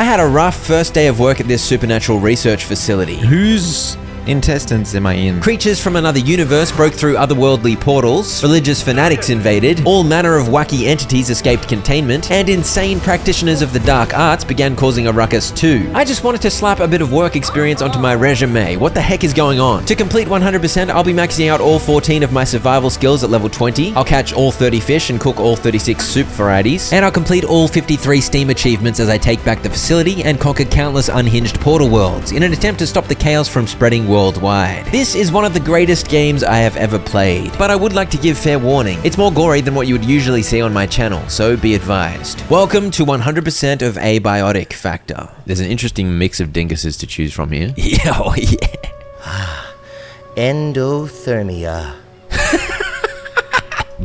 I had a rough first day of work at this supernatural research facility. Whose intestines am I in? Creatures from another universe broke through otherworldly portals, religious fanatics invaded, all manner of wacky entities escaped containment, and insane practitioners of the dark arts began causing a ruckus too. I just wanted to slap a bit of work experience onto my resume. What the heck is going on? To complete 100%, I'll be maxing out all 14 of my survival skills at level 20. I'll catch all 30 fish and cook all 36 soup varieties. And I'll complete all 53 Steam achievements as I take back the facility and conquer countless unhinged portal worlds in an attempt to stop the chaos from spreading worldwide. This is one of the greatest games I have ever played, but I would like to give fair warning. It's more gory than what you would usually see on my channel, so be advised. Welcome to 100% of Abiotic Factor. There's an interesting mix of dinguses to choose from here. Yeah, oh yeah. Endothermia.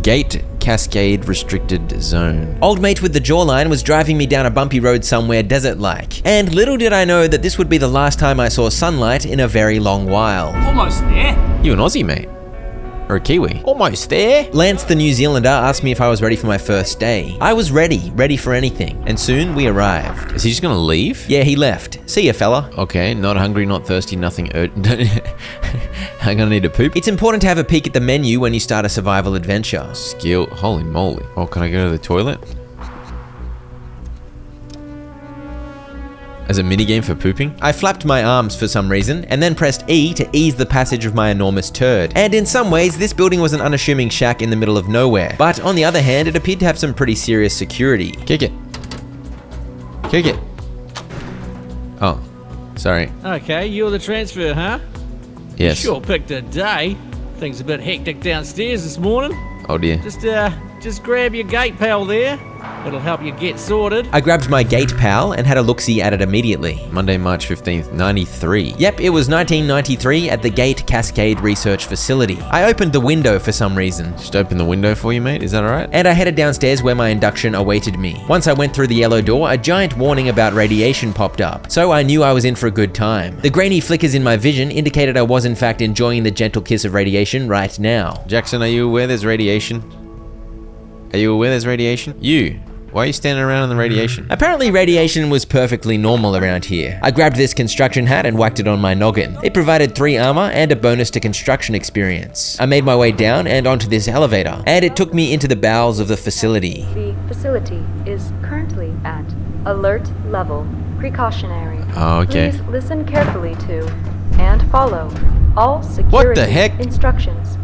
Gate Cascade Restricted Zone. Old mate with the jawline was driving me down a bumpy road somewhere desert-like. And little did I know that this would be the last time I saw sunlight in a very long while. Almost there. You an Aussie, mate? Or a Kiwi? Almost there. Lance the New Zealander asked me if I was ready for my first day. I was ready for anything. And soon we arrived. Is he just gonna leave? Yeah, he left. See ya, fella. Okay, not hungry, not thirsty, nothing I'm gonna need to poop. It's important to have a peek at the menu when you start a survival adventure. Skill, holy moly. Oh, can I go to the toilet? As a minigame for pooping? I flapped my arms for some reason, and then pressed E to ease the passage of my enormous turd. And in some ways, this building was an unassuming shack in the middle of nowhere. But on the other hand, it appeared to have some pretty serious security. Kick it. Kick it. Oh, sorry. Okay, you're the transfer, huh? Yes. Sure picked a day. Things a bit hectic downstairs this morning. Oh dear. Just grab your gate pal there. It'll help you get sorted. I grabbed my gate pal and had a look-see at it immediately. Monday, March 15th, 93. Yep, it was 1993 at the Gate Cascade Research Facility. I opened the window for some reason. Just open the window for you, mate? Is that alright? And I headed downstairs where my induction awaited me. Once I went through the yellow door, a giant warning about radiation popped up, so I knew I was in for a good time. The grainy flickers in my vision indicated I was in fact enjoying the gentle kiss of radiation right now. Jackson, are you aware there's radiation? Are you aware there's radiation? You. Why are you standing around in the radiation? Apparently radiation was perfectly normal around here. I grabbed this construction hat and whacked it on my noggin. It provided 3 armor and a bonus to construction experience. I made my way down and onto this elevator, and it took me into the bowels of the facility. The facility is currently at alert level, precautionary. Oh, okay. Please listen carefully to and follow all security What the heck? instructions.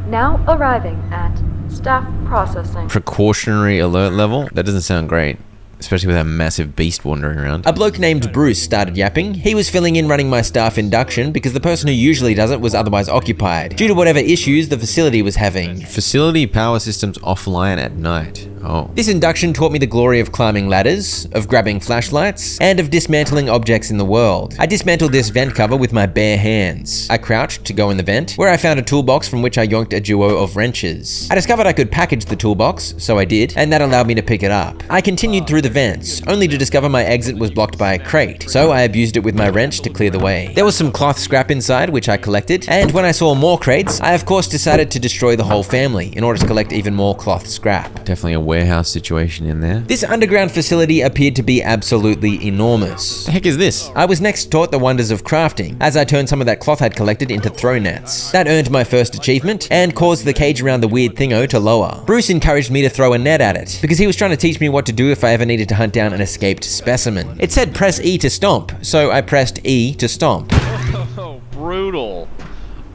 Now arriving at staff processing. Precautionary alert level? That doesn't sound great. Especially with that massive beast wandering around. A bloke named Bruce started yapping. He was filling in running my staff induction because the person who usually does it was otherwise occupied, due to whatever issues the facility was having. Facility power systems offline at night. Oh. This induction taught me the glory of climbing ladders, of grabbing flashlights, and of dismantling objects in the world. I dismantled this vent cover with my bare hands. I crouched to go in the vent, where I found a toolbox from which I yoinked a duo of wrenches. I discovered I could package the toolbox, so I did, and that allowed me to pick it up. I continued through the vents, only to discover my exit was blocked by a crate, so I abused it with my wrench to clear the way. There was some cloth scrap inside, which I collected, and when I saw more crates, I of course decided to destroy the whole family in order to collect even more cloth scrap. Definitely a warehouse situation in there. This underground facility appeared to be absolutely enormous. The heck is this? I was next taught the wonders of crafting, as I turned some of that cloth I'd collected into throw nets. That earned my first achievement, and caused the cage around the weird thingo to lower. Bruce encouraged me to throw a net at it, because he was trying to teach me what to do if I ever needed to hunt down an escaped specimen. It said press E to stomp, so I pressed E to stomp. Oh, brutal.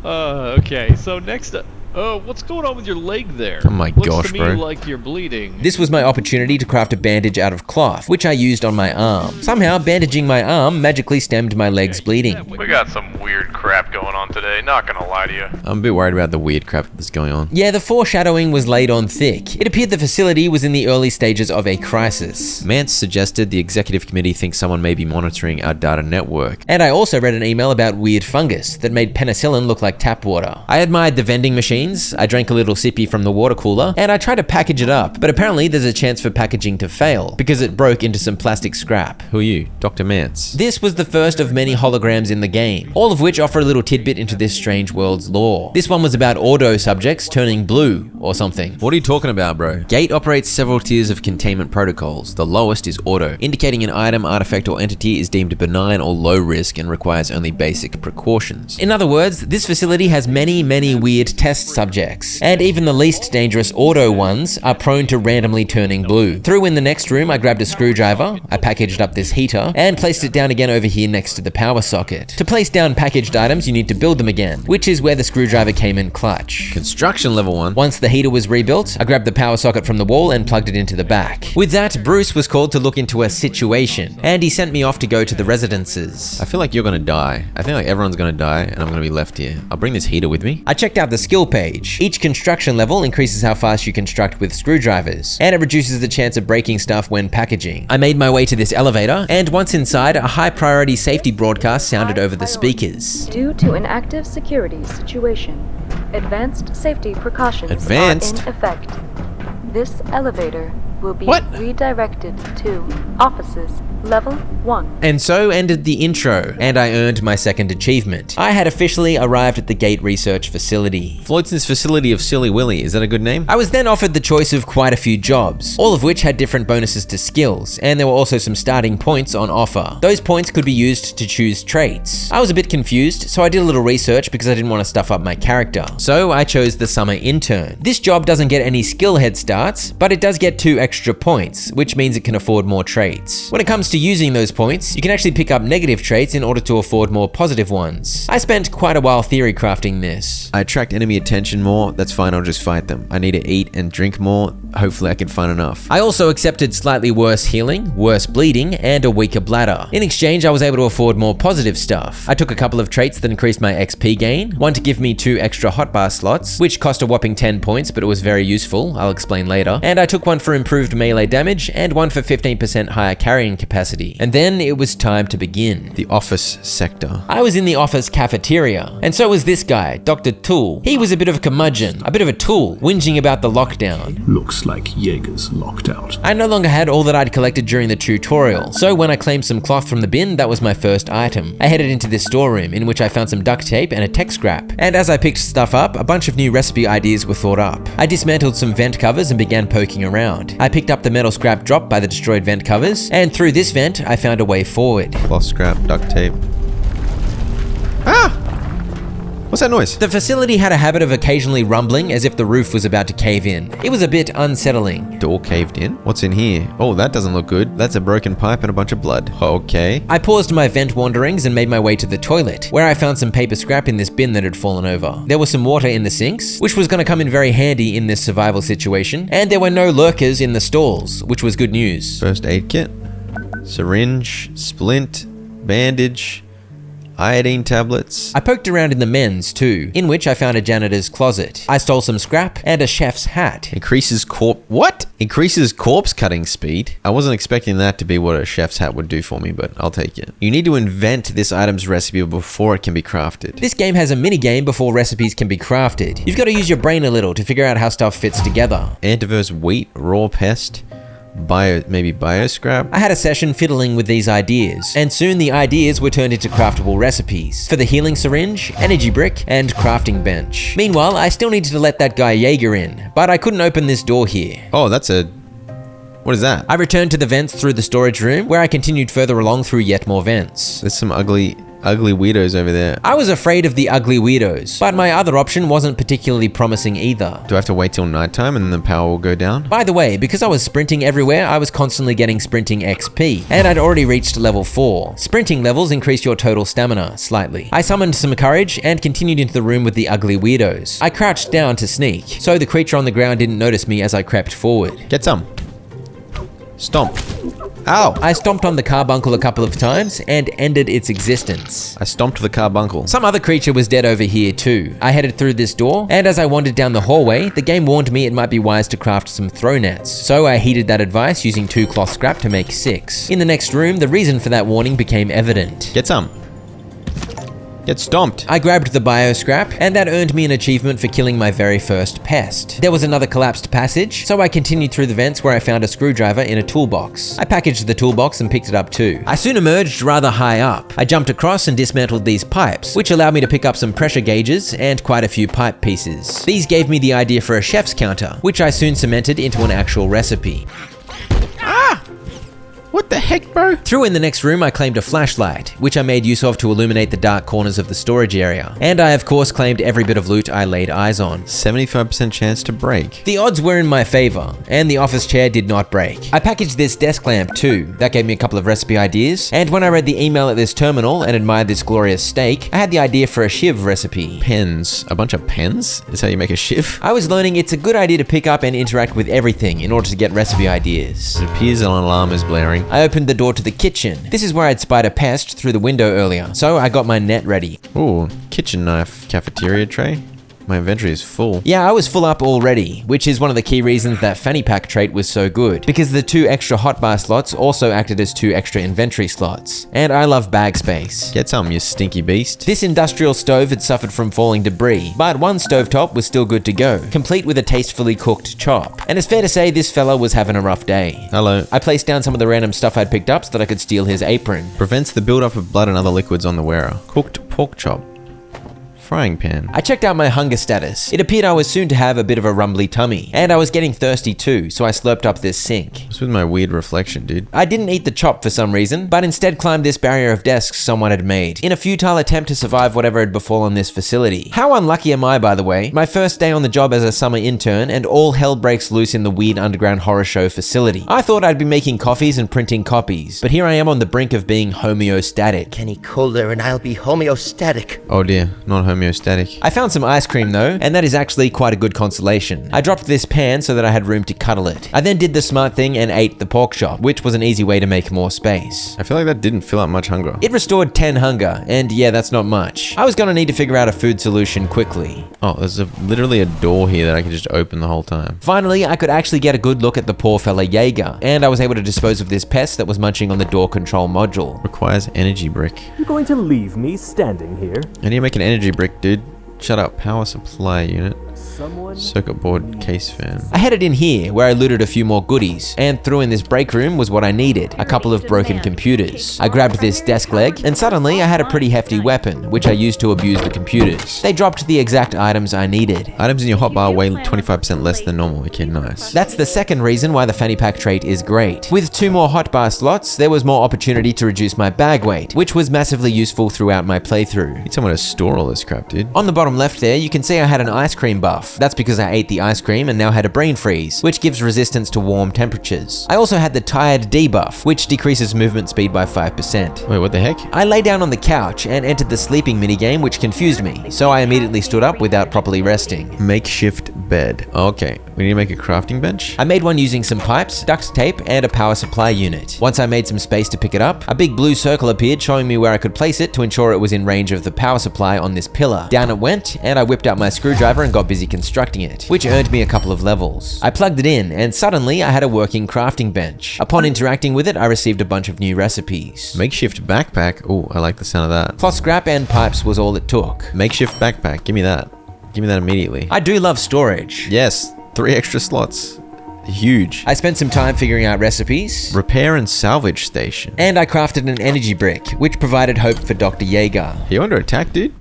Okay, so next up. What's going on with your leg there? Oh my gosh, Looks to bro. me like you're bleeding. This was my opportunity to craft a bandage out of cloth, which I used on my arm. Somehow, bandaging my arm magically stemmed my legs bleeding. We got some weird crap going on today, not gonna lie to you. I'm a bit worried about the weird crap that's going on. Yeah, the foreshadowing was laid on thick. It appeared the facility was in the early stages of a crisis. Mance suggested the executive committee thinks someone may be monitoring our data network. And I also read an email about weird fungus that made penicillin look like tap water. I admired the vending machines brains, I drank a little sippy from the water cooler, and I tried to package it up, but apparently there's a chance for packaging to fail, because it broke into some plastic scrap. Who are you? Dr. Mance. This was the first of many holograms in the game, all of which offer a little tidbit into this strange world's lore. This one was about Ordo subjects turning blue, or something. What are you talking about, bro? Gate operates several tiers of containment protocols. The lowest is Ordo, indicating an item, artifact, or entity is deemed benign or low risk and requires only basic precautions. In other words, this facility has many weird test subjects, and even the least dangerous Ordo ones are prone to randomly turning blue. Through in the next room, I grabbed a screwdriver, I packaged up this heater, and placed it down again over here next to the power socket. To place down packaged items, you need to build them again, which is where the screwdriver came in clutch. Construction level 1. Once the heater was rebuilt, I grabbed the power socket from the wall and plugged it into the back. With that, Bruce was called to look into a situation, and he sent me off to go to the residences. I feel like you're gonna die. I think like everyone's gonna die and I'm gonna be left here. I'll bring this heater with me. I checked out the skill page. Each construction level increases how fast you construct with screwdrivers, and it reduces the chance of breaking stuff when packaging. I made my way to this elevator, and once inside, a high priority safety broadcast sounded over the speakers. Due to an active security situation, advanced safety precautions Advanced? are in effect. This elevator will be What? redirected to offices level 1. And so ended the intro, and I earned my second achievement. I had officially arrived at the Gate Research Facility. Floydson's facility of Silly Willy, is that a good name? I was then offered the choice of quite a few jobs, all of which had different bonuses to skills, and there were also some starting points on offer. Those points could be used to choose traits. I was a bit confused, so I did a little research because I didn't want to stuff up my character. So I chose the summer intern. This job doesn't get any skill head starts, but it does get 2 extra points, which means it can afford more traits. When it comes to using those points, you can actually pick up negative traits in order to afford more positive ones. I spent quite a while theory crafting this. I attract enemy attention more. That's fine, I'll just fight them. I need to eat and drink more. Hopefully I can find enough. I also accepted slightly worse healing, worse bleeding, and a weaker bladder. In exchange, I was able to afford more positive stuff. I took a couple of traits that increased my XP gain, one to give me 2 extra hotbar slots, which cost a whopping 10 points, but it was very useful, I'll explain later, and I took one for improved melee damage, and one for 15% higher carrying capacity. And then it was time to begin. The office sector. I was in the office cafeteria, and so was this guy, Dr. Tool. He was a bit of a curmudgeon, a bit of a tool, whinging about the lockdown. Looks like Jaeger's locked out. I no longer had all that I'd collected during the tutorial, so when I claimed some cloth from the bin, that was my first item. I headed into this storeroom, in which I found some duct tape and a tech scrap, and as I picked stuff up, a bunch of new recipe ideas were thought up. I dismantled some vent covers and began poking around. I picked up the metal scrap dropped by the destroyed vent covers, and through this vent, I found a way forward. Cloth scrap, duct tape. Ah! What's that noise? The facility had a habit of occasionally rumbling as if the roof was about to cave in. It was a bit unsettling. Door caved in? What's in here? Oh, that doesn't look good. That's a broken pipe and a bunch of blood. Okay. I paused my vent wanderings and made my way to the toilet, where I found some paper scrap in this bin that had fallen over. There was some water in the sinks, which was going to come in very handy in this survival situation, and there were no lurkers in the stalls, which was good news. First aid kit. Syringe. Splint. Bandage. Iodine tablets. I poked around in the men's too, in which I found a janitor's closet. I stole some scrap and a chef's hat. Increases What? Increases corpse cutting speed. I wasn't expecting that to be what a chef's hat would do for me, but I'll take it. You need to invent this item's recipe before it can be crafted. This game has a mini game before recipes can be crafted. You've got to use your brain a little to figure out how stuff fits together. Antiverse wheat, raw pest. Maybe bio scrap. I had a session fiddling with these ideas, and soon the ideas were turned into craftable recipes for the healing syringe, energy brick, and crafting bench. Meanwhile, I still needed to let that guy Jaeger in, but I couldn't open this door here. Oh, what is that? I returned to the vents through the storage room, where I continued further along through yet more vents. There's some ugly weirdos over there. I was afraid of the ugly weirdos, but my other option wasn't particularly promising either. Do I have to wait till nighttime and then the power will go down? By the way, because I was sprinting everywhere, I was constantly getting sprinting XP, and I'd already reached level 4. Sprinting levels increase your total stamina slightly. I summoned some courage and continued into the room with the ugly weirdos. I crouched down to sneak, so the creature on the ground didn't notice me as I crept forward. Get some. Stomp. Ow! I stomped on the carbuncle a couple of times and ended its existence. I stomped the carbuncle. Some other creature was dead over here too. I headed through this door, and as I wandered down the hallway, the game warned me it might be wise to craft some throw nets. So I heeded that advice, using 2 cloth scrap to make 6. In the next room, the reason for that warning became evident. Get some. Get stomped. I grabbed the bio scrap, and that earned me an achievement for killing my very first pest. There was another collapsed passage, so I continued through the vents where I found a screwdriver in a toolbox. I packaged the toolbox and picked it up too. I soon emerged rather high up. I jumped across and dismantled these pipes, which allowed me to pick up some pressure gauges and quite a few pipe pieces. These gave me the idea for a chef's counter, which I soon cemented into an actual recipe. What the heck, bro? Through in the next room, I claimed a flashlight, which I made use of to illuminate the dark corners of the storage area. And I of course claimed every bit of loot I laid eyes on. 75% chance to break. The odds were in my favor, and the office chair did not break. I packaged this desk lamp too. That gave me a couple of recipe ideas, and when I read the email at this terminal and admired this glorious steak, I had the idea for a shiv recipe. Pens. A bunch of pens? Is how you make a shiv? I was learning it's a good idea to pick up and interact with everything in order to get recipe ideas. It appears an alarm is blaring. I opened the door to the kitchen. This is where I'd spied a pest through the window earlier, so I got my net ready. Ooh, kitchen knife. Cafeteria tray? My inventory is full. Yeah, I was full up already, which is one of the key reasons that fanny pack trait was so good, because the 2 extra hotbar slots also acted as 2 extra inventory slots. And I love bag space. Get some, you stinky beast. This industrial stove had suffered from falling debris, but one stovetop was still good to go, complete with a tastefully cooked chop. And it's fair to say this fella was having a rough day. Hello. I placed down some of the random stuff I'd picked up so that I could steal his apron. Prevents the buildup of blood and other liquids on the wearer. Cooked pork chop. Frying pan. I checked out my hunger status. It appeared I was soon to have a bit of a rumbly tummy, and I was getting thirsty too, so I slurped up this sink. What's with my weird reflection, dude? I didn't eat the chop for some reason, but instead climbed this barrier of desks someone had made, in a futile attempt to survive whatever had befallen this facility. How unlucky am I, by the way? My first day on the job as a summer intern, and all hell breaks loose in the weird underground horror show facility. I thought I'd be making coffees and printing copies, but here I am on the brink of being homeostatic. Any colder and I'll be homeostatic. Oh dear, not homeostatic. I found some ice cream though, and that is actually quite a good consolation. I dropped this pan so that I had room to cuddle it. I then did the smart thing and ate the pork chop, which was an easy way to make more space. I feel like that didn't fill up much hunger. It restored 10 hunger, and yeah, that's not much. I was gonna need to figure out a food solution quickly. Oh, there's literally a door here that I can just open the whole time. Finally, I could actually get a good look at the poor fella Jaeger, and I was able to dispose of this pest that was munching on the door control module. Requires energy brick. You going to leave me standing here? I need to make an energy brick, dude. Shut up. Power supply unit. Someone Circuit board case fan. I headed in here, where I looted a few more goodies, and through in this break room was what I needed, a couple of broken computers. I grabbed this desk leg, and suddenly I had a pretty hefty weapon, which I used to abuse the computers. They dropped the exact items I needed. Items in your hotbar weigh 25% less than normal. Okay, nice. That's the second reason why the fanny pack trait is great. With 2 more hotbar slots, there was more opportunity to reduce my bag weight, which was massively useful throughout my playthrough. Need somewhere to store all this crap, dude. On the bottom left there, you can see I had an ice cream buff. That's because I ate the ice cream and now had a brain freeze, which gives resistance to warm temperatures. I also had the tired debuff, which decreases movement speed by 5%. Wait, what the heck? I lay down on the couch and entered the sleeping minigame, which confused me, so I immediately stood up without properly resting. Makeshift bed. Okay, we need to make a crafting bench. I made one using some pipes, duct tape, and a power supply unit. Once I made some space to pick it up, a big blue circle appeared showing me where I could place it to ensure it was in range of the power supply on this pillar. Down it went, and I whipped out my screwdriver and got busy constructing it, which earned me a couple of levels. I plugged it in, and suddenly I had a working crafting bench. Upon interacting with it, I received a bunch of new recipes. Makeshift backpack. Oh, I like the sound of that. Cloth scrap and pipes was all it took. Makeshift backpack. Give me that. Give me that immediately. I do love storage. Yes, 3 extra slots. Huge. I spent some time figuring out recipes. Repair and salvage station. And I crafted an energy brick, which provided hope for Dr. Jaeger. Are you under attack, dude?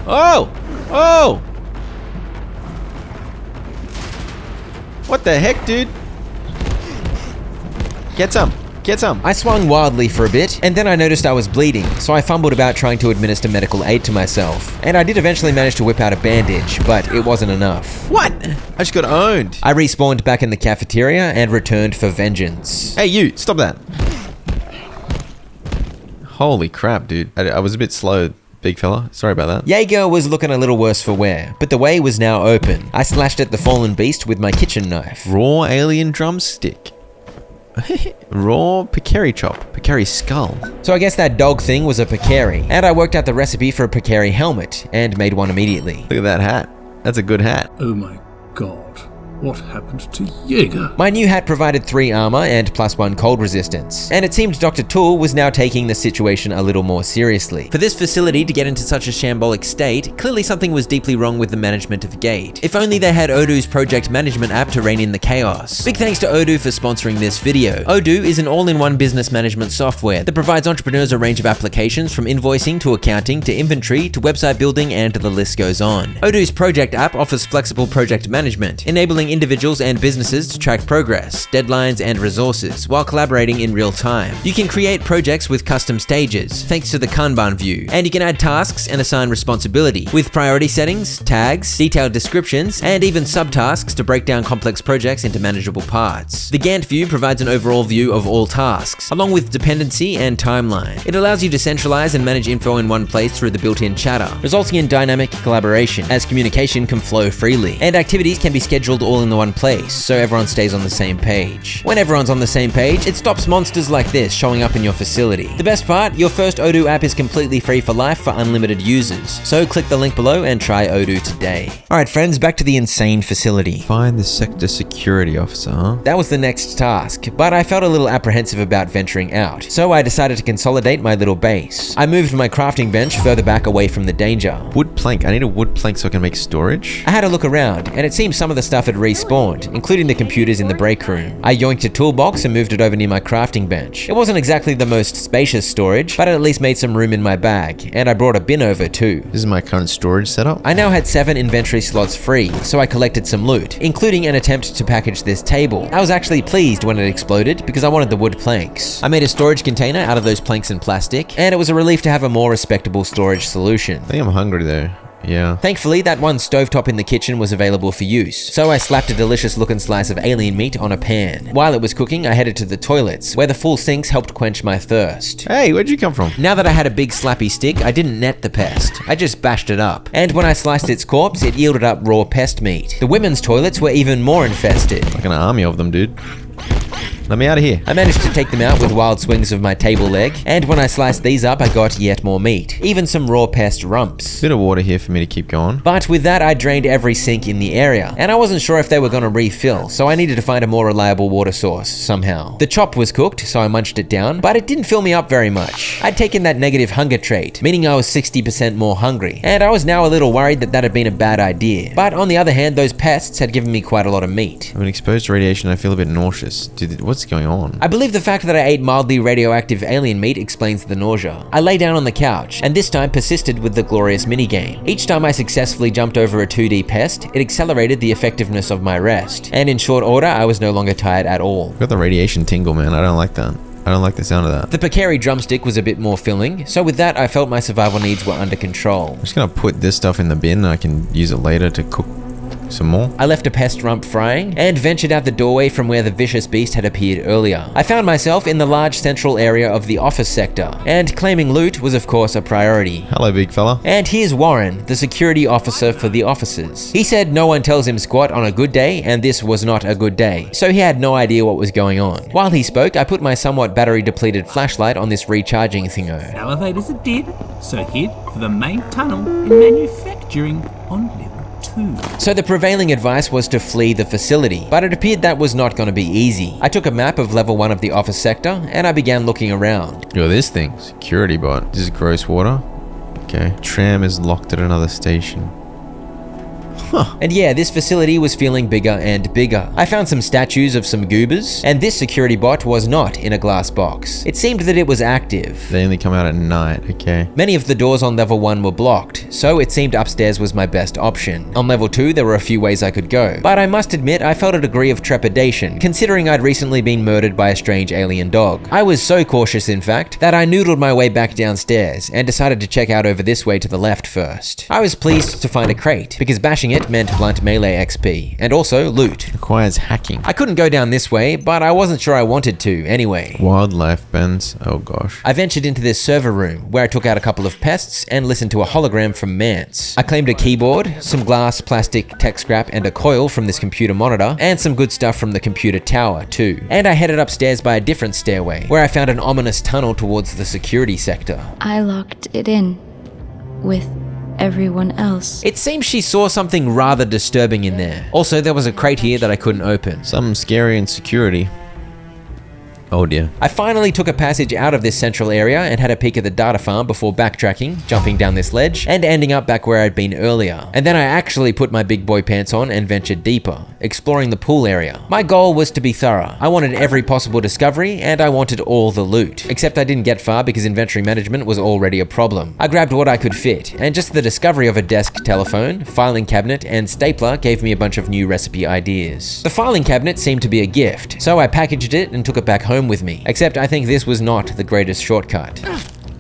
Oh! Oh! What the heck, dude? Get some. Get some. I swung wildly for a bit, and then I noticed I was bleeding, so I fumbled about trying to administer medical aid to myself. And I did eventually manage to whip out a bandage, but it wasn't enough. What? I just got owned. I respawned back in the cafeteria and returned for vengeance. Hey, you! Stop that. Holy crap, dude. I was a bit slow. Big fella, sorry about that. Jaeger was looking a little worse for wear, but the way was now open. I slashed at the fallen beast with my kitchen knife. Raw alien drumstick. Raw Picari chop. Picari skull. So I guess that dog thing was a Picari, and I worked out the recipe for a Picari helmet, and made one immediately. Look at that hat. That's a good hat. Oh my god. What happened to Jaeger? My new hat provided 3 armor and +1 cold resistance, and it seemed Dr. Tool was now taking the situation a little more seriously. For this facility to get into such a shambolic state, clearly something was deeply wrong with the management of the gate. If only they had Odoo's project management app to rein in the chaos. Big thanks to Odoo for sponsoring this video. Odoo is an all-in-one business management software that provides entrepreneurs a range of applications from invoicing to accounting to inventory to website building, and the list goes on. Odoo's project app offers flexible project management, enabling individuals and businesses to track progress, deadlines, and resources while collaborating in real time. You can create projects with custom stages, thanks to the Kanban view, and you can add tasks and assign responsibility, with priority settings, tags, detailed descriptions, and even subtasks to break down complex projects into manageable parts. The Gantt view provides an overall view of all tasks, along with dependency and timeline. It allows you to centralize and manage info in one place through the built-in chatter, resulting in dynamic collaboration, as communication can flow freely, and activities can be scheduled all in the one place, so everyone stays on the same page. When everyone's on the same page, it stops monsters like this showing up in your facility. The best part, your first Odoo app is completely free for life for unlimited users, so click the link below and try Odoo today. Alright friends, back to the insane facility. Find the sector security officer, huh? That was the next task, but I felt a little apprehensive about venturing out, so I decided to consolidate my little base. I moved my crafting bench further back away from the danger. Wood plank. I need a wood plank so I can make storage. I had a look around, and it seems some of the stuff had respawned, including the computers in the break room. I yoinked a toolbox and moved it over near my crafting bench. It wasn't exactly the most spacious storage, but it at least made some room in my bag, and I brought a bin over too. This is my current storage setup. I now had 7 inventory slots free, so I collected some loot, including an attempt to package this table. I was actually pleased when it exploded because I wanted the wood planks. I made a storage container out of those planks and plastic, and it was a relief to have a more respectable storage solution. I think I'm hungry though. Yeah. Thankfully, that one stovetop in the kitchen was available for use, so I slapped a delicious looking slice of alien meat on a pan. While it was cooking, I headed to the toilets, where the full sinks helped quench my thirst. Hey, where'd you come from? Now that I had a big slappy stick, I didn't net the pest. I just bashed it up. And when I sliced its corpse, it yielded up raw pest meat. The women's toilets were even more infested. Like an army of them, dude. Let me out of here. I managed to take them out with wild swings of my table leg, and when I sliced these up, I got yet more meat, even some raw pest rumps. Bit of water here for me to keep going. But with that, I drained every sink in the area, and I wasn't sure if they were gonna refill, so I needed to find a more reliable water source somehow. The chop was cooked, so I munched it down, but it didn't fill me up very much. I'd taken that negative hunger trait, meaning I was 60% more hungry, and I was now a little worried that that had been a bad idea. But on the other hand, those pests had given me quite a lot of meat. I've been exposed to radiation. I feel a bit nauseous. Dude, what's going on? I believe the fact that I ate mildly radioactive alien meat explains the nausea. I lay down on the couch, and this time persisted with the glorious minigame. Each time I successfully jumped over a 2D pest, it accelerated the effectiveness of my rest, and in short order, I was no longer tired at all. Got the radiation tingle, man. I don't like that. I don't like the sound of that. The Picari drumstick was a bit more filling, so with that, I felt my survival needs were under control. I'm just gonna put this stuff in the bin and I can use it later to cook some more. I left a pest rump frying and ventured out the doorway from where the vicious beast had appeared earlier. I found myself in the large central area of the office sector, and claiming loot was of course a priority. Hello, big fella. And here's Warren, the security officer for the offices. He said no one tells him squat on a good day, and this was not a good day, so he had no idea what was going on. While he spoke, I put my somewhat battery depleted flashlight on this recharging thingo. Elevators are dead, so head for the main tunnel in manufacturing on level 2. So the prevailing advice was to flee the facility, but it appeared that was not going to be easy. I took a map of level 1 of the office sector, and I began looking around. Yo, this thing, security bot. This is gross water. Okay. Tram is locked at another station. Huh. And yeah, this facility was feeling bigger and bigger. I found some statues of some goobers, and this security bot was not in a glass box. It seemed that it was active. They only come out at night, okay. Many of the doors on level 1 were blocked, so it seemed upstairs was my best option. On level 2, there were a few ways I could go, but I must admit I felt a degree of trepidation, considering I'd recently been murdered by a strange alien dog. I was so cautious, in fact, that I noodled my way back downstairs, and decided to check out over this way to the left first. I was pleased to find a crate, because bashing it meant blunt melee XP, and also loot. Requires hacking. I couldn't go down this way, but I wasn't sure I wanted to anyway. Wildlife bends. Oh gosh. I ventured into this server room, where I took out a couple of pests and listened to a hologram from Mance. I claimed a keyboard, some glass, plastic, tech scrap, and a coil from this computer monitor, and some good stuff from the computer tower too. And I headed upstairs by a different stairway, where I found an ominous tunnel towards the security sector. I locked it in with everyone else. It seems she saw something rather disturbing in there. Also, there was a crate here that I couldn't open. Something scary in security. Oh dear. I finally took a passage out of this central area and had a peek at the data farm before backtracking, jumping down this ledge, and ending up back where I'd been earlier. And then I actually put my big boy pants on and ventured deeper, exploring the pool area. My goal was to be thorough. I wanted every possible discovery, and I wanted all the loot. Except I didn't get far because inventory management was already a problem. I grabbed what I could fit, and just the discovery of a desk telephone, filing cabinet, and stapler gave me a bunch of new recipe ideas. The filing cabinet seemed to be a gift, so I packaged it and took it back home with me. Except I think this was not the greatest shortcut.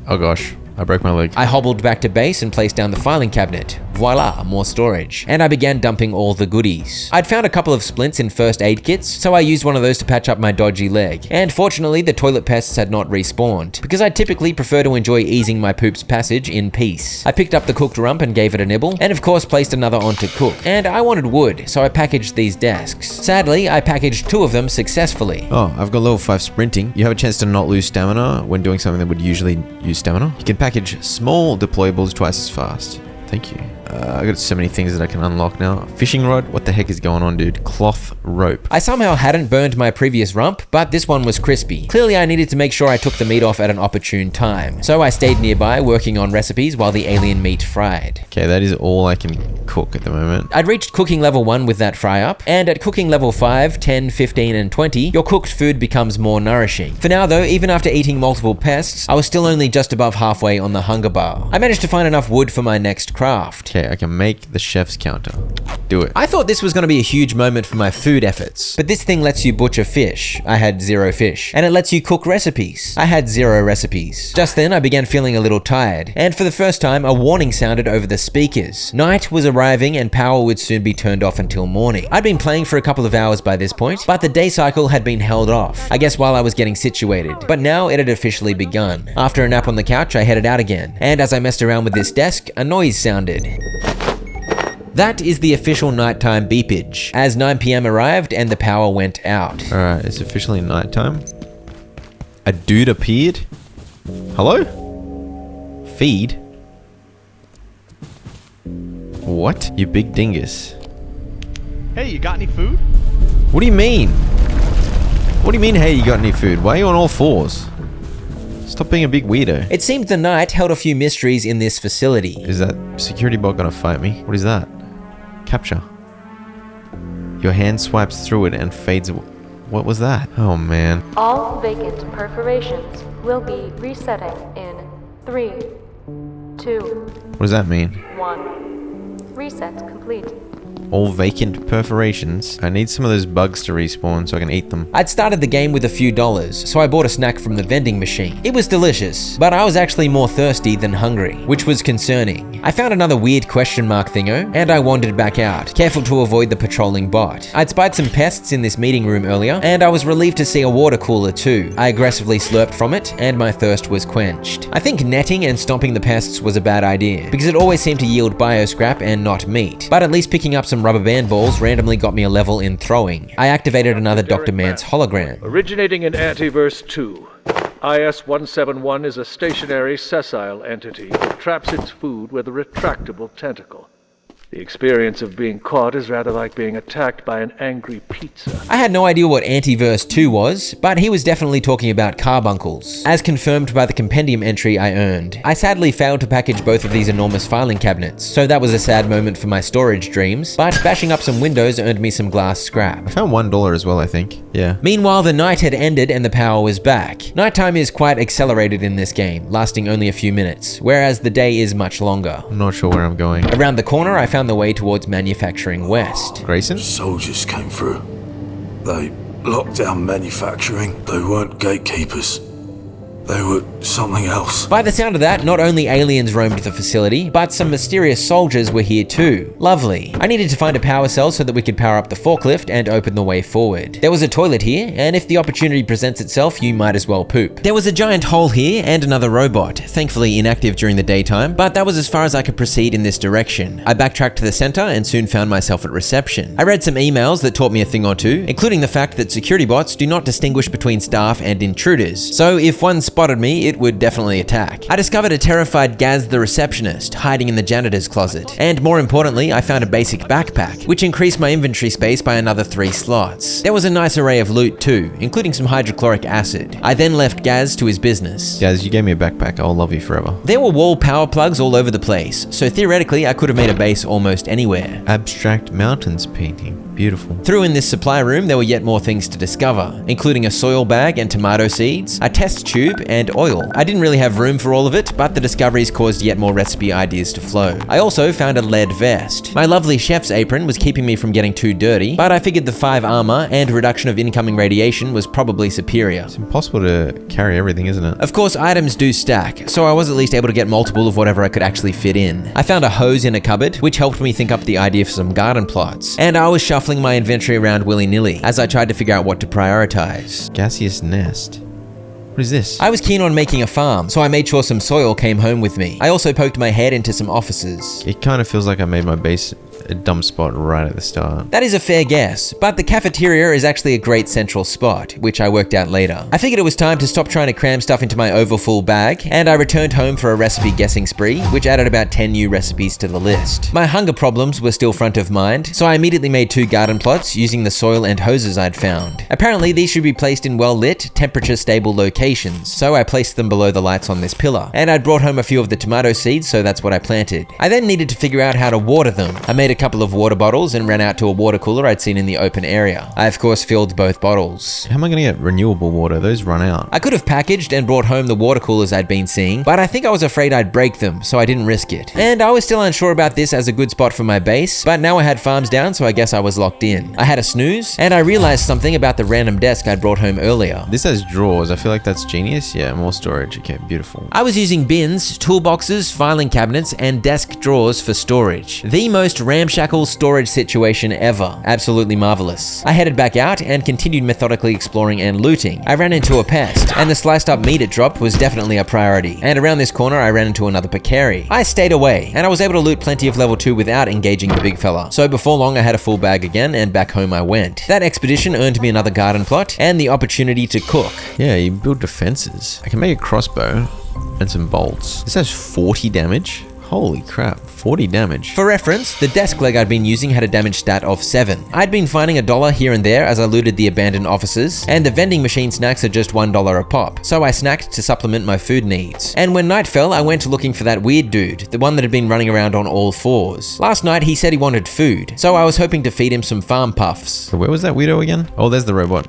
Oh gosh, I broke my leg. I hobbled back to base and placed down the filing cabinet. Voila, more storage. And I began dumping all the goodies. I'd found a couple of splints in first aid kits, so I used one of those to patch up my dodgy leg. And fortunately, the toilet pests had not respawned, because I typically prefer to enjoy easing my poop's passage in peace. I picked up the cooked rump and gave it a nibble, and of course placed another on to cook. And I wanted wood, so I packaged these desks. Sadly, I packaged 2 of them successfully. Oh, I've got level 5 sprinting. You have a chance to not lose stamina when doing something that would usually use stamina. You can package small deployables twice as fast. Thank you. I got so many things that I can unlock now. Fishing rod? What the heck is going on, dude? Cloth rope. I somehow hadn't burned my previous rump, but this one was crispy. Clearly I needed to make sure I took the meat off at an opportune time. So I stayed nearby working on recipes while the alien meat fried. Okay, that is all I can cook at the moment. I'd reached cooking level 1 with that fry up, and at cooking level 5, 10, 15, and 20, your cooked food becomes more nourishing. For now though, even after eating multiple pests, I was still only just above halfway on the hunger bar. I managed to find enough wood for my next craft. Okay, I can make the chef's counter. Do it. I thought this was going to be a huge moment for my food efforts, but this thing lets you butcher fish. I had 0 fish. And it lets you cook recipes. I had 0 recipes. Just then, I began feeling a little tired, and for the first time, a warning sounded over the speakers. Night was arriving and power would soon be turned off until morning. I'd been playing for a couple of hours by this point, but the day cycle had been held off, I guess while I was getting situated. But now it had officially begun. After a nap on the couch, I headed out again, and as I messed around with this desk, a noise sounded. That is the official nighttime beepage, as 9 PM arrived and the power went out. Alright, it's officially nighttime. A dude appeared? Hello? Feed? What? You big dingus. Hey, you got any food? What do you mean? What do you mean, hey, you got any food? Why are you on all 4s? Stop being a big weirdo. It seemed the night held a few mysteries in this facility. Is that security bot gonna fight me? What is that? Capture. Your hand swipes through it and fades. What was that? Oh man. All vacant perforations will be resetting in 3, 2, What does that mean? 1. Reset complete. All vacant perforations. I need some of those bugs to respawn so I can eat them. I'd started the game with a few dollars, so I bought a snack from the vending machine. It was delicious, but I was actually more thirsty than hungry, which was concerning. I found another weird question mark thingo, and I wandered back out, careful to avoid the patrolling bot. I'd spied some pests in this meeting room earlier, and I was relieved to see a water cooler too. I aggressively slurped from it, and my thirst was quenched. I think netting and stomping the pests was a bad idea, because it always seemed to yield bioscrap and not meat. But at least picking up some rubber band balls randomly got me a level in throwing. I activated another Dr. Mance hologram. Originating in Antiverse 2, IS-171 is a stationary sessile entity that traps its food with a retractable tentacle. The experience of being caught is rather like being attacked by an angry pizza. I had no idea what Antiverse 2 was, but he was definitely talking about carbuncles, as confirmed by the compendium entry I earned. I sadly failed to package both of these enormous filing cabinets, so that was a sad moment for my storage dreams, but bashing up some windows earned me some glass scrap. I found $1 as well, I think. Yeah. Meanwhile, the night had ended and the power was back. Nighttime is quite accelerated in this game, lasting only a few minutes, whereas the day is much longer. I'm not sure where I'm going. Around the corner, I found the way towards Manufacturing West. Grayson? Soldiers came through. They locked down manufacturing. They weren't gatekeepers. They were something else. By the sound of that, not only aliens roamed the facility, but some mysterious soldiers were here too. Lovely. I needed to find a power cell so that we could power up the forklift and open the way forward. There was a toilet here, and if the opportunity presents itself, you might as well poop. There was a giant hole here and another robot, thankfully inactive during the daytime, but that was as far as I could proceed in this direction. I backtracked to the center and soon found myself at reception. I read some emails that taught me a thing or two, including the fact that security bots do not distinguish between staff and intruders. So if one spotted me, it would definitely attack. I discovered a terrified Gaz the receptionist hiding in the janitor's closet. And more importantly, I found a basic backpack, which increased my inventory space by another 3 slots. There was a nice array of loot too, including some hydrochloric acid. I then left Gaz to his business. Gaz, you gave me a backpack. I'll love you forever. There were wall power plugs all over the place, so theoretically I could have made a base almost anywhere. Abstract mountains painting. Beautiful. Through in this supply room, there were yet more things to discover, including a soil bag and tomato seeds, a test tube, and oil. I didn't really have room for all of it, but the discoveries caused yet more recipe ideas to flow. I also found a lead vest. My lovely chef's apron was keeping me from getting too dirty, but I figured the 5 armor and reduction of incoming radiation was probably superior. It's impossible to carry everything, isn't it? Of course, items do stack, so I was at least able to get multiple of whatever I could actually fit in. I found a hose in a cupboard, which helped me think up the idea for some garden plots, and I was shuffling my inventory around willy-nilly as I tried to figure out what to prioritize. Gaseous nest. What is this? I was keen on making a farm, so I made sure some soil came home with me. I also poked my head into some offices. It kind of feels like I made my base a dumb spot right at the start. That is a fair guess, but the cafeteria is actually a great central spot, which I worked out later. I figured it was time to stop trying to cram stuff into my overfull bag, and I returned home for a recipe guessing spree, which added about 10 new recipes to the list. My hunger problems were still front of mind, so I immediately made 2 garden plots using the soil and hoses I'd found. Apparently, these should be placed in well-lit, temperature-stable locations, so I placed them below the lights on this pillar, and I'd brought home a few of the tomato seeds, so that's what I planted. I then needed to figure out how to water them. I made a couple of water bottles and ran out to a water cooler I'd seen in the open area. I of course filled both bottles. How am I going to get renewable water? Those run out. I could have packaged and brought home the water coolers I'd been seeing, but I think I was afraid I'd break them, so I didn't risk it. And I was still unsure about this as a good spot for my base, but now I had farms down, so I guess I was locked in. I had a snooze, and I realized something about the random desk I'd brought home earlier. This has drawers. I feel like that's genius. Yeah, more storage. Okay, beautiful. I was using bins, toolboxes, filing cabinets, and desk drawers for storage. The most ramshackle storage situation ever. Absolutely marvelous. I headed back out and continued methodically exploring and looting. I ran into a pest, and the sliced up meat it dropped was definitely a priority. And around this corner, I ran into another Picari. I stayed away, and I was able to loot plenty of level 2 without engaging the big fella. So before long, I had a full bag again, and back home I went. That expedition earned me another garden plot and the opportunity to cook. Yeah, you build defenses. I can make a crossbow and some bolts. This has 40 damage. Holy crap, 40 damage. For reference, the desk leg I'd been using had a damage stat of 7. I'd been finding $1 here and there as I looted the abandoned offices, and the vending machine snacks are just $1 a pop, so I snacked to supplement my food needs. And when night fell, I went looking for that weird dude, the one that had been running around on all 4s. Last night, he said he wanted food, so I was hoping to feed him some farm puffs. So where was that weirdo again? Oh, there's the robot.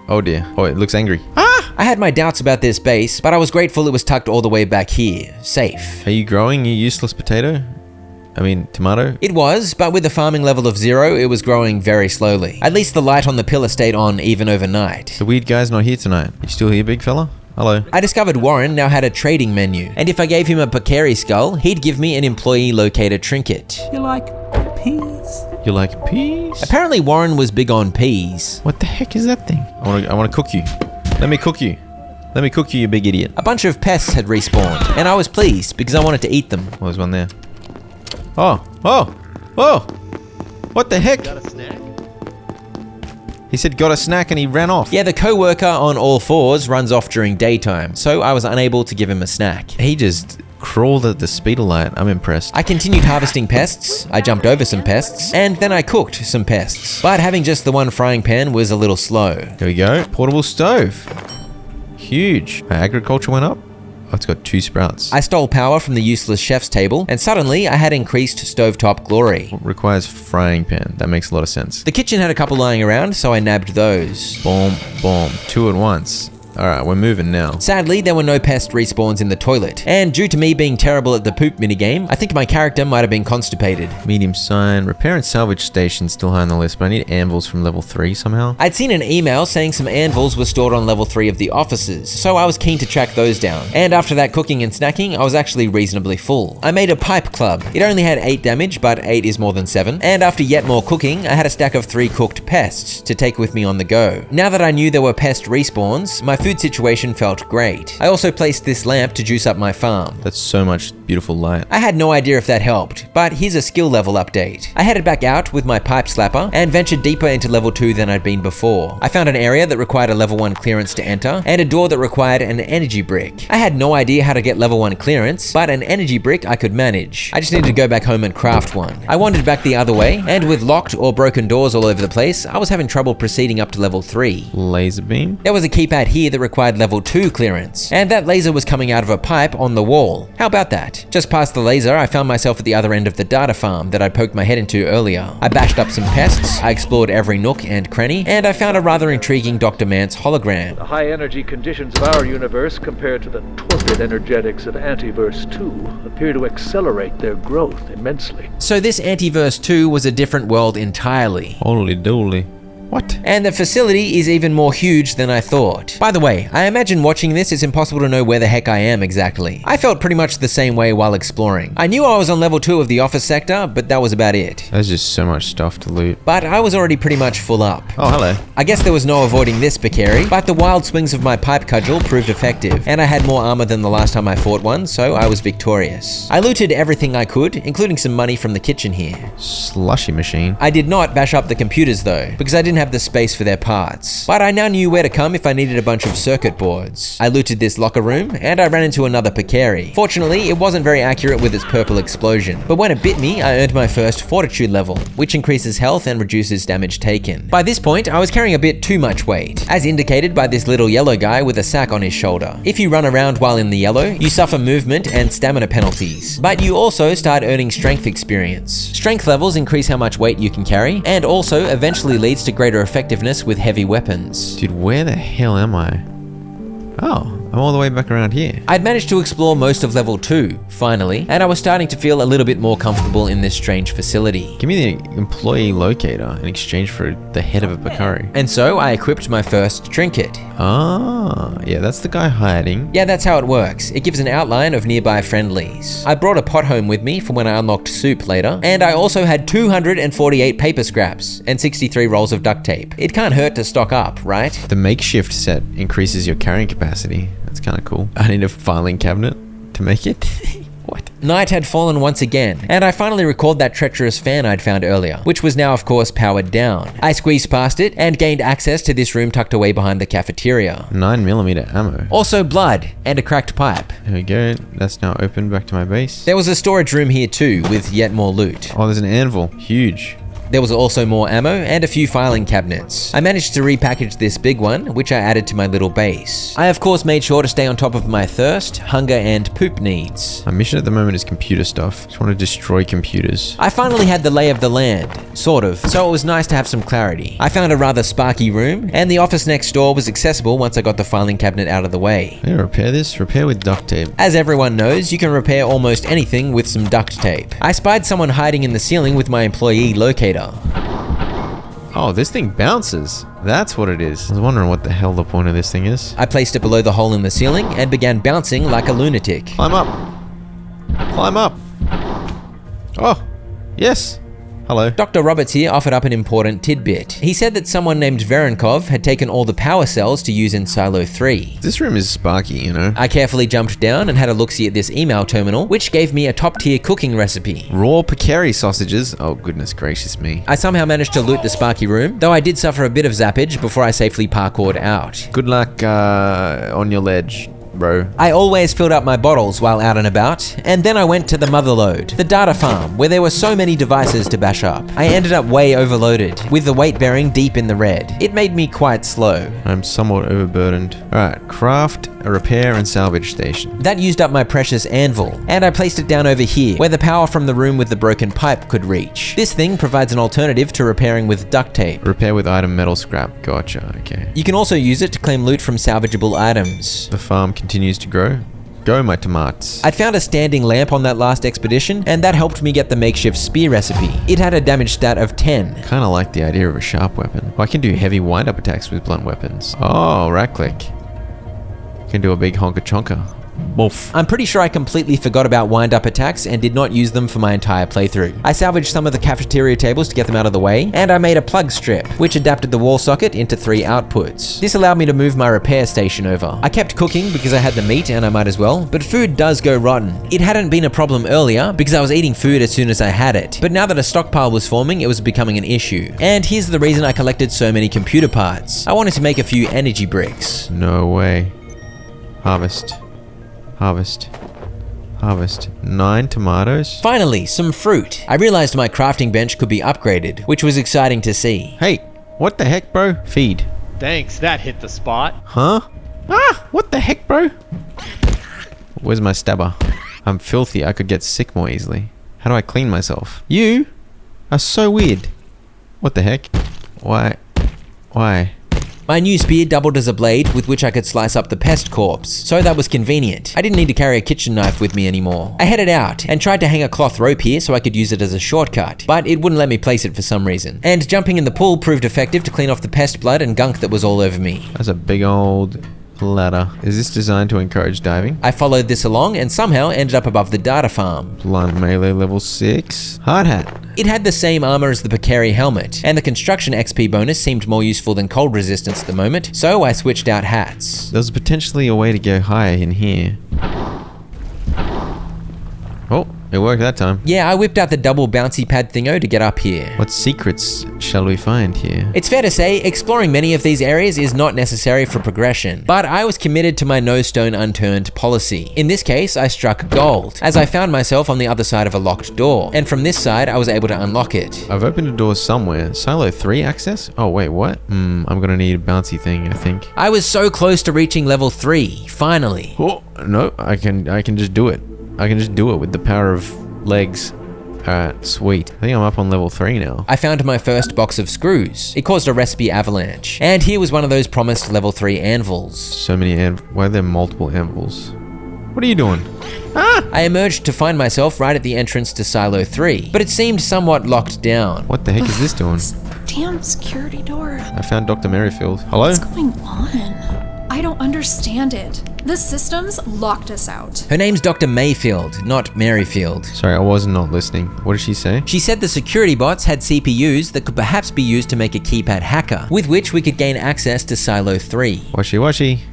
Oh dear. Oh, it looks angry. I had my doubts about this base, but I was grateful it was tucked all the way back here, safe. Are you growing your useless potato? I mean, tomato? It was, but with a farming level of 0, it was growing very slowly. At least the light on the pillar stayed on even overnight. The weird guy's not here tonight. You still here, big fella? Hello. I discovered Warren now had a trading menu, and if I gave him a Picari skull, he'd give me an employee locator trinket. You like peas? You like peas? Apparently Warren was big on peas. What the heck is that thing? I want to cook you. Let me cook you. Let me cook you, you big idiot. A bunch of pests had respawned, and I was pleased because I wanted to eat them. Oh, there's one there. Oh! What the heck? Got a snack? He said got a snack and he ran off. Yeah, the co-worker on all 4s runs off during daytime, so I was unable to give him a snack. He just crawled at the speed of light. I'm impressed. I continued harvesting pests, I jumped over some pests, and then I cooked some pests. But having just the one frying pan was a little slow. Here we go. Portable stove. Huge. My agriculture went up. Oh, it's got 2 sprouts. I stole power from the useless chef's table, and suddenly I had increased stovetop glory. Requires frying pan. That makes a lot of sense. The kitchen had a couple lying around, so I nabbed those. Boom, boom. 2 at once. Alright, we're moving now. Sadly, there were no pest respawns in the toilet, and due to me being terrible at the poop minigame, I think my character might have been constipated. Medium sign. Repair and salvage station still high on the list, but I need anvils from level 3 somehow. I'd seen an email saying some anvils were stored on level 3 of the offices, so I was keen to track those down. And after that cooking and snacking, I was actually reasonably full. I made a pipe club. It only had 8 damage, but 8 is more than 7. And after yet more cooking, I had a stack of 3 cooked pests to take with me on the go. Now that I knew there were pest respawns, my food situation felt great. I also placed this lamp to juice up my farm. That's so much beautiful light. I had no idea if that helped, but here's a skill level update. I headed back out with my pipe slapper and ventured deeper into level 2 than I'd been before. I found an area that required a level 1 clearance to enter and a door that required an energy brick. I had no idea how to get level 1 clearance, but an energy brick I could manage. I just needed to go back home and craft one. I wandered back the other way, and with locked or broken doors all over the place, I was having trouble proceeding up to level 3. Laser beam? There was a keypad here that required level 2 clearance, and that laser was coming out of a pipe on the wall. How about that? Just past the laser, I found myself at the other end of the data farm that I'd poked my head into earlier. I bashed up some pests, I explored every nook and cranny, and I found a rather intriguing Dr. Mance hologram. The high energy conditions of our universe compared to the torpid energetics of Antiverse 2 appear to accelerate their growth immensely. So this Antiverse 2 was a different world entirely. Holy dooly. What? And the facility is even more huge than I thought. By the way, I imagine watching this it's impossible to know where the heck I am exactly. I felt pretty much the same way while exploring. I knew I was on level 2 of the office sector, but that was about it. There's just so much stuff to loot. But I was already pretty much full up. Oh, hello. I guess there was no avoiding this Bakeri, but the wild swings of my pipe cudgel proved effective, and I had more armor than the last time I fought one, so I was victorious. I looted everything I could, including some money from the kitchen here. Slushy machine. I did not bash up the computers though, because I didn't have the space for their parts. But I now knew where to come if I needed a bunch of circuit boards. I looted this locker room, and I ran into another Bakeri. Fortunately, it wasn't very accurate with its purple explosion, but when it bit me, I earned my first fortitude level, which increases health and reduces damage taken. By this point, I was carrying a bit too much weight, as indicated by this little yellow guy with a sack on his shoulder. If you run around while in the yellow, you suffer movement and stamina penalties, but you also start earning strength experience. Strength levels increase how much weight you can carry, and also eventually leads to greater effectiveness with heavy weapons. Dude, where the hell am I? Oh, I'm all the way back around here. I'd managed to explore most of level 2, finally, and I was starting to feel a little bit more comfortable in this strange facility. Give me the employee locator in exchange for the head of a Bakeri. And so I equipped my first trinket. Ah, yeah, that's the guy hiding. Yeah, that's how it works. It gives an outline of nearby friendlies. I brought a pot home with me for when I unlocked soup later, and I also had 248 paper scraps and 63 rolls of duct tape. It can't hurt to stock up, right? The makeshift set increases your carrying capacity. That's kind of cool. I need a filing cabinet to make it. What? Night had fallen once again, and I finally recalled that treacherous fan I'd found earlier, which was now of course powered down. I squeezed past it and gained access to this room tucked away behind the cafeteria. 9mm ammo. Also blood and a cracked pipe. There we go. That's now open back to my base. There was a storage room here too, with yet more loot. Oh, there's an anvil. Huge. There was also more ammo and a few filing cabinets. I managed to repackage this big one, which I added to my little base. I of course made sure to stay on top of my thirst, hunger, and poop needs. My mission at the moment is computer stuff. Just want to destroy computers. I finally had the lay of the land, sort of, so it was nice to have some clarity. I found a rather sparky room, and the office next door was accessible once I got the filing cabinet out of the way. Can I repair this? Repair with duct tape. As everyone knows, you can repair almost anything with some duct tape. I spied someone hiding in the ceiling with my employee locator. Oh, this thing bounces. That's what it is. I was wondering what the hell the point of this thing is. I placed it below the hole in the ceiling and began bouncing like a lunatic. Climb up. Climb up. Oh, yes. Hello. Dr. Roberts here offered up an important tidbit. He said that someone named Verenkov had taken all the power cells to use in Silo 3. This room is sparky, you know. I carefully jumped down and had a look-see at this email terminal, which gave me a top-tier cooking recipe. Raw Bakeri sausages. Oh, goodness gracious me. I somehow managed to loot the sparky room, though I did suffer a bit of zappage before I safely parkoured out. Good luck on your ledge, bro. I always filled up my bottles while out and about, and then I went to the motherlode, the data farm, where there were so many devices to bash up. I ended up way overloaded, with the weight bearing deep in the red. It made me quite slow. I'm somewhat overburdened. Alright, craft a repair and salvage station. That used up my precious anvil, and I placed it down over here, where the power from the room with the broken pipe could reach. This thing provides an alternative to repairing with duct tape. Repair with item metal scrap. Gotcha, okay. You can also use it to claim loot from salvageable items. The farm continues to grow. Go, my tomatoes. I'd found a standing lamp on that last expedition, and that helped me get the makeshift spear recipe. It had a damage stat of 10. Kinda like the idea of a sharp weapon. I can do heavy wind-up attacks with blunt weapons. Oh, right click. Can do a big honka chonka. Wolf. I'm pretty sure I completely forgot about wind-up attacks and did not use them for my entire playthrough. I salvaged some of the cafeteria tables to get them out of the way, and I made a plug strip, which adapted the wall socket into 3 outputs. This allowed me to move my repair station over. I kept cooking because I had the meat and I might as well, but food does go rotten. It hadn't been a problem earlier because I was eating food as soon as I had it, but now that a stockpile was forming, it was becoming an issue. And here's the reason I collected so many computer parts. I wanted to make a few energy bricks. No way. Harvest. Harvest. Harvest. 9 tomatoes? Finally, some fruit. I realized my crafting bench could be upgraded, which was exciting to see. Hey, what the heck, bro? Feed. Thanks, that hit the spot. Huh? Ah, what the heck, bro? Where's my stabber? I'm filthy. I could get sick more easily. How do I clean myself? You are so weird. What the heck? Why? Why? My new spear doubled as a blade with which I could slice up the pest corpse, so that was convenient. I didn't need to carry a kitchen knife with me anymore. I headed out and tried to hang a cloth rope here so I could use it as a shortcut, but it wouldn't let me place it for some reason. And jumping in the pool proved effective to clean off the pest blood and gunk that was all over me. That's a big old ladder. Is this designed to encourage diving? I followed this along and somehow ended up above the data farm. Blunt melee level 6. Hard hat. It had the same armor as the Picari helmet, and the construction XP bonus seemed more useful than cold resistance at the moment, so I switched out hats. There's potentially a way to go higher in here. Oh, it worked that time. Yeah, I whipped out the double bouncy pad thingo to get up here. What secrets shall we find here? It's fair to say, exploring many of these areas is not necessary for progression, but I was committed to my no stone unturned policy. In this case, I struck gold, as I found myself on the other side of a locked door, and from this side, I was able to unlock it. I've opened a door somewhere. Silo 3 access? Oh wait, what? I'm gonna need a bouncy thing, I think. I was so close to reaching level 3, finally. Oh, no, I can just do it. I can just do it with the power of legs. Alright, sweet. I think I'm up on level 3 now. I found my first box of screws. It caused a recipe avalanche. And here was one of those promised level 3 anvils. So many why are there multiple anvils? What are you doing? Ah! I emerged to find myself right at the entrance to Silo 3, but it seemed somewhat locked down. What the heck is this doing? Damn security door. I found Dr. Merrifield. Hello? What's going on? I don't understand it. The systems locked us out. Her name's Dr. Mayfield, not Merrifield. Sorry, I was not listening. What did she say? She said the security bots had CPUs that could perhaps be used to make a keypad hacker, with which we could gain access to Silo 3. Washy washy.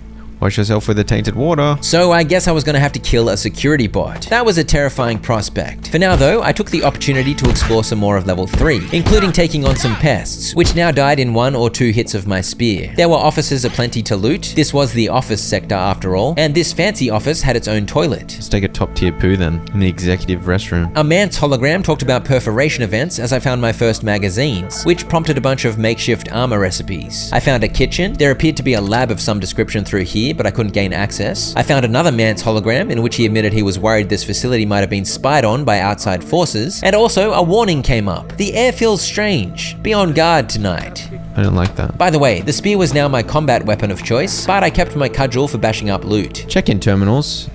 Wash yourself with the tainted water. So I guess I was gonna have to kill a security bot. That was a terrifying prospect. For now though, I took the opportunity to explore some more of level 3, including taking on some pests, which now died in 1 or 2 hits of my spear. There were offices aplenty to loot. This was the office sector after all, and this fancy office had its own toilet. Let's take a top tier poo then, in the executive restroom. A man's hologram talked about perforation events as I found my first magazines, which prompted a bunch of makeshift armor recipes. I found a kitchen. There appeared to be a lab of some description through here, but I couldn't gain access. I found another man's hologram in which he admitted he was worried this facility might have been spied on by outside forces, and also a warning came up. The air feels strange. Be on guard tonight. I don't like that. By the way, the spear was now my combat weapon of choice, but I kept my cudgel for bashing up loot. Check-in terminals.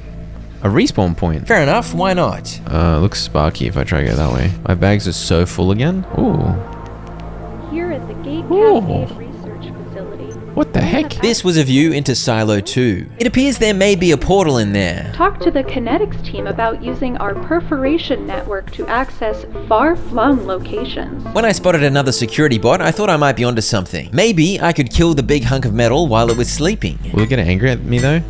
A respawn point. Fair enough, why not? Looks sparky if I try to go that way. My bags are so full again. Ooh. Here at the Gate Ooh. Cascade Research Facility. What the heck? This was a view into Silo 2. It appears there may be a portal in there. Talk to the kinetics team about using our perforation network to access far-flung locations. When I spotted another security bot, I thought I might be onto something. Maybe I could kill the big hunk of metal while it was sleeping. Will it get angry at me though?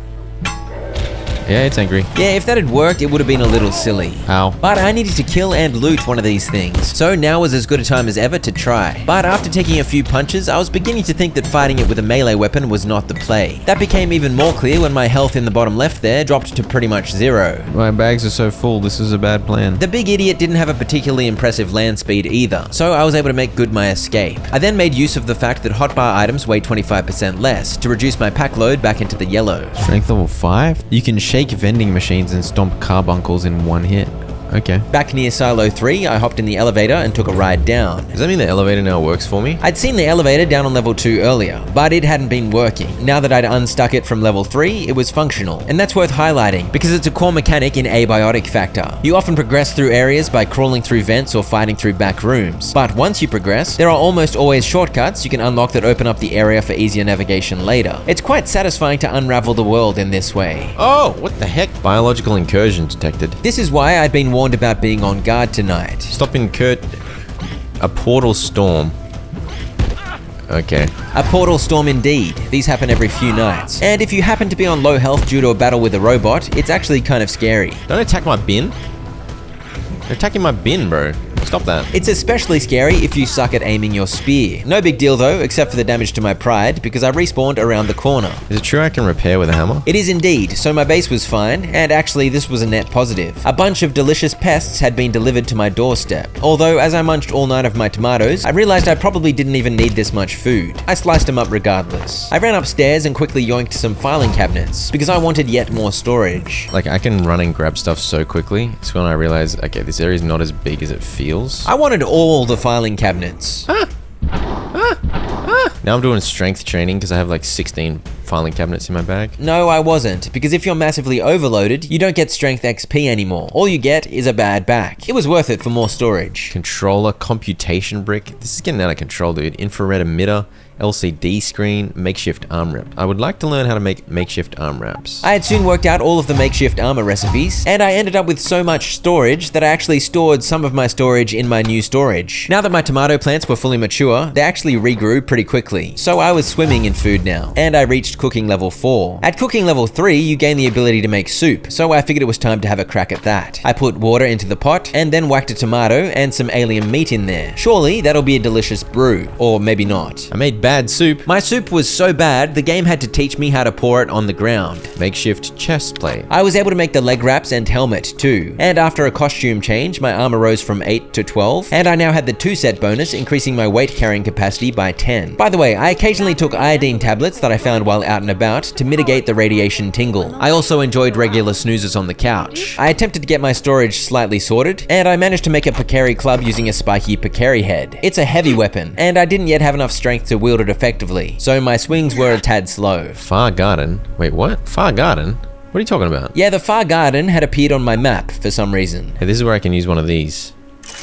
Yeah, it's angry. Yeah, if that had worked, it would have been a little silly. Ow. But I needed to kill and loot one of these things, so now was as good a time as ever to try. But after taking a few punches, I was beginning to think that fighting it with a melee weapon was not the play. That became even more clear when my health in the bottom left there dropped to pretty much 0. My bags are so full, this is a bad plan. The big idiot didn't have a particularly impressive land speed either, so I was able to make good my escape. I then made use of the fact that hotbar items weigh 25% less to reduce my pack load back into the yellow. Strength level 5? You can shake vending machines and stomp carbuncles in 1 hit. Okay. Back near Silo 3, I hopped in the elevator and took a ride down. Does that mean the elevator now works for me? I'd seen the elevator down on level 2 earlier, but it hadn't been working. Now that I'd unstuck it from level 3, it was functional. And that's worth highlighting, because it's a core mechanic in Abiotic Factor. You often progress through areas by crawling through vents or fighting through back rooms. But once you progress, there are almost always shortcuts you can unlock that open up the area for easier navigation later. It's quite satisfying to unravel the world in this way. Oh, what the heck? Biological incursion detected. This is why I'd been warned about being on guard tonight. Stop incurred. A portal storm. Okay. A portal storm indeed. These happen every few nights. And if you happen to be on low health due to a battle with a robot, it's actually kind of scary. Don't attack my bin. They're attacking my bin, bro. Stop that. It's especially scary if you suck at aiming your spear. No big deal though, except for the damage to my pride, because I respawned around the corner. Is it true I can repair with a hammer? It is indeed, so my base was fine, and actually this was a net positive. A bunch of delicious pests had been delivered to my doorstep. Although, as I munched all 9 of my tomatoes, I realized I probably didn't even need this much food. I sliced them up regardless. I ran upstairs and quickly yoinked some filing cabinets, because I wanted yet more storage. Like, I can run and grab stuff so quickly. It's when I realized, okay, this area is not as big as it feels. I wanted all the filing cabinets. Now I'm doing strength training because I have like 16 filing cabinets in my bag. No, I wasn't, because if you're massively overloaded, you don't get strength XP anymore. All you get is a bad back. It was worth it for more storage. Controller, computation brick. This is getting out of control, dude. Infrared emitter, LCD screen, makeshift arm wrap. I would like to learn how to make makeshift arm wraps. I had soon worked out all of the makeshift armor recipes, and I ended up with so much storage that I actually stored some of my storage in my new storage. Now that my tomato plants were fully mature, they actually regrew pretty quickly. So I was swimming in food now, and I reached cooking level 4. At cooking level 3, you gain the ability to make soup, so I figured it was time to have a crack at that. I put water into the pot, and then whacked a tomato and some alien meat in there. Surely that'll be a delicious brew, or maybe not. I made bad soup. My soup was so bad, the game had to teach me how to pour it on the ground. Makeshift chest plate. I was able to make the leg wraps and helmet too. And after a costume change, my armor rose from 8 to 12, and I now had the 2-set bonus, increasing my weight carrying capacity by 10. By the way, I occasionally took iodine tablets that I found while out and about to mitigate the radiation tingle. I also enjoyed regular snoozes on the couch. I attempted to get my storage slightly sorted, and I managed to make a Picari club using a spiky Picari head. It's a heavy weapon, and I didn't yet have enough strength to wield it effectively, so my swings were a tad slow. Far Garden? Wait, what? Far Garden? What are you talking about? Yeah, the Far Garden had appeared on my map for some reason. Hey, this is where I can use one of these.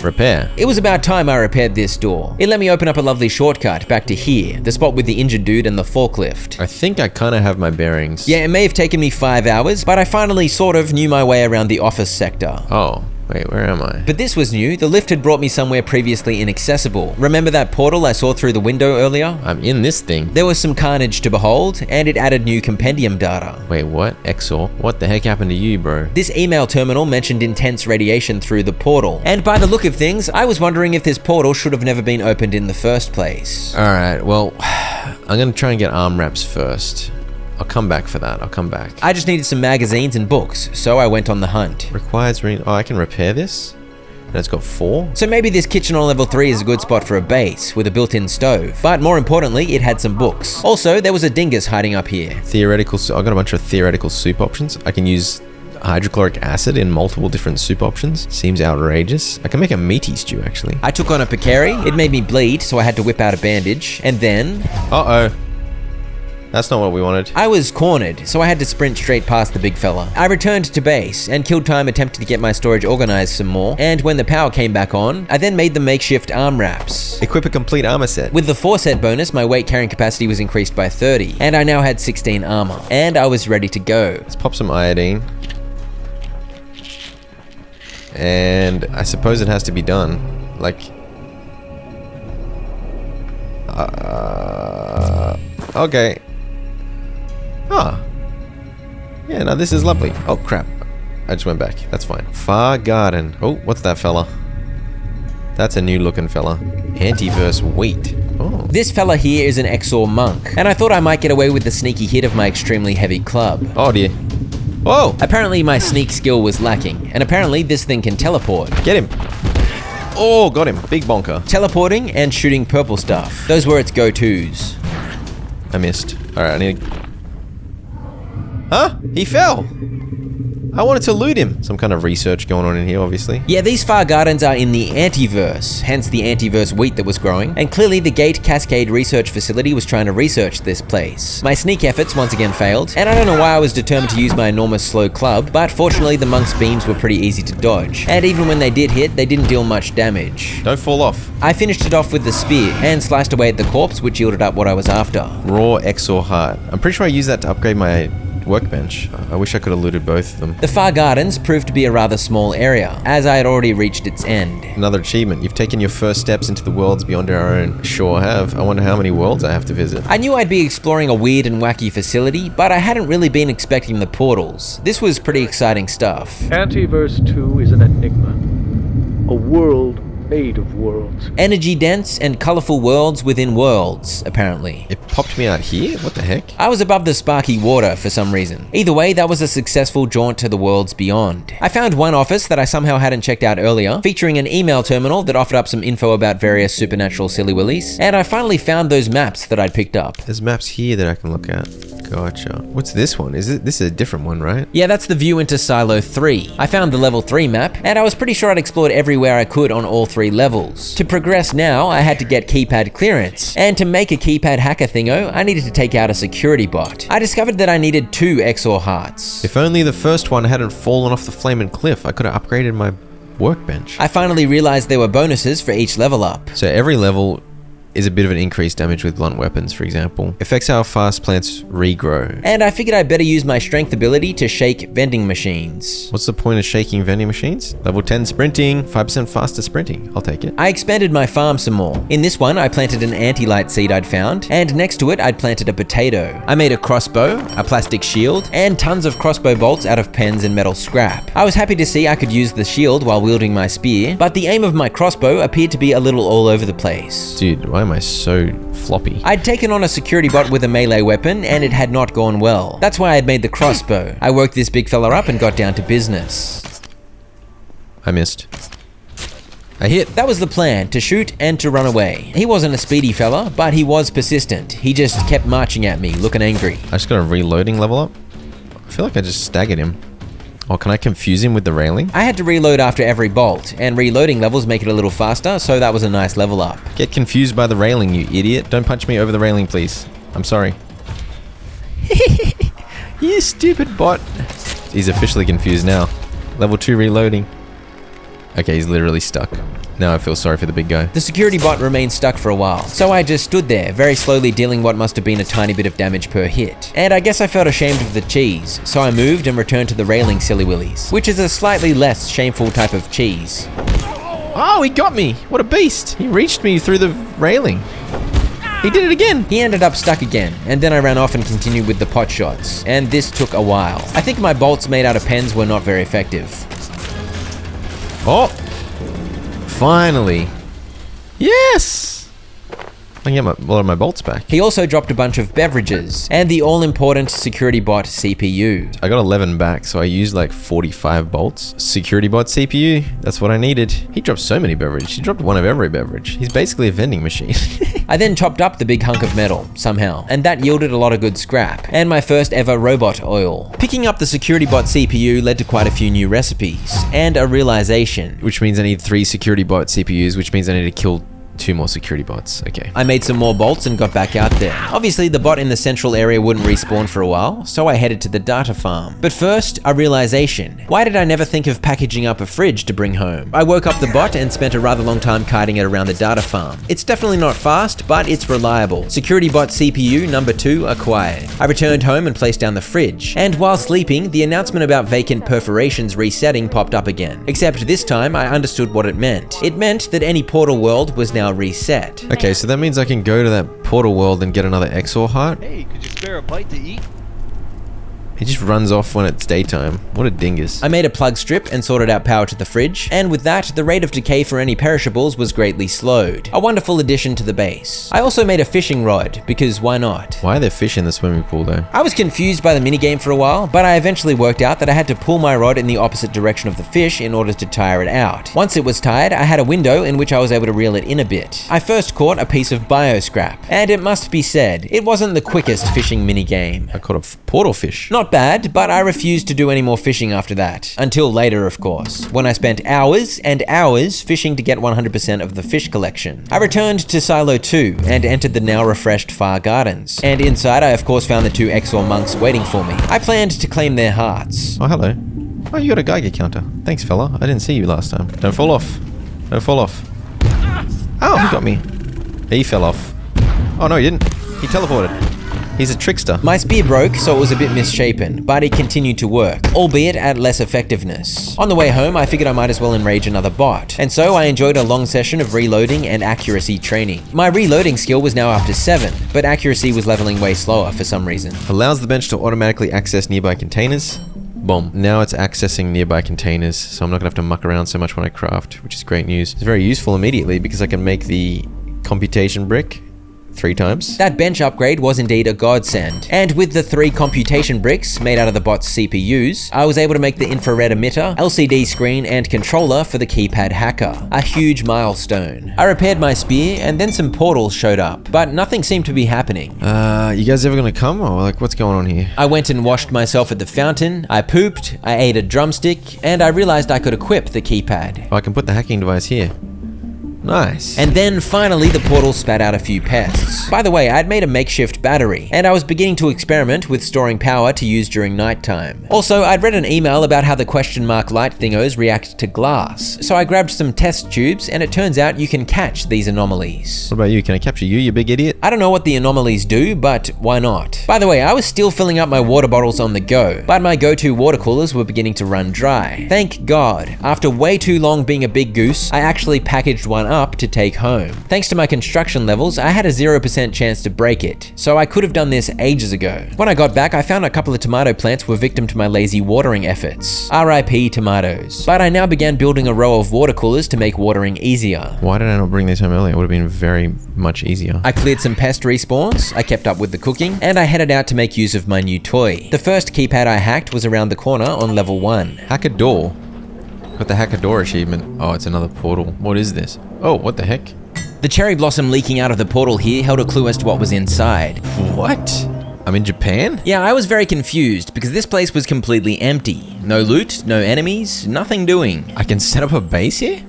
Repair. It was about time I repaired this door. It let me open up a lovely shortcut back to here, the spot with the injured dude and the forklift. I think I kind of have my bearings. Yeah, it may have taken me 5 hours, but I finally sort of knew my way around the office sector. Oh. Wait, where am I? But this was new. The lift had brought me somewhere previously inaccessible. Remember that portal I saw through the window earlier? I'm in this thing. There was some carnage to behold, and it added new compendium data. Wait, what? XOR? What the heck happened to you, bro? This email terminal mentioned intense radiation through the portal. And by the look of things, I was wondering if this portal should have never been opened in the first place. Alright, well, I'm gonna try and get arm wraps first. I'll come back for that. I'll come back. I just needed some magazines and books, so I went on the hunt. Requires oh, I can repair this? And it's got 4? So maybe this kitchen on level 3 is a good spot for a base, with a built-in stove. But more importantly, it had some books. Also, there was a dingus hiding up here. Theoretical, I got a bunch of theoretical soup options. I can use hydrochloric acid in multiple different soup options. Seems outrageous. I can make a meaty stew, actually. I took on a Picari. It made me bleed, so I had to whip out a bandage. And then... Uh-oh. That's not what we wanted. I was cornered, so I had to sprint straight past the big fella. I returned to base and killed time attempting to get my storage organized some more, and when the power came back on, I then made the makeshift arm wraps. Equip a complete armor set. With the 4-set bonus, my weight carrying capacity was increased by 30, and I now had 16 armor, and I was ready to go. Let's pop some iodine. And I suppose it has to be done. Like... okay. Ah. Yeah, no, this is lovely. Oh, crap. I just went back. That's fine. Far Garden. Oh, what's that fella? That's a new looking fella. Antiverse wheat. Oh. This fella here is an XOR monk, and I thought I might get away with the sneaky hit of my extremely heavy club. Oh dear. Whoa! Apparently my sneak skill was lacking, and apparently this thing can teleport. Get him. Oh, got him. Big bonker. Teleporting and shooting purple stuff. Those were its go-tos. I missed. Alright, I need... Huh? He fell! I wanted to loot him. Some kind of research going on in here, obviously. Yeah, these far gardens are in the antiverse, hence the antiverse wheat that was growing, and clearly the Gate Cascade Research Facility was trying to research this place. My sneak efforts once again failed, and I don't know why I was determined to use my enormous slow club, but fortunately the monk's beams were pretty easy to dodge, and even when they did hit, they didn't deal much damage. Don't fall off. I finished it off with the spear, and sliced away at the corpse, which yielded up what I was after. Raw Exor Heart. I'm pretty sure I used that to upgrade my workbench. I wish I could have looted both of them. The far gardens proved to be a rather small area, as I had already reached its end. Another achievement. You've taken your first steps into the worlds beyond our own. Sure have. I wonder how many worlds I have to visit. I knew I'd be exploring a weird and wacky facility, but I hadn't really been expecting the portals. This was pretty exciting stuff. Antiverse 2 is an enigma. A world made of worlds. Energy dense and colorful worlds within worlds, apparently. It popped me out here? What the heck? I was above the sparky water for some reason. Either way, that was a successful jaunt to the worlds beyond. I found one office that I somehow hadn't checked out earlier, featuring an email terminal that offered up some info about various supernatural silly willies, and I finally found those maps that I'd picked up. There's maps here that I can look at. Gotcha. What's this one? This is a different one, right? Yeah, that's the view into Silo 3. I found the level 3 map, and I was pretty sure I'd explored everywhere I could on all 3 levels. To progress now, I had to get keypad clearance, and to make a keypad hacker thingo, I needed to take out a security bot. I discovered that I needed 2 Exor hearts. If only the first one hadn't fallen off the flaming cliff, I could have upgraded my workbench. I finally realized there were bonuses for each level up. So every level is a bit of an increased damage with blunt weapons, for example. Affects how fast plants regrow. And I figured I'd better use my strength ability to shake vending machines. What's the point of shaking vending machines? Level 10 sprinting, 5% faster sprinting. I'll take it. I expanded my farm some more. In this one, I planted an anti-light seed I'd found, and next to it, I'd planted a potato. I made a crossbow, a plastic shield, and tons of crossbow bolts out of pens and metal scrap. I was happy to see I could use the shield while wielding my spear, but the aim of my crossbow appeared to be a little all over the place. Dude, why am I so floppy? I'd taken on a security bot with a melee weapon, and it had not gone well. That's why I'd made the crossbow. I worked this big fella up and got down to business. I missed. I hit. That was the plan, to shoot and to run away. He wasn't a speedy fella, but he was persistent. He just kept marching at me, looking angry. I just got a reloading level up. I feel like I just staggered him. Oh, can I confuse him with the railing? I had to reload after every bolt, and reloading levels make it a little faster, so that was a nice level up. Get confused by the railing, you idiot. Don't punch me over the railing, please. I'm sorry. You stupid bot. He's officially confused now. Level 2 reloading. Okay, he's literally stuck. Now I feel sorry for the big guy. The security bot remained stuck for a while, so I just stood there, very slowly dealing what must have been a tiny bit of damage per hit. And I guess I felt ashamed of the cheese, so I moved and returned to the railing silly willies, which is a slightly less shameful type of cheese. Oh, he got me! What a beast! He reached me through the railing. He did it again! He ended up stuck again, and then I ran off and continued with the pot shots, and this took a while. I think my bolts made out of pens were not very effective. Oh! Finally. Yes! I can get a lot of my bolts back. He also dropped a bunch of beverages, and the all-important security bot CPU. I got 11 back, so I used like 45 bolts. Security bot CPU, that's what I needed. He dropped so many beverages. He dropped one of every beverage. He's basically a vending machine. I then chopped up the big hunk of metal, somehow, and that yielded a lot of good scrap, and my first ever robot oil. Picking up the security bot CPU led to quite a few new recipes, and a realization. Which means I need 3 security bot CPUs, which means I need to kill 2 more security bots. Okay. I made some more bolts and got back out there. Obviously, the bot in the central area wouldn't respawn for a while, so I headed to the data farm. But first, a realization. Why did I never think of packaging up a fridge to bring home? I woke up the bot and spent a rather long time kiting it around the data farm. It's definitely not fast, but it's reliable. Security bot CPU number 2 acquired. I returned home and placed down the fridge. And while sleeping, the announcement about vacant perforations resetting popped up again. Except this time, I understood what it meant. It meant that any portal world was now reset. Okay, so that means I can go to that portal world and get another Exor heart? Hey, could you spare a bite to eat? He just runs off when it's daytime. What a dingus. I made a plug strip and sorted out power to the fridge, and with that, the rate of decay for any perishables was greatly slowed. A wonderful addition to the base. I also made a fishing rod, because why not? Why are there fish in the swimming pool though? I was confused by the minigame for a while, but I eventually worked out that I had to pull my rod in the opposite direction of the fish in order to tire it out. Once it was tired, I had a window in which I was able to reel it in a bit. I first caught a piece of bio scrap, and it must be said, it wasn't the quickest fishing minigame. I caught a portal fish. Not Not bad, but I refused to do any more fishing after that. Until later, of course, when I spent hours and hours fishing to get 100% of the fish collection. I returned to Silo 2 and entered the now refreshed Far Gardens. And inside, I of course found the 2 Exor monks waiting for me. I planned to claim their hearts. Oh, hello. Oh, you got a Geiger counter. Thanks, fella. I didn't see you last time. Don't fall off. Don't fall off. Oh, he got me. He fell off. Oh, no, he didn't. He teleported. He's a trickster. My spear broke, so it was a bit misshapen, but it continued to work, albeit at less effectiveness. On the way home, I figured I might as well enrage another bot, and so I enjoyed a long session of reloading and accuracy training. My reloading skill was now up to 7, but accuracy was leveling way slower for some reason. Allows the bench to automatically access nearby containers. Boom. Now it's accessing nearby containers, so I'm not gonna have to muck around so much when I craft, which is great news. It's very useful immediately because I can make the computation brick 3 times. That bench upgrade was indeed a godsend. And with the 3 computation bricks made out of the bot's CPUs, I was able to make the infrared emitter, LCD screen, and controller for the keypad hacker. A huge milestone. I repaired my spear, and then some portals showed up, but nothing seemed to be happening. You guys ever gonna come, or like what's going on here? I went and washed myself at the fountain, I pooped, I ate a drumstick, and I realized I could equip the keypad. Oh, I can put the hacking device here. Nice. And then finally the portal spat out a few pests. By the way, I'd made a makeshift battery, and I was beginning to experiment with storing power to use during nighttime. Also, I'd read an email about how the question mark light thingos react to glass, so I grabbed some test tubes, and it turns out you can catch these anomalies. What about you? Can I capture you big idiot? I don't know what the anomalies do, but why not? By the way, I was still filling up my water bottles on the go, but my go-to water coolers were beginning to run dry. Thank God, after way too long being a big goose, I actually packaged one up to take home. Thanks to my construction levels, I had a 0% chance to break it, so I could have done this ages ago. When I got back, I found a couple of tomato plants were victim to my lazy watering efforts. RIP tomatoes. But I now began building a row of water coolers to make watering easier. Why did I not bring these home earlier? It would have been very much easier. I cleared some pest respawns, I kept up with the cooking, and I headed out to make use of my new toy. The first keypad I hacked was around the corner on level 1. Hack a door? Got the hacker door achievement. Oh, it's another portal. What is this? Oh, what the heck? The cherry blossom leaking out of the portal here held a clue as to what was inside. What? I'm in Japan? Yeah, I was very confused because this place was completely empty. No loot, no enemies, nothing doing. I can set up a base here?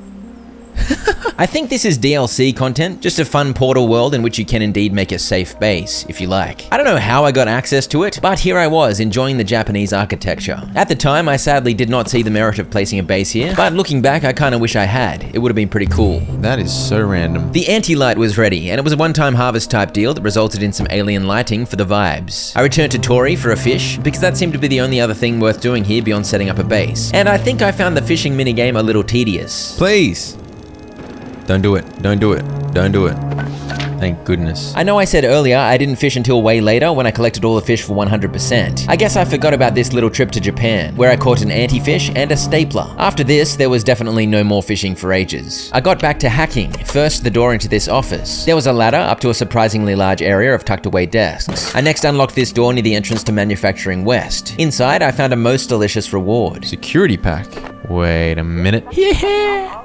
I think this is DLC content, just a fun portal world in which you can indeed make a safe base, if you like. I don't know how I got access to it, but here I was, enjoying the Japanese architecture. At the time, I sadly did not see the merit of placing a base here, but looking back, I kinda wish I had. It would have been pretty cool. That is so random. The anti-light was ready, and it was a one-time harvest type deal that resulted in some alien lighting for the vibes. I returned to Tori for a fish, because that seemed to be the only other thing worth doing here beyond setting up a base. And I think I found the fishing minigame a little tedious. Please! Don't do it. Don't do it. Don't do it. Thank goodness. I know I said earlier I didn't fish until way later when I collected all the fish for 100%. I guess I forgot about this little trip to Japan, where I caught an anti-fish and a stapler. After this, there was definitely no more fishing for ages. I got back to hacking, first the door into this office. There was a ladder up to a surprisingly large area of tucked away desks. I next unlocked this door near the entrance to Manufacturing West. Inside, I found a most delicious reward. Security pack. Wait a minute. Yeah!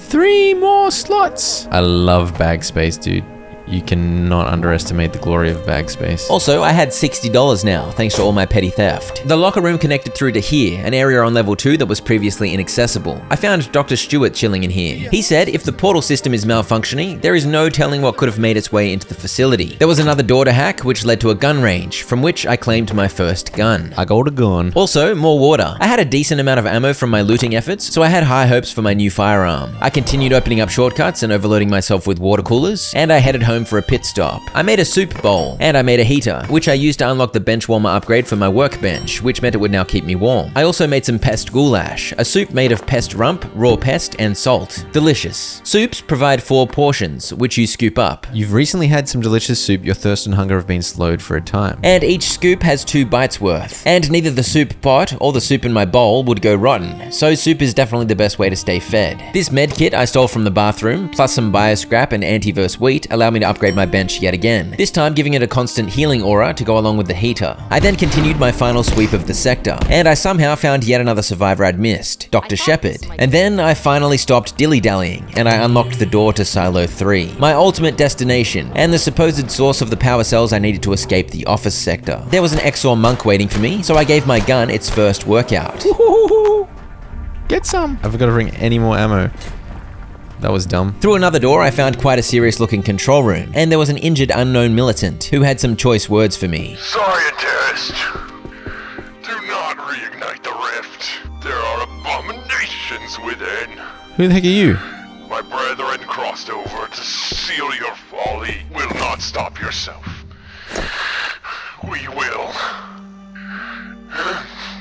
3 more slots. I love bag space, dude. You cannot underestimate the glory of bag space. Also, I had $60 now, thanks to all my petty theft. The locker room connected through to here, an area on level 2 that was previously inaccessible. I found Dr. Stewart chilling in here. He said if the portal system is malfunctioning, there is no telling what could have made its way into the facility. There was another door to hack, which led to a gun range, from which I claimed my first gun. I got a gun. Also, more water. I had a decent amount of ammo from my looting efforts, so I had high hopes for my new firearm. I continued opening up shortcuts and overloading myself with water coolers, and I headed home for a pit stop. I made a soup bowl, and I made a heater, which I used to unlock the bench warmer upgrade for my workbench, which meant it would now keep me warm. I also made some pest goulash, a soup made of pest rump, raw pest, and salt. Delicious. Soups provide 4 portions, which you scoop up. You've recently had some delicious soup. Your thirst and hunger have been slowed for a time. And each scoop has 2 bites worth. And neither the soup pot or the soup in my bowl would go rotten, so soup is definitely the best way to stay fed. This med kit I stole from the bathroom, plus some bioscrap and antiverse wheat, allow me to upgrade my bench yet again, this time giving it a constant healing aura to go along with the heater. I then continued my final sweep of the sector, and I somehow found yet another survivor I'd missed, Dr. Shepard. And then I finally stopped dilly-dallying, and I unlocked the door to Silo 3, my ultimate destination, and the supposed source of the power cells I needed to escape the office sector. There was an Exor monk waiting for me, so I gave my gun its first workout. Get some! I forgot to bring any more ammo. That was dumb. Through another door, I found quite a serious-looking control room, and there was an injured unknown militant who had some choice words for me. Scientist, do not reignite the rift. There are abominations within. Who the heck are you? My brethren crossed over to seal your folly. Will not stop yourself. We will.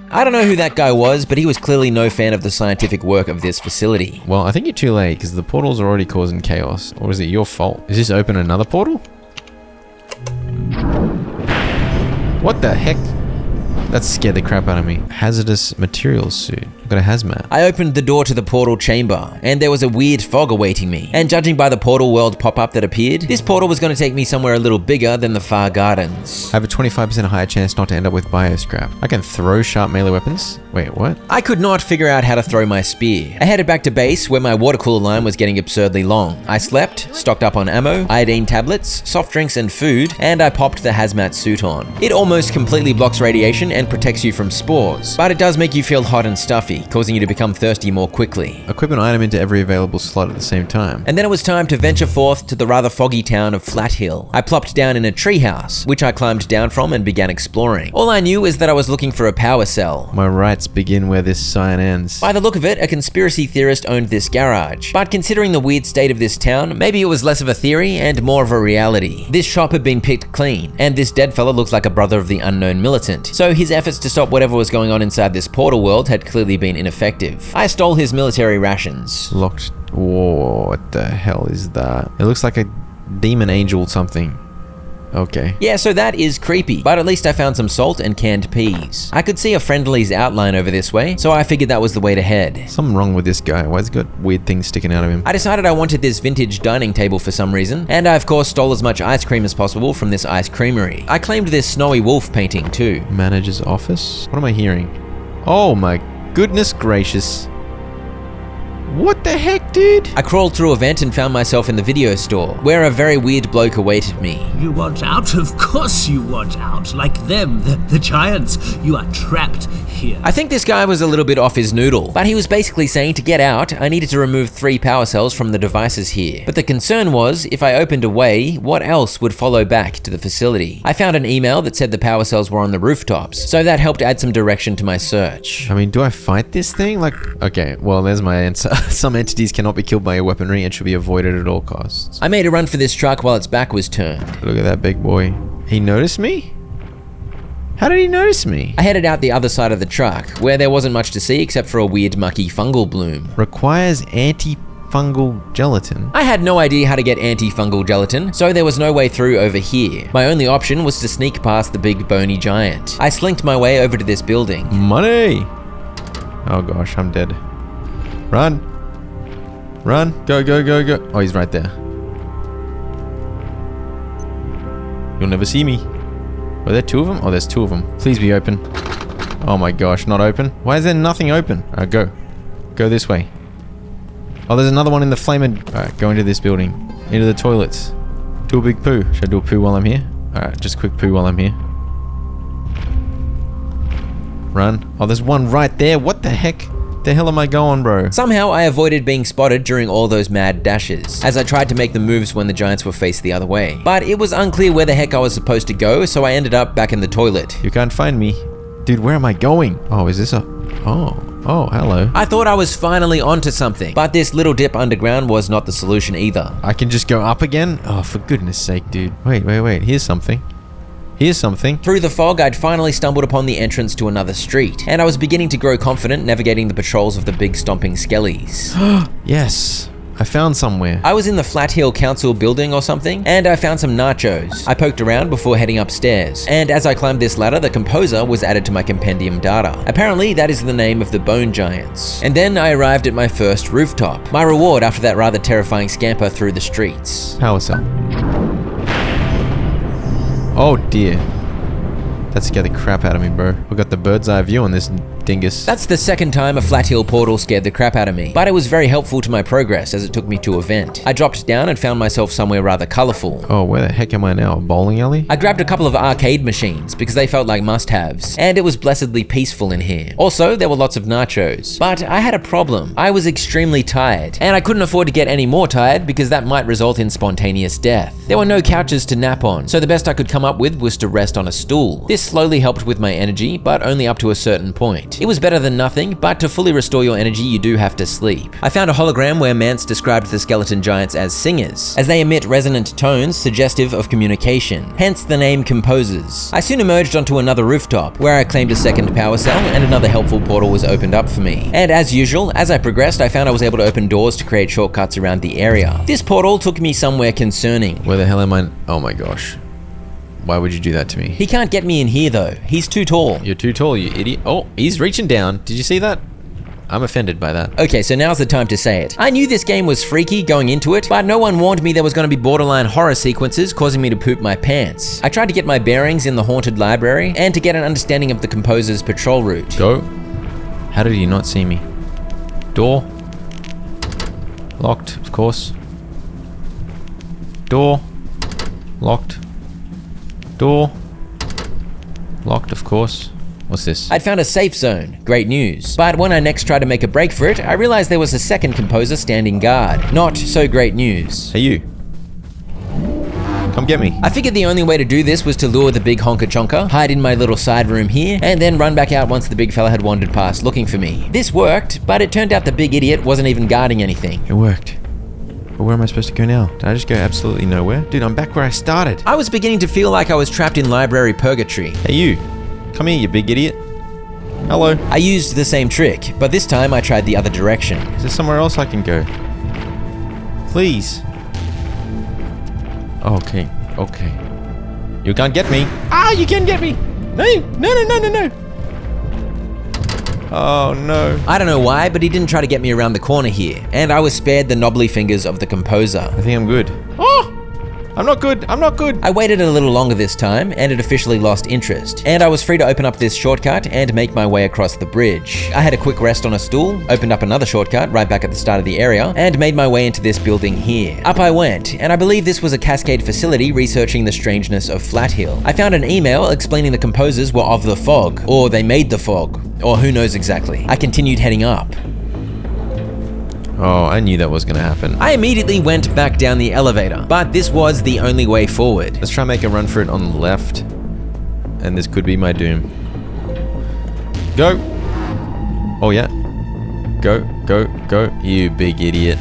I don't know who that guy was, but he was clearly no fan of the scientific work of this facility. Well, I think you're too late because the portals are already causing chaos. Or is it your fault? Is this open another portal? What the heck? That scared the crap out of me. Hazardous materials suit. I've got a hazmat. I opened the door to the portal chamber, and there was a weird fog awaiting me. And judging by the portal world pop-up that appeared, this portal was going to take me somewhere a little bigger than the Far Gardens. I have a 25% higher chance not to end up with bioscrap. I can throw sharp melee weapons? Wait, what? I could not figure out how to throw my spear. I headed back to base, where my water cooler line was getting absurdly long. I slept, stocked up on ammo, iodine tablets, soft drinks, and food, and I popped the hazmat suit on. It almost completely blocks radiation and protects you from spores, but it does make you feel hot and stuffy, causing you to become thirsty more quickly. Equip an item into every available slot at the same time. And then it was time to venture forth to the rather foggy town of Flat Hill. I plopped down in a treehouse, which I climbed down from and began exploring. All I knew is that I was looking for a power cell. My rights begin where this sign ends. By the look of it, a conspiracy theorist owned this garage. But considering the weird state of this town, maybe it was less of a theory and more of a reality. This shop had been picked clean, and this dead fella looks like a brother of the unknown militant. So his efforts to stop whatever was going on inside this portal world had clearly been ineffective. I stole his military rations. Locked. Whoa, what the hell is that? It looks like a demon angel something. Okay. Yeah, so that is creepy, but at least I found some salt and canned peas. I could see a friendly's outline over this way, so I figured that was the way to head. Something wrong with this guy. Why's he got weird things sticking out of him? I decided I wanted this vintage dining table for some reason, and I of course stole as much ice cream as possible from this ice creamery. I claimed this snowy wolf painting too. Manager's office? What am I hearing? Oh my goodness gracious. What the heck, dude? I crawled through a vent and found myself in the video store, where a very weird bloke awaited me. You want out? Of course you want out. Like them, the giants. You are trapped here. I think this guy was a little bit off his noodle, but he was basically saying to get out, I needed to remove 3 power cells from the devices here. But the concern was, if I opened a way, what else would follow back to the facility? I found an email that said the power cells were on the rooftops, so that helped add some direction to my search. I mean, do I fight this thing? Like, okay, well, there's my answer. Some entities cannot be killed by your weaponry and should be avoided at all costs. I made a run for this truck while its back was turned. Look at that big boy. He noticed me? How did he notice me? I headed out the other side of the truck, where there wasn't much to see except for a weird mucky fungal bloom. Requires antifungal gelatin. I had no idea how to get antifungal gelatin, so there was no way through over here. My only option was to sneak past the big bony giant. I slinked my way over to this building. Money! Oh gosh, I'm dead. Run! Run! Go, go, go, go! Oh, he's right there. You'll never see me. Are there 2 of them? Oh, there's 2 of them. Please be open. Oh my gosh, not open? Why is there nothing open? Alright, go. Go this way. Oh, there's another one in the flamed... Alright, go into this building. Into the toilets. Do a big poo. Should I do a poo while I'm here? Alright, just quick poo while I'm here. Run. Oh, there's one right there. What the heck? The hell am I going, bro? Somehow I avoided being spotted during all those mad dashes, as I tried to make the moves when the giants were faced the other way. But it was unclear where the heck I was supposed to go, so I ended up back in the toilet. You can't find me. Dude, where am I going? Oh, is this a... Oh, hello. I thought I was finally onto something, but this little dip underground was not the solution either. I can just go up again? Oh, for goodness sake, dude. Wait. Here's something. Here's something. Through the fog, I'd finally stumbled upon the entrance to another street, and I was beginning to grow confident navigating the patrols of the big stomping skellies. Yes, I found somewhere. I was in the Flat Hill Council building or something, and I found some nachos. I poked around before heading upstairs, and as I climbed this ladder, the composer was added to my compendium data. Apparently, that is the name of the bone giants. And then I arrived at my first rooftop, my reward after that rather terrifying scamper through the streets. Power cell. Oh dear. That scared the crap out of me, bro. We got the bird's eye view on this dingus. That's the second time a flat hill portal scared the crap out of me, but it was very helpful to my progress as it took me to a vent. I dropped down and found myself somewhere rather colorful. Oh, where the heck am I now? A bowling alley? I grabbed a couple of arcade machines because they felt like must-haves, and it was blessedly peaceful in here. Also, there were lots of nachos. But I had a problem. I was extremely tired, and I couldn't afford to get any more tired because that might result in spontaneous death. There were no couches to nap on, so the best I could come up with was to rest on a stool. This slowly helped with my energy, but only up to a certain point. It was better than nothing, but to fully restore your energy, you do have to sleep. I found a hologram where Mance described the skeleton giants as singers, as they emit resonant tones suggestive of communication, hence the name composers. I soon emerged onto another rooftop, where I claimed a second power cell and another helpful portal was opened up for me. And as usual, as I progressed, I found I was able to open doors to create shortcuts around the area. This portal took me somewhere concerning. Where the hell am I? Oh my gosh. Why would you do that to me? He can't get me in here though. He's too tall. You're too tall, you idiot. Oh, he's reaching down. Did you see that? I'm offended by that. Okay, so now's the time to say it. I knew this game was freaky going into it, but no one warned me there was going to be borderline horror sequences causing me to poop my pants. I tried to get my bearings in the haunted library and to get an understanding of the composer's patrol route. Go. How did he not see me? Door. Locked, of course. Door. Locked. Door. Locked, of course. What's this? I'd found a safe zone. Great news. But when I next tried to make a break for it, I realized there was a second composer standing guard. Not so great news. Hey, you. Come get me. I figured the only way to do this was to lure the big honker chonker, hide in my little side room here, and then run back out once the big fella had wandered past looking for me. This worked, but it turned out the big idiot wasn't even guarding anything. It worked. But where am I supposed to go now? Did I just go absolutely nowhere? Dude, I'm back where I started. I was beginning to feel like I was trapped in library purgatory. Hey, you. Come here, you big idiot. Hello. I used the same trick, but this time I tried the other direction. Is there somewhere else I can go? Please. Okay. Okay. You can't get me. Ah, you can get me. No, no, no, no, no, no. Oh no. I don't know why, but he didn't try to get me around the corner here, and I was spared the knobbly fingers of the composer. I think I'm good. Oh! I'm not good. I'm not good. I waited a little longer this time, and it officially lost interest, and I was free to open up this shortcut and make my way across the bridge. I had a quick rest on a stool, opened up another shortcut right back at the start of the area, and made my way into this building here. Up I went, and I believe this was a Cascade facility researching the strangeness of Flat Hill. I found an email explaining the composers were of the fog, or they made the fog, or who knows exactly. I continued heading up. Oh, I knew that was gonna happen. I immediately went back down the elevator, but this was the only way forward. Let's try and make a run for it on the left. And this could be my doom. Go! Oh yeah. Go, go, go. You big idiot.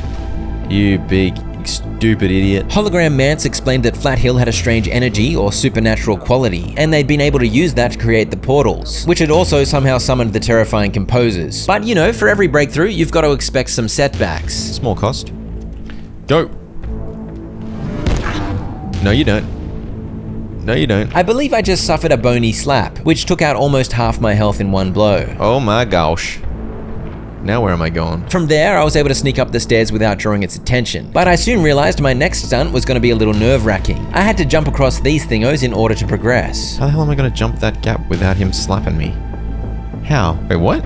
You big stupid idiot. Hologram Mance explained that Flat Hill had a strange energy or supernatural quality, and they'd been able to use that to create the portals, which had also somehow summoned the terrifying composers. But you know, for every breakthrough, you've got to expect some setbacks. Small cost. Go. No, you don't. No, you don't. I believe I just suffered a bony slap, which took out almost half my health in one blow. Oh my gosh. Now where am I going? From there, I was able to sneak up the stairs without drawing its attention, but I soon realized my next stunt was going to be a little nerve-wracking. I had to jump across these thingos in order to progress. How the hell am I going to jump that gap without him slapping me? How? Wait, what?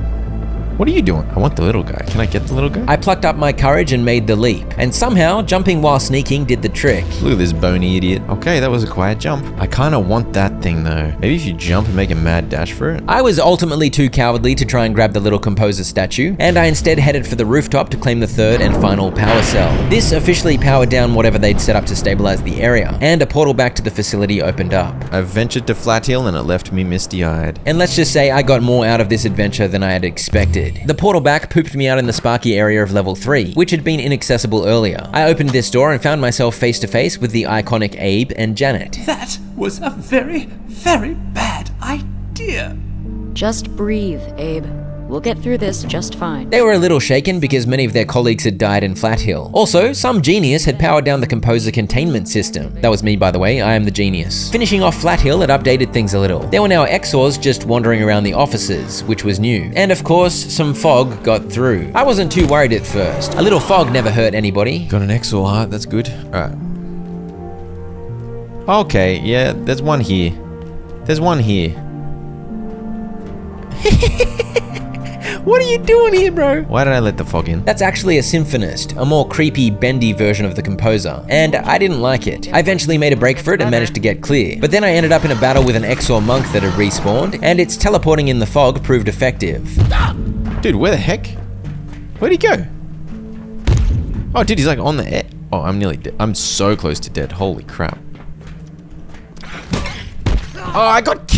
What are you doing? I want the little guy. Can I get the little guy? I plucked up my courage and made the leap, and somehow jumping while sneaking did the trick. Look at this bony idiot. Okay, that was a quiet jump. I kind of want that thing though. Maybe if you jump and make a mad dash for it? I was ultimately too cowardly to try and grab the little composer statue, and I instead headed for the rooftop to claim the third and final power cell. This officially powered down whatever they'd set up to stabilize the area, and a portal back to the facility opened up. I ventured to Flat Hill and it left me misty-eyed. And let's just say I got more out of this adventure than I had expected. The portal back pooped me out in the sparky area of level 3, which had been inaccessible earlier. I opened this door and found myself face to face with the iconic Abe and Janet. That was a very, very bad idea. Just breathe, Abe. We'll get through this just fine. They were a little shaken because many of their colleagues had died in Flat Hill. Also, some genius had powered down the composer containment system. That was me, by the way. I am the genius. Finishing off Flat Hill, it updated things a little. There were now XORs just wandering around the offices, which was new. And of course, some fog got through. I wasn't too worried at first. A little fog never hurt anybody. Got an XOR heart, that's good. Alright. Okay, yeah, there's one here. There's one here. What are you doing here, bro? Why did I let the fog in? That's actually a symphonist, a more creepy, bendy version of the composer, and I didn't like it. I eventually made a break for it and managed to get clear, but then I ended up in a battle with an Exor monk that had respawned, and its teleporting in the fog proved effective. Dude, where the heck? Where'd he go? Oh, dude, he's like on the air. Oh, I'm nearly dead. I'm so close to dead. Holy crap. Oh, I got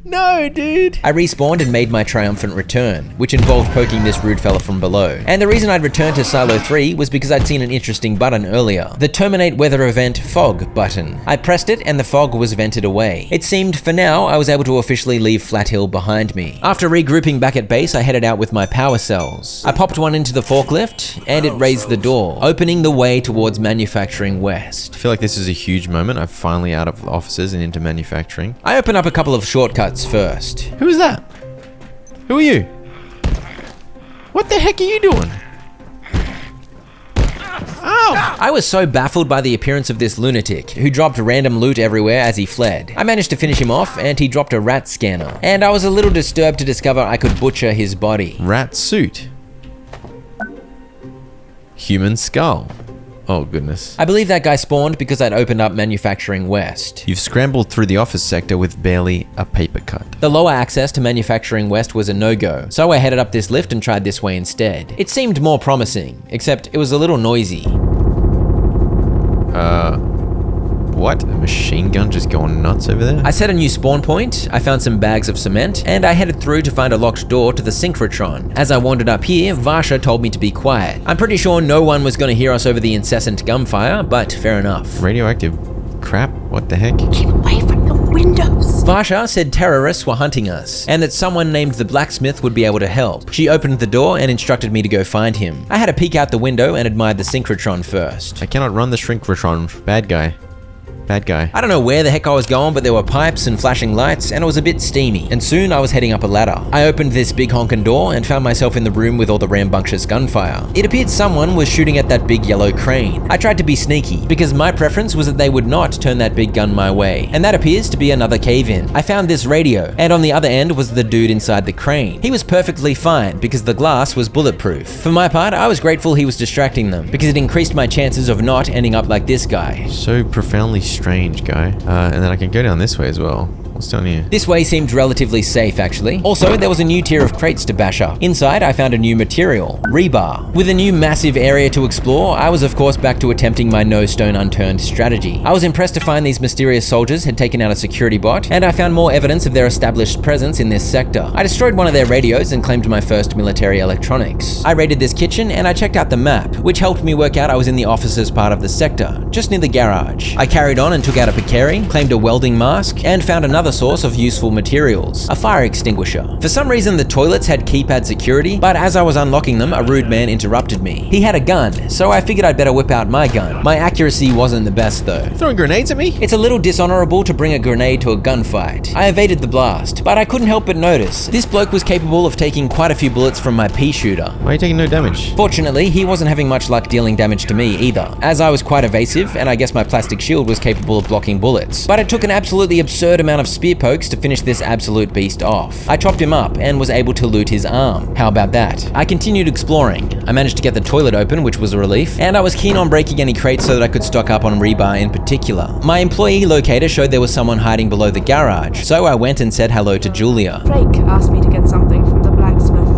No, dude. I respawned and made my triumphant return, which involved poking this rude fella from below. And the reason I'd returned to Silo 3 was because I'd seen an interesting button earlier, the Terminate Weather Event Fog button. I pressed it and the fog was vented away. It seemed for now I was able to officially leave Flat Hill behind me. After regrouping back at base, I headed out with my power cells. I popped one into the forklift and it raised the door, opening the way towards Manufacturing West. I feel like this is a huge moment. I'm finally out of offices and into manufacturing. I open up a couple of shortcuts first. Who is that? Who are you? What the heck are you doing? Ow! I was so baffled by the appearance of this lunatic, who dropped random loot everywhere as he fled. I managed to finish him off, and he dropped a rat scanner. And I was a little disturbed to discover I could butcher his body. Rat suit. Human skull. Oh, goodness. I believe that guy spawned because I'd opened up Manufacturing West. You've scrambled through the office sector with barely a paper cut. The lower access to Manufacturing West was a no-go, so I headed up this lift and tried this way instead. It seemed more promising, except it was a little noisy. What? A machine gun just going nuts over there? I set a new spawn point, I found some bags of cement, and I headed through to find a locked door to the synchrotron. As I wandered up here, Varsha told me to be quiet. I'm pretty sure no one was going to hear us over the incessant gunfire, but fair enough. Radioactive crap? What the heck? Keep away from the windows. Varsha said terrorists were hunting us, and that someone named the blacksmith would be able to help. She opened the door and instructed me to go find him. I had a peek out the window and admired the synchrotron first. I cannot run the synchrotron. Bad guy. Bad guy. I don't know where the heck I was going, but there were pipes and flashing lights, and it was a bit steamy. And soon I was heading up a ladder. I opened this big honkin' door and found myself in the room with all the rambunctious gunfire. It appeared someone was shooting at that big yellow crane. I tried to be sneaky, because my preference was that they would not turn that big gun my way. And that appears to be another cave-in. I found this radio, and on the other end was the dude inside the crane. He was perfectly fine, because the glass was bulletproof. For my part, I was grateful he was distracting them, because it increased my chances of not ending up like this guy. So profoundly strange guy. And then I can go down this way as well. What's down here? This way seemed relatively safe, actually. Also, there was a new tier of crates to bash up. Inside, I found a new material, rebar. With a new massive area to explore, I was of course back to attempting my no stone unturned strategy. I was impressed to find these mysterious soldiers had taken out a security bot, and I found more evidence of their established presence in this sector. I destroyed one of their radios and claimed my first military electronics. I raided this kitchen and I checked out the map, which helped me work out I was in the officers' part of the sector, just near the garage. I carried on and took out a Picari, claimed a welding mask, and found another source of useful materials, a fire extinguisher. For some reason, the toilets had keypad security, but as I was unlocking them, a rude man interrupted me. He had a gun, so I figured I'd better whip out my gun. My accuracy wasn't the best though. Throwing grenades at me? It's a little dishonorable to bring a grenade to a gunfight. I evaded the blast, but I couldn't help but notice this bloke was capable of taking quite a few bullets from my pea shooter. Why are you taking no damage? Fortunately, he wasn't having much luck dealing damage to me either, as I was quite evasive and I guess my plastic shield was capable of blocking bullets. But it took an absolutely absurd amount of spear pokes to finish this absolute beast off. I chopped him up and was able to loot his arm. How about that? I continued exploring. I managed to get the toilet open, which was a relief, and I was keen on breaking any crates so that I could stock up on rebar in particular. My employee locator showed there was someone hiding below the garage, so I went and said hello to Julia. Drake asked me to get something from the blacksmith.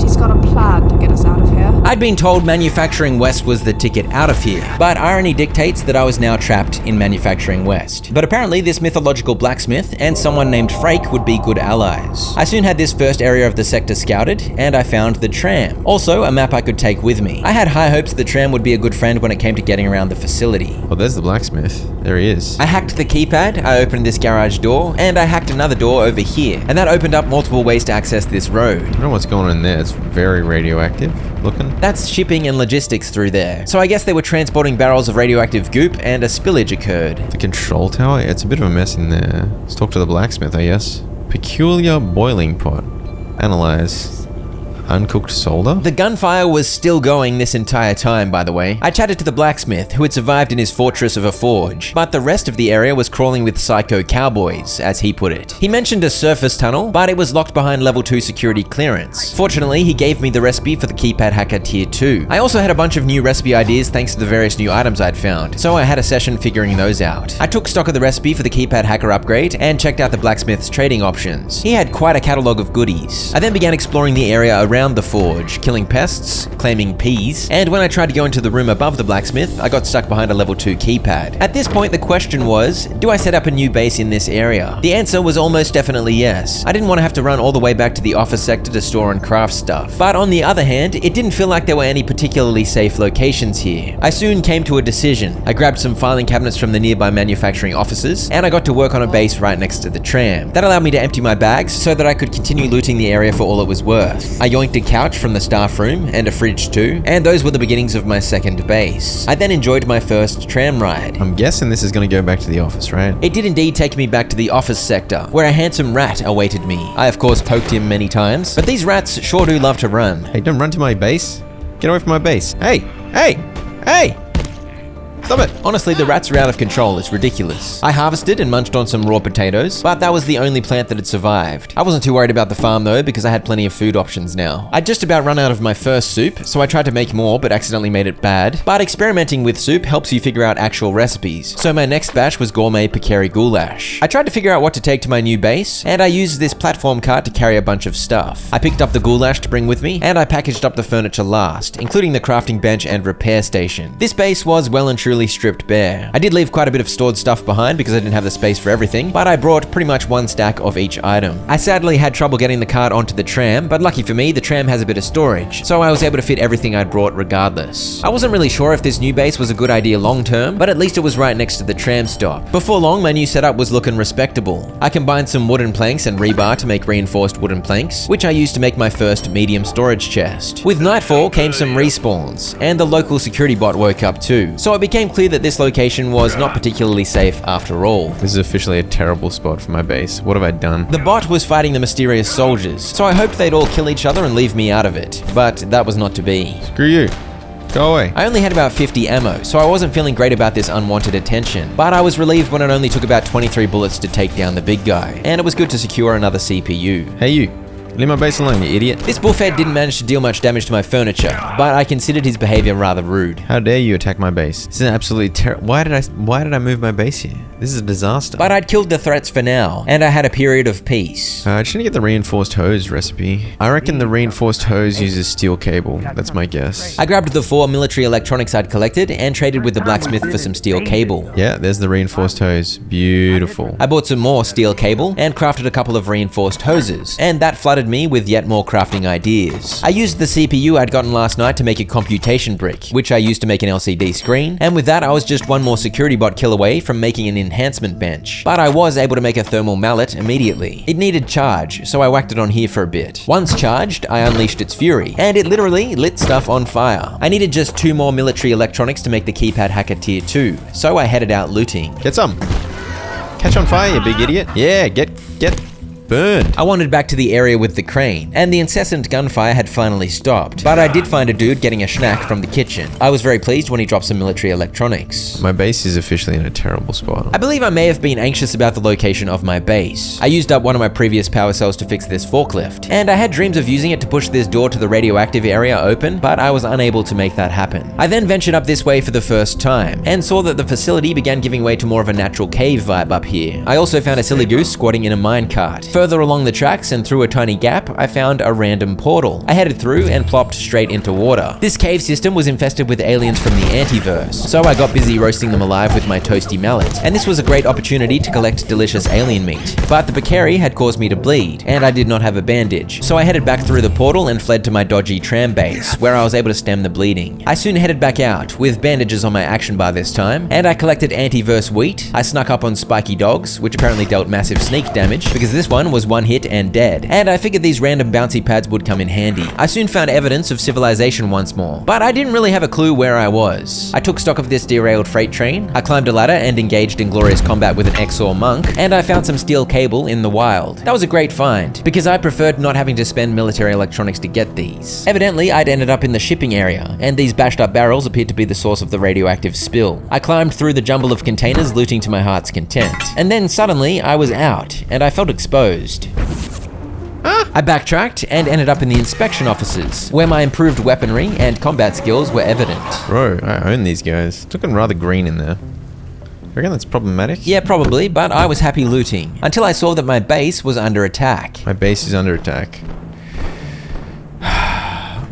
She's got a plan to get us out of here. I'd been told Manufacturing West was the ticket out of here, but irony dictates that I was now trapped in Manufacturing West. But apparently this mythological blacksmith and someone named Frake would be good allies. I soon had this first area of the sector scouted, and I found the tram. Also, a map I could take with me. I had high hopes the tram would be a good friend when it came to getting around the facility. Oh, there's the blacksmith. There he is. I hacked the keypad, I opened this garage door, and I hacked another door over here, and that opened up multiple ways to access this road. I don't know what's going on in there. It's very radioactive looking. That's shipping and logistics through there. So I guess they were transporting barrels of radioactive goop and a spillage occurred. The control tower? It's a bit of a mess in there. Let's talk to the blacksmith, I guess. Peculiar boiling pot. Analyze. Uncooked solder? The gunfire was still going this entire time, by the way. I chatted to the blacksmith, who had survived in his fortress of a forge, but the rest of the area was crawling with psycho cowboys, as he put it. He mentioned a surface tunnel, but it was locked behind level 2 security clearance. Fortunately, he gave me the recipe for the keypad hacker tier 2. I also had a bunch of new recipe ideas thanks to the various new items I'd found, so I had a session figuring those out. I took stock of the recipe for the keypad hacker upgrade and checked out the blacksmith's trading options. He had quite a catalogue of goodies. I then began exploring the area around the forge, killing pests, claiming peas, and when I tried to go into the room above the blacksmith, I got stuck behind a level 2 keypad. At this point, the question was, do I set up a new base in this area? The answer was almost definitely yes. I didn't want to have to run all the way back to the office sector to store and craft stuff. But on the other hand, it didn't feel like there were any particularly safe locations here. I soon came to a decision. I grabbed some filing cabinets from the nearby manufacturing offices, and I got to work on a base right next to the tram. That allowed me to empty my bags so that I could continue looting the area for all it was worth. I yoinked a couch from the staff room and a fridge too, and those were the beginnings of my second base. I then enjoyed my first tram ride. I'm guessing this is going to go back to the office, right? It did indeed take me back to the office sector, where a handsome rat awaited me. I of course poked him many times, but these rats sure do love to run. Hey, don't run to my base. Get away from my base. Hey! Hey! Hey! Stop it! Honestly, the rats are out of control. It's ridiculous. I harvested and munched on some raw potatoes, but that was the only plant that had survived. I wasn't too worried about the farm though, because I had plenty of food options now. I'd just about run out of my first soup, so I tried to make more, but accidentally made it bad. But experimenting with soup helps you figure out actual recipes. So my next batch was gourmet pecari goulash. I tried to figure out what to take to my new base, and I used this platform cart to carry a bunch of stuff. I picked up the goulash to bring with me, and I packaged up the furniture last, including the crafting bench and repair station. This base was well and truly stripped bare. I did leave quite a bit of stored stuff behind because I didn't have the space for everything, but I brought pretty much one stack of each item. I sadly had trouble getting the cart onto the tram, but lucky for me, the tram has a bit of storage, so I was able to fit everything I'd brought regardless. I wasn't really sure if this new base was a good idea long term, but at least it was right next to the tram stop. Before long, my new setup was looking respectable. I combined some wooden planks and rebar to make reinforced wooden planks, which I used to make my first medium storage chest. With nightfall came some respawns, and the local security bot woke up too, so it became clear that this location was not particularly safe after all. This is officially a terrible spot for my base. What have I done? The bot was fighting the mysterious soldiers, so I hoped they'd all kill each other and leave me out of it, but that was not to be. Screw you. Go away. I only had about 50 ammo, so I wasn't feeling great about this unwanted attention, but I was relieved when it only took about 23 bullets to take down the big guy, and it was good to secure another CPU. Hey you. Leave my base alone, you idiot. This bullfed didn't manage to deal much damage to my furniture, but I considered his behavior rather rude. How dare you attack my base? This is absolutely terrible. Why did I move my base here? This is a disaster. But I'd killed the threats for now, and I had a period of peace. I just need to get the reinforced hose recipe. I reckon the reinforced hose uses steel cable. That's my guess. I grabbed the 4 military electronics I'd collected and traded with the blacksmith for some steel cable. Yeah, there's the reinforced hose. Beautiful. I bought some more steel cable and crafted a couple of reinforced hoses, and that flooded me with yet more crafting ideas. I used the CPU I'd gotten last night to make a computation brick, which I used to make an LCD screen, and with that I was just one more security bot kill away from making an enhancement bench. But I was able to make a thermal mallet immediately. It needed charge, so I whacked it on here for a bit. Once charged, I unleashed its fury, and it literally lit stuff on fire. I needed just 2 more military electronics to make the keypad hacker tier 2, so I headed out looting. Get some. Catch on fire, you big idiot. Yeah, get burn. I wandered back to the area with the crane, and the incessant gunfire had finally stopped, but I did find a dude getting a snack from the kitchen. I was very pleased when he dropped some military electronics. My base is officially in a terrible spot. I believe I may have been anxious about the location of my base. I used up one of my previous power cells to fix this forklift, and I had dreams of using it to push this door to the radioactive area open, but I was unable to make that happen. I then ventured up this way for the first time, and saw that the facility began giving way to more of a natural cave vibe up here. I also found a silly goose squatting in a minecart. Further along the tracks and through a tiny gap, I found a random portal. I headed through and plopped straight into water. This cave system was infested with aliens from the Antiverse, so I got busy roasting them alive with my toasty mallet, and this was a great opportunity to collect delicious alien meat. But the pecari had caused me to bleed, and I did not have a bandage, so I headed back through the portal and fled to my dodgy tram base, where I was able to stem the bleeding. I soon headed back out, with bandages on my action bar this time, and I collected Antiverse wheat. I snuck up on spiky dogs, which apparently dealt massive sneak damage, because this one one was one hit and dead, and I figured these random bouncy pads would come in handy. I soon found evidence of civilization once more, but I didn't really have a clue where I was. I took stock of this derailed freight train, I climbed a ladder and engaged in glorious combat with an Exor monk, and I found some steel cable in the wild. That was a great find, because I preferred not having to spend military electronics to get these. Evidently, I'd ended up in the shipping area, and these bashed up barrels appeared to be the source of the radioactive spill. I climbed through the jumble of containers, looting to my heart's content. And then suddenly, I was out, and I felt exposed. I backtracked and ended up in the inspection offices, where my improved weaponry and combat skills were evident. Bro, I own these guys. It's looking rather green in there. You reckon that's problematic? Yeah, probably, but I was happy looting, until I saw that my base was under attack. My base is under attack.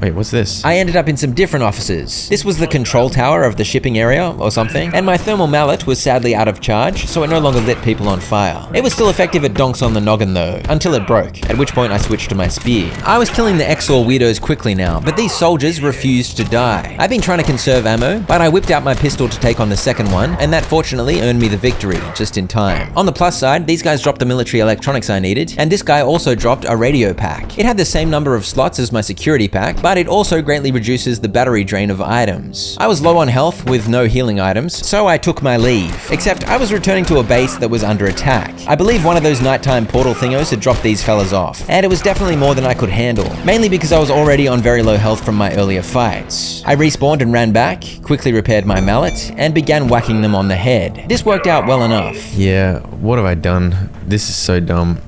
Wait, what's this? I ended up in some different offices. This was the control tower of the shipping area or something, and my thermal mallet was sadly out of charge, so it no longer lit people on fire. It was still effective at donks on the noggin though, until it broke, at which point I switched to my spear. I was killing the Exor weirdos quickly now, but these soldiers refused to die. I've been trying to conserve ammo, but I whipped out my pistol to take on the second one, and that fortunately earned me the victory, just in time. On the plus side, these guys dropped the military electronics I needed, and this guy also dropped a radio pack. It had the same number of slots as my security pack, but it also greatly reduces the battery drain of items. I was low on health with no healing items, so I took my leave. Except I was returning to a base that was under attack. I believe one of those nighttime portal thingos had dropped these fellas off, and it was definitely more than I could handle, mainly because I was already on very low health from my earlier fights. I respawned and ran back, quickly repaired my mallet, and began whacking them on the head. This worked out well enough. Yeah, what have I done? This is so dumb.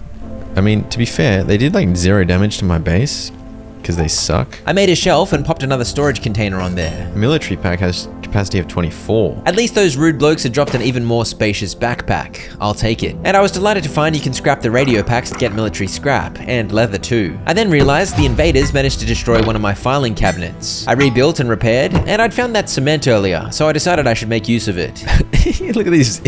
I mean, to be fair, they did like 0 damage to my base, because they suck. I made a shelf and popped another storage container on there. Military pack has capacity of 24. At least those rude blokes had dropped an even more spacious backpack. I'll take it. And I was delighted to find you can scrap the radio packs to get military scrap, and leather too. I then realized the invaders managed to destroy one of my filing cabinets. I rebuilt and repaired, and I'd found that cement earlier, so I decided I should make use of it. Look at these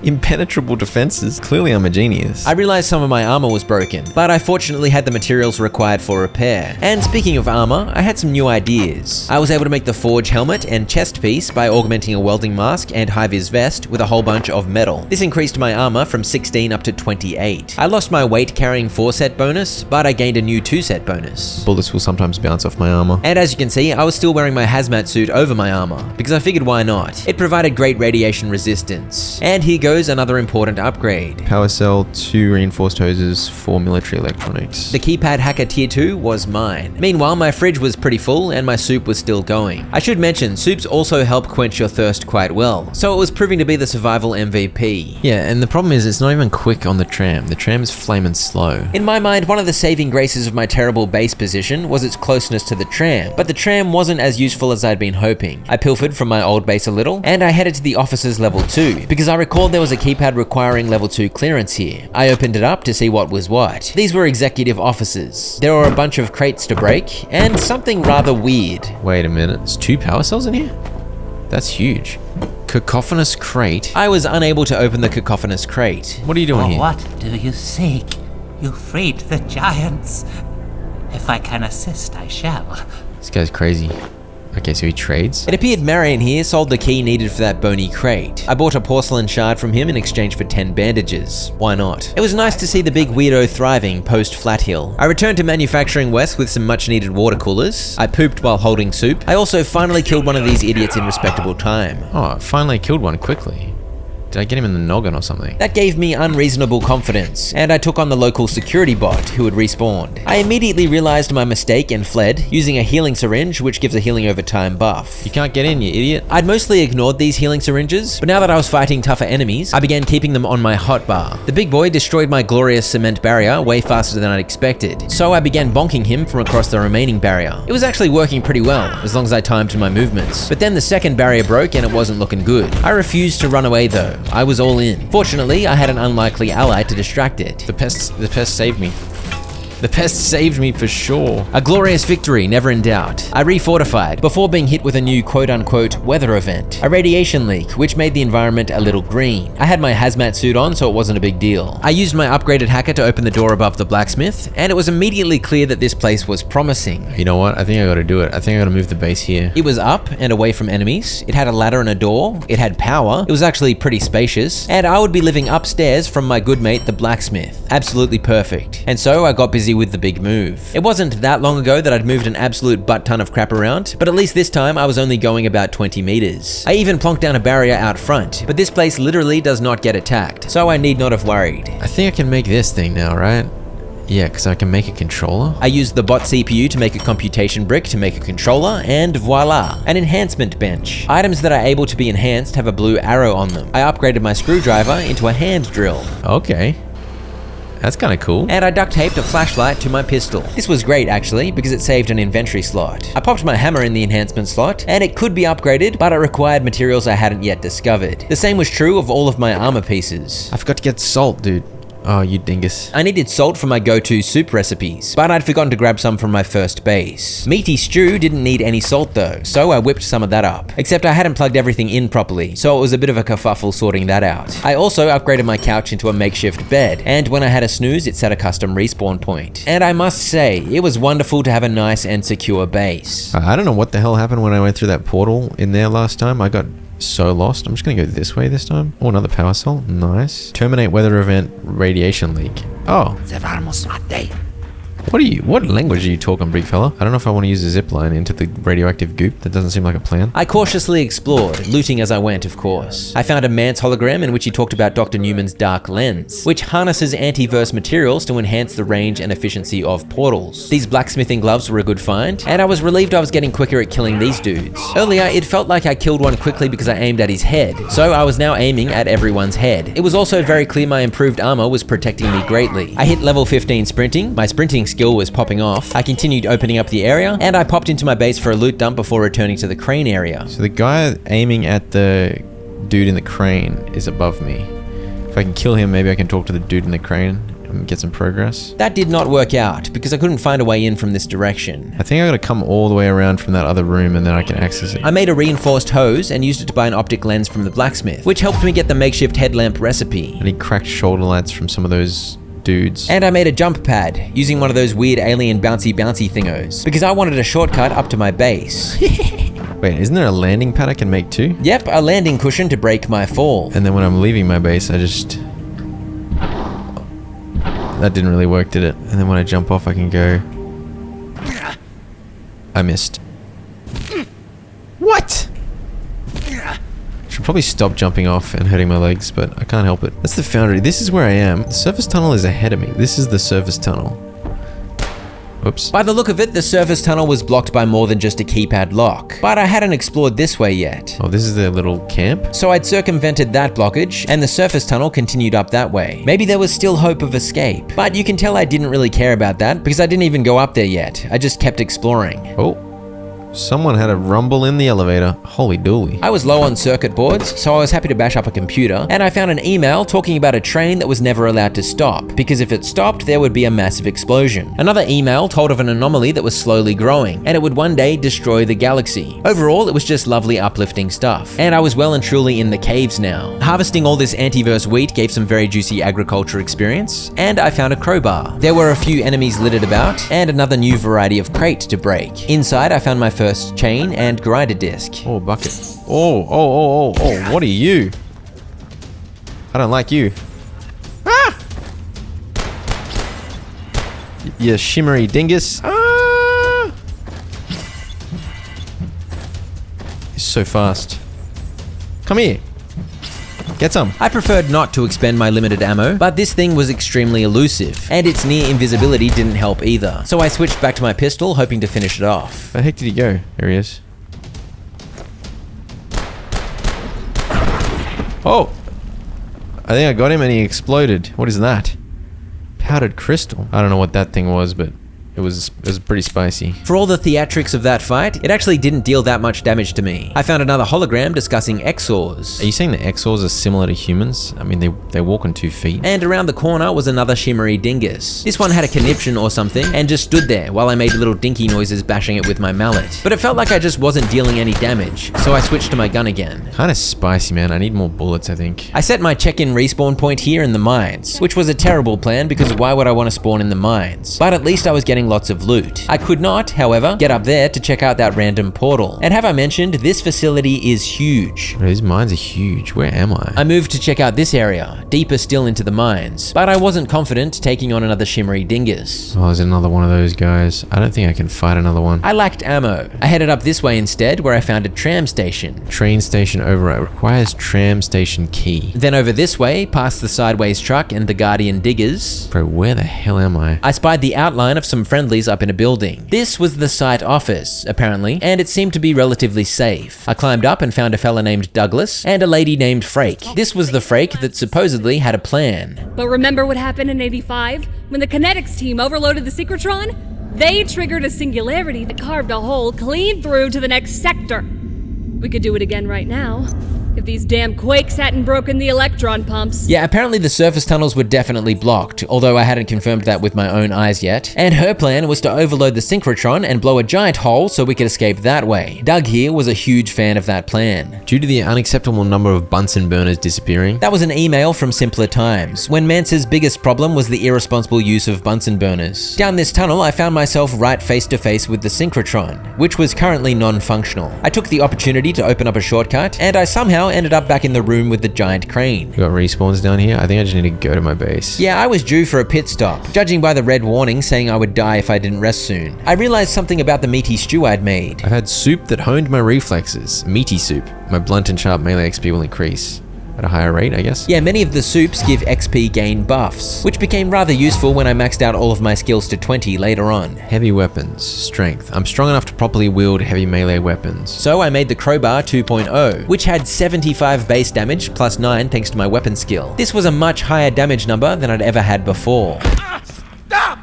impenetrable defenses. Clearly I'm a genius. I realized some of my armor was broken, but I fortunately had the materials required for repair. And speaking of armor, I had some new ideas. I was able to make the forge helmet and chest piece by augmenting a welding mask and high-vis vest with a whole bunch of metal. This increased my armor from 16 up to 28. I lost my weight carrying 4-set bonus, but I gained a new 2-set bonus. Bullets will sometimes bounce off my armor. And as you can see, I was still wearing my hazmat suit over my armor, because I figured why not? It provided great radiation resistance. And here goes another important upgrade. Power cell, 2 reinforced hoses, 4 military electronics. The keypad hacker tier 2 was mine. Meanwhile, my fridge was pretty full and my soup was still going. I should mention, soups also help quench your thirst quite well, so it was proving to be the survival MVP. Yeah, and the problem is it's not even quick on the tram. The tram is flaming slow. In my mind, one of the saving graces of my terrible base position was its closeness to the tram, but the tram wasn't as useful as I'd been hoping. I pilfered from my old base a little, and I headed to the officer's level 2, because I recalled there was a keypad requiring level 2 clearance here. I opened it up to see what was what. These were executive offices. There were a bunch of crates to break, and something rather weird. Wait a minute, there's 2 power cells in here? That's huge. Cacophonous crate? I was unable to open the cacophonous crate. What are you doing here? What do you seek? You freed the giants. If I can assist, I shall. This guy's crazy. Okay, so he trades? It appeared Marion here sold the key needed for that bony crate. I bought a porcelain shard from him in exchange for 10 bandages. Why not? It was nice to see the big weirdo thriving post-Flathill. I returned to Manufacturing West with some much needed water coolers. I pooped while holding soup. I also finally killed one of these idiots in respectable time. Oh, finally killed one quickly. Did I get him in the noggin or something? That gave me unreasonable confidence, and I took on the local security bot who had respawned. I immediately realized my mistake and fled, using a healing syringe which gives a healing over time buff. You can't get in, you idiot. I'd mostly ignored these healing syringes, but now that I was fighting tougher enemies, I began keeping them on my hotbar. The big boy destroyed my glorious cement barrier way faster than I'd expected, so I began bonking him from across the remaining barrier. It was actually working pretty well, as long as I timed my movements. But then the second barrier broke and it wasn't looking good. I refused to run away though. I was all in. Fortunately, I had an unlikely ally to distract it. The pest saved me. The pest saved me for sure. A glorious victory, never in doubt. I refortified before being hit with a new quote-unquote weather event, a radiation leak, which made the environment a little green. I had my hazmat suit on, so it wasn't a big deal. I used my upgraded hacker to open the door above the blacksmith, and it was immediately clear that this place was promising. You know what? I think I gotta do it. I think I gotta move the base here. It was up and away from enemies. It had a ladder and a door. It had power. It was actually pretty spacious, and I would be living upstairs from my good mate, the blacksmith. Absolutely perfect. And so I got busy with the big move. It wasn't that long ago that I'd moved an absolute butt ton of crap around, but at least this time I was only going about 20 meters. I even plonked down a barrier out front, but this place literally does not get attacked, so I need not have worried. I think I can make this thing now, right? Yeah, because I can make a controller. I used the bot CPU to make a computation brick to make a controller, and voila, an enhancement bench. Items that are able to be enhanced have a blue arrow on them. I upgraded my screwdriver into a hand drill. Okay. That's kind of cool. And I duct taped a flashlight to my pistol. This was great actually, because it saved an inventory slot. I popped my hammer in the enhancement slot, and it could be upgraded, but it required materials I hadn't yet discovered. The same was true of all of my armor pieces. I forgot to get salt, dude. Oh, you dingus. I needed salt for my go-to soup recipes, but I'd forgotten to grab some from my first base. Meaty stew didn't need any salt though, so I whipped some of that up. Except I hadn't plugged everything in properly, so it was a bit of a kerfuffle sorting that out. I also upgraded my couch into a makeshift bed, and when I had a snooze, it set a custom respawn point. And I must say, it was wonderful to have a nice and secure base. I don't know what the hell happened when I went through that portal in there last time. I got so lost. I'm just gonna go this way this time. Oh, another power cell. Nice. Terminate weather event radiation leak. Oh. What language are you talking, big fella? I don't know if I want to use a zipline into the radioactive goop. That doesn't seem like a plan. I cautiously explored, looting as I went, of course. I found a Mance hologram in which he talked about Dr. Newman's dark lens, which harnesses antiverse materials to enhance the range and efficiency of portals. These blacksmithing gloves were a good find, and I was relieved I was getting quicker at killing these dudes. Earlier, it felt like I killed one quickly because I aimed at his head, so I was now aiming at everyone's head. It was also very clear my improved armor was protecting me greatly. I hit level 15 sprinting, my sprinting skill was popping off. I continued opening up the area, and I popped into my base for a loot dump before returning to the crane area. So the guy aiming at the dude in the crane is above me. If I can kill him, maybe I can talk to the dude in the crane and get some progress. That did not work out, because I couldn't find a way in from this direction. I think I gotta come all the way around from that other room and then I can access it. I made a reinforced hose and used it to buy an optic lens from the blacksmith, which helped me get the makeshift headlamp recipe. I need cracked shoulder lights from some of those dudes. And I made a jump pad, using one of those weird alien bouncy thingos, because I wanted a shortcut up to my base. Wait, isn't there a landing pad I can make too? Yep, a landing cushion to break my fall. And then when I'm leaving my base, I just... That didn't really work, did it? And then when I jump off, I can go... I missed. What? Should probably stop jumping off and hurting my legs, but I can't help it. That's the foundry. This is where I am. The surface tunnel is ahead of me. This is the surface tunnel. Oops. By the look of it, the surface tunnel was blocked by more than just a keypad lock, but I hadn't explored this way yet. Oh, this is their little camp? So I'd circumvented that blockage, and the surface tunnel continued up that way. Maybe there was still hope of escape, but you can tell I didn't really care about that because I didn't even go up there yet. I just kept exploring. Oh. Someone had a rumble in the elevator. Holy dooly. I was low on circuit boards, so I was happy to bash up a computer, and I found an email talking about a train that was never allowed to stop, because if it stopped, there would be a massive explosion. Another email told of an anomaly that was slowly growing, and it would one day destroy the galaxy. Overall, it was just lovely, uplifting stuff, and I was well and truly in the caves now. Harvesting all this antiverse wheat gave some very juicy agriculture experience, and I found a crowbar. There were a few enemies littered about, and another new variety of crate to break. Inside, I found my first chain and grinder disc. Oh, bucket. Oh, what are you? I don't like you. Ah! You shimmery dingus. Ah! He's so fast. Come here. Get some. I preferred not to expend my limited ammo, but this thing was extremely elusive, and its near invisibility didn't help either. So I switched back to my pistol, hoping to finish it off. Where the heck did he go? There he is. Oh! I think I got him and he exploded. What is that? Powdered crystal. I don't know what that thing was, but It was pretty spicy. For all the theatrics of that fight, it actually didn't deal that much damage to me. I found another hologram discussing Exors. Are you saying the Exors are similar to humans? I mean, they walk on 2 feet. And around the corner was another shimmery dingus. This one had a conniption or something and just stood there while I made little dinky noises bashing it with my mallet. But it felt like I just wasn't dealing any damage, so I switched to my gun again. Kinda spicy, man. I need more bullets, I think. I set my check-in respawn point here in the mines, which was a terrible plan because why would I want to spawn in the mines? But at least I was getting lots of loot. I could not, however, get up there to check out that random portal. And have I mentioned, this facility is huge. These mines are huge. Where am I? I moved to check out this area, deeper still into the mines, but I wasn't confident taking on another shimmery dingus. Oh, there's another one of those guys. I don't think I can fight another one. I lacked ammo. I headed up this way instead, where I found a tram station. Train station override requires tram station key. Then over this way, past the sideways truck and the Guardian diggers. Bro, where the hell am I? I spied the outline of some friendlies up in a building. This was the site office, apparently, and it seemed to be relatively safe. I climbed up and found a fella named Douglas and a lady named Frake. This was the Frake that supposedly had a plan. But remember what happened in 85? When the kinetics team overloaded the synchrotron? They triggered a singularity that carved a hole clean through to the next sector. We could do it again right now, if these damn quakes hadn't broken the electron pumps. Yeah, apparently the surface tunnels were definitely blocked, although I hadn't confirmed that with my own eyes yet. And her plan was to overload the synchrotron and blow a giant hole so we could escape that way. Doug here was a huge fan of that plan. Due to the unacceptable number of Bunsen burners disappearing. That was an email from simpler times, when Mance's biggest problem was the irresponsible use of Bunsen burners. Down this tunnel, I found myself right face to face with the synchrotron, which was currently non-functional. I took the opportunity to open up a shortcut, and I somehow ended up back in the room with the giant crane. We got respawns down here. I think I just need to go to my base. Yeah, I was due for a pit stop, judging by the red warning saying I would die if I didn't rest soon. I realized something about the meaty stew I'd made. I've had soup that honed my reflexes. Meaty soup. My blunt and sharp melee XP will increase. At a higher rate, I guess? Yeah, many of the soups give XP gain buffs, which became rather useful when I maxed out all of my skills to 20 later on. Heavy weapons. Strength. I'm strong enough to properly wield heavy melee weapons. So I made the crowbar 2.0, which had 75 base damage plus 9 thanks to my weapon skill. This was a much higher damage number than I'd ever had before. Stop!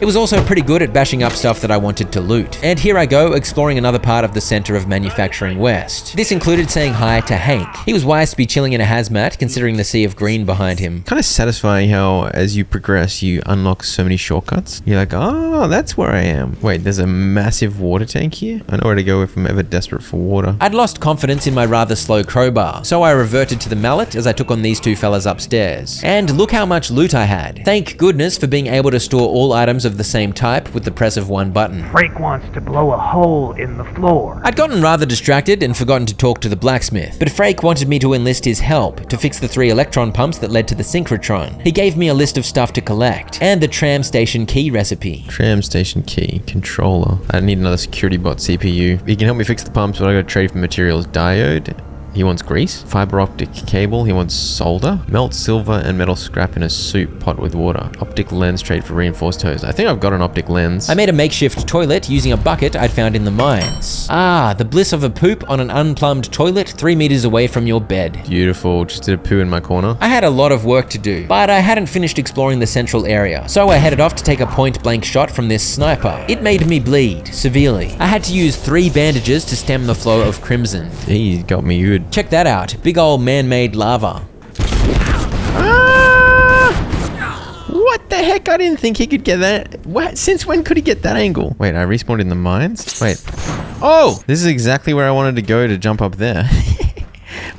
It was also pretty good at bashing up stuff that I wanted to loot. And here I go, exploring another part of the center of Manufacturing West. This included saying hi to Hank. He was wise to be chilling in a hazmat, considering the sea of green behind him. Kind of satisfying how, as you progress, you unlock so many shortcuts. You're like, oh, that's where I am. Wait, there's a massive water tank here? I know where to go if I'm ever desperate for water. I'd lost confidence in my rather slow crowbar, so I reverted to the mallet as I took on these two fellas upstairs. And look how much loot I had. Thank goodness for being able to store all items of the same type with the press of one button. Frank wants to blow a hole in the floor. I'd gotten rather distracted and forgotten to talk to the blacksmith, but Frake wanted me to enlist his help to fix the 3 electron pumps that led to the synchrotron. He gave me a list of stuff to collect, and the tram station key recipe. Tram station key, controller. I need another security bot CPU. He can help me fix the pumps, but I gotta trade for materials. Diode. He wants grease, fiber optic cable, he wants solder, melt silver and metal scrap in a soup pot with water, optic lens trade for reinforced hose. I think I've got an optic lens. I made a makeshift toilet using a bucket I'd found in the mines. Ah, the bliss of a poop on an unplumbed toilet 3 meters away from your bed. Beautiful, just did a poo in my corner. I had a lot of work to do, but I hadn't finished exploring the central area, so I headed off to take a point-blank shot from this sniper. It made me bleed severely. I had to use 3 bandages to stem the flow of crimson. He got me good. Check that out, big ol' man-made lava. Ah! What the heck? I didn't think he could get that. What? Since when could he get that angle? Wait, I respawned in the mines? Wait. Oh! This is exactly where I wanted to go to jump up there.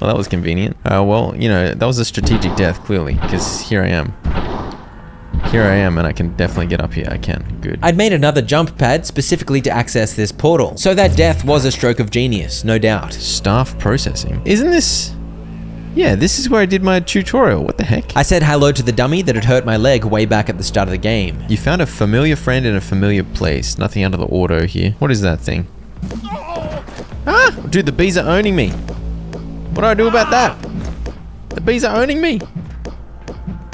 Well, that was convenient. Well, you know, that was a strategic death, clearly, because here I am. Here I am, and I can definitely get up here. I can. Good. I'd made another jump pad specifically to access this portal, so that death was a stroke of genius, no doubt. Staff processing. Isn't this... Yeah, this is where I did my tutorial. What the heck? I said hello to the dummy that had hurt my leg way back at the start of the game. You found a familiar friend in a familiar place. Nothing out of the auto here. What is that thing? Ah! Dude, the bees are owning me. What do I do about that? The bees are owning me.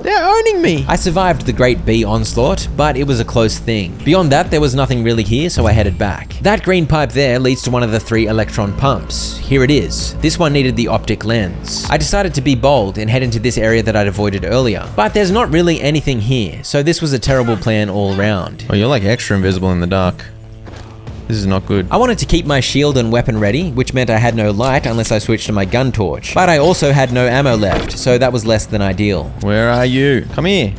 They're owning me. I survived the Great Bee onslaught, but it was a close thing. Beyond that, there was nothing really here, so I headed back. That green pipe there leads to one of the 3 electron pumps. Here it is. This one needed the optic lens. I decided to be bold and head into this area that I'd avoided earlier, but there's not really anything here, so this was a terrible plan all round. Oh, you're like extra invisible in the dark. This is not good. I wanted to keep my shield and weapon ready, which meant I had no light unless I switched to my gun torch. But I also had no ammo left, so that was less than ideal. Where are you? Come here.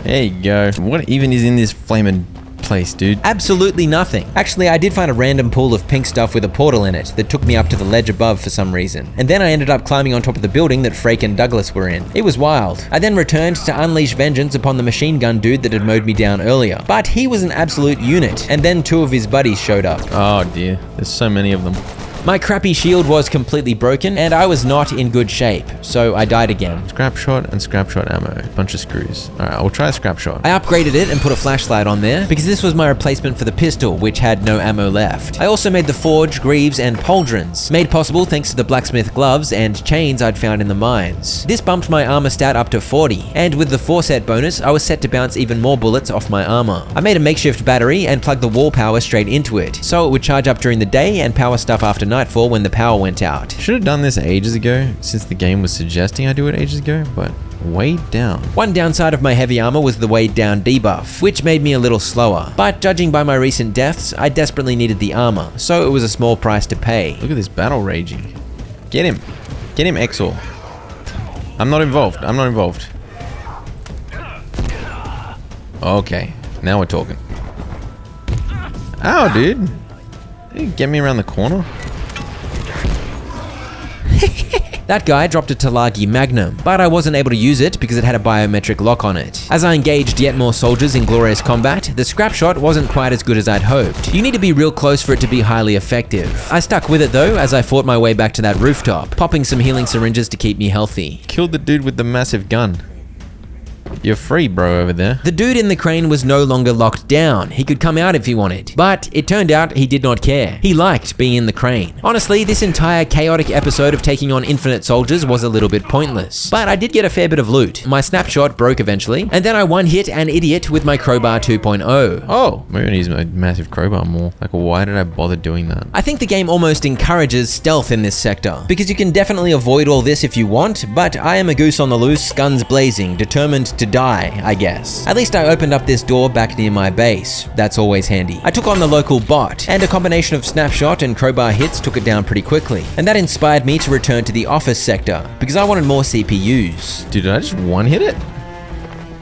There you go. What even is in this flaming place, dude? Absolutely nothing. Actually, I did find a random pool of pink stuff with a portal in it that took me up to the ledge above for some reason. And then I ended up climbing on top of the building that Frake and Douglas were in. It was wild. I then returned to unleash vengeance upon the machine gun dude that had mowed me down earlier. But he was an absolute unit, and then 2 of his buddies showed up. Oh dear, there's so many of them. My crappy shield was completely broken, and I was not in good shape, so I died again. Scrap shot and scrap shot ammo. Bunch of screws. Alright, I'll try a scrap shot. I upgraded it and put a flashlight on there, because this was my replacement for the pistol, which had no ammo left. I also made the forge, greaves, and pauldrons, made possible thanks to the blacksmith gloves and chains I'd found in the mines. This bumped my armor stat up to 40, and with the 4-set bonus, I was set to bounce even more bullets off my armor. I made a makeshift battery and plugged the wall power straight into it, so it would charge up during the day and power stuff after nightfall when the power went out. Should have done this ages ago, since the game was suggesting I do it ages ago, but weighed down. One downside of my heavy armor was the weighed down debuff, which made me a little slower. But judging by my recent deaths, I desperately needed the armor, so it was a small price to pay. Look at this battle raging. Get him. Get him, Exor. I'm not involved. I'm not involved. Okay, now we're talking. Ow, dude. You get me around the corner? That guy dropped a Talagi Magnum, but I wasn't able to use it because it had a biometric lock on it. As I engaged yet more soldiers in glorious combat, the scrap shot wasn't quite as good as I'd hoped. You need to be real close for it to be highly effective. I stuck with it though as I fought my way back to that rooftop, popping some healing syringes to keep me healthy. Killed the dude with the massive gun. You're free, bro, over there. The dude in the crane was no longer locked down. He could come out if he wanted. But it turned out he did not care. He liked being in the crane. Honestly, this entire chaotic episode of taking on infinite soldiers was a little bit pointless. But I did get a fair bit of loot. My snapshot broke eventually, and then I one-hit an idiot with my crowbar 2.0. Oh, maybe I need my massive crowbar more. Like, why did I bother doing that? I think the game almost encourages stealth in this sector, because you can definitely avoid all this if you want, but I am a goose on the loose, guns blazing, determined to die, I guess. At least I opened up this door back near my base. That's always handy. I took on the local bot, and a combination of snapshot and crowbar hits took it down pretty quickly. And that inspired me to return to the office sector, because I wanted more CPUs. Dude, did I just one-hit it?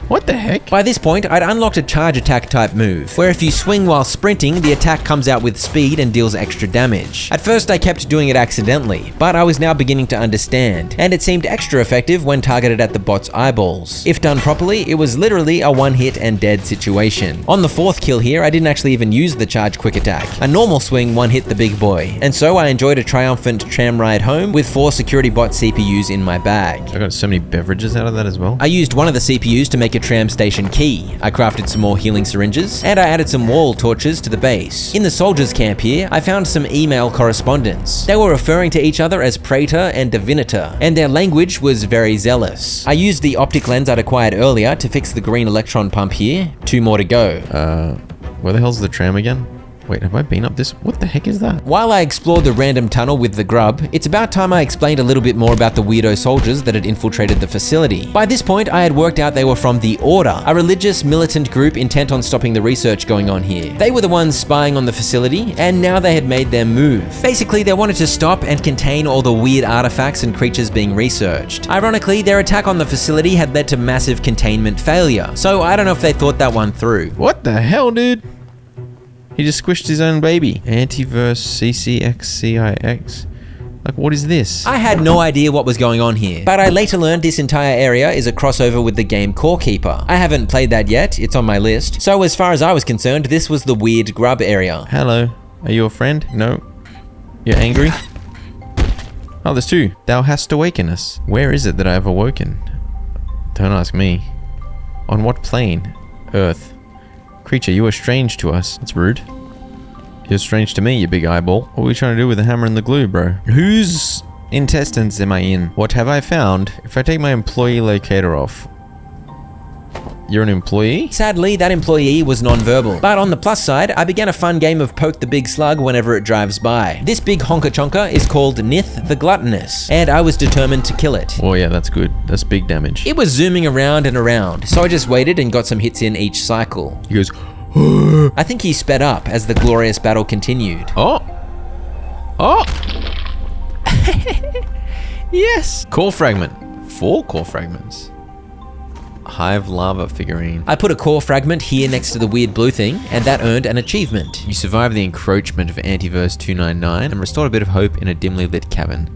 What the heck? By this point, I'd unlocked a charge attack type move, where if you swing while sprinting, the attack comes out with speed and deals extra damage. At first, I kept doing it accidentally, but I was now beginning to understand, and it seemed extra effective when targeted at the bot's eyeballs. If done properly, it was literally a one-hit and dead situation. On the 4th kill here, I didn't actually even use the charge quick attack. A normal swing one-hit the big boy, and so I enjoyed a triumphant tram ride home with 4 security bot CPUs in my bag. I got so many beverages out of that as well. I used one of the CPUs to make a tram station key. I crafted some more healing syringes, and I added some wall torches to the base. In the soldiers' camp here, I found some email correspondence. They were referring to each other as Praetor and Divinator, and their language was very zealous. I used the optic lens I'd acquired earlier to fix the green electron pump here. 2 more to go. Where the hell's the tram again? Wait, have I been up this? What the heck is that? While I explored the random tunnel with the grub, it's about time I explained a little bit more about the weirdo soldiers that had infiltrated the facility. By this point, I had worked out they were from the Order, a religious militant group intent on stopping the research going on here. They were the ones spying on the facility, and now they had made their move. Basically, they wanted to stop and contain all the weird artifacts and creatures being researched. Ironically, their attack on the facility had led to massive containment failure, so I don't know if they thought that one through. What the hell, dude? He just squished his own baby. Antiverse CCXCIX. Like, what is this? I had no idea what was going on here, but I later learned this entire area is a crossover with the game Core Keeper. I haven't played that yet, it's on my list. So as far as I was concerned, this was the weird grub area. Hello, are you a friend? No. You're angry? Oh, there's 2. Thou hast awakened us. Where is it that I have awoken? Don't ask me. On what plane? Earth. Creature, you are strange to us. That's rude. You're strange to me, you big eyeball. What are we trying to do with the hammer and the glue, bro? Who's intestines am I in? What have I found? If I take my employee locator off. You're an employee? Sadly, that employee was non-verbal. But on the plus side, I began a fun game of poke the big slug whenever it drives by. This big honker-chonker is called Nith the Gluttonous, and I was determined to kill it. Oh yeah, that's good. That's big damage. It was zooming around and around, so I just waited and got some hits in each cycle. He goes, I think he sped up as the glorious battle continued. oh! Oh! Yes! Core fragment. 4 core fragments. Hive lava figurine. I put a core fragment here next to the weird blue thing, and that earned an achievement. You survived the encroachment of Antiverse 299 and restored a bit of hope in a dimly lit cavern.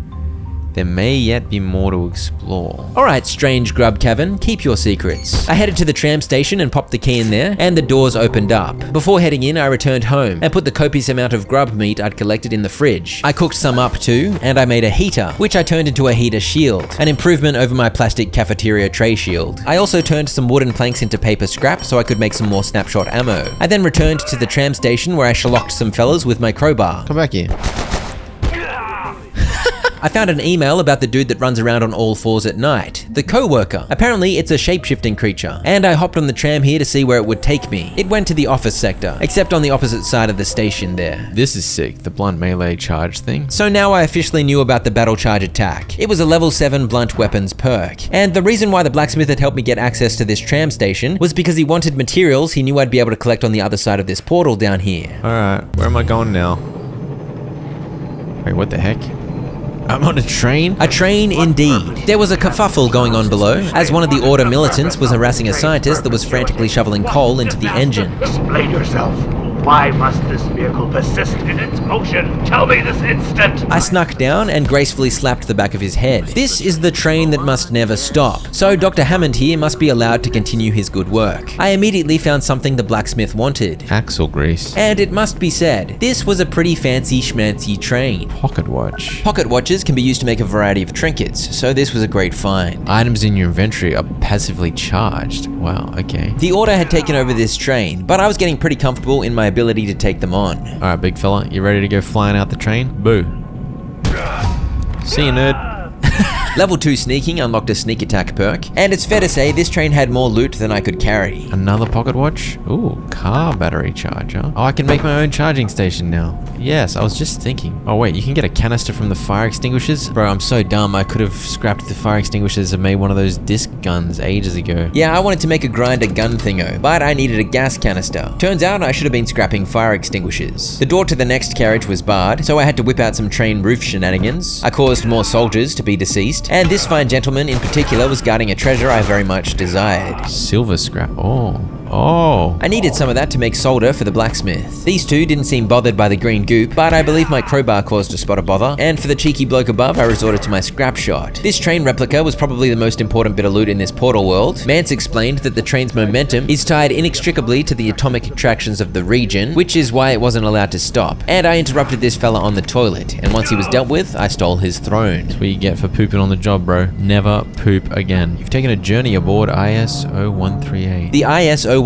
There may yet be more to explore. Alright, strange grub cavern, keep your secrets. I headed to the tram station and popped the key in there, and the doors opened up. Before heading in, I returned home and put the copious amount of grub meat I'd collected in the fridge. I cooked some up too, and I made a heater, which I turned into a heater shield, an improvement over my plastic cafeteria tray shield. I also turned some wooden planks into paper scrap so I could make some more snapshot ammo. I then returned to the tram station where I shellacked some fellas with my crowbar. Come back here. I found an email about the dude that runs around on all fours at night, the co-worker. Apparently it's a shape-shifting creature, and I hopped on the tram here to see where it would take me. It went to the office sector, except on the opposite side of the station there. This is sick, the blunt melee charge thing. So now I officially knew about the battle charge attack. It was a level 7 blunt weapons perk, and the reason why the blacksmith had helped me get access to this tram station was because he wanted materials he knew I'd be able to collect on the other side of this portal down here. Alright, where am I going now? Wait, what the heck? I'm on a train? A train indeed. There was a kerfuffle going on below, as one of the Order militants was harassing a scientist that was frantically shoveling coal into the engine. Explain yourself. Why must this vehicle persist in its motion? Tell me this instant! I snuck down and gracefully slapped the back of his head. This is the train that must never stop, so Dr. Hammond here must be allowed to continue his good work. I immediately found something the blacksmith wanted. Axle grease. And it must be said, this was a pretty fancy schmancy train. Pocket watch. Pocket watches can be used to make a variety of trinkets, so this was a great find. Items in your inventory are passively charged. Wow, okay. The Order had taken over this train, but I was getting pretty comfortable in my ability to take them on. Alright, big fella, you ready to go flying out the train? Boo. See you, nerd. Level 2 sneaking unlocked a sneak attack perk, and it's fair to say this train had more loot than I could carry. Another pocket watch? Ooh, car battery charger. Oh, I can make my own charging station now. Yes, I was just thinking. Oh wait, you can get a canister from the fire extinguishers? Bro, I'm so dumb, I could have scrapped the fire extinguishers and made one of those disc guns ages ago. Yeah, I wanted to make a grinder gun thingo, but I needed a gas canister. Turns out I should have been scrapping fire extinguishers. The door to the next carriage was barred, so I had to whip out some train roof shenanigans. I caused more soldiers to be deceased, and this fine gentleman in particular was guarding a treasure I very much desired. Silver scrap, oh. I needed some of that to make solder for the blacksmith. These two didn't seem bothered by the green goop, but I believe my crowbar caused a spot of bother, and for the cheeky bloke above, I resorted to my scrap shot. This train replica was probably the most important bit of loot in this portal world. Mance explained that the train's momentum is tied inextricably to the atomic attractions of the region, which is why it wasn't allowed to stop. And I interrupted this fella on the toilet, and once he was dealt with, I stole his throne. That's what you get for pooping on the job, bro. Never poop again. You've taken a journey aboard IS-0138. The IS-0138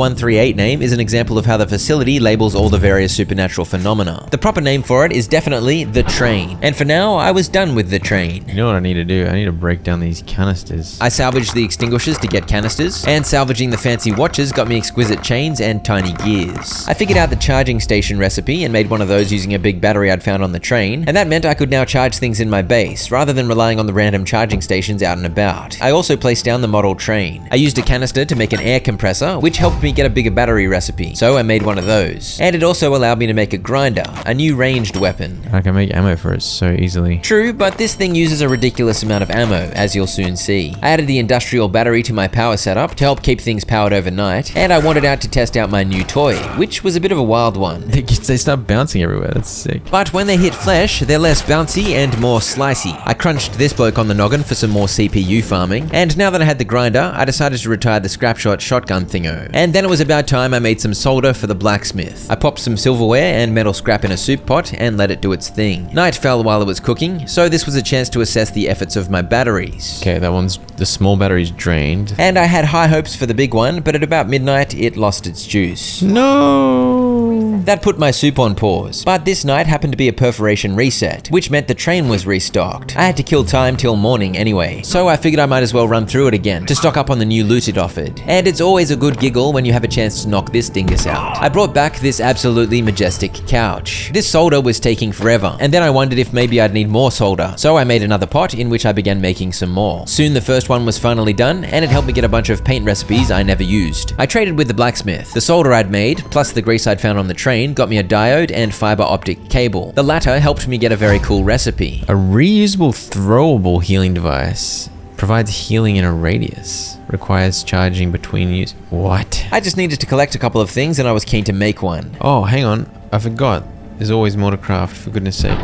name is an example of how the facility labels all the various supernatural phenomena. The proper name for it is definitely the train. And for now, I was done with the train. You know what I need to do? I need to break down these canisters. I salvaged the extinguishers to get canisters, and salvaging the fancy watches got me exquisite chains and tiny gears. I figured out the charging station recipe and made one of those using a big battery I'd found on the train, and that meant I could now charge things in my base, rather than relying on the random charging stations out and about. I also placed down the model train. I used a canister to make an air compressor, which helped me get a bigger battery recipe, so I made one of those. And it also allowed me to make a grinder, a new ranged weapon. I can make ammo for it so easily. True, but this thing uses a ridiculous amount of ammo, as you'll soon see. I added the industrial battery to my power setup to help keep things powered overnight, and I wanted out to test out my new toy, which was a bit of a wild one. They start bouncing everywhere, that's sick. But when they hit flesh, they're less bouncy and more slicey. I crunched this bloke on the noggin for some more CPU farming, and now that I had the grinder, I decided to retire the scrapshot shotgun thingo. And then it was about time I made some solder for the blacksmith. I popped some silverware and metal scrap in a soup pot and let it do its thing. Night fell while it was cooking, so this was a chance to assess the efforts of my batteries. Okay, the small battery's drained. And I had high hopes for the big one, but at about midnight, it lost its juice. No! That put my soup on pause, but this night happened to be a perforation reset, which meant the train was restocked. I had to kill time till morning anyway, so I figured I might as well run through it again to stock up on the new loot it offered. And it's always a good giggle when you have a chance to knock this dingus out. I brought back this absolutely majestic couch. This solder was taking forever, and then I wondered if maybe I'd need more solder, so I made another pot in which I began making some more. Soon the first one was finally done, and it helped me get a bunch of paint recipes I never used. I traded with the blacksmith. The solder I'd made, plus the grease I'd found on the train, got me a diode and fiber optic cable. The latter helped me get a very cool recipe. A reusable throwable healing device. Provides healing in a radius. Requires charging between use. What? I just needed to collect a couple of things and I was keen to make one. Oh, hang on. I forgot. There's always more to craft, for goodness sake.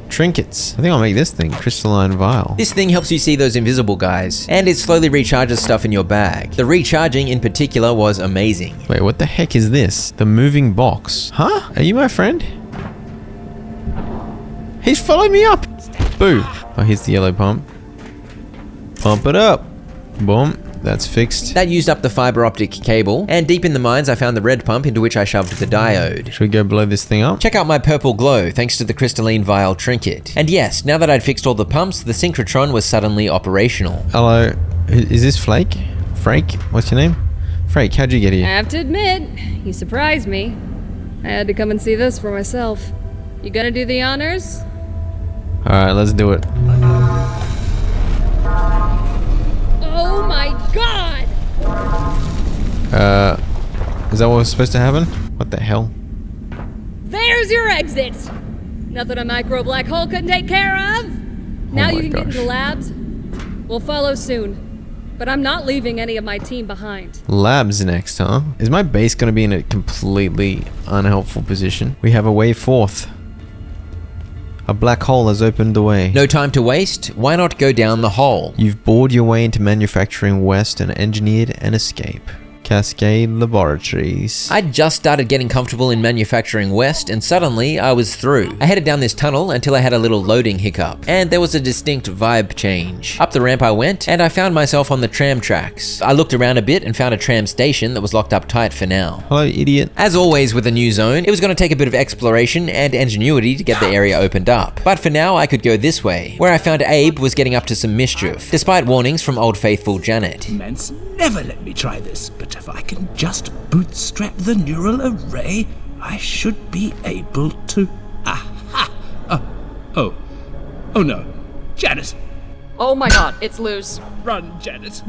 Trinkets. I think I'll make this thing. Crystalline vial. This thing helps you see those invisible guys, and it slowly recharges stuff in your bag. The recharging in particular was amazing. Wait, what the heck is this? The moving box. Huh? Are you my friend? He's following me up! Boo! Oh, here's the yellow pump. Pump it up! Boom. That's fixed. That used up the fiber optic cable, and deep in the mines I found the red pump into which I shoved the diode. Should we go blow this thing up? Check out my purple glow thanks to the crystalline vial trinket. And yes, now that I'd fixed all the pumps, the synchrotron was suddenly operational. Hello, is this Flake? Frake? What's your name? Frake, how'd you get here? I have to admit, you surprised me. I had to come and see this for myself. You gonna do the honors? Alright, let's do it. Oh my god! Is that what was supposed to happen? What the hell? There's your exit! Nothing a micro black hole couldn't take care of! Now you can get into the labs. We'll follow soon. But I'm not leaving any of my team behind. Labs next, huh? Is my base gonna be in a completely unhelpful position? We have a way forth. A black hole has opened the way. No time to waste, why not go down the hole? You've bored your way into Manufacturing West and engineered an escape. Cascade Laboratories. I'd just started getting comfortable in Manufacturing West and suddenly I was through. I headed down this tunnel until I had a little loading hiccup, and there was a distinct vibe change. Up the ramp I went, and I found myself on the tram tracks. I looked around a bit and found a tram station that was locked up tight for now. Hello, idiot. As always with a new zone, it was going to take a bit of exploration and ingenuity to get the area opened up. But for now, I could go this way, where I found Abe was getting up to some mischief, despite warnings from old faithful Janet. Mance never let me try this, but if I can just bootstrap the neural array, I should be able to... Aha! Oh no. Janet! Oh my god, it's loose. Run, Janet.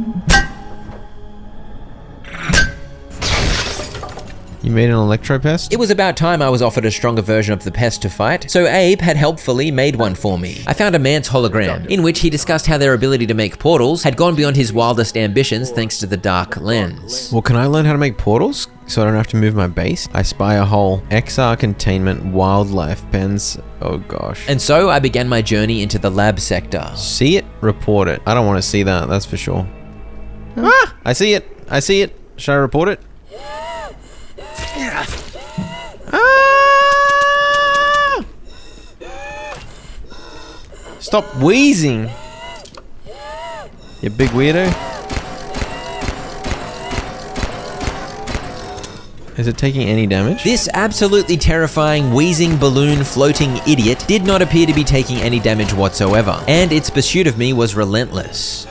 You made an electro pest? It was about time I was offered a stronger version of the pest to fight, so Abe had helpfully made one for me. I found a man's hologram, in which he discussed how their ability to make portals had gone beyond his wildest ambitions thanks to the dark lens. Well, can I learn how to make portals? So I don't have to move my base? I spy a hole. XR containment wildlife pens. Oh gosh. And so I began my journey into the lab sector. See it, report it. I don't want to see that, that's for sure. Ah! I see it. I see it. Should I report it? Ah! Stop wheezing, you big weirdo. Is it taking any damage? This absolutely terrifying, wheezing, balloon, floating idiot did not appear to be taking any damage whatsoever, and its pursuit of me was relentless.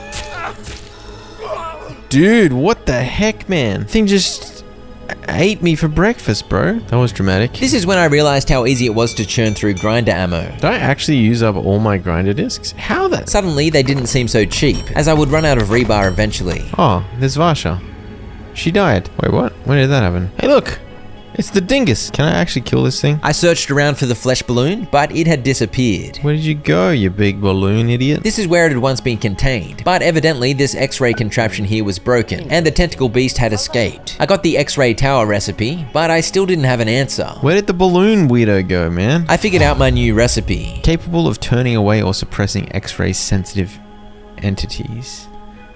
Dude, what the heck, man? Thing just ate me for breakfast, bro. That was dramatic. This is when I realized how easy it was to churn through grinder ammo. Did I actually use up all my grinder discs? How that? Suddenly, they didn't seem so cheap, as I would run out of rebar eventually. Oh, there's Varsha. She died. Wait, what? When did that happen? Hey, look! It's the dingus! Can I actually kill this thing? I searched around for the flesh balloon, but it had disappeared. Where did you go, you big balloon idiot? This is where it had once been contained, but evidently this X-ray contraption here was broken, and the tentacle beast had escaped. I got the X-ray tower recipe, but I still didn't have an answer. Where did the balloon weirdo go, man? I figured out my new recipe. Capable of turning away or suppressing X-ray sensitive entities.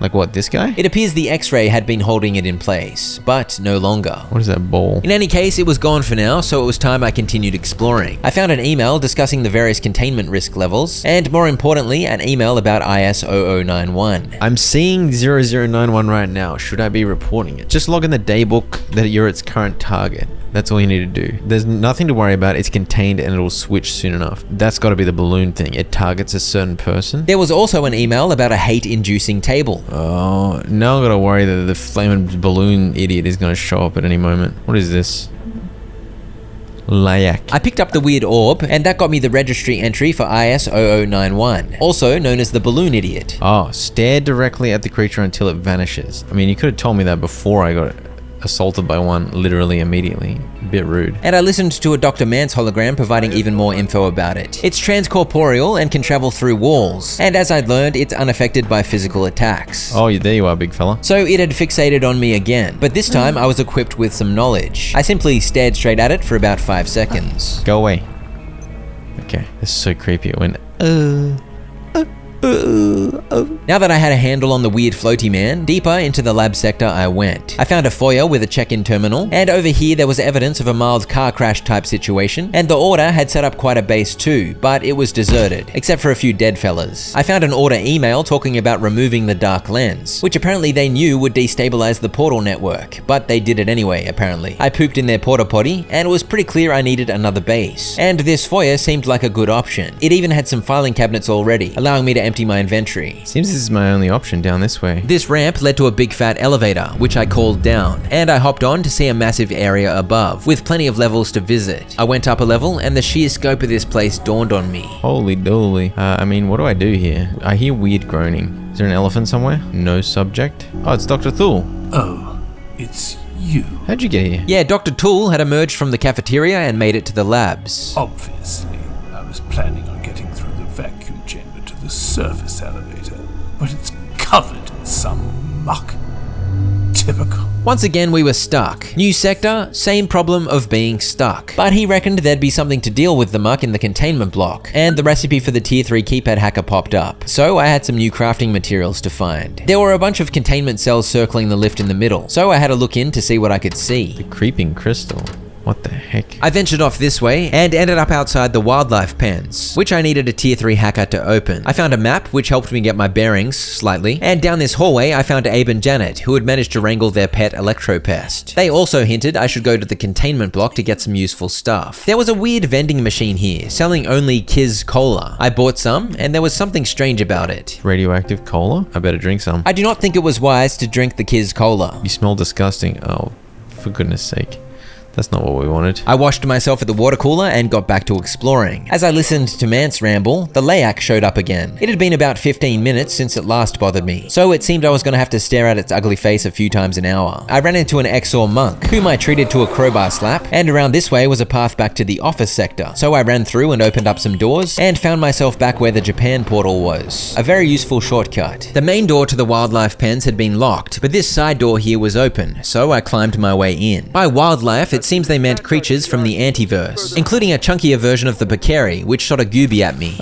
Like what, this guy? It appears the X-ray had been holding it in place, but no longer. What is that ball? In any case, it was gone for now, so it was time I continued exploring. I found an email discussing the various containment risk levels, and more importantly, an email about IS-0091. I'm seeing 0091 right now. Should I be reporting it? Just log in the daybook that you're its current target. That's all you need to do. There's nothing to worry about. It's contained and it'll switch soon enough. That's got to be the balloon thing. It targets a certain person. There was also an email about a hate-inducing table. Oh, now I've got to worry that the flaming balloon idiot is going to show up at any moment. What is this? Layak. I picked up the weird orb, and that got me the registry entry for IS-0091, also known as the balloon idiot. Oh, stare directly at the creature until it vanishes. I mean, you could have told me that before I got assaulted by one literally immediately. A bit rude. And I listened to a Dr. Mance hologram providing even more info about it. It's transcorporeal and can travel through walls, and as I'd learned, it's unaffected by physical attacks. Oh, there you are, big fella. So it had fixated on me again, but this time I was equipped with some knowledge. I simply stared straight at it for about 5 seconds. Go away. Okay, this is so creepy. It went, Now that I had a handle on the weird floaty man, deeper into the lab sector I went. I found a foyer with a check-in terminal, and over here there was evidence of a mild car crash type situation, and the Order had set up quite a base too, but it was deserted, except for a few dead fellas. I found an Order email talking about removing the dark lens, which apparently they knew would destabilize the portal network, but they did it anyway, apparently. I pooped in their porta potty, and it was pretty clear I needed another base, and this foyer seemed like a good option. It even had some filing cabinets already, allowing me to empty my inventory. Seems this is my only option down this way. This ramp led to a big fat elevator, which I called down, and I hopped on to see a massive area above, with plenty of levels to visit. I went up a level, and the sheer scope of this place dawned on me. Holy dooly. I mean, what do I do here? I hear weird groaning. Is there an elephant somewhere? No subject? Oh, it's Dr. Thule. Oh, it's you. How'd you get here? Yeah, Dr. Toole had emerged from the cafeteria and made it to the labs. Obviously, I was planning on getting through the vacuum chamber to the surface elevator, but it's covered in some muck. Typical. Once again, we were stuck. New sector, same problem of being stuck. But he reckoned there'd be something to deal with the muck in the containment block, and the recipe for the tier 3 keypad hacker popped up. So I had some new crafting materials to find. There were a bunch of containment cells circling the lift in the middle, so I had a look in to see what I could see. The creeping crystal. What the heck? I ventured off this way and ended up outside the wildlife pens, which I needed a tier 3 hacker to open. I found a map which helped me get my bearings slightly, and down this hallway I found Abe and Janet, who had managed to wrangle their pet electropest. They also hinted I should go to the containment block to get some useful stuff. There was a weird vending machine here, selling only Kiz Cola. I bought some, and there was something strange about it. Radioactive cola? I better drink some. I do not think it was wise to drink the Kiz Cola. You smell disgusting. Oh, for goodness sake. That's not what we wanted. I washed myself at the water cooler and got back to exploring. As I listened to Mance ramble, the Layak showed up again. It had been about 15 minutes since it last bothered me, so it seemed I was going to have to stare at its ugly face a few times an hour. I ran into an Exor monk, whom I treated to a crowbar slap, and around this way was a path back to the office sector, so I ran through and opened up some doors, and found myself back where the Japan portal was. A very useful shortcut. The main door to the wildlife pens had been locked, but this side door here was open, so I climbed my way in. By wildlife, it seems they meant creatures from the Antiverse, including a chunkier version of the Bakeri, which shot a gooby at me.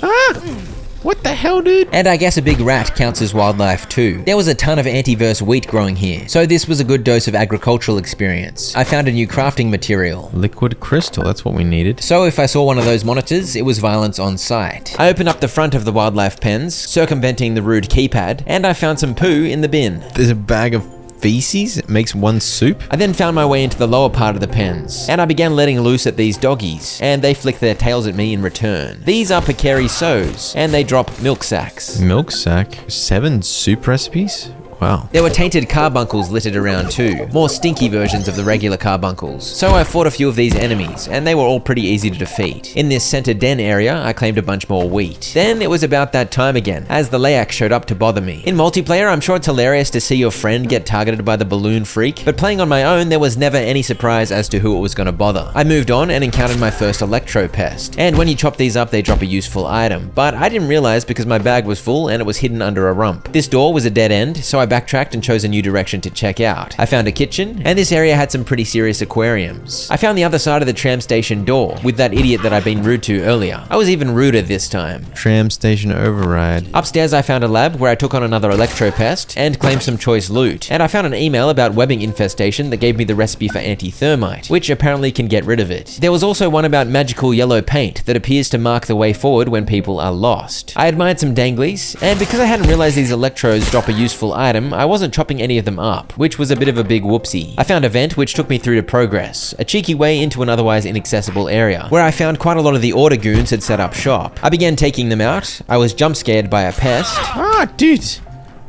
What the hell, dude? And I guess a big rat counts as wildlife too. There was a ton of Antiverse wheat growing here, so this was a good dose of agricultural experience. I found a new crafting material. Liquid crystal, that's what we needed. So if I saw one of those monitors, it was violence on sight. I opened up the front of the wildlife pens, circumventing the rude keypad, and I found some poo in the bin. There's a bag of feces? It makes one soup? I then found my way into the lower part of the pens, and I began letting loose at these doggies, and they flicked their tails at me in return. These are Pakeri Sows, and they drop milk sacks. Milk sack? 7 soup recipes? Wow. There were tainted carbuncles littered around too, more stinky versions of the regular carbuncles. So I fought a few of these enemies, and they were all pretty easy to defeat. In this center den area, I claimed a bunch more wheat. Then it was about that time again, as the Layak showed up to bother me. In multiplayer, I'm sure it's hilarious to see your friend get targeted by the balloon freak, but playing on my own, there was never any surprise as to who it was going to bother. I moved on and encountered my first electropest, and when you chop these up, they drop a useful item, but I didn't realize because my bag was full and it was hidden under a rump. This door was a dead end, so I backtracked and chose a new direction to check out. I found a kitchen, and this area had some pretty serious aquariums. I found the other side of the tram station door, with that idiot that I'd been rude to earlier. I was even ruder this time. Tram station override. Upstairs I found a lab where I took on another electropest, and claimed some choice loot. And I found an email about webbing infestation that gave me the recipe for anti-thermite, which apparently can get rid of it. There was also one about magical yellow paint that appears to mark the way forward when people are lost. I admired some danglies, and because I hadn't realized these electrodes drop a useful item item, I wasn't chopping any of them up, which was a bit of a big whoopsie. I found a vent which took me through to progress, a cheeky way into an otherwise inaccessible area, where I found quite a lot of the order goons had set up shop. I began taking them out. I was jump scared by a pest. Ah, dude.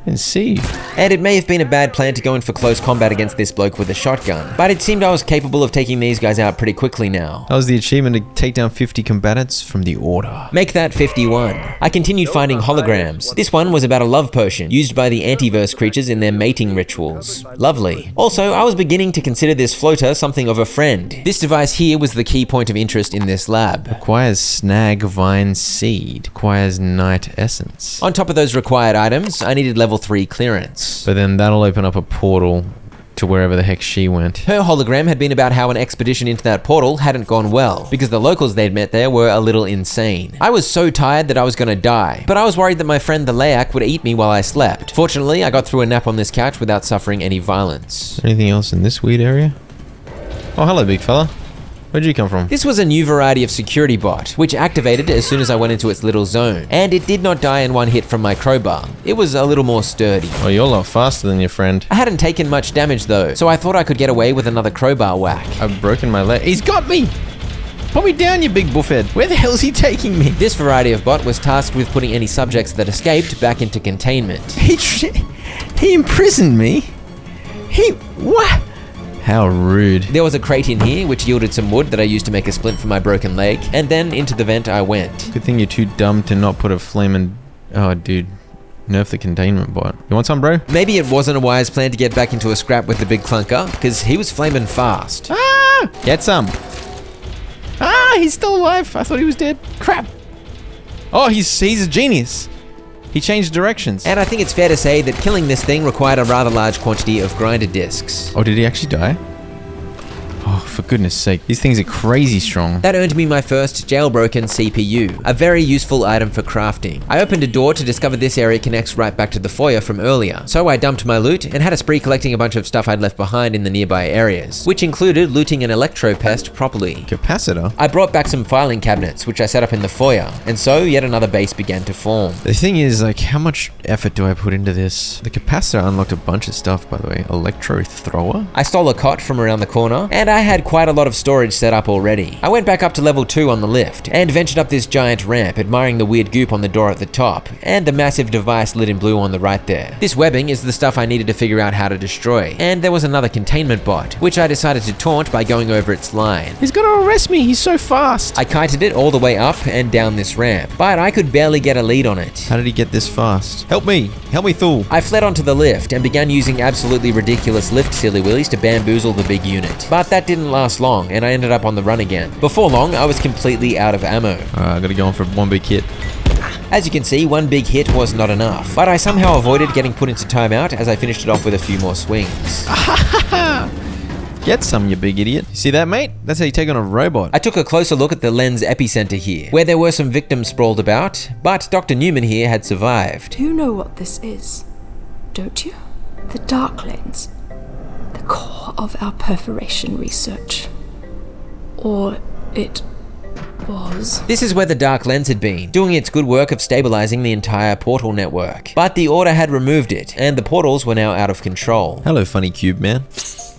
And see. And it may have been a bad plan to go in for close combat against this bloke with a shotgun, but it seemed I was capable of taking these guys out pretty quickly now. That was the achievement to take down 50 combatants from the Order. Make that 51. I continued finding holograms. This one was about a love potion used by the antiverse creatures in their mating rituals. Lovely. Also, I was beginning to consider this floater something of a friend. This device here was the key point of interest in this lab. Requires snag vine seed. Requires night essence. On top of those required items, I needed level 3 clearance. But then that'll open up a portal to wherever the heck she went. Her hologram had been about how an expedition into that portal hadn't gone well, because the locals they'd met there were a little insane. I was so tired that I was gonna die, but I was worried that my friend the Layak would eat me while I slept. Fortunately, I got through a nap on this couch without suffering any violence. Anything else in this weird area? Oh, hello, big fella. Where'd you come from? This was a new variety of security bot, which activated as soon as I went into its little zone, and it did not die in one hit from my crowbar. It was a little more sturdy. Oh, you're a lot faster than your friend. I hadn't taken much damage though, so I thought I could get away with another crowbar whack. I've broken my leg. He's got me! Put me down, you big buffhead. Where the hell is he taking me? This variety of bot was tasked with putting any subjects that escaped back into containment. He imprisoned me? What? How rude. There was a crate in here which yielded some wood that I used to make a splint for my broken leg, and then into the vent I went. Good thing you're too dumb to not put a flaming... Oh, dude. Nerf the containment bot. You want some, bro? Maybe it wasn't a wise plan to get back into a scrap with the big clunker, because he was flaming fast. Ah! Get some. Ah, he's still alive. I thought he was dead. Crap. Oh, he's a genius. He changed directions. And I think it's fair to say that killing this thing required a rather large quantity of grinder discs. Oh, did he actually die? Oh, for goodness sake. These things are crazy strong. That earned me my first jailbroken CPU, a very useful item for crafting. I opened a door to discover this area connects right back to the foyer from earlier, so I dumped my loot and had a spree collecting a bunch of stuff I'd left behind in the nearby areas, which included looting an electro pest properly. Capacitor? I brought back some filing cabinets, which I set up in the foyer, and so yet another base began to form. The thing is, like, how much effort do I put into this? The capacitor unlocked a bunch of stuff, by the way. Electro thrower? I stole a cot from around the corner, and I had quite a lot of storage set up already. I went back up to level 2 on the lift, and ventured up this giant ramp, admiring the weird goop on the door at the top, and the massive device lit in blue on the right there. This webbing is the stuff I needed to figure out how to destroy, and there was another containment bot, which I decided to taunt by going over its line. He's gonna arrest me, he's so fast! I kited it all the way up and down this ramp, but I could barely get a lead on it. How did he get this fast? Help me through. I fled onto the lift and began using absolutely ridiculous lift silly willies to bamboozle the big unit. But that didn't last long, and I ended up on the run again. Before long, I was completely out of ammo. I gotta go on for one big hit. As you can see, one big hit was not enough, but I somehow avoided getting put into timeout as I finished it off with a few more swings. Get some, you big idiot. See that, mate? That's how you take on a robot. I took a closer look at the lens epicenter here, where there were some victims sprawled about, but Dr. Newman here had survived. You know what this is, don't you? The dark lens. The core of our perforation research. Or it was. This is where the Dark Lens had been, doing its good work of stabilizing the entire portal network. But the Order had removed it, and the portals were now out of control. Hello, funny cube man.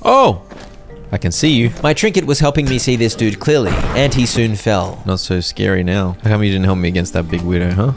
Oh! I can see you. My trinket was helping me see this dude clearly, and he soon fell. Not so scary now. How come you didn't help me against that big weirdo, huh?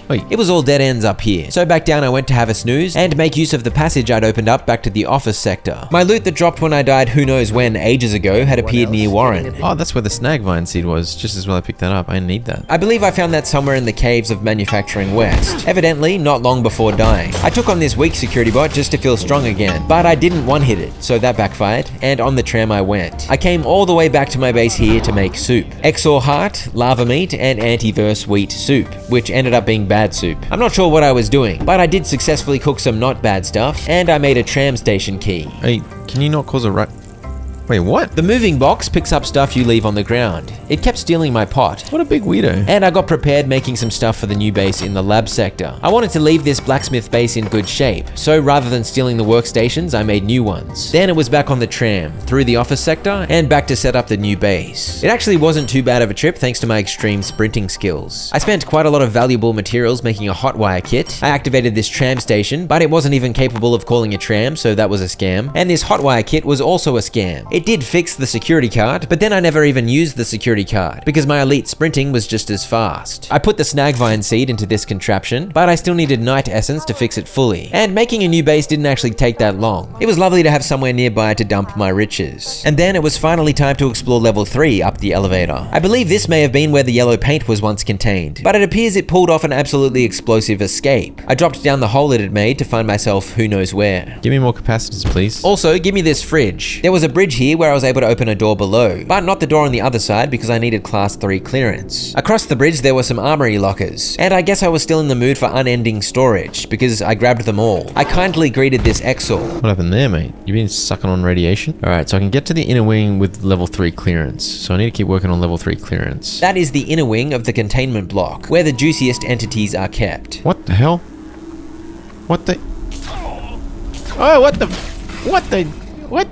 Wait. It was all dead ends up here, so back down I went to have a snooze and make use of the passage I'd opened up back to the office sector. My loot that dropped when I died who knows when ages ago had appeared near Warren. Oh, that's where the snag vine seed was. Just as well I picked that up. I need that. I believe I found that somewhere in the caves of Manufacturing West, evidently not long before dying. I took on this weak security bot just to feel strong again, but I didn't one-hit it, so that backfired, and on the tram I went. I came all the way back to my base here to make soup. Exor heart, lava meat, and antiverse wheat soup, which ended up being bad soup. I'm not sure what I was doing, but I did successfully cook some not bad stuff, and I made a tram station key. Hey, can you not cause a Wait, what? The moving box picks up stuff you leave on the ground. It kept stealing my pot. What a big weirdo. And I got prepared making some stuff for the new base in the lab sector. I wanted to leave this blacksmith base in good shape, so rather than stealing the workstations, I made new ones. Then it was back on the tram, through the office sector, and back to set up the new base. It actually wasn't too bad of a trip thanks to my extreme sprinting skills. I spent quite a lot of valuable materials making a hot wire kit. I activated this tram station, but it wasn't even capable of calling a tram, so that was a scam. And this hot wire kit was also a scam. It did fix the security card, but then I never even used the security card because my elite sprinting was just as fast. I put the snagvine seed into this contraption, but I still needed night essence to fix it fully. And making a new base didn't actually take that long. It was lovely to have somewhere nearby to dump my riches. And then it was finally time to explore level 3 up the elevator. I believe this may have been where the yellow paint was once contained, but it appears it pulled off an absolutely explosive escape. I dropped down the hole it had made to find myself who knows where. Give me more capacitors, please. Also, give me this fridge. There was a bridge here where I was able to open a door below, but not the door on the other side because I needed class 3 clearance. Across the bridge there were some armory lockers, and I guess I was still in the mood for unending storage because I grabbed them all. I kindly greeted this Exor. What happened there, mate? You been sucking on radiation? Alright, so I can get to the inner wing with level 3 clearance, so I need to keep working on level 3 clearance. That is the inner wing of the containment block, where the juiciest entities are kept. What the hell? What the... Oh, what the... What?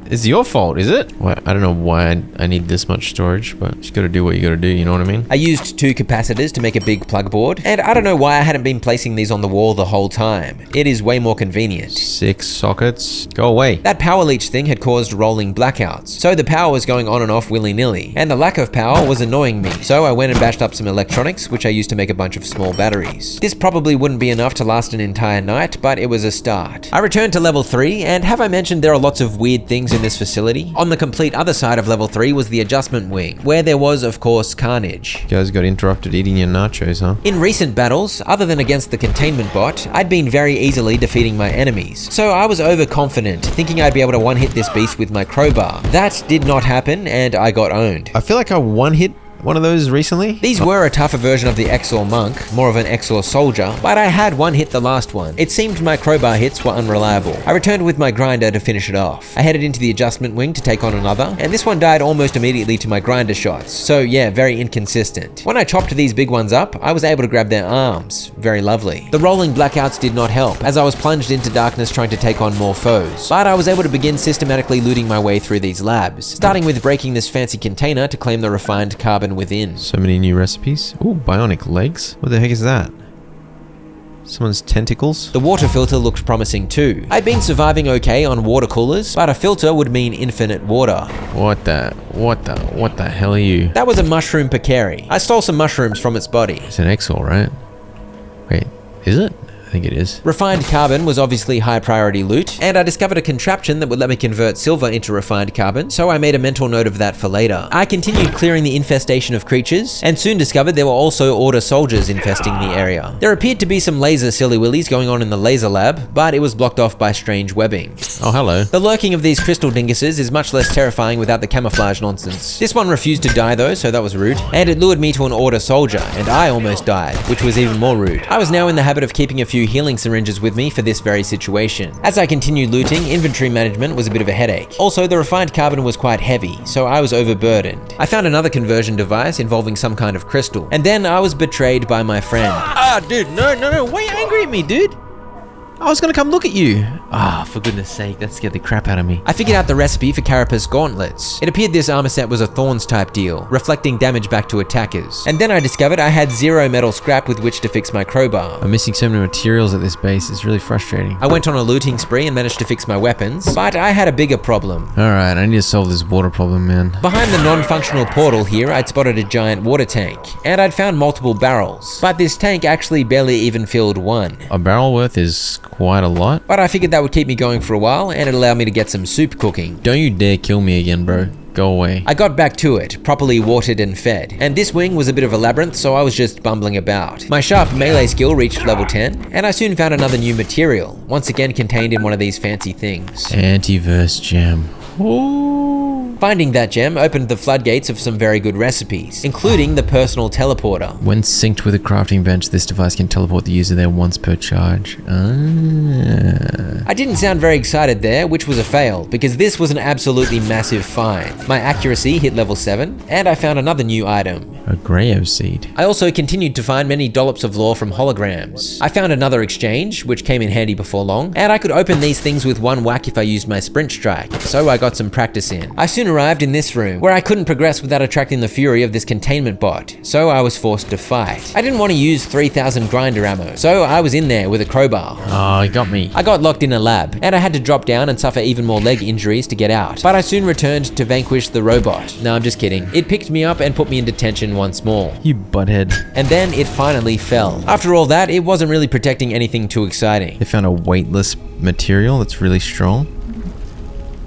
It's your fault, is it? Well, I don't know why I need this much storage, but you just gotta do what you gotta do, you know what I mean? I used 2 capacitors to make a big plug board, and I don't know why I hadn't been placing these on the wall the whole time. It is way more convenient. 6 sockets. Go away. That power leech thing had caused rolling blackouts, so the power was going on and off willy-nilly, and the lack of power was annoying me, so I went and bashed up some electronics, which I used to make a bunch of small batteries. This probably wouldn't be enough to last an entire night, but it was a start. I returned to level 3, and have I mentioned there are lots of weird things in this facility? On the complete other side of level 3 was the adjustment wing, where there was, of course, carnage. You guys got interrupted eating your nachos, huh? In recent battles, other than against the containment bot, I'd been very easily defeating my enemies, so I was overconfident, thinking I'd be able to one-hit this beast with my crowbar. That did not happen, and I got owned. I feel like I one-hit one of those recently. These were a tougher version of the Exor monk, more of an Exor soldier, but I had one hit the last one. It seemed my crowbar hits were unreliable. I returned with my grinder to finish it off. I headed into the adjustment wing to take on another, and this one died almost immediately to my grinder shots, so yeah, very inconsistent. When I chopped these big ones up, I was able to grab their arms. Very lovely. The rolling blackouts did not help, as I was plunged into darkness trying to take on more foes, but I was able to begin systematically looting my way through these labs, starting with breaking this fancy container to claim the refined carbon within. So many new recipes. Ooh, bionic legs. What the heck is that? Someone's tentacles? The water filter looked promising too. I'd been surviving okay on water coolers, but a filter would mean infinite water. What the hell are you? That was a mushroom pecari. I stole some mushrooms from its body. It's an Exor, right? Wait, is it? I think it is. Refined carbon was obviously high priority loot, and I discovered a contraption that would let me convert silver into refined carbon, so I made a mental note of that for later. I continued clearing the infestation of creatures, and soon discovered there were also Order soldiers infesting the area. There appeared to be some laser silly willies going on in the laser lab, but it was blocked off by strange webbing. Oh, hello. The lurking of these crystal dinguses is much less terrifying without the camouflage nonsense. This one refused to die though, so that was rude, and it lured me to an Order soldier, and I almost died, which was even more rude. I was now in the habit of keeping a few healing syringes with me for this very situation. As I continued looting, inventory management was a bit of a headache. Also, the refined carbon was quite heavy, so I was overburdened. I found another conversion device involving some kind of crystal, and then I was betrayed by my friend. Dude, no, why are you angry at me, dude? I was gonna come look at you. For goodness sake, that scared the crap out of me. I figured out the recipe for Carapace gauntlets. It appeared this armor set was a Thorns type deal, reflecting damage back to attackers. And then I discovered I had 0 metal scrap with which to fix my crowbar. I'm missing so many materials at this base, it's really frustrating. I went on a looting spree and managed to fix my weapons, but I had a bigger problem. Alright, I need to solve this water problem, man. Behind the non-functional portal here, I'd spotted a giant water tank, and I'd found multiple barrels. But this tank actually barely even filled one. A barrel worth is quite a lot. But I figured that would keep me going for a while, and it allowed me to get some soup cooking. Don't you dare kill me again, bro. Go away. I got back to it, properly watered and fed, and this wing was a bit of a labyrinth, so I was just bumbling about. My sharp melee skill reached level 10, and I soon found another new material, once again contained in one of these fancy things. Antiverse gem. Ooh. Finding that gem opened the floodgates of some very good recipes, including the personal teleporter. When synced with a crafting bench, this device can teleport the user there once per charge. I didn't sound very excited there, which was a fail, because this was an absolutely massive find. My accuracy hit level 7, and I found another new item. A Grayo seed. I also continued to find many dollops of lore from holograms. I found another exchange, which came in handy before long, and I could open these things with one whack if I used my sprint strike, so I got some practice in. I soon arrived in this room, where I couldn't progress without attracting the fury of this containment bot, so I was forced to fight. I didn't want to use 3000 grinder ammo, so I was in there with a crowbar. Oh, he got me. I got locked in a lab, and I had to drop down and suffer even more leg injuries to get out, but I soon returned to vanquish the robot. No, I'm just kidding. It picked me up and put me in detention once more. You butthead. And then it finally fell. After all that, it wasn't really protecting anything too exciting. They found a weightless material that's really strong.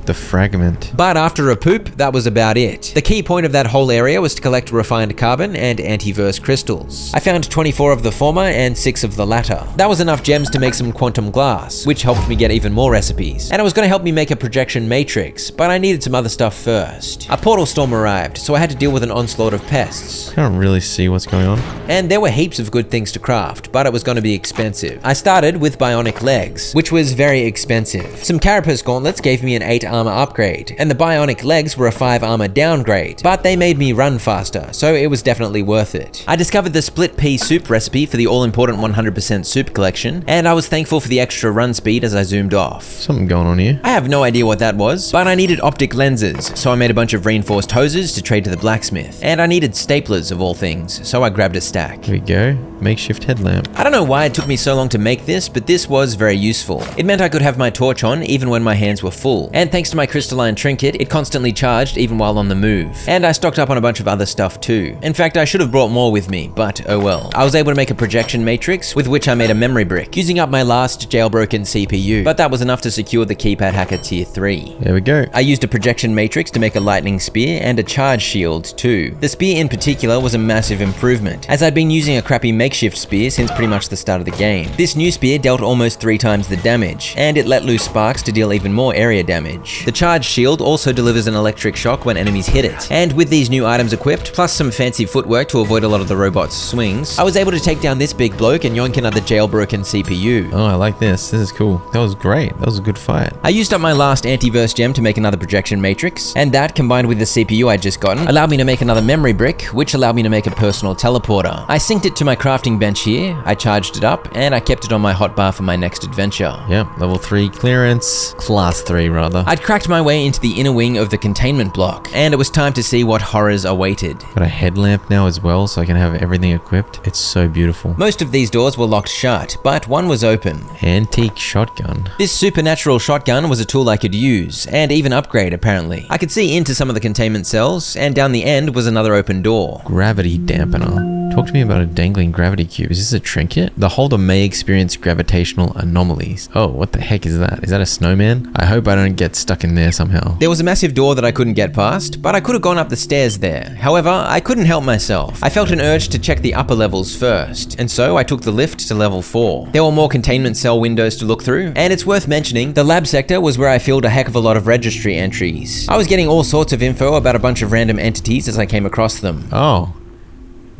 The fragment. But after a poop, that was about it. The key point of that whole area was to collect refined carbon and antiverse crystals. I found 24 of the former and 6 of the latter. That was enough gems to make some quantum glass, which helped me get even more recipes. And it was going to help me make a projection matrix, but I needed some other stuff first. A portal storm arrived, so I had to deal with an onslaught of pests. Can't really see what's going on. And there were heaps of good things to craft, but it was going to be expensive. I started with bionic legs, which was very expensive. Some carapace gauntlets gave me an 8 armor upgrade, and the bionic legs were a 5 armor downgrade, but they made me run faster, so it was definitely worth it. I discovered the split pea soup recipe for the all-important 100% soup collection, and I was thankful for the extra run speed as I zoomed off. Something going on here. I have no idea what that was, but I needed optic lenses, so I made a bunch of reinforced hoses to trade to the blacksmith, and I needed staplers of all things, so I grabbed a stack. Here we go. Makeshift headlamp. I don't know why it took me so long to make this, but this was very useful. It meant I could have my torch on even when my hands were full, and thanks to my crystalline trinket, it constantly charged even while on the move. And I stocked up on a bunch of other stuff too. In fact, I should have brought more with me, but oh well. I was able to make a projection matrix, with which I made a memory brick, using up my last jailbroken CPU, but that was enough to secure the Keypad Hacker Tier 3. There we go. I used a projection matrix to make a lightning spear and a charge shield too. The spear in particular was a massive improvement, as I'd been using a crappy makeshift spear since pretty much the start of the game. This new spear dealt almost 3 times the damage, and it let loose sparks to deal even more area damage. The charge shield also delivers an electric shock when enemies hit it, and with these new items equipped, plus some fancy footwork to avoid a lot of the robot's swings, I was able to take down this big bloke and yoink another jailbroken CPU. Oh, I like this. This is cool. That was great. That was a good fight. I used up my last antiverse gem to make another projection matrix, and that, combined with the CPU I'd just gotten, allowed me to make another memory brick, which allowed me to make a personal teleporter. I synced it to my crafting bench here, I charged it up, and I kept it on my hotbar for my next adventure. Yep, level 3 clearance. Class 3, rather. I'd cracked my way into the inner wing of the containment block, and it was time to see what horrors awaited. Got a headlamp now as well, so I can have everything equipped. It's so beautiful. Most of these doors were locked shut, but one was open. Antique shotgun. This supernatural shotgun was a tool I could use, and even upgrade apparently. I could see into some of the containment cells, and down the end was another open door. Gravity dampener. Talk to me about a dangling gravity cube. Is this a trinket? The holder may experience gravitational anomalies. Oh, what the heck is that? Is that a snowman? I hope I don't get stuck in there somehow. There was a massive door that I couldn't get past, but I could have gone up the stairs there. However, I couldn't help myself. I felt an urge to check the upper levels first, and so I took the lift to level 4. There were more containment cell windows to look through, and it's worth mentioning, the lab sector was where I filled a heck of a lot of registry entries. I was getting all sorts of info about a bunch of random entities as I came across them. Oh.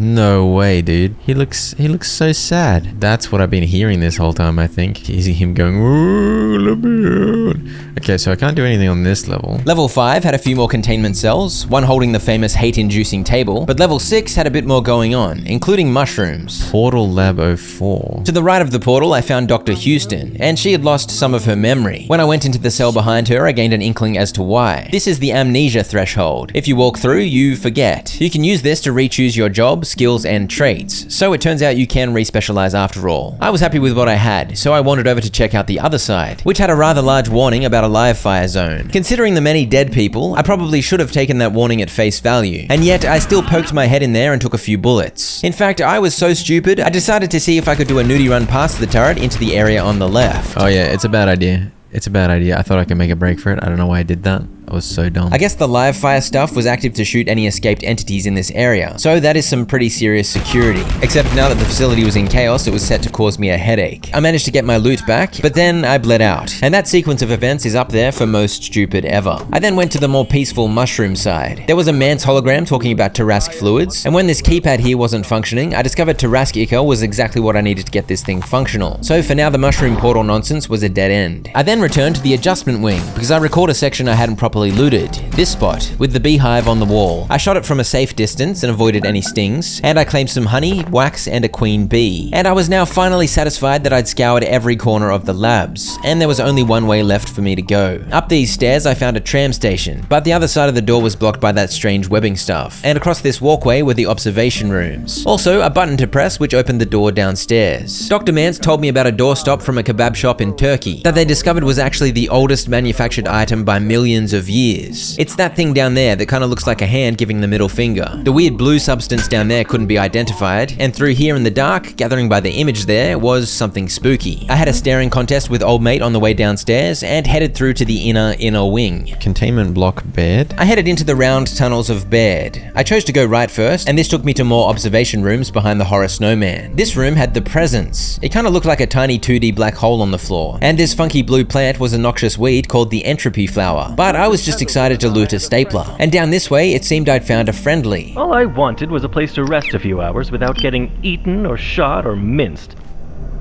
No way, dude. He looks so sad. That's what I've been hearing this whole time, I think. Is him going, "Ooh, let me out." Okay, so I can't do anything on this level. Level 5 had a few more containment cells, one holding the famous hate-inducing table, but level 6 had a bit more going on, including mushrooms. Portal Lab 04. To the right of the portal, I found Dr. Houston, and she had lost some of her memory. When I went into the cell behind her, I gained an inkling as to why. This is the amnesia threshold. If you walk through, you forget. You can use this to re-choose your job, skills, and traits, so it turns out you can re-specialize after all. I was happy with what I had, so I wandered over to check out the other side, which had a rather large warning about a live fire zone. Considering the many dead people, I probably should have taken that warning at face value, and yet I still poked my head in there and took a few bullets. In fact, I was so stupid, I decided to see if I could do a nudie run past the turret into the area on the left. Oh yeah, it's a bad idea. It's a bad idea. I thought I could make a break for it. I don't know why I did that. That was so dumb. I guess the live fire stuff was active to shoot any escaped entities in this area, so that is some pretty serious security. Except now that the facility was in chaos, it was set to cause me a headache. I managed to get my loot back, but then I bled out. And that sequence of events is up there for most stupid ever. I then went to the more peaceful mushroom side. There was a man's hologram talking about Tarask fluids, and when this keypad here wasn't functioning, I discovered Tarask Ica was exactly what I needed to get this thing functional. So for now, the mushroom portal nonsense was a dead end. I then returned to the adjustment wing, because I recalled a section I hadn't properly looted. This spot, with the beehive on the wall. I shot it from a safe distance and avoided any stings, and I claimed some honey, wax, and a queen bee. And I was now finally satisfied that I'd scoured every corner of the labs, and there was only one way left for me to go. Up these stairs, I found a tram station, but the other side of the door was blocked by that strange webbing stuff. And across this walkway were the observation rooms. Also, a button to press which opened the door downstairs. Dr. Mance told me about a doorstop from a kebab shop in Turkey that they discovered was actually the oldest manufactured item by millions of years. It's that thing down there that kind of looks like a hand giving the middle finger. The weird blue substance down there couldn't be identified, and through here in the dark, gathering by the image there, was something spooky. I had a staring contest with old mate on the way downstairs and headed through to the inner wing. Containment block Baird? I headed into the round tunnels of Baird. I chose to go right first, and this took me to more observation rooms behind the horror snowman. This room had the presence. It kind of looked like a tiny 2D black hole on the floor, and this funky blue plant was a noxious weed called the entropy flower. But I was just excited to loot a stapler. And down this way, it seemed I'd found a friendly. All I wanted was a place to rest a few hours without getting eaten or shot or minced.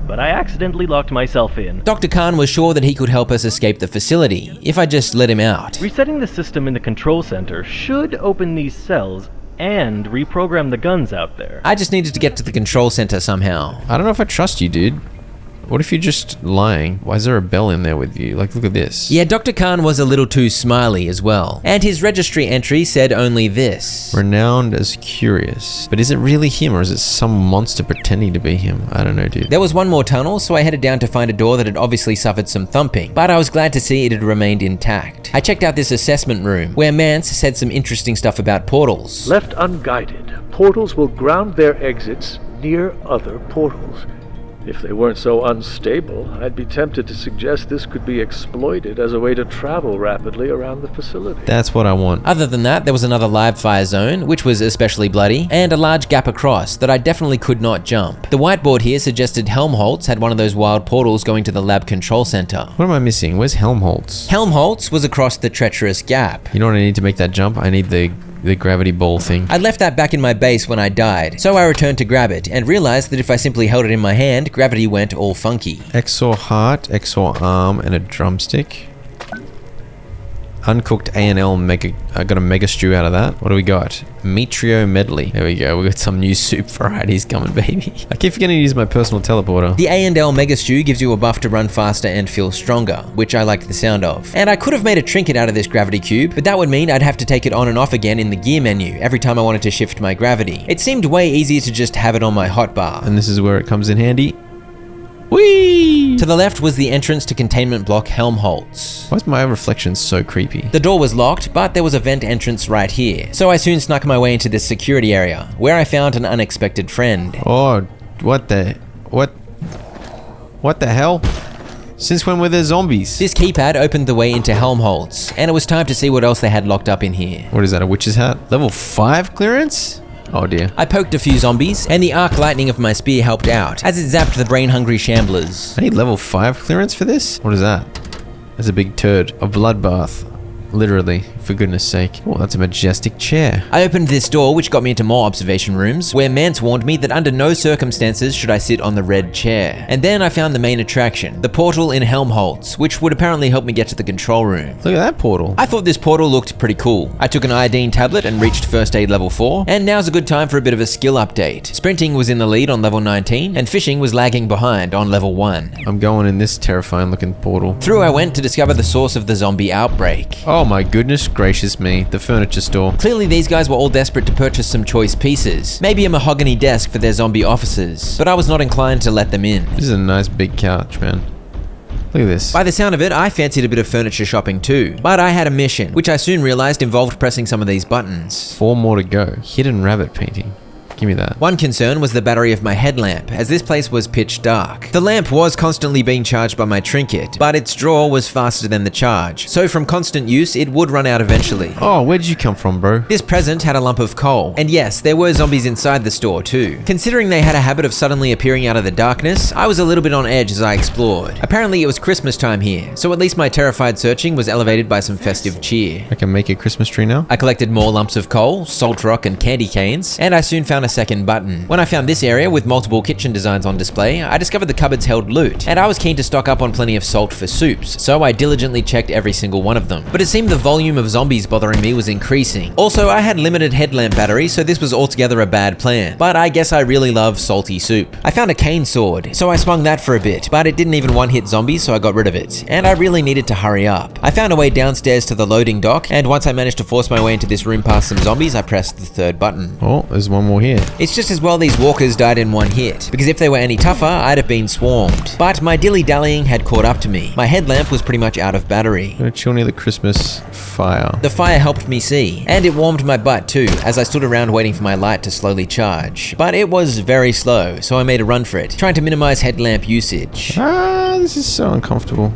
But I accidentally locked myself in. Dr. Khan was sure that he could help us escape the facility, if I just let him out. Resetting the system in the control center should open these cells and reprogram the guns out there. I just needed to get to the control center somehow. I don't know if I trust you, dude. What if you're just lying? Why is there a bell in there with you? Like, look at this. Yeah, Dr. Khan was a little too smiley as well. And his registry entry said only this. Renowned as curious. But is it really him or is it some monster pretending to be him? I don't know, dude. There was one more tunnel, so I headed down to find a door that had obviously suffered some thumping, but I was glad to see it had remained intact. I checked out this assessment room, where Mance said some interesting stuff about portals. Left unguided, portals will ground their exits near other portals. If they weren't so unstable, I'd be tempted to suggest this could be exploited as a way to travel rapidly around the facility. That's what I want. Other than that, there was another live fire zone, which was especially bloody, and a large gap across that I definitely could not jump. The whiteboard here suggested Helmholtz had one of those wild portals going to the lab control center. What am I missing? Where's Helmholtz? Helmholtz was across the treacherous gap. You know what I need to make that jump? I need the gravity ball thing. I left that back in my base when I died, so I returned to grab it and realized that if I simply held it in my hand, gravity went all funky. Exor heart, Exor arm, and a drumstick. Uncooked A&L mega. I got a mega stew out of that. What do we got? Metrio medley. There we go. We got some new soup varieties coming, baby. I keep forgetting to use my personal teleporter. The A&L mega stew gives you a buff to run faster and feel stronger, which I like the sound of. And I could have made a trinket out of this gravity cube, but that would mean I'd have to take it on and off again in the gear menu every time I wanted to shift my gravity. It seemed way easier to just have it on my hotbar. And this is where it comes in handy. Whee! To the left was the entrance to containment block Helmholtz. Why is my reflection so creepy? The door was locked, but there was a vent entrance right here. So I soon snuck my way into this security area, where I found an unexpected friend. Oh, what the hell? Since when were there zombies? This keypad opened the way into Helmholtz, and it was time to see what else they had locked up in here. What is that, a witch's hat? Level 5 clearance? Oh dear. I poked a few zombies, and the arc lightning of my spear helped out, as it zapped the brain-hungry shamblers. I need level 5 clearance for this? What is that? That's a big turd. A bloodbath. Literally, for goodness sake. Oh, that's a majestic chair. I opened this door, which got me into more observation rooms, where Mance warned me that under no circumstances should I sit on the red chair. And then I found the main attraction, the portal in Helmholtz, which would apparently help me get to the control room. Look at that portal. I thought this portal looked pretty cool. I took an iodine tablet and reached first aid level 4, and now's a good time for a bit of a skill update. Sprinting was in the lead on level 19, and fishing was lagging behind on level 1. I'm going in this terrifying looking portal. Through I went to discover the source of the zombie outbreak. Oh my goodness gracious me, the furniture store. Clearly these guys were all desperate to purchase some choice pieces. Maybe a mahogany desk for their zombie offices, but I was not inclined to let them in. This is a nice big couch, man. Look at this. By the sound of it, I fancied a bit of furniture shopping too, but I had a mission, which I soon realized involved pressing some of these buttons. 4 more to go. Hidden rabbit painting. Give me that. One concern was the battery of my headlamp, as this place was pitch dark. The lamp was constantly being charged by my trinket, but its draw was faster than the charge, so from constant use, it would run out eventually. Oh, where did you come from, bro? This present had a lump of coal, and yes, there were zombies inside the store too. Considering they had a habit of suddenly appearing out of the darkness, I was a little bit on edge as I explored. Apparently it was Christmas time here, so at least my terrified searching was elevated by some festive cheer. I can make a Christmas tree now? I collected more lumps of coal, salt rock, and candy canes, and I soon found a second button. When I found this area with multiple kitchen designs on display, I discovered the cupboards held loot, and I was keen to stock up on plenty of salt for soups, so I diligently checked every single one of them. But it seemed the volume of zombies bothering me was increasing. Also, I had limited headlamp battery, so this was altogether a bad plan, but I guess I really love salty soup. I found a cane sword, so I swung that for a bit, but it didn't even one-hit zombies, so I got rid of it, and I really needed to hurry up. I found a way downstairs to the loading dock, and once I managed to force my way into this room past some zombies, I pressed the third button. Oh, there's one more here. It's just as well these walkers died in one hit, because if they were any tougher, I'd have been swarmed. But my dilly-dallying had caught up to me. My headlamp was pretty much out of battery. I'm gonna chill near the Christmas fire. The fire helped me see, and it warmed my butt too, as I stood around waiting for my light to slowly charge. But it was very slow, so I made a run for it, trying to minimize headlamp usage. This is so uncomfortable.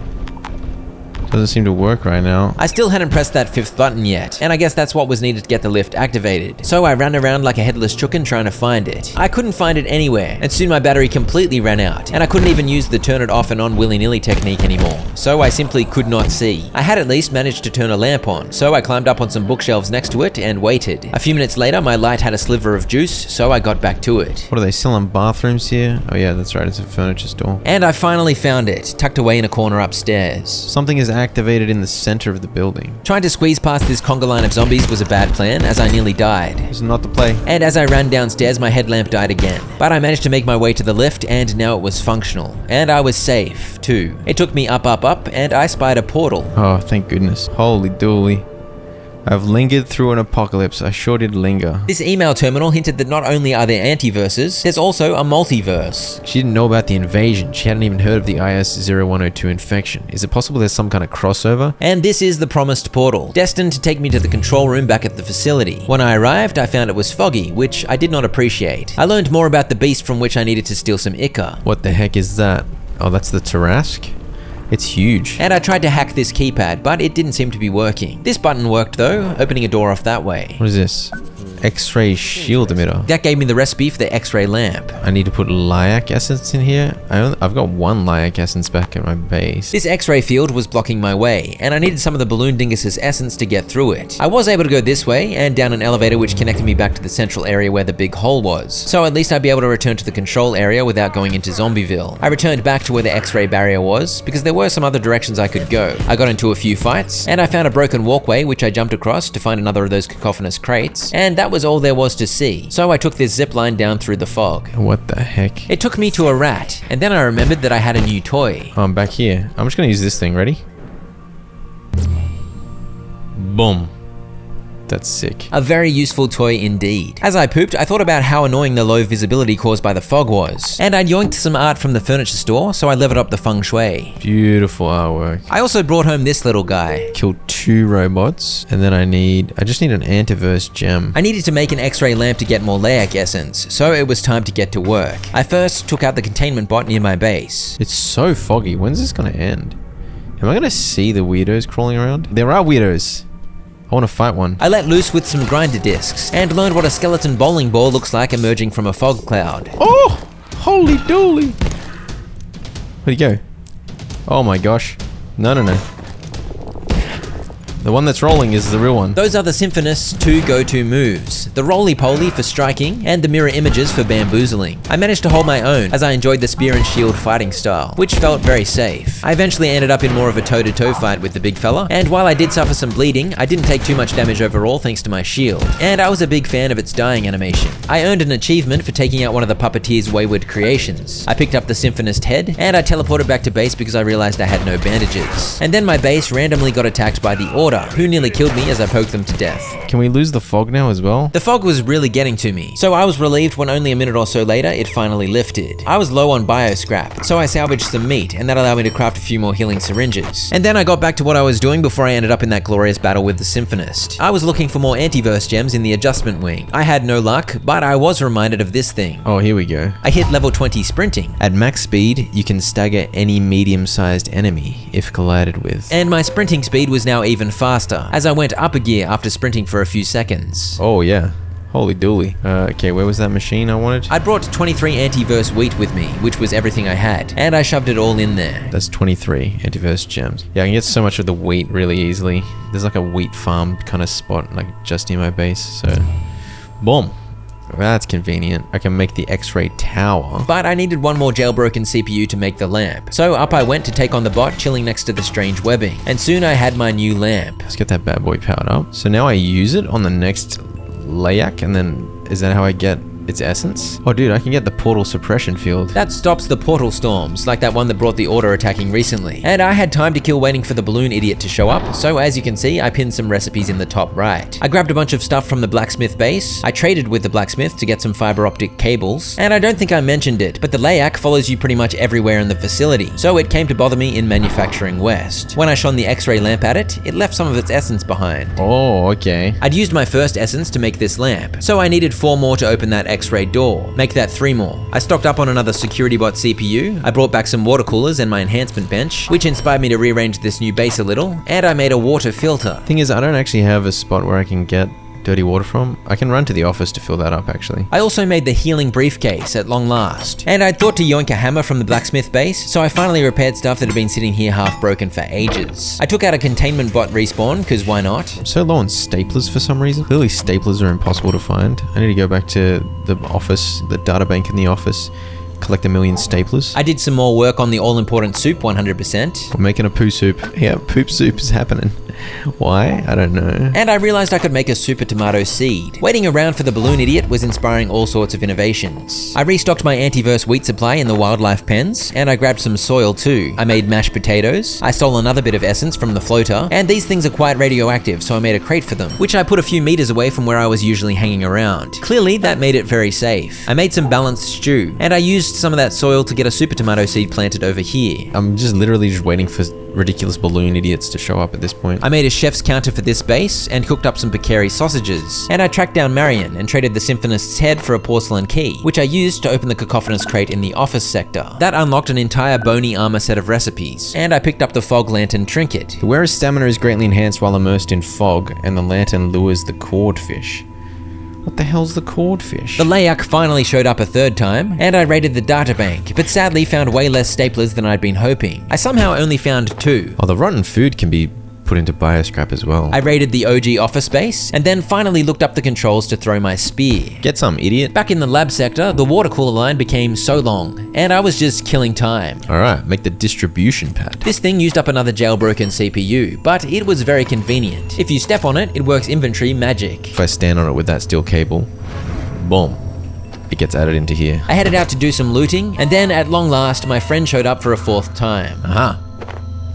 Doesn't seem to work right now. I still hadn't pressed that fifth button yet, and I guess that's what was needed to get the lift activated. So I ran around like a headless chicken trying to find it. I couldn't find it anywhere, and soon my battery completely ran out, and I couldn't even use the turn it off and on willy-nilly technique anymore. So I simply could not see. I had at least managed to turn a lamp on, so I climbed up on some bookshelves next to it and waited. A few minutes later, my light had a sliver of juice, so I got back to it. What are they selling, bathrooms here? Oh yeah, that's right, it's a furniture store. And I finally found it, tucked away in a corner upstairs. Something is activated in the center of the building. Trying to squeeze past this conga line of zombies was a bad plan, as I nearly died. This is not the play. And as I ran downstairs, my headlamp died again. But I managed to make my way to the lift, and now it was functional. And I was safe, too. It took me up, up, up, and I spied a portal. Oh, thank goodness. Holy dooly. I've lingered through an apocalypse. I sure did linger. This email terminal hinted that not only are there antiverses, there's also a multiverse. She didn't know about the invasion. She hadn't even heard of the IS-0102 infection. Is it possible there's some kind of crossover? And this is the promised portal, destined to take me to the control room back at the facility. When I arrived, I found it was foggy, which I did not appreciate. I learned more about the beast from which I needed to steal some ichor. What the heck is that? Oh, that's the Tarask? It's huge. And I tried to hack this keypad, but it didn't seem to be working. This button worked though, opening a door off that way. What is this? X-ray shield emitter. That gave me the recipe for the X-ray lamp. I need to put lilac essence in here. I've got one lilac essence back at my base. This X-ray field was blocking my way, and I needed some of the balloon dingus's essence to get through it. I was able to go this way and down an elevator which connected me back to the central area where the big hole was. So at least I'd be able to return to the control area without going into Zombieville. I returned back to where the X-ray barrier was, because there were some other directions I could go. I got into a few fights, and I found a broken walkway which I jumped across to find another of those cacophonous crates, and that was all there was to see. So I took this zip line down through the fog. What the heck? It took me to a rat, and then I remembered that I had a new toy. Oh, I'm back here. I'm just gonna use this thing. Ready? Boom. That's sick. A very useful toy indeed. As I pooped, I thought about how annoying the low visibility caused by the fog was. And I'd yoinked some art from the furniture store, so I leveled up the feng shui. Beautiful artwork. I also brought home this little guy. Killed 2 robots, and then I just need an antiverse gem. I needed to make an X-ray lamp to get more Laic essence, so it was time to get to work. I first took out the containment bot near my base. It's so foggy. When's this gonna end? Am I gonna see the weirdos crawling around? There are weirdos. I want to fight one. I let loose with some grinder discs and learned what a skeleton bowling ball looks like emerging from a fog cloud. Oh! Holy dooly! Where'd he go? Oh my gosh. No. The one that's rolling is the real one. Those are the Symphonist's 2 go-to moves. The roly-poly for striking, and the mirror images for bamboozling. I managed to hold my own, as I enjoyed the spear and shield fighting style, which felt very safe. I eventually ended up in more of a toe-to-toe fight with the big fella, and while I did suffer some bleeding, I didn't take too much damage overall thanks to my shield, and I was a big fan of its dying animation. I earned an achievement for taking out one of the puppeteer's wayward creations. I picked up the Symphonist head, and I teleported back to base because I realized I had no bandages. And then my base randomly got attacked by the Order, water, who nearly killed me as I poked them to death. Can we lose the fog now as well? The fog was really getting to me, so I was relieved when only a minute or so later it finally lifted. I was low on bio scrap, so I salvaged some meat, and that allowed me to craft a few more healing syringes. And then I got back to what I was doing before I ended up in that glorious battle with the Symphonist. I was looking for more antiverse gems in the adjustment wing. I had no luck, but I was reminded of this thing. Oh, here we go. I hit level 20 sprinting. At max speed, you can stagger any medium-sized enemy if collided with. And my sprinting speed was now even faster, as I went up a gear after sprinting for a few seconds. Oh yeah. Holy dooly. Okay, where was that machine I wanted? I brought 23 antiverse wheat with me, which was everything I had, and I shoved it all in there. That's 23 antiverse gems. Yeah, I can get so much of the wheat really easily. There's like a wheat farm kind of spot, like just near my base, so boom. That's convenient. I can make the X-ray tower. But I needed one more jailbroken CPU to make the lamp. So up I went to take on the bot chilling next to the strange webbing. And soon I had my new lamp. Let's get that bad boy powered up. So now I use it on the next layak, and then is that how I get its essence? Oh dude, I can get the portal suppression field. That stops the portal storms, like that one that brought the order attacking recently. And I had time to kill waiting for the balloon idiot to show up, so as you can see, I pinned some recipes in the top right. I grabbed a bunch of stuff from the blacksmith base, I traded with the blacksmith to get some fiber optic cables, and I don't think I mentioned it, but the layak follows you pretty much everywhere in the facility, so it came to bother me in Manufacturing West. When I shone the X-ray lamp at it, it left some of its essence behind. Oh, okay. I'd used my first essence to make this lamp, so I needed 4 more to open that X-ray door. Make that 3 more. I stocked up on another security bot CPU, I brought back some water coolers and my enhancement bench, which inspired me to rearrange this new base a little, and I made a water filter. Thing is, I don't actually have a spot where I can get dirty water from. I can run to the office to fill that up actually. I also made the healing briefcase at long last. And I'd thought to yoink a hammer from the blacksmith base, so I finally repaired stuff that had been sitting here half broken for ages. I took out a containment bot respawn, cause why not? I'm so low on staplers for some reason. Clearly staplers are impossible to find. I need to go back to the office, the data bank in the office, collect 1 million staplers. I did some more work on the all-important soup 100%. We're making a poo soup. Yeah, poop soup is happening. Why? I don't know. And I realized I could make a super tomato seed. Waiting around for the balloon idiot was inspiring all sorts of innovations. I restocked my antiverse wheat supply in the wildlife pens, and I grabbed some soil too. I made mashed potatoes, I stole another bit of essence from the floater, and these things are quite radioactive, so I made a crate for them, which I put a few meters away from where I was usually hanging around. Clearly, that made it very safe. I made some balanced stew, and I used some of that soil to get a super tomato seed planted over here. I'm just literally just waiting for ridiculous balloon idiots to show up at this point. I made a chef's counter for this base and cooked up some pecari sausages. And I tracked down Marion and traded the Symphonist's head for a porcelain key, which I used to open the cacophonous crate in the office sector. That unlocked an entire bony armor set of recipes. And I picked up the fog lantern trinket. The wearer's stamina is greatly enhanced while immersed in fog, and the lantern lures the cordfish. What the hell's the cordfish? The layak finally showed up a 3rd time, and I raided the databank, but sadly found way less staplers than I'd been hoping. I somehow only found 2. Oh, the rotten food can be put into bioscrap as well. I raided the OG office space, and then finally looked up the controls to throw my spear. Get some, idiot. Back in the lab sector, the water cooler line became so long, and I was just killing time. Alright, make the distribution pad. This thing used up another jailbroken CPU, but it was very convenient. If you step on it, it works inventory magic. If I stand on it with that steel cable, boom, it gets added into here. I headed out to do some looting, and then at long last, my friend showed up for a 4th time. Aha.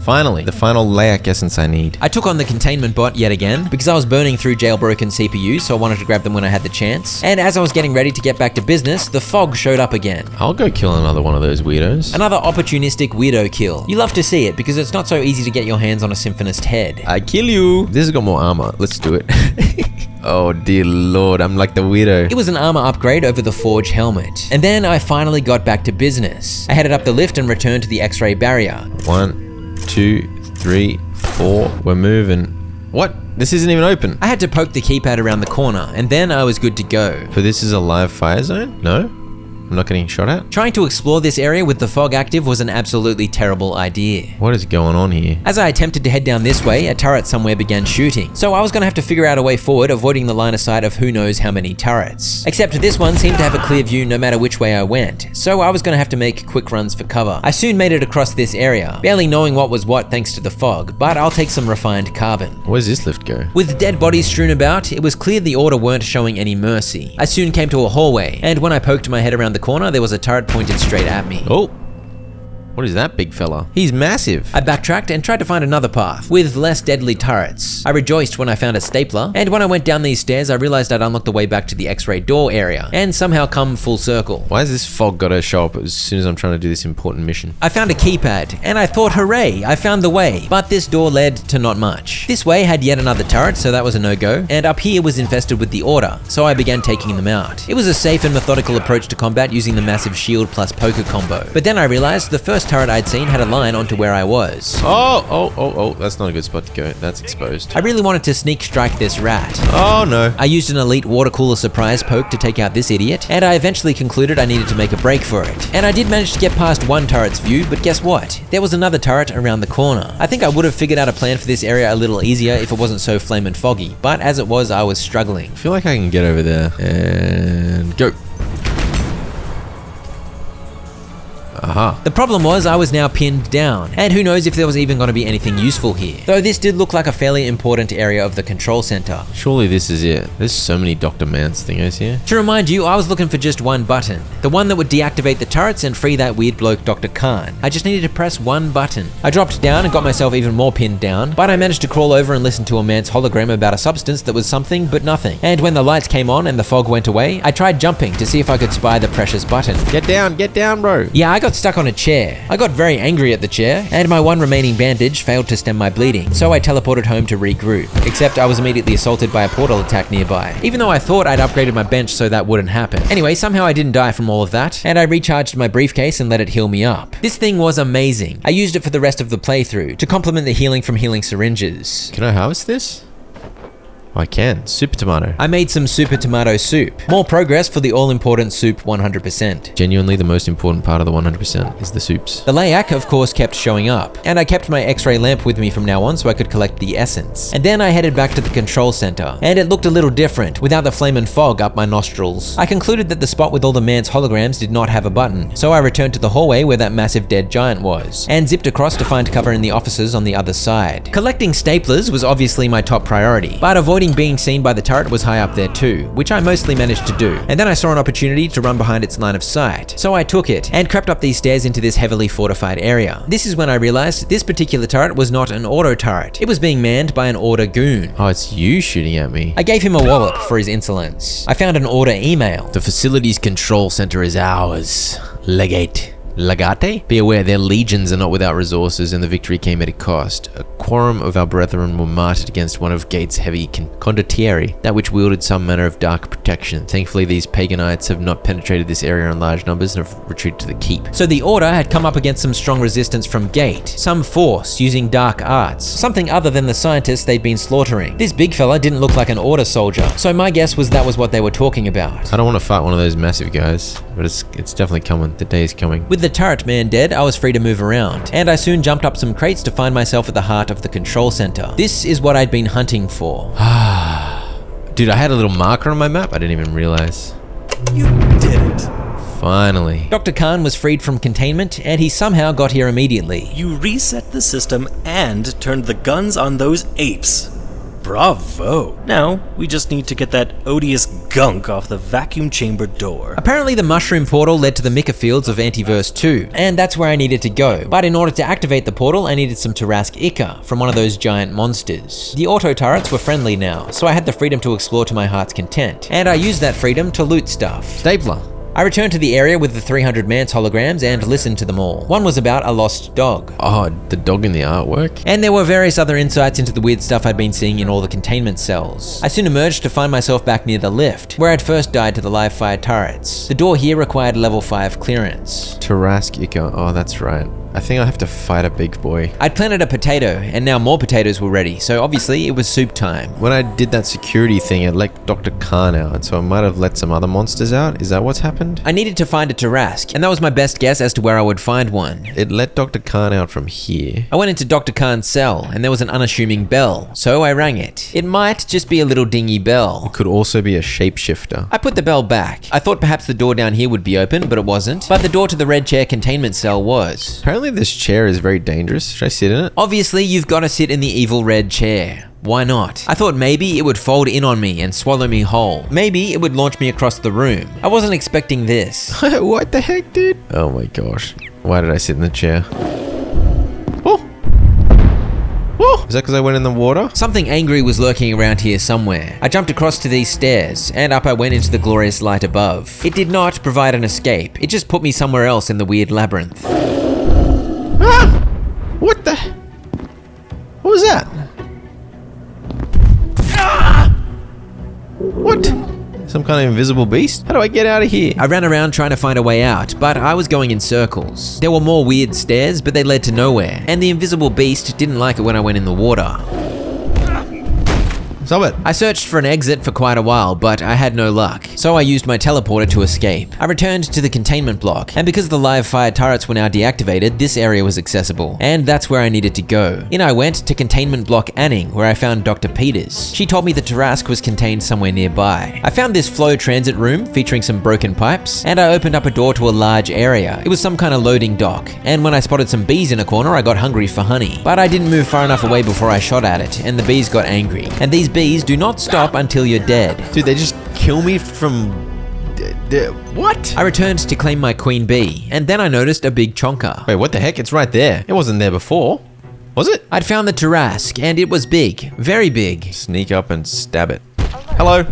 Finally, the final layak essence I need. I took on the containment bot yet again, because I was burning through jailbroken CPUs, so I wanted to grab them when I had the chance. And as I was getting ready to get back to business, the fog showed up again. I'll go kill another one of those weirdos. Another opportunistic weirdo kill. You love to see it, because it's not so easy to get your hands on a Symphonist head. I kill you. This has got more armor. Let's do it. Oh dear lord, I'm like the weirdo. It was an armor upgrade over the Forge helmet. And then I finally got back to business. I headed up the lift and returned to the X-ray barrier. 1, 2, 3, 4. We're moving. What? This isn't even open. I had to poke the keypad around the corner, and then I was good to go. For this is a live fire zone? No? I'm not getting shot at? Trying to explore this area with the fog active was an absolutely terrible idea. What is going on here? As I attempted to head down this way, a turret somewhere began shooting. So I was gonna have to figure out a way forward, avoiding the line of sight of who knows how many turrets. Except this one seemed to have a clear view no matter which way I went. So I was gonna have to make quick runs for cover. I soon made it across this area, barely knowing what was what thanks to the fog, but I'll take some refined carbon. Where's this lift go? With dead bodies strewn about, it was clear the Order weren't showing any mercy. I soon came to a hallway, and when I poked my head around the corner, there was a turret pointed straight at me. Oh. What is that big fella? He's massive. I backtracked and tried to find another path with less deadly turrets. I rejoiced when I found a stapler, and when I went down these stairs, I realized I'd unlocked the way back to the X-ray door area and somehow come full circle. Why has this fog got to show up as soon as I'm trying to do this important mission? I found a keypad, and I thought, hooray, I found the way. But this door led to not much. This way had yet another turret, so that was a no-go, and up here was infested with the Order, so I began taking them out. It was a safe and methodical approach to combat using the massive shield plus poker combo. But then I realized the first turret I'd seen had a line onto where I was. Oh, that's not a good spot to go. That's exposed. I really wanted to sneak strike this rat. Oh no. I used an elite water cooler surprise poke to take out this idiot, and I eventually concluded I needed to make a break for it. And I did manage to get past one turret's view, but guess what? There was another turret around the corner. I think I would have figured out a plan for this area a little easier if it wasn't so flamin' foggy, but as it was, I was struggling. I feel like I can get over there and go. Aha. The problem was I was now pinned down, and who knows if there was even going to be anything useful here. Though this did look like a fairly important area of the control center. Surely this is it. There's so many Dr. Mance thingos here. To remind you, I was looking for just one button. The one that would deactivate the turrets and free that weird bloke Dr. Khan. I just needed to press one button. I dropped down and got myself even more pinned down, but I managed to crawl over and listen to a man's hologram about a substance that was something but nothing. And when the lights came on and the fog went away, I tried jumping to see if I could spy the precious button. Get down, bro. Yeah, I got stuck on a chair. I got very angry at the chair, and my one remaining bandage failed to stem my bleeding, so I teleported home to regroup. Except I was immediately assaulted by a portal attack nearby, even though I thought I'd upgraded my bench so that wouldn't happen. Anyway, somehow I didn't die from all of that, and I recharged my briefcase and let it heal me up. This thing was amazing. I used it for the rest of the playthrough, to complement the healing from healing syringes. Can I harvest this? I can. Super tomato. I made some super tomato soup. More progress for the all-important soup 100%. Genuinely the most important part of the 100% is the soups. The layak, of course, kept showing up, and I kept my X-ray lamp with me from now on so I could collect the essence. And then I headed back to the control center, and it looked a little different without the flamin' fog up my nostrils. I concluded that the spot with all the man's holograms did not have a button, so I returned to the hallway where that massive dead giant was, and zipped across to find cover in the offices on the other side. Collecting staplers was obviously my top priority, but avoiding being seen by the turret was high up there too, which I mostly managed to do. And then I saw an opportunity to run behind its line of sight, so I took it and crept up these stairs into this heavily fortified area. This is when I realized this particular turret was not an auto turret. It was being manned by an Order goon. Oh, it's you shooting at me. I gave him a wallop for his insolence. I found an Order email. The facility's control center is ours. Legate. Legate? Be aware, their legions are not without resources, and the victory came at a cost. A quorum of our brethren were martyred against one of Gates' heavy condottieri, that which wielded some manner of dark protection. Thankfully, these paganites have not penetrated this area in large numbers and have retreated to the keep. So the Order had come up against some strong resistance from Gate, some force using dark arts, something other than the scientists they'd been slaughtering. This big fella didn't look like an Order soldier, so my guess was that was what they were talking about. I don't want to fight one of those massive guys, but it's definitely coming. The day is coming. With the turret man dead, I was free to move around, and I soon jumped up some crates to find myself at the heart of the control center. This is what I'd been hunting for. Dude, I had a little marker on my map. I didn't even realize. You did it. Finally. Dr. Khan was freed from containment, and he somehow got here immediately. You reset the system and turned the guns on those apes. Bravo! Now, we just need to get that odious gunk off the vacuum chamber door. Apparently the mushroom portal led to the Mika fields of Antiverse 2, and that's where I needed to go. But in order to activate the portal, I needed some Tarask Ika from one of those giant monsters. The auto turrets were friendly now, so I had the freedom to explore to my heart's content, and I used that freedom to loot stuff. Stapler. I returned to the area with the 300 Mance holograms and listened to them all. One was about a lost dog. Oh, the dog in the artwork? And there were various other insights into the weird stuff I'd been seeing in all the containment cells. I soon emerged to find myself back near the lift, where I'd first died to the live fire turrets. The door here required level 5 clearance. Tarask Ika. Oh, that's right. I think I have to fight a big boy. I'd planted a potato, and now more potatoes were ready, so obviously it was soup time. When I did that security thing, it let Dr. Khan out, so I might have let some other monsters out. Is that what's happened? I needed to find a Tarask, and that was my best guess as to where I would find one. It let Dr. Khan out from here. I went into Dr. Khan's cell, and there was an unassuming bell, so I rang it. It might just be a little dingy bell. It could also be a shapeshifter. I put the bell back. I thought perhaps the door down here would be open, but it wasn't. But the door to the red chair containment cell was. Apparently this chair is very dangerous. Should I sit in it? Obviously, you've got to sit in the evil red chair. Why not? I thought maybe it would fold in on me and swallow me whole. Maybe it would launch me across the room. I wasn't expecting this. What the heck, dude? Oh my gosh. Why did I sit in the chair? Oh! Oh! Is that because I went in the water? Something angry was lurking around here somewhere. I jumped across to these stairs, and up I went into the glorious light above. It did not provide an escape. It just put me somewhere else in the weird labyrinth. Ah! What the? What was that? Ah! What? Some kind of invisible beast? How do I get out of here? I ran around trying to find a way out, but I was going in circles. There were more weird stairs, but they led to nowhere, and the invisible beast didn't like it when I went in the water. Stop it. I searched for an exit for quite a while, but I had no luck, so I used my teleporter to escape. I returned to the containment block, and because the live fire turrets were now deactivated, this area was accessible, and that's where I needed to go. In I went to containment block Anning, where I found Dr. Peters. She told me the Tarask was contained somewhere nearby. I found this flow transit room featuring some broken pipes, and I opened up a door to a large area. It was some kind of loading dock, and when I spotted some bees in a corner, I got hungry for honey. But I didn't move far enough away before I shot at it, and the bees got angry. And these bees do not stop until you're dead. Dude, they just kill me from... what? I returned to claim my queen bee, and then I noticed a big chonker. Wait, what the heck? It's right there. It wasn't there before. Was it? I'd found the Tarask, and it was big. Very big. Sneak up and stab it. Hello?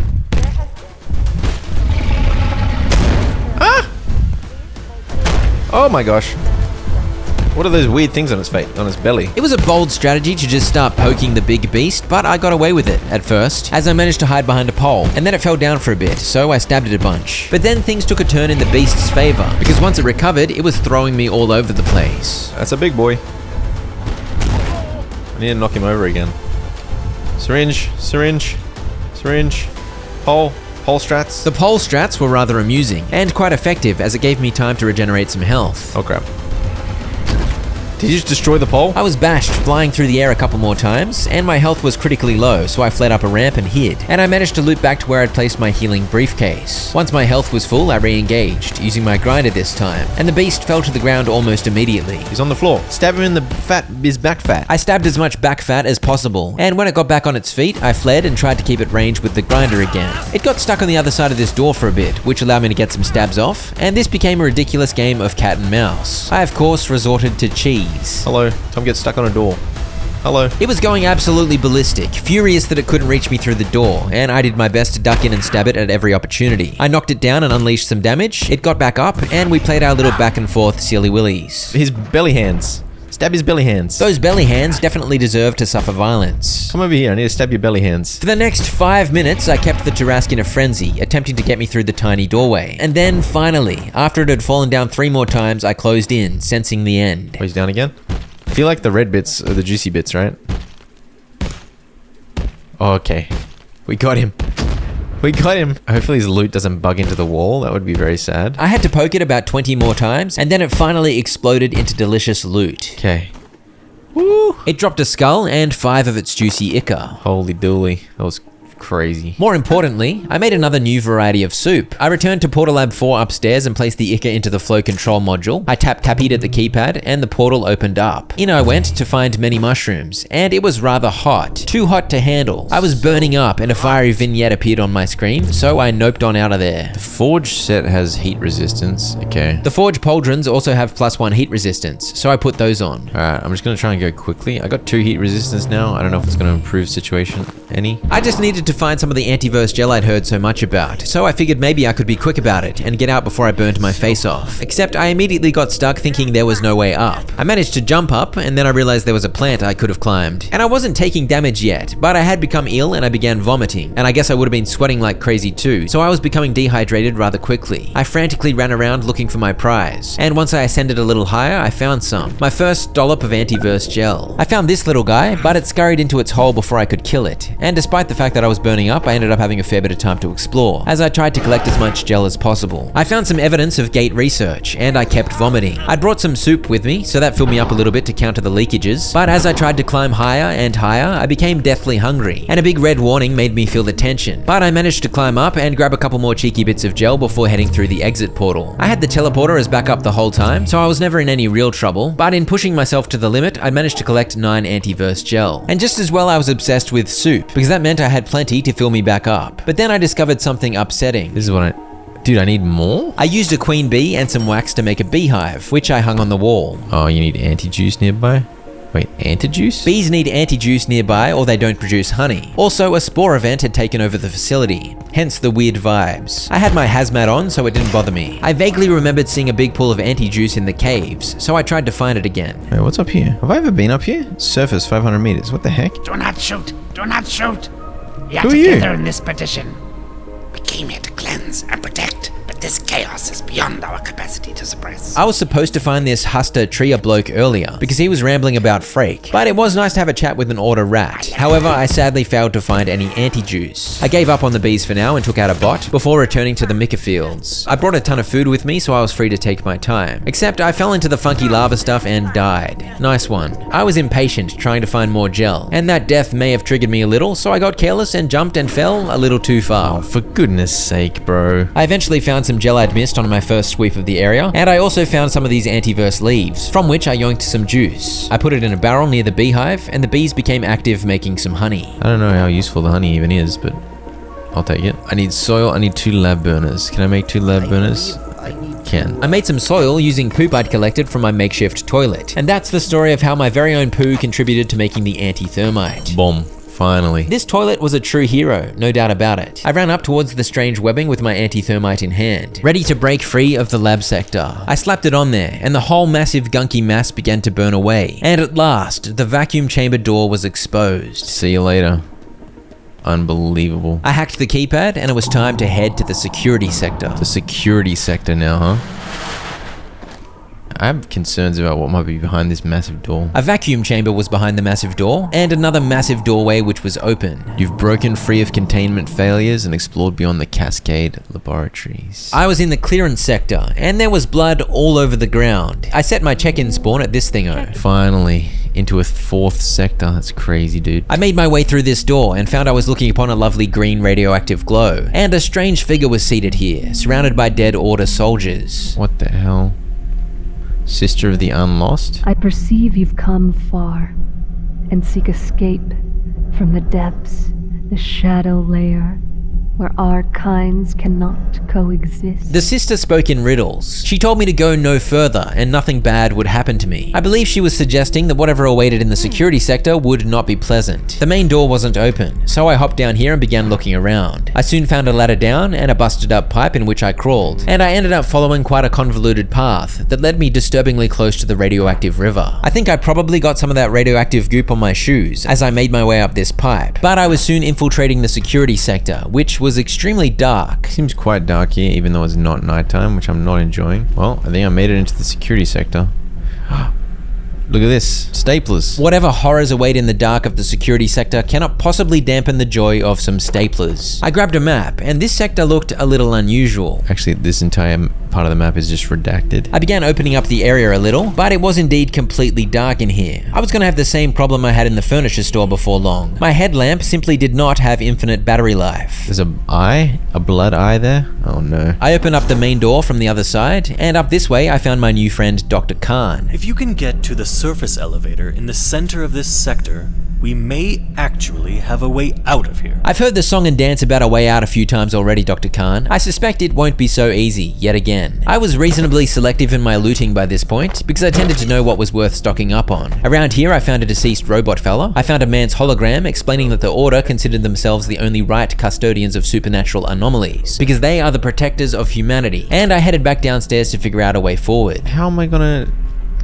Ah! Oh my gosh. What are those weird things on its face, on its belly? It was a bold strategy to just start poking the big beast, but I got away with it at first, as I managed to hide behind a pole, and then it fell down for a bit, so I stabbed it a bunch. But then things took a turn in the beast's favor, because once it recovered, it was throwing me all over the place. That's a big boy. I need to knock him over again. Syringe, syringe, syringe, pole. Pole strats? The pole strats were rather amusing, and quite effective as it gave me time to regenerate some health. Oh crap. Did you just destroy the pole? I was bashed, flying through the air a couple more times, and my health was critically low, so I fled up a ramp and hid. And I managed to loop back to where I'd placed my healing briefcase. Once my health was full, I re-engaged, using my grinder this time, and the beast fell to the ground almost immediately. He's on the floor. Stab him in the fat, his back fat. I stabbed as much back fat as possible, and when it got back on its feet, I fled and tried to keep it ranged with the grinder again. It got stuck on the other side of this door for a bit, which allowed me to get some stabs off, and this became a ridiculous game of cat and mouse. I of course resorted to cheese. Hello. Tom gets stuck on a door. Hello. It was going absolutely ballistic, furious that it couldn't reach me through the door, and I did my best to duck in and stab it at every opportunity. I knocked it down and unleashed some damage, it got back up, and we played our little back and forth silly willies. His belly hands. Stab his belly hands. Those belly hands definitely deserve to suffer violence. Come over here, I need to stab your belly hands. For the next 5 minutes, I kept the Tarask in a frenzy, attempting to get me through the tiny doorway. And then, finally, after it had fallen down 3 more times, I closed in, sensing the end. Oh, he's down again? I feel like the red bits are the juicy bits, right? Oh, okay. We got him. We got him. Hopefully his loot doesn't bug into the wall. That would be very sad. I had to poke it about 20 more times, and then it finally exploded into delicious loot. Okay. Woo! It dropped a skull and 5 of its juicy ichor. Holy dooly. That was crazy. More importantly, I made another new variety of soup. I returned to Portal Lab 4 upstairs and placed the ichor into the flow control module. I tapped at the keypad and the portal opened up. In I went to find many mushrooms, and it was rather hot. Too hot to handle. I was burning up and a fiery vignette appeared on my screen, so I noped on out of there. The Forge set has heat resistance. Okay. The Forge pauldrons also have +1 heat resistance, so I put those on. Alright, I'm just gonna try and go quickly. I got 2 heat resistance now. I don't know if it's gonna improve situation any. I just needed to find some of the antiverse gel I'd heard so much about, so I figured maybe I could be quick about it and get out before I burned my face off. Except I immediately got stuck thinking there was no way up. I managed to jump up, and then I realized there was a plant I could have climbed. And I wasn't taking damage yet, but I had become ill and I began vomiting, and I guess I would have been sweating like crazy too, so I was becoming dehydrated rather quickly. I frantically ran around looking for my prize, and once I ascended a little higher, I found some. My first dollop of antiverse gel. I found this little guy, but it scurried into its hole before I could kill it, and despite the fact that I was burning up, I ended up having a fair bit of time to explore, as I tried to collect as much gel as possible. I found some evidence of gate research, and I kept vomiting. I brought some soup with me, so that filled me up a little bit to counter the leakages, but as I tried to climb higher and higher, I became deathly hungry, and a big red warning made me feel the tension. But I managed to climb up and grab a couple more cheeky bits of gel before heading through the exit portal. I had the teleporter as backup the whole time, so I was never in any real trouble, but in pushing myself to the limit, I managed to collect 9 antiverse gel. And just as well I was obsessed with soup, because that meant I had plenty to fill me back up. But then I discovered something upsetting. This is what I... Dude, I need more? I used a queen bee and some wax to make a beehive, which I hung on the wall. Oh, you need anti-juice nearby? Wait, anti-juice? Bees need anti-juice nearby or they don't produce honey. Also, a spore event had taken over the facility, hence the weird vibes. I had my hazmat on, so it didn't bother me. I vaguely remembered seeing a big pool of anti-juice in the caves, so I tried to find it again. Wait, what's up here? Have I ever been up here? Surface 500 meters, what the heck? Do not shoot! Do not shoot! We are Who are you? together in this petition. We came here to cleanse and protect, but this chaos is beyond our capacity to suppress. I was supposed to find this Huster Tria bloke earlier, because he was rambling about Frake, but it was nice to have a chat with an order rat. However, I sadly failed to find any anti-juice. I gave up on the bees for now and took out a bot, before returning to the Mika fields. I brought a ton of food with me, so I was free to take my time. Except I fell into the funky lava stuff and died. Nice one. I was impatient, trying to find more gel, and that death may have triggered me a little, so I got careless and jumped and fell a little too far. Oh, for goodness sake, bro. I eventually found some gelad mist on my first sweep of the area, and I also found some of these antiverse leaves, from which I yoinked some juice. I put it in a barrel near the beehive, and the bees became active making some honey. I don't know how useful the honey even is, but I'll take it. I need soil, I need 2 lab burners. Can I make 2 lab burners? Can. I made some soil using poop I'd collected from my makeshift toilet, and that's the story of how my very own poo contributed to making the anti-thermite. Bomb. Finally. This toilet was a true hero, no doubt about it. I ran up towards the strange webbing with my anti-thermite in hand, ready to break free of the lab sector. I slapped it on there, and the whole massive gunky mass began to burn away. And at last, the vacuum chamber door was exposed. See you later. Unbelievable. I hacked the keypad, and it was time to head to the security sector. The security sector now, huh? I have concerns about what might be behind this massive door. A vacuum chamber was behind the massive door, and another massive doorway which was open. You've broken free of containment failures and explored beyond the Cascade laboratories. I was in the clearance sector, and there was blood all over the ground. I set my check-in spawn at this thingo. Finally, into a 4th sector. That's crazy, dude. I made my way through this door and found I was looking upon a lovely green radioactive glow, and a strange figure was seated here, surrounded by dead Order soldiers. What the hell? Sister of the Unlost? I perceive you've come far and seek escape from the depths, the shadow layer, where our kinds cannot coexist. The sister spoke in riddles. She told me to go no further and nothing bad would happen to me. I believe she was suggesting that whatever awaited in the security sector would not be pleasant. The main door wasn't open, so I hopped down here and began looking around. I soon found a ladder down and a busted up pipe in which I crawled, and I ended up following quite a convoluted path that led me disturbingly close to the radioactive river. I think I probably got some of that radioactive goop on my shoes as I made my way up this pipe, but I was soon infiltrating the security sector, which was extremely dark. Seems quite dark here, even though it's not nighttime, which I'm not enjoying. Well, I think I made it into the security sector. Look at this, staplers. Whatever horrors await in the dark of the security sector cannot possibly dampen the joy of some staplers. I grabbed a map, and this sector looked a little unusual. Actually, this entire part of the map is just redacted. I began opening up the area a little, but it was indeed completely dark in here. I was gonna have the same problem I had in the furniture store before long. My headlamp simply did not have infinite battery life. There's a eye? A blood eye there? Oh no. I opened up the main door from the other side, and up this way I found my new friend Dr. Khan. If you can get to the surface elevator in the center of this sector, we may actually have a way out of here. I've heard the song and dance about a way out a few times already, Dr. Khan. I suspect it won't be so easy, yet again. I was reasonably selective in my looting by this point, because I tended to know what was worth stocking up on. Around here I found a deceased robot fella. I found a man's hologram explaining that the Order considered themselves the only right custodians of supernatural anomalies, because they are the protectors of humanity. And I headed back downstairs to figure out a way forward. How am I gonna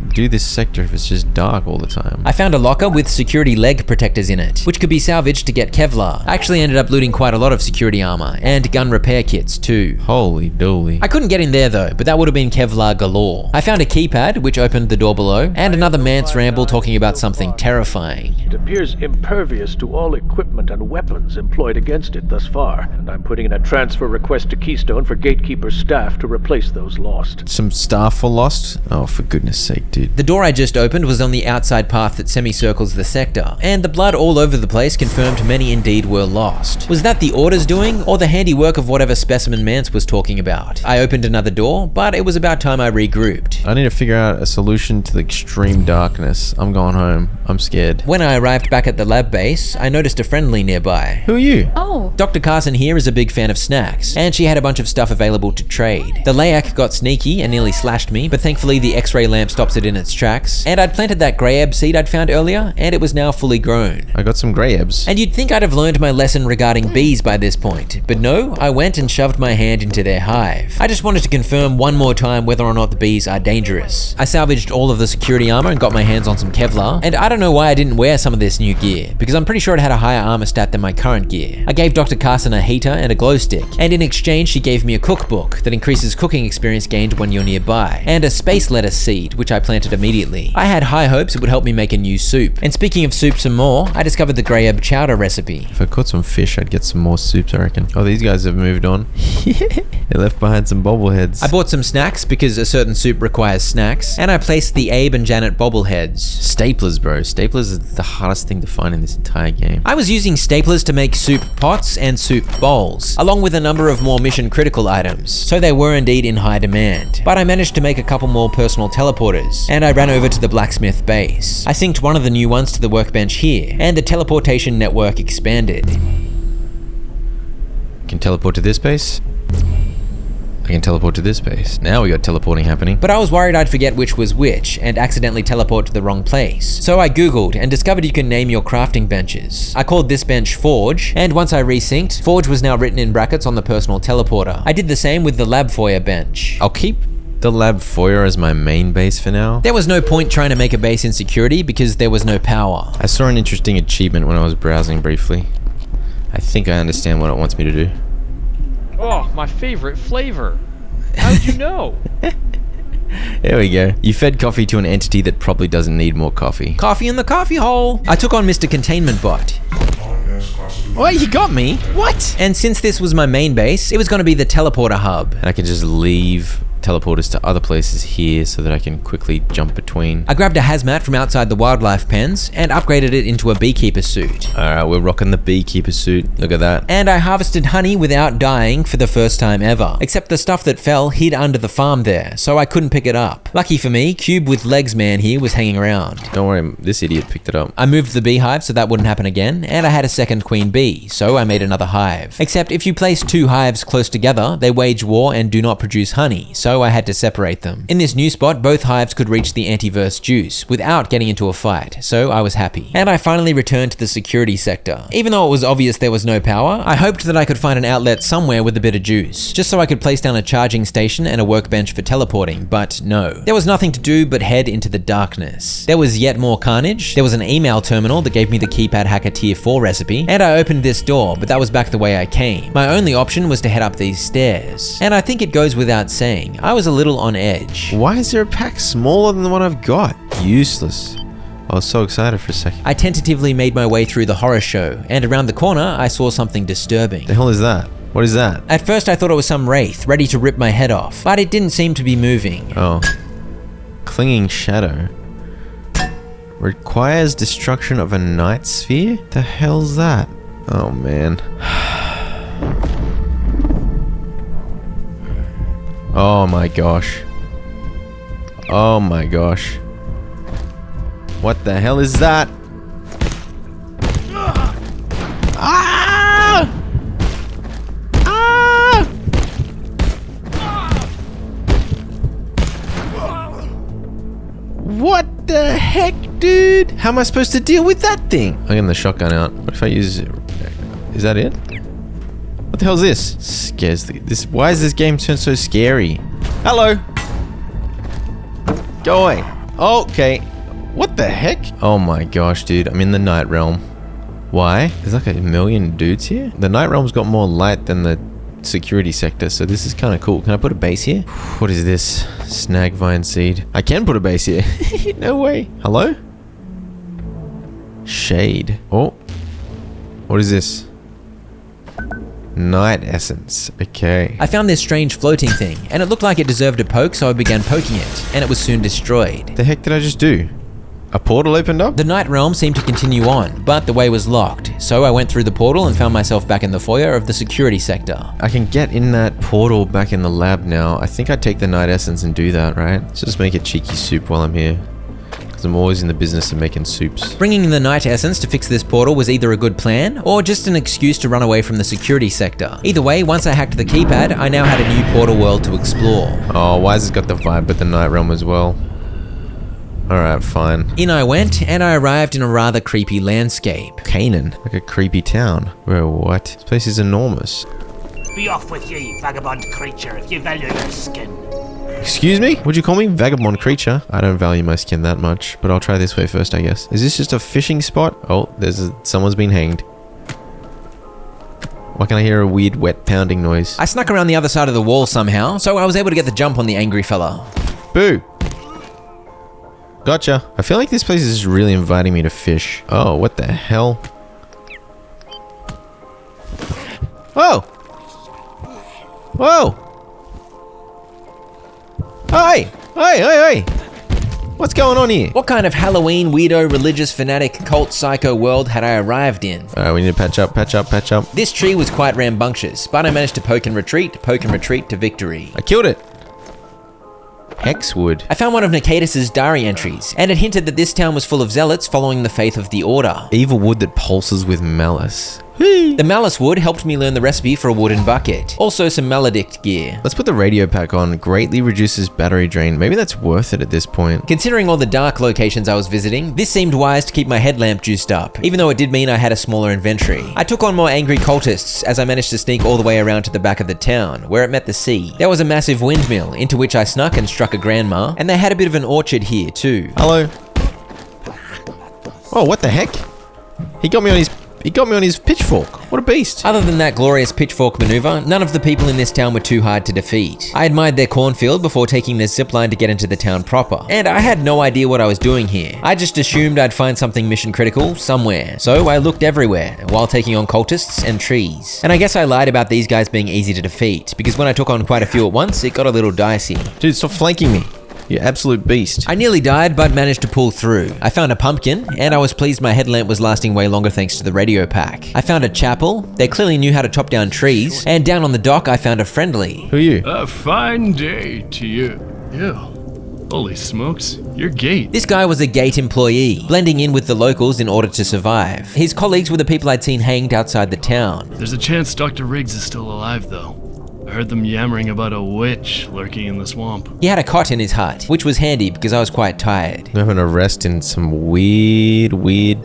do this sector if it's just dark all the time? I found a locker with security leg protectors in it, which could be salvaged to get Kevlar. I actually ended up looting quite a lot of security armor, and gun repair kits too. Holy dooly. I couldn't get in there though, but that would have been Kevlar galore. I found a keypad, which opened the door below, and another man's ramble talking about something terrifying. It appears impervious to all equipment and weapons employed against it thus far, and I'm putting in a transfer request to Keystone for Gatekeeper staff to replace those lost. Some staff were lost? Oh, for goodness sake, dude. The door I just opened was on the outside path that semicircles the sector, and the blood all over the place confirmed many indeed were lost. Was that the Order's doing, or the handiwork of whatever Specimen Mance was talking about? I opened another door, but it was about time I regrouped. I need to figure out a solution to the extreme darkness. I'm going home. I'm scared. When I arrived back at the lab base, I noticed a friendly nearby. Who are you? Oh. Dr. Carson here is a big fan of snacks, and she had a bunch of stuff available to trade. The Layak got sneaky and nearly slashed me, but thankfully the X-ray lamp stops it in its tracks. And I'd planted that grey ebb seed I'd found earlier, and it was now fully grown. I got some grey ebbs. And you'd think I'd have learned my lesson regarding bees by this point, but no, I went and shoved my hand into their hive. I just wanted to confirm one more time whether or not the bees are dangerous. I salvaged all of the security armor and got my hands on some Kevlar, and I don't know why I didn't wear some of this new gear, because I'm pretty sure it had a higher armor stat than my current gear. I gave Dr. Carson a heater and a glow stick, and in exchange she gave me a cookbook that increases cooking experience gained when you're nearby, and a space lettuce seed, which I planted immediately. I had high hopes it would help me make a new soup. And speaking of soup some more, I discovered the grey ebb chowder recipe. If I caught some fish, I'd get some more soups, I reckon. Oh, these guys have moved on. They left behind some bobbleheads. I bought some snacks because a certain soup requires snacks, and I placed the Abe and Janet bobbleheads. Staplers, bro. Staplers is the hardest thing to find in this entire game. I was using staplers to make soup pots and soup bowls, along with a number of more mission critical items, so they were indeed in high demand. But I managed to make a couple more personal teleporters, and I ran over to the blacksmith base. I synced one of the new ones to the workbench here, and the teleportation network expanded. Can teleport to this base. I can teleport to this base. Now we got teleporting happening. But I was worried I'd forget which was which and accidentally teleport to the wrong place. So I googled and discovered you can name your crafting benches. I called this bench Forge, and once I resynced, Forge was now written in brackets on the personal teleporter. I did the same with the lab foyer bench. I'll keep the lab foyer as my main base for now. There was no point trying to make a base in security because there was no power. I saw an interesting achievement when I was browsing briefly. I think I understand what it wants me to do. Oh, my favorite flavor. How'd you know? There we go. You fed coffee to an entity that probably doesn't need more coffee. Coffee in the coffee hole. I took on Mr. Containment Bot. Oh, you got me? What? And since this was my main base, it was going to be the teleporter hub. And I can just leave teleporters to other places here so that I can quickly jump between. I grabbed a hazmat from outside the wildlife pens and upgraded it into a beekeeper suit. Alright, we're rocking the beekeeper suit. Look at that. And I harvested honey without dying for the first time ever. Except the stuff that fell hid under the farm there, so I couldn't pick it up. Lucky for me, Cube with Legs Man here was hanging around. Don't worry, this idiot picked it up. I moved the beehive so that wouldn't happen again, and I had a second queen bee, so I made another hive. Except if you place two hives close together, they wage war and do not produce honey, so I had to separate them. In this new spot, both hives could reach the antiverse juice without getting into a fight, so I was happy. And I finally returned to the security sector. Even though it was obvious there was no power, I hoped that I could find an outlet somewhere with a bit of juice, just so I could place down a charging station and a workbench for teleporting, but no. There was nothing to do but head into the darkness. There was yet more carnage, there was an email terminal that gave me the keypad hacker tier 4 recipe, and I opened this door, but that was back the way I came. My only option was to head up these stairs. And I think it goes without saying, I was a little on edge. Why is there a pack smaller than the one I've got? Useless. I was so excited for a second. I tentatively made my way through the horror show, and around the corner, I saw something disturbing. The hell is that? What is that? At first, I thought it was some wraith, ready to rip my head off, but it didn't seem to be moving. Oh. Clinging shadow. Requires destruction of a night sphere? The hell's that? Oh, man. Oh my gosh. Oh my gosh. What the hell is that? Ah! Ah! What the heck, dude? How am I supposed to deal with that thing? I'm getting the shotgun out. What if I use it? Is that it? What the hell is this? Scares this. Why is this game turned so scary? Hello. Go away. Okay. What the heck? Oh my gosh, dude. I'm in the night realm. Why? There's like a million dudes here. The night realm's got more light than the security sector, so this is kind of cool. Can I put a base here? What is this? Snag vine seed. I can put a base here. No way. Hello? Shade. Oh. What is this? Night essence. Okay. I found this strange floating thing, and it looked like it deserved a poke, so I began poking it, and it was soon destroyed. The heck did I just do? A portal opened up? The night realm seemed to continue on, but the way was locked, so I went through the portal and found myself back in the foyer of the security sector. I can get in that portal back in the lab now. I think I'd take the night essence and do that, right? So just make a cheeky soup while I'm here. because I'm always in the business of making soups. Bringing the night essence to fix this portal was either a good plan, or just an excuse to run away from the security sector. Either way, once I hacked the keypad, I now had a new portal world to explore. Oh, why has it got the vibe with the night realm as well? Alright, fine. In I went, and I arrived in a rather creepy landscape. Canaan, like a creepy town. Bro, what? This place is enormous. Be off with you, you vagabond creature, if you value your skin. Excuse me? Would you call me vagabond creature? I don't value my skin that much, but I'll try this way first, I guess. Is this just a fishing spot? Oh, someone's been hanged. Why can I hear a weird wet pounding noise? I snuck around the other side of the wall somehow, so I was able to get the jump on the angry fella. Boo! Gotcha. I feel like this place is really inviting me to fish. Oh, what the hell? Whoa! Whoa! Hey! Hey, hey, hey! What's going on here? What kind of Halloween, weirdo, religious, fanatic, cult, psycho world had I arrived in? Alright, we need to patch up, patch up, patch up. This tree was quite rambunctious, but I managed to poke and retreat to victory. I killed it! Hexwood. I found one of Nicatus's diary entries, and it hinted that this town was full of zealots following the faith of the Order. Evil wood that pulses with malice. The malice wood helped me learn the recipe for a wooden bucket. Also some maledict gear. Let's put the radio pack on. Greatly reduces battery drain. Maybe that's worth it at this point. Considering all the dark locations I was visiting, this seemed wise to keep my headlamp juiced up, even though it did mean I had a smaller inventory. I took on more angry cultists as I managed to sneak all the way around to the back of the town, where it met the sea. There was a massive windmill, into which I snuck and struck a grandma, and they had a bit of an orchard here too. Hello. Oh, what the heck? He got me on his pitchfork. What a beast. Other than that glorious pitchfork maneuver, none of the people in this town were too hard to defeat. I admired their cornfield before taking this zipline to get into the town proper. And I had no idea what I was doing here. I just assumed I'd find something mission critical somewhere. So I looked everywhere while taking on cultists and trees. And I guess I lied about these guys being easy to defeat, because when I took on quite a few at once, it got a little dicey. Dude, stop flanking me. You absolute beast. I nearly died, but managed to pull through. I found a pumpkin, and I was pleased my headlamp was lasting way longer thanks to the radio pack. I found a chapel. They clearly knew how to chop down trees. And down on the dock, I found a friendly. Who are you? A fine day to you. Ew. Holy smokes, you're gate. This guy was a gate employee, blending in with the locals in order to survive. His colleagues were the people I'd seen hanged outside the town. There's a chance Dr. Riggs is still alive, though. I heard them yammering about a witch lurking in the swamp. He had a cot in his hut, which was handy because I was quite tired. I'm having a rest in some weird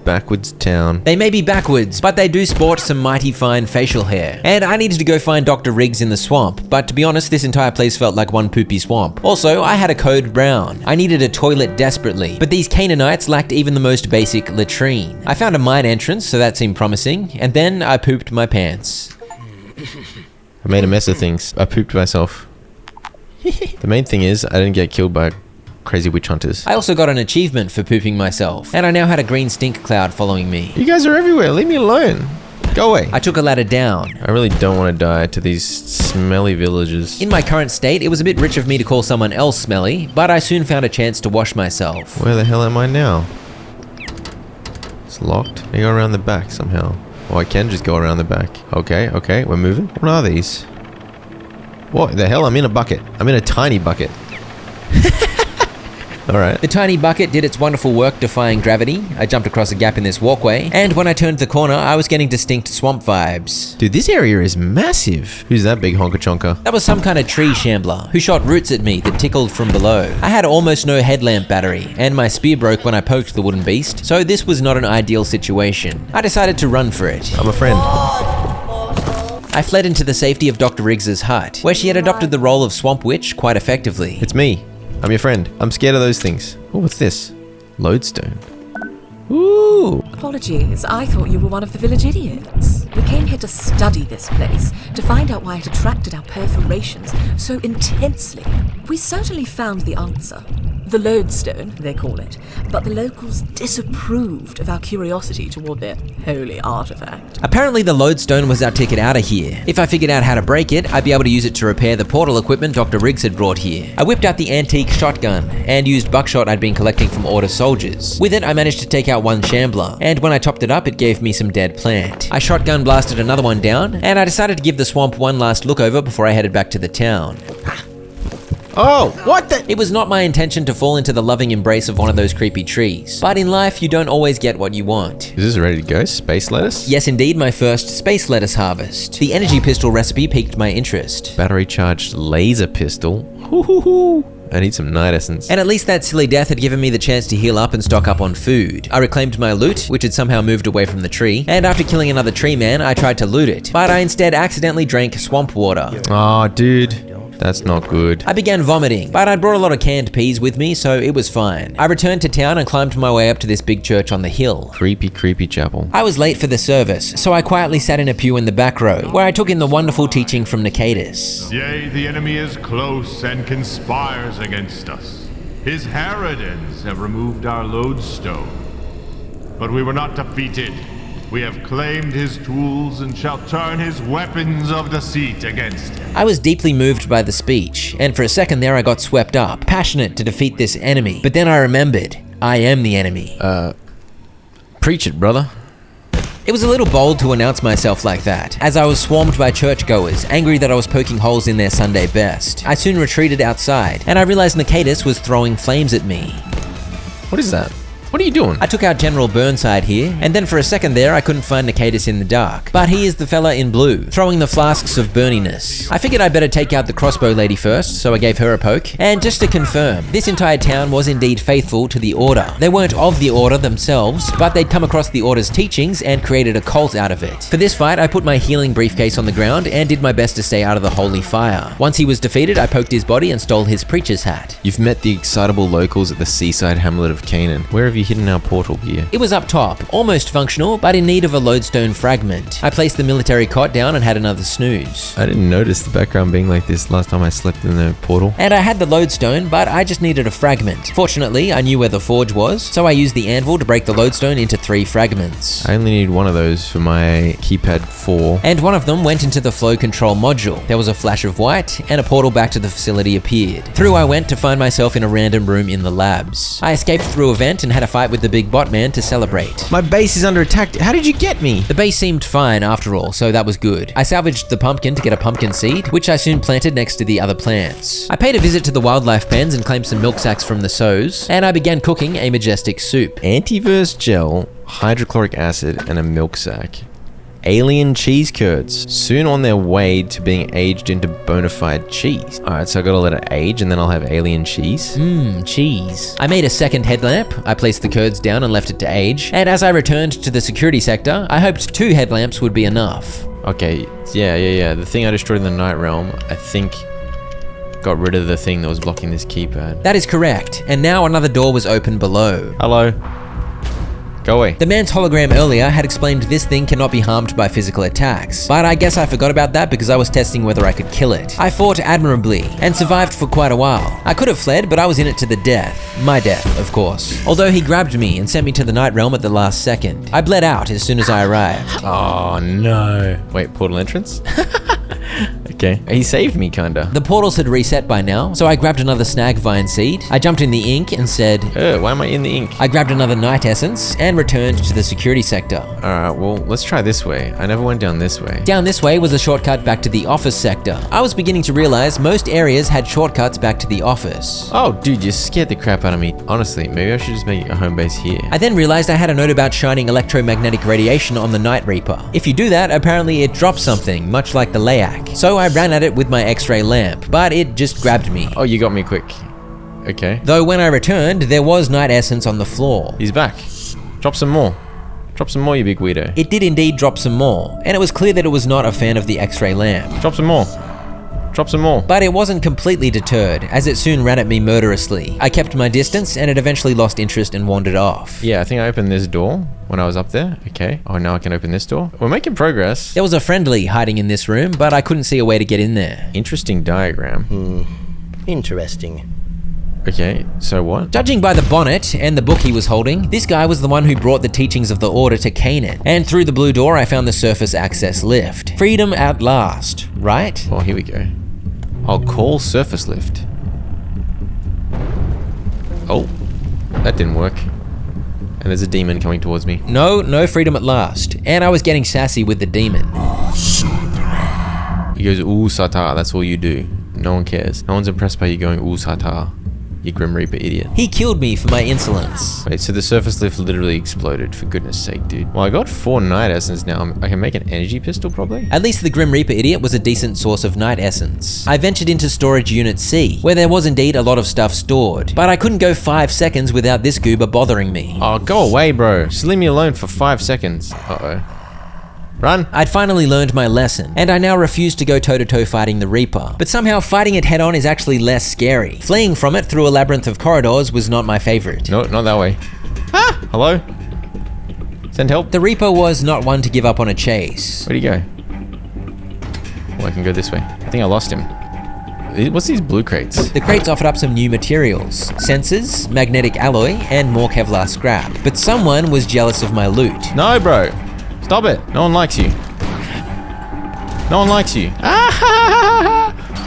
backwards town. They may be backwards, but they do sport some mighty fine facial hair. And I needed to go find Dr. Riggs in the swamp, but to be honest, this entire place felt like one poopy swamp. Also, I had a code brown. I needed a toilet desperately, but these Canaanites lacked even the most basic latrine. I found a mine entrance, so that seemed promising, and then I pooped my pants. I made a mess of things. I pooped myself. The main thing is, I didn't get killed by crazy witch hunters. I also got an achievement for pooping myself, and I now had a green stink cloud following me. You guys are everywhere, leave me alone. Go away. I took a ladder down. I really don't want to die to these smelly villagers. In my current state, it was a bit rich of me to call someone else smelly, but I soon found a chance to wash myself. Where the hell am I now? It's locked. I go around the back somehow. Oh, I can just go around the back. Okay, we're moving. What are these? What the hell? I'm in a bucket. I'm in a tiny bucket. Alright. The tiny bucket did its wonderful work defying gravity. I jumped across a gap in this walkway, and when I turned the corner, I was getting distinct swamp vibes. Dude, this area is massive. Who's that big honka chonka? That was some kind of tree shambler who shot roots at me that tickled from below. I had almost no headlamp battery, and my spear broke when I poked the wooden beast, so this was not an ideal situation. I decided to run for it. I'm a friend. I fled into the safety of Dr. Riggs's hut, where she had adopted the role of swamp witch quite effectively. It's me. I'm your friend. I'm scared of those things. Oh, what's this? Lodestone. Ooh. Apologies, I thought you were one of the village idiots. We came here to study this place, to find out why it attracted our perforations so intensely. We certainly found the answer. The lodestone, they call it, but the locals disapproved of our curiosity toward their holy artifact. Apparently the lodestone was our ticket out of here. If I figured out how to break it, I'd be able to use it to repair the portal equipment Dr. Riggs had brought here. I whipped out the antique shotgun and used buckshot I'd been collecting from Order soldiers. With it, I managed to take out one shambler, and when I topped it up, it gave me some dead plant. I shotgun blasted another one down, and I decided to give the swamp one last look over before I headed back to the town. Oh, what the? It was not my intention to fall into the loving embrace of one of those creepy trees. But in life, you don't always get what you want. Is this ready to go? Space lettuce? Yes, indeed, my first space lettuce harvest. The energy pistol recipe piqued my interest. Battery charged laser pistol. Hoo-hoo-hoo. I need some night essence. And at least that silly death had given me the chance to heal up and stock up on food. I reclaimed my loot, which had somehow moved away from the tree, and after killing another tree man, I tried to loot it, but I instead accidentally drank swamp water. Oh, dude. That's not good. I began vomiting, but I'd brought a lot of canned peas with me, so it was fine. I returned to town and climbed my way up to this big church on the hill. Creepy, creepy chapel. I was late for the service, so I quietly sat in a pew in the back row, where I took in the wonderful teaching from Nicatus. Yea, the enemy is close and conspires against us. His harridans have removed our lodestone. But we were not defeated. We have claimed his tools and shall turn his weapons of deceit against him. I was deeply moved by the speech, and for a second there I got swept up, passionate to defeat this enemy. But then I remembered, I am the enemy. Preach it, brother. It was a little bold to announce myself like that, as I was swarmed by churchgoers, angry that I was poking holes in their Sunday best. I soon retreated outside, and I realized Nicatus was throwing flames at me. What is that? What are you doing? I took out General Burnside here, and then for a second there I couldn't find Nicatus in the dark. But he is the fella in blue, throwing the flasks of burniness. I figured I'd better take out the crossbow lady first, so I gave her a poke. And just to confirm, this entire town was indeed faithful to the Order. They weren't of the Order themselves, but they'd come across the Order's teachings and created a cult out of it. For this fight, I put my healing briefcase on the ground and did my best to stay out of the holy fire. Once he was defeated, I poked his body and stole his preacher's hat. You've met the excitable locals at the seaside hamlet of Canaan. Where have you hidden our portal gear? It was up top, almost functional, but in need of a lodestone fragment. I placed the military cot down and had another snooze. I didn't notice the background being like this last time I slept in the portal. And I had the lodestone, but I just needed a fragment. Fortunately, I knew where the forge was, so I used the anvil to break the lodestone into 3 fragments. I only need one of those for my keypad 4. And one of them went into the flow control module. There was a flash of white, and a portal back to the facility appeared. Through I went to find myself in a random room in the labs. I escaped through a vent and had a fight with the big bot man to celebrate. My base is under attack. How did you get me? The base seemed fine after all, so that was good. I salvaged the pumpkin to get a pumpkin seed, which I soon planted next to the other plants. I paid a visit to the wildlife pens and claimed some milk sacks from the sows, and I began cooking a majestic soup. Antivirus gel, hydrochloric acid, and a milk sack. Alien cheese curds, soon on their way to being aged into bona fide cheese. Alright, so I gotta let it age and then I'll have alien cheese. Cheese. I made a second headlamp, I placed the curds down and left it to age, and as I returned to the security sector, I hoped 2 headlamps would be enough. Okay, yeah. The thing I destroyed in the Night Realm, I think, got rid of the thing that was blocking this keypad. That is correct, and now another door was open below. Hello. Go away. The man's hologram earlier had explained this thing cannot be harmed by physical attacks, but I guess I forgot about that because I was testing whether I could kill it. I fought admirably, and survived for quite a while. I could have fled, but I was in it to the death. My death, of course. Although he grabbed me and sent me to the Night Realm at the last second. I bled out as soon as I arrived. Oh no. Wait, portal entrance? Okay. He saved me, kinda. The portals had reset by now, so I grabbed another snag vine seed. I jumped in the ink and said, why am I in the ink? I grabbed another night essence and returned to the security sector. Alright, well, let's try this way. I never went down this way. Down this way was a shortcut back to the office sector. I was beginning to realize most areas had shortcuts back to the office. Oh, dude, you scared the crap out of me. Honestly, maybe I should just make a home base here. I then realized I had a note about shining electromagnetic radiation on the Night Reaper. If you do that, apparently it drops something, much like the Layak. So I ran at it with my X-ray lamp, but it just grabbed me. Oh, you got me quick. Okay. Though when I returned, there was night essence on the floor. He's back. Drop some more. Drop some more, you big weirdo. It did indeed drop some more, and it was clear that it was not a fan of the X-ray lamp. Drop some more. Drop some more. But it wasn't completely deterred, as it soon ran at me murderously. I kept my distance, and it eventually lost interest and wandered off. Yeah, I think I opened this door when I was up there. Okay. Oh, now I can open this door. We're making progress. There was a friendly hiding in this room, but I couldn't see a way to get in there. Interesting diagram. Interesting. Okay, so what? Judging by the bonnet and the book he was holding, this guy was the one who brought the teachings of the Order to Canaan. And through the blue door, I found the surface access lift. Freedom at last, right? Oh, here we go. I'll call surface lift. Oh, that didn't work. And there's a demon coming towards me. No freedom at last. And I was getting sassy with the demon. He goes, ooh, Sata. That's all you do. No one cares. No one's impressed by you going, ooh, Sata. You Grim Reaper idiot. He killed me for my insolence. Wait, so the surface lift literally exploded, for goodness sake, dude. Well, I got 4 night essence now. I can make an energy pistol, probably? At least the Grim Reaper idiot was a decent source of night essence. I ventured into storage unit C, where there was indeed a lot of stuff stored. But I couldn't go 5 seconds without this goober bothering me. Oh, go away, bro. Just leave me alone for 5 seconds. Uh-oh. Run! I'd finally learned my lesson, and I now refuse to go toe-to-toe fighting the Reaper. But somehow fighting it head-on is actually less scary. Fleeing from it through a labyrinth of corridors was not my favorite. No, not that way. Ah! Hello? Send help? The Reaper was not one to give up on a chase. Where'd he go? Oh, I can go this way. I think I lost him. What's these blue crates? The crates offered up some new materials, sensors, magnetic alloy, and more Kevlar scrap. But someone was jealous of my loot. No, bro. Stop it. No one likes you. No one likes you.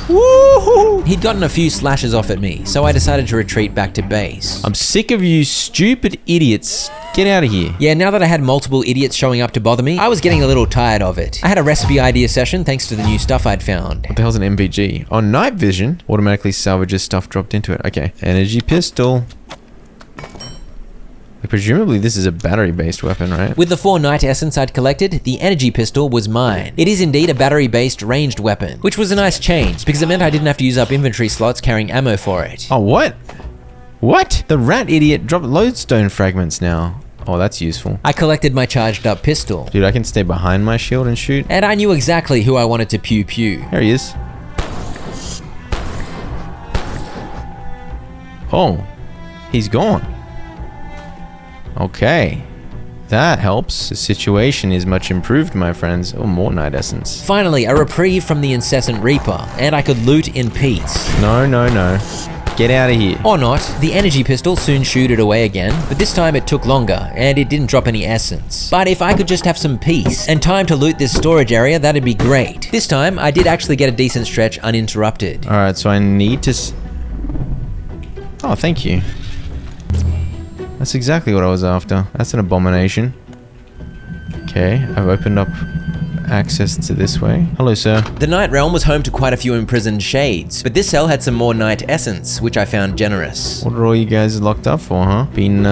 Woohoo! He'd gotten a few slashes off at me, so I decided to retreat back to base. I'm sick of you stupid idiots. Get out of here. Yeah, now that I had multiple idiots showing up to bother me, I was getting a little tired of it. I had a recipe idea session thanks to the new stuff I'd found. What the hell's an MPG? On night vision, automatically salvages stuff dropped into it. Okay. Energy pistol. Presumably this is a battery-based weapon, right? With the 4 night essence I'd collected, the energy pistol was mine. It is indeed a battery-based ranged weapon, which was a nice change because it meant I didn't have to use up inventory slots carrying ammo for it. Oh, what? What? The rat idiot dropped lodestone fragments now. Oh, that's useful. I collected my charged up pistol. Dude, I can stay behind my shield and shoot. And I knew exactly who I wanted to pew-pew. There he is. Oh, he's gone. Okay, that helps. The situation is much improved, my friends. Oh, more night essence. Finally, a reprieve from the incessant Reaper, and I could loot in peace. No, no, no. Get out of here. Or not. The energy pistol soon shooted away again, but this time it took longer, and it didn't drop any essence. But if I could just have some peace and time to loot this storage area, that'd be great. This time, I did actually get a decent stretch uninterrupted. Alright, so I need to... Oh, thank you. That's exactly what I was after. That's an abomination. Okay, I've opened up access to this way. Hello, sir. The Night Realm was home to quite a few imprisoned shades, but this cell had some more night essence, which I found generous. What are all you guys locked up for, huh? Been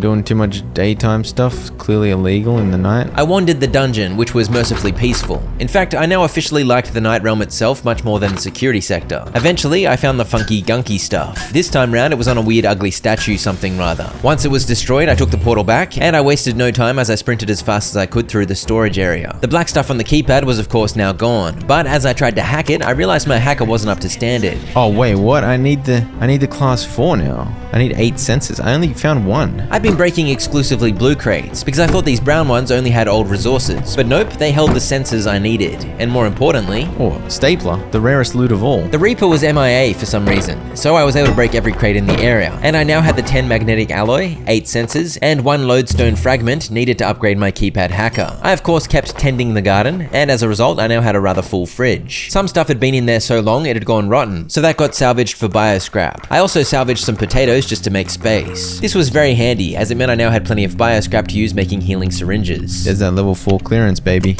doing too much daytime stuff, clearly illegal in the night? I wandered the dungeon, which was mercifully peaceful. In fact, I now officially liked the Night Realm itself much more than the security sector. Eventually, I found the funky gunky stuff. This time round, it was on a weird ugly statue something rather. Once it was destroyed, I took the portal back, and I wasted no time as I sprinted as fast as I could through the storage area. The black stuff on the keypad was of course now gone, but as I tried to hack it, I realized my hacker wasn't up to standard. Oh wait, what? I need the class 4 now. I need 8 sensors. I only found 1. I've been breaking exclusively blue crates because I thought these brown ones only had old resources, but nope, they held the sensors I needed, and more importantly... Oh, stapler, the rarest loot of all. The Reaper was MIA for some reason, so I was able to break every crate in the area, and I now had the 10 magnetic alloy, 8 sensors, and 1 lodestone fragment needed to upgrade my keypad hacker. I of course kept tending the garden, and as a result I now had a rather full fridge. Some stuff had been in there so long it had gone rotten, so that got salvaged for bioscrap. I also salvaged some potatoes just to make space. This was very handy, as it meant I now had plenty of bioscrap to use making healing syringes. There's that level 4 clearance, baby.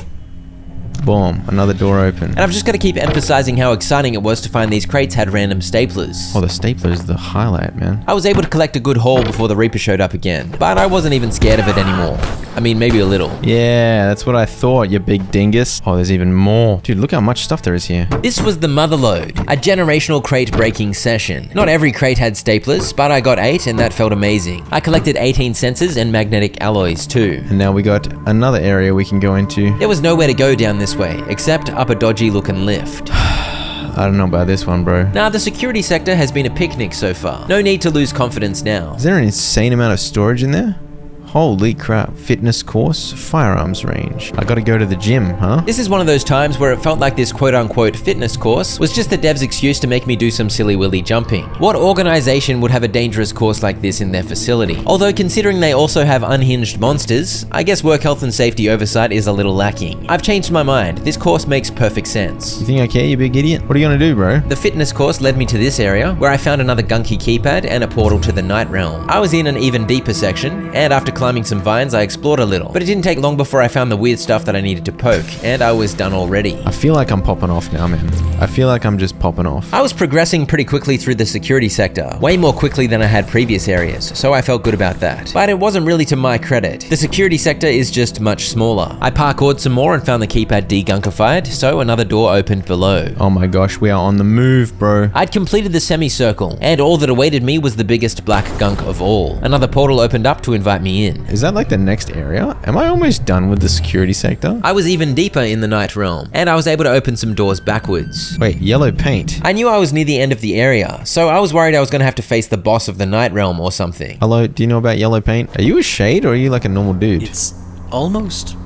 Boom, another door open. And I've just got to keep emphasizing how exciting it was to find these crates had random staplers. Oh, the stapler is the highlight, man. I was able to collect a good haul before the Reaper showed up again, but I wasn't even scared of it anymore. I mean, maybe a little. Yeah, that's what I thought, you big dingus. Oh, there's even more. Dude, look how much stuff there is here. This was the Motherload, a generational crate breaking session. Not every crate had staplers, but I got 8 and that felt amazing. I collected 18 sensors and magnetic alloys too. And now we got another area we can go into. There was nowhere to go down this way, except up a dodgy looking lift. I don't know about this one, bro. Nah, the security sector has been a picnic so far. No need to lose confidence now. Is there an insane amount of storage in there? Holy crap. Fitness course, firearms range. I gotta go to the gym, huh? This is one of those times where it felt like this quote-unquote fitness course was just the devs' excuse to make me do some silly-willy jumping. What organization would have a dangerous course like this in their facility? Although considering they also have unhinged monsters, I guess work health and safety oversight is a little lacking. I've changed my mind. This course makes perfect sense. You think I care, you big idiot? What are you gonna do, bro? The fitness course led me to this area, where I found another gunky keypad and a portal to the Night Realm. I was in an even deeper section, and after climbing some vines, I explored a little, but it didn't take long before I found the weird stuff that I needed to poke, and I was done already. I feel like I'm popping off now, man. I feel like I'm just popping off. I was progressing pretty quickly through the security sector, way more quickly than I had previous areas, so I felt good about that. But it wasn't really to my credit. The security sector is just much smaller. I parkoured some more and found the keypad degunkified, so another door opened below. Oh my gosh, we are on the move, bro. I'd completed the semicircle, and all that awaited me was the biggest black gunk of all. Another portal opened up to invite me in. Is that like the next area? Am I almost done with the security sector? I was even deeper in the night realm, and I was able to open some doors backwards. Wait, yellow paint? I knew I was near the end of the area, so I was worried I was going to have to face the boss of the night realm or something. Hello, do you know about yellow paint? Are you a shade or are you like a normal dude? It's almost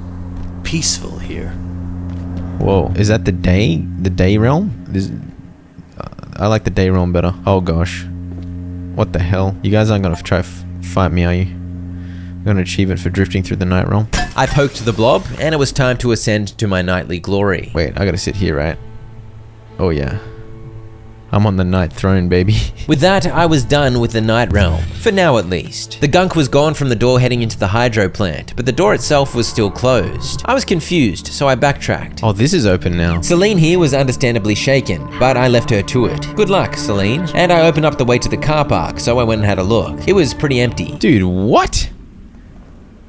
peaceful here. Whoa, is that the day realm? I like the day realm better. Oh gosh. What the hell? You guys aren't gonna try fight me, are you? I'm gonna achieve it for drifting through the night realm. I poked the blob, and it was time to ascend to my nightly glory. Wait, I gotta sit here, right? Oh yeah. I'm on the night throne, baby. With that, I was done with the night realm. For now, at least. The gunk was gone from the door heading into the hydro plant, but the door itself was still closed. I was confused, so I backtracked. Oh, this is open now. Celine here was understandably shaken, but I left her to it. Good luck, Celine. And I opened up the way to the car park, so I went and had a look. It was pretty empty. Dude, what?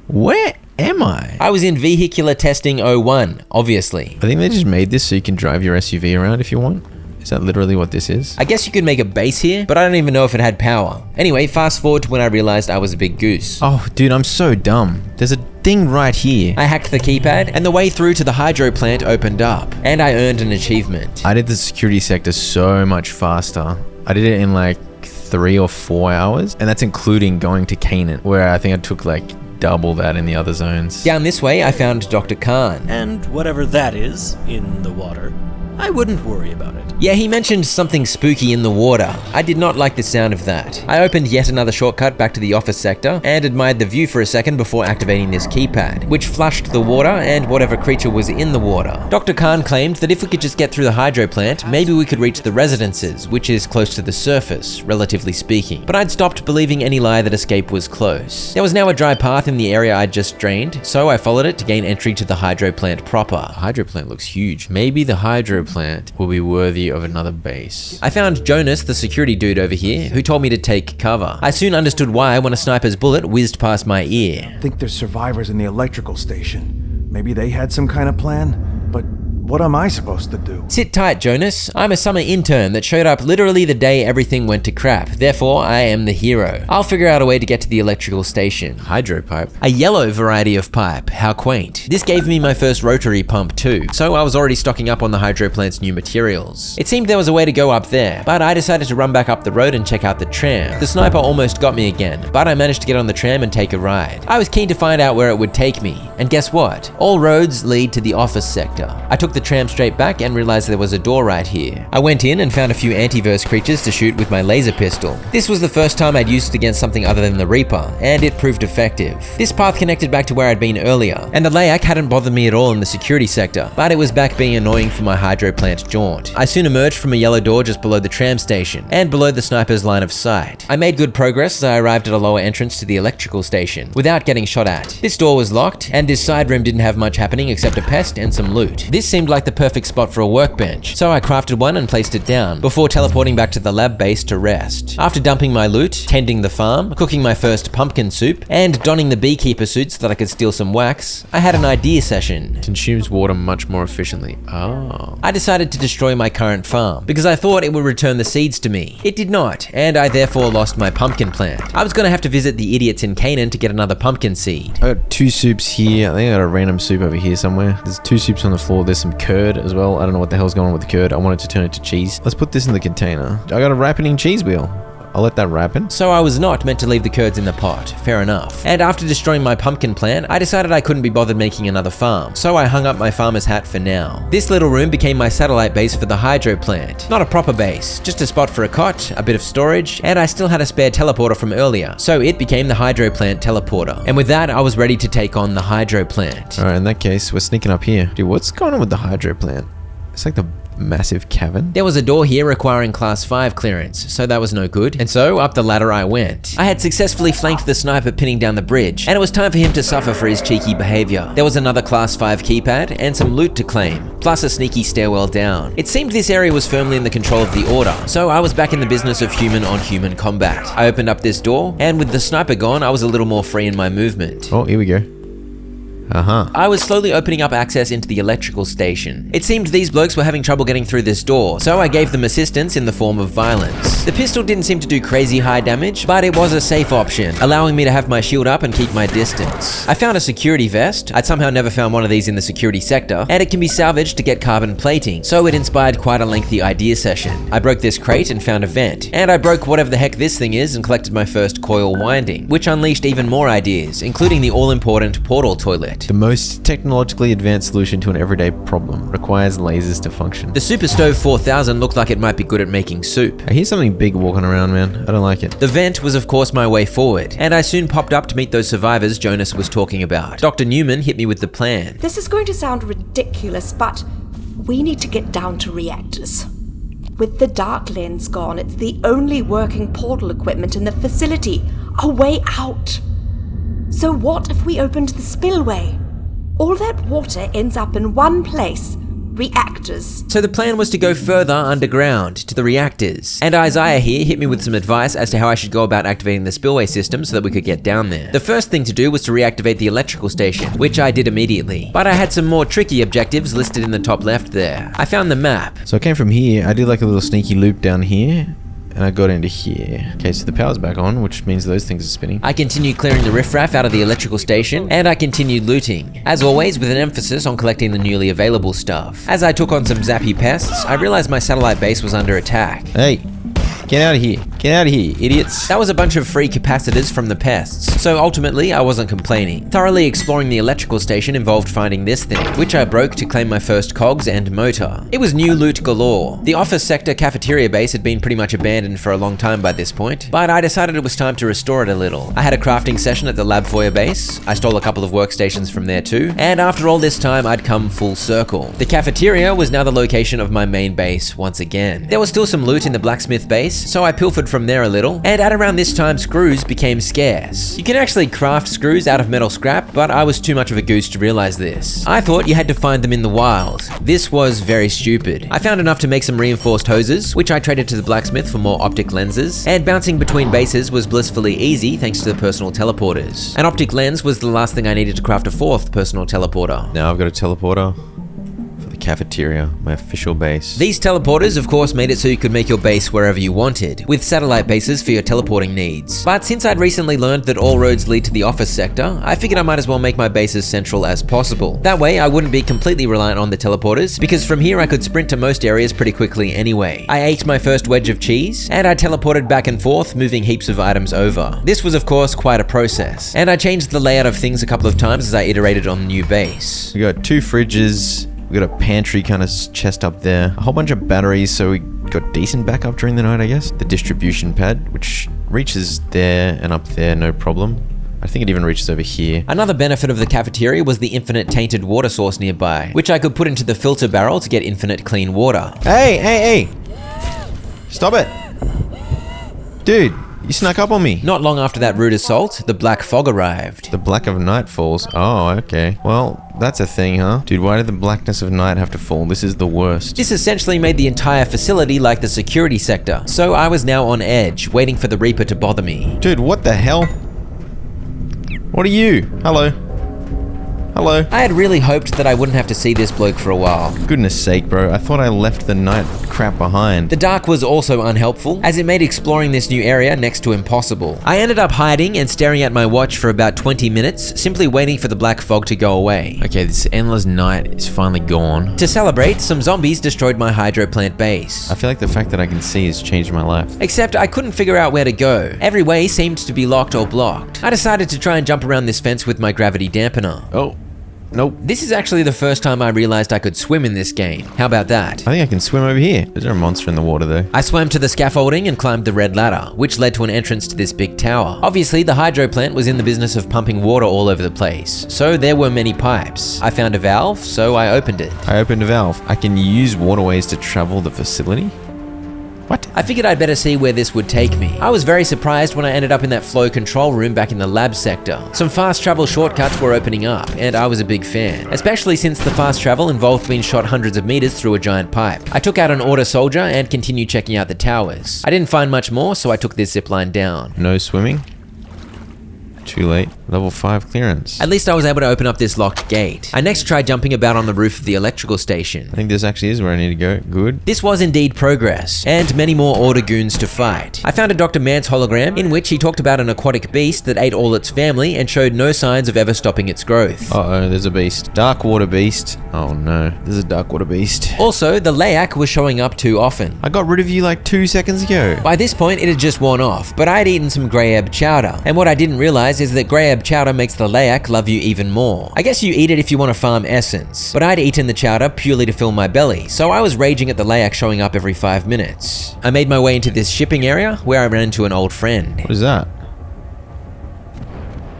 Where am I? I was in Vehicular Testing 01, obviously. I think they just made this so you can drive your SUV around if you want. Is that literally what this is? I guess you could make a base here, but I don't even know if it had power. Anyway, fast forward to when I realized I was a big goose. Oh, dude, I'm so dumb. There's a thing right here. I hacked the keypad, and the way through to the hydro plant opened up, and I earned an achievement. I did the security sector so much faster. I did it in like 3 or 4 hours, and that's including going to Canaan, where I think I took like double that in the other zones. Down this way, I found Dr. Khan. And whatever that is in the water, I wouldn't worry about it. Yeah, he mentioned something spooky in the water. I did not like the sound of that. I opened yet another shortcut back to the office sector and admired the view for a second before activating this keypad, which flushed the water and whatever creature was in the water. Dr. Khan claimed that if we could just get through the hydro plant, maybe we could reach the residences, which is close to the surface, relatively speaking. But I'd stopped believing any lie that escape was close. There was now a dry path in the area I'd just drained, so I followed it to gain entry to the hydro plant proper. The hydro plant looks huge. Maybe the hydro plant will be worthy of another base. I found Jonas, the security dude over here, who told me to take cover. I soon understood why when a sniper's bullet whizzed past my ear. I think there's survivors in the electrical station. Maybe they had some kind of plan, but what am I supposed to do? Sit tight, Jonas. I'm a summer intern that showed up literally the day everything went to crap. Therefore, I am the hero. I'll figure out a way to get to the electrical station. Hydro pipe? A yellow variety of pipe. How quaint. This gave me my first rotary pump too, so I was already stocking up on the hydro plant's new materials. It seemed there was a way to go up there, but I decided to run back up the road and check out the tram. The sniper almost got me again, but I managed to get on the tram and take a ride. I was keen to find out where it would take me, and guess what? All roads lead to the office sector. I took the tram straight back and realized there was a door right here. I went in and found a few antiverse creatures to shoot with my laser pistol. This was the first time I'd used it against something other than the Reaper, and it proved effective. This path connected back to where I'd been earlier, and the layak hadn't bothered me at all in the security sector, but it was back being annoying for my hydro plant jaunt. I soon emerged from a yellow door just below the tram station, and below the sniper's line of sight. I made good progress as I arrived at a lower entrance to the electrical station, without getting shot at. This door was locked, and this side room didn't have much happening except a pest and some loot. This seemed like the perfect spot for a workbench, so I crafted one and placed it down, before teleporting back to the lab base to rest. After dumping my loot, tending the farm, cooking my first pumpkin soup, and donning the beekeeper suit so that I could steal some wax, I had an idea session. Consumes water much more efficiently. Oh. I decided to destroy my current farm, because I thought it would return the seeds to me. It did not, and I therefore lost my pumpkin plant. I was gonna have to visit the idiots in Canaan to get another pumpkin seed. I got 2 soups here. I think I got a random soup over here somewhere. There's 2 soups on the floor. There's some curd as well. I don't know what the hell's going on with the curd. I wanted to turn it to cheese. Let's put this in the container. I got a ripening cheese wheel. I'll let that ripen. So I was not meant to leave the curds in the pot, fair enough. And after destroying my pumpkin plant, I decided I couldn't be bothered making another farm, so I hung up my farmer's hat for now. This little room became my satellite base for the hydro plant. Not a proper base, just a spot for a cot, a bit of storage, and I still had a spare teleporter from earlier, so it became the hydro plant teleporter. And with that, I was ready to take on the hydro plant. Alright, in that case, we're sneaking up here. Dude, what's going on with the hydro plant? It's like the massive cavern. There was a door here requiring Class 5 clearance, so that was no good. And so, up the ladder I went. I had successfully flanked the sniper pinning down the bridge, and it was time for him to suffer for his cheeky behavior. There was another Class 5 keypad, and some loot to claim, plus a sneaky stairwell down. It seemed this area was firmly in the control of the Order, so I was back in the business of human-on-human combat. I opened up this door, and with the sniper gone, I was a little more free in my movement. Oh, here we go. I was slowly opening up access into the electrical station. It seemed these blokes were having trouble getting through this door, so I gave them assistance in the form of violence. The pistol didn't seem to do crazy high damage, but it was a safe option, allowing me to have my shield up and keep my distance. I found a security vest. I'd somehow never found one of these in the security sector, and it can be salvaged to get carbon plating, so it inspired quite a lengthy idea session. I broke this crate and found a vent, and I broke whatever the heck this thing is and collected my first coil winding, which unleashed even more ideas, including the all-important portal toilet. The most technologically advanced solution to an everyday problem requires lasers to function. The Super Stove 4000 looked like it might be good at making soup. I hear something big walking around, man. I don't like it. The vent was of course my way forward, and I soon popped up to meet those survivors Jonas was talking about. Dr. Newman hit me with the plan. This is going to sound ridiculous, but we need to get down to reactors. With the dark lens gone, it's the only working portal equipment in the facility. A way out. So what if we opened the spillway? All that water ends up in one place. Reactors. So the plan was to go further underground, to the reactors. And Isaiah here hit me with some advice as to how I should go about activating the spillway system so that we could get down there. The first thing to do was to reactivate the electrical station, which I did immediately. But I had some more tricky objectives listed in the top left there. I found the map. So I came from here, I did like a little sneaky loop down here, and I got into here. Okay, so the power's back on, which means those things are spinning. I continued clearing the riffraff out of the electrical station, and I continued looting. As always, with an emphasis on collecting the newly available stuff. As I took on some zappy pests, I realized my satellite base was under attack. Hey, get out of here. Get out of here, idiots. That was a bunch of free capacitors from the pests, so ultimately I wasn't complaining. Thoroughly exploring the electrical station involved finding this thing, which I broke to claim my first cogs and motor. It was new loot galore. The office sector cafeteria base had been pretty much abandoned for a long time by this point, but I decided it was time to restore it a little. I had a crafting session at the lab foyer base, I stole a couple of workstations from there too, and after all this time I'd come full circle. The cafeteria was now the location of my main base once again. There was still some loot in the blacksmith base, so I pilfered from there a little, and at around this time screws became scarce. You can actually craft screws out of metal scrap, but I was too much of a goose to realize this. I thought you had to find them in the wild. This was very stupid. I found enough to make some reinforced hoses, which I traded to the blacksmith for more optic lenses, and bouncing between bases was blissfully easy thanks to the personal teleporters. An optic lens was the last thing I needed to craft a fourth personal teleporter. Now I've got a teleporter. Cafeteria, my official base. These teleporters of course made it so you could make your base wherever you wanted, with satellite bases for your teleporting needs. But since I'd recently learned that all roads lead to the office sector, I figured I might as well make my base as central as possible. That way I wouldn't be completely reliant on the teleporters, because from here I could sprint to most areas pretty quickly anyway. I ate my first wedge of cheese, and I teleported back and forth, moving heaps of items over. This was of course quite a process, and I changed the layout of things a couple of times as I iterated on the new base. We got 2 fridges, we got a pantry kind of chest up there, a whole bunch of batteries, so we got decent backup during the night, I guess. The distribution pad, which reaches there and up there, no problem. I think it even reaches over here. Another benefit of the cafeteria was the infinite tainted water source nearby, which I could put into the filter barrel to get infinite clean water. Hey! Stop it! Dude, you snuck up on me. Not long after that rude assault, the black fog arrived. The black of night falls. Oh, okay. Well, that's a thing, huh? Dude, why did the blackness of night have to fall? This is the worst. This essentially made the entire facility like the security sector, so I was now on edge, waiting for the Reaper to bother me. Dude, what the hell? What are you? Hello. Hello. I had really hoped that I wouldn't have to see this bloke for a while. Goodness sake, bro. I thought I left the night crap behind. The dark was also unhelpful, as it made exploring this new area next to impossible. I ended up hiding and staring at my watch for about 20 minutes, simply waiting for the black fog to go away. Okay, this endless night is finally gone. To celebrate, some zombies destroyed my hydro plant base. I feel like the fact that I can see has changed my life. Except I couldn't figure out where to go. Every way seemed to be locked or blocked. I decided to try and jump around this fence with my gravity dampener. Oh. Nope. This is actually the first time I realized I could swim in this game. How about that? I think I can swim over here. Is there a monster in the water though? I swam to the scaffolding and climbed the red ladder, which led to an entrance to this big tower. Obviously, the hydro plant was in the business of pumping water all over the place, so there were many pipes. I found a valve, so I opened it. I opened a valve. I can use waterways to travel the facility? What? I figured I'd better see where this would take me. I was very surprised when I ended up in that flow control room back in the lab sector. Some fast travel shortcuts were opening up, and I was a big fan, especially since the fast travel involved being shot hundreds of meters through a giant pipe. I took out an order soldier and continued checking out the towers. I didn't find much more, so I took this zipline down. No swimming? Too late. Level 5 clearance. At least I was able to open up this locked gate. I next tried jumping about on the roof of the electrical station. I think this actually is where I need to go. Good. This was indeed progress, and many more Order goons to fight. I found a Dr. Mance hologram in which he talked about an aquatic beast that ate all its family and showed no signs of ever stopping its growth. Uh-oh, there's a beast. Dark water beast. Oh no, there's a dark water beast. Also, the Layak was showing up too often. I got rid of you like 2 seconds ago. By this point, it had just worn off, but I had eaten some grey ebb chowder, and what I didn't realize is that grey ebb chowder makes the Layak love you even more. I guess you eat it if you want to farm essence, but I'd eaten the chowder purely to fill my belly, so I was raging at the Layak showing up every 5 minutes. I made my way into this shipping area where I ran into an old friend. What is that?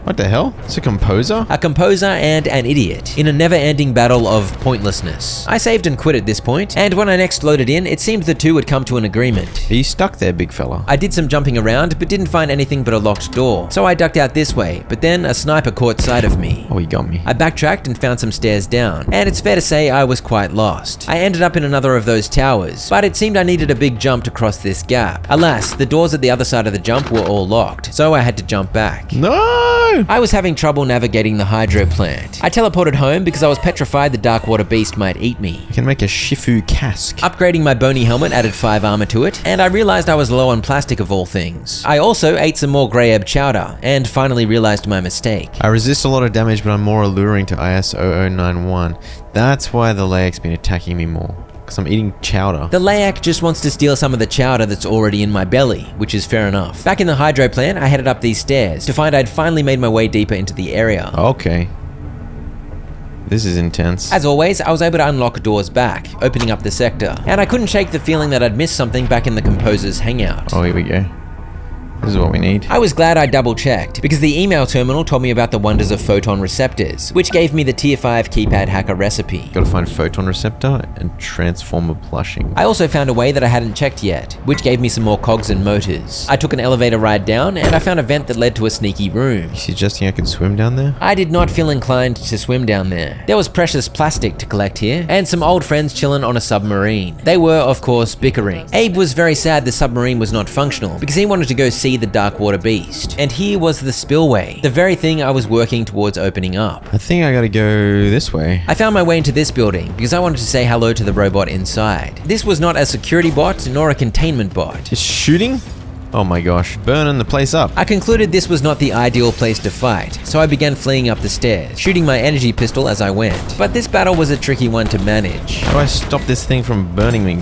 What the hell? It's a composer? A composer and an idiot, in a never-ending battle of pointlessness. I saved and quit at this point, and when I next loaded in, it seemed the two had come to an agreement. Are you stuck there, big fella? I did some jumping around, but didn't find anything but a locked door, so I ducked out this way, but then a sniper caught sight of me. Oh, he got me. I backtracked and found some stairs down, and it's fair to say I was quite lost. I ended up in another of those towers, but it seemed I needed a big jump to cross this gap. Alas, the doors at the other side of the jump were all locked, so I had to jump back. No! I was having trouble navigating the hydro plant. I teleported home because I was petrified the dark water beast might eat me. I can make a Shifu cask. Upgrading my bony helmet added 5 armor to it, and I realized I was low on plastic of all things. I also ate some more grey ebb chowder, and finally realized my mistake. I resist a lot of damage, but I'm more alluring to IS-0091. That's why the Layak's been attacking me more. Because I'm eating chowder. The Layak just wants to steal some of the chowder that's already in my belly, which is fair enough. Back in the hydro plant, I headed up these stairs to find I'd finally made my way deeper into the area. Okay. This is intense. As always, I was able to unlock doors back, opening up the sector, and I couldn't shake the feeling that I'd missed something back in the composer's hangout. Oh, here we go. This is what we need. I was glad I double checked, because the email terminal told me about the wonders of photon receptors, which gave me the tier 5 keypad hacker recipe. Gotta find photon receptor and transformer plushing. I also found a way that I hadn't checked yet, which gave me some more cogs and motors. I took an elevator ride down, and I found a vent that led to a sneaky room. You suggesting I could swim down there? I did not feel inclined to swim down there. There was precious plastic to collect here, and some old friends chilling on a submarine. They were, of course, bickering. Abe was very sad the submarine was not functional, because he wanted to go see the dark water beast. And here was the spillway, the very thing I was working towards opening up. I think I gotta go this way. I found my way into this building because I wanted to say hello to the robot inside. This was not a security bot nor a containment bot. It's shooting? Oh my gosh, burning the place up. I concluded this was not the ideal place to fight, so I began fleeing up the stairs, shooting my energy pistol as I went. But this battle was a tricky one to manage. How do I stop this thing from burning me?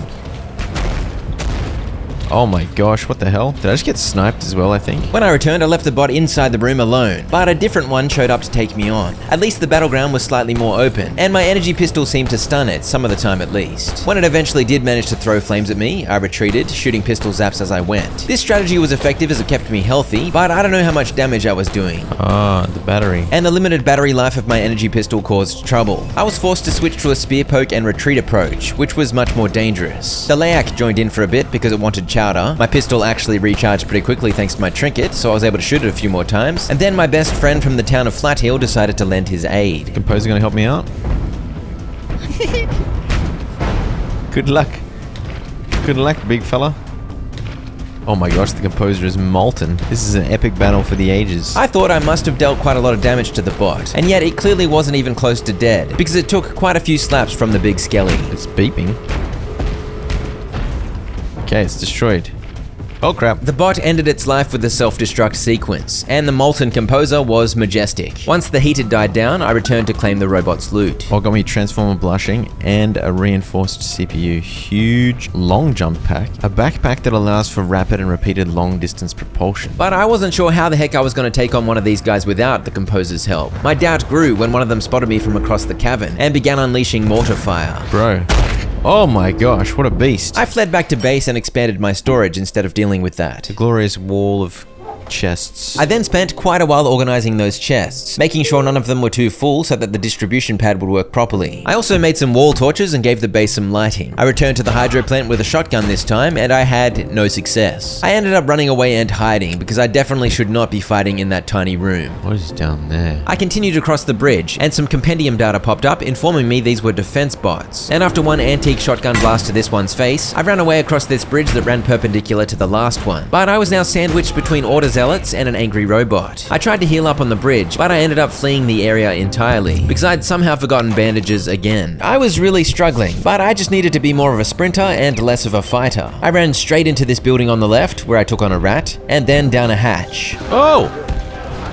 Oh my gosh, what the hell? Did I just get sniped as well, I think? When I returned, I left the bot inside the room alone, but a different one showed up to take me on. At least the battleground was slightly more open, and my energy pistol seemed to stun it, some of the time at least. When it eventually did manage to throw flames at me, I retreated, shooting pistol zaps as I went. This strategy was effective as it kept me healthy, but I don't know how much damage I was doing. Ah, the battery. And the limited battery life of my energy pistol caused trouble. I was forced to switch to a spear poke and retreat approach, which was much more dangerous. The Layak joined in for a bit because it wanted chowder. My pistol actually recharged pretty quickly thanks to my trinket, so I was able to shoot it a few more times. And then my best friend from the town of Flathill decided to lend his aid. Composer gonna help me out? Good luck. Good luck, big fella. Oh my gosh, the composer is molten. This is an epic battle for the ages. I thought I must have dealt quite a lot of damage to the bot, and yet it clearly wasn't even close to dead, because it took quite a few slaps from the big skelly. It's beeping. Okay, it's destroyed. Oh crap. The bot ended its life with a self-destruct sequence, and the Molten Composer was majestic. Once the heat had died down, I returned to claim the robot's loot. Oh, got me Transformer Blushing and a reinforced CPU. Huge long jump pack. A backpack that allows for rapid and repeated long distance propulsion. But I wasn't sure how the heck I was going to take on one of these guys without the Composer's help. My doubt grew when one of them spotted me from across the cavern and began unleashing mortar fire. Bro. Oh my gosh, what a beast. I fled back to base and expanded my storage instead of dealing with that. The glorious wall of chests. I then spent quite a while organizing those chests, making sure none of them were too full so that the distribution pad would work properly. I also made some wall torches and gave the base some lighting. I returned to the hydro plant with a shotgun this time, and I had no success. I ended up running away and hiding because I definitely should not be fighting in that tiny room. What is down there? I continued across the bridge, and some compendium data popped up informing me these were defense bots. And after one antique shotgun blast to this one's face, I ran away across this bridge that ran perpendicular to the last one. But I was now sandwiched between order zealots and an angry robot. I tried to heal up on the bridge, but I ended up fleeing the area entirely because I'd somehow forgotten bandages again. I was really struggling, but I just needed to be more of a sprinter and less of a fighter. I ran straight into this building on the left, where I took on a rat, and then down a hatch. Oh!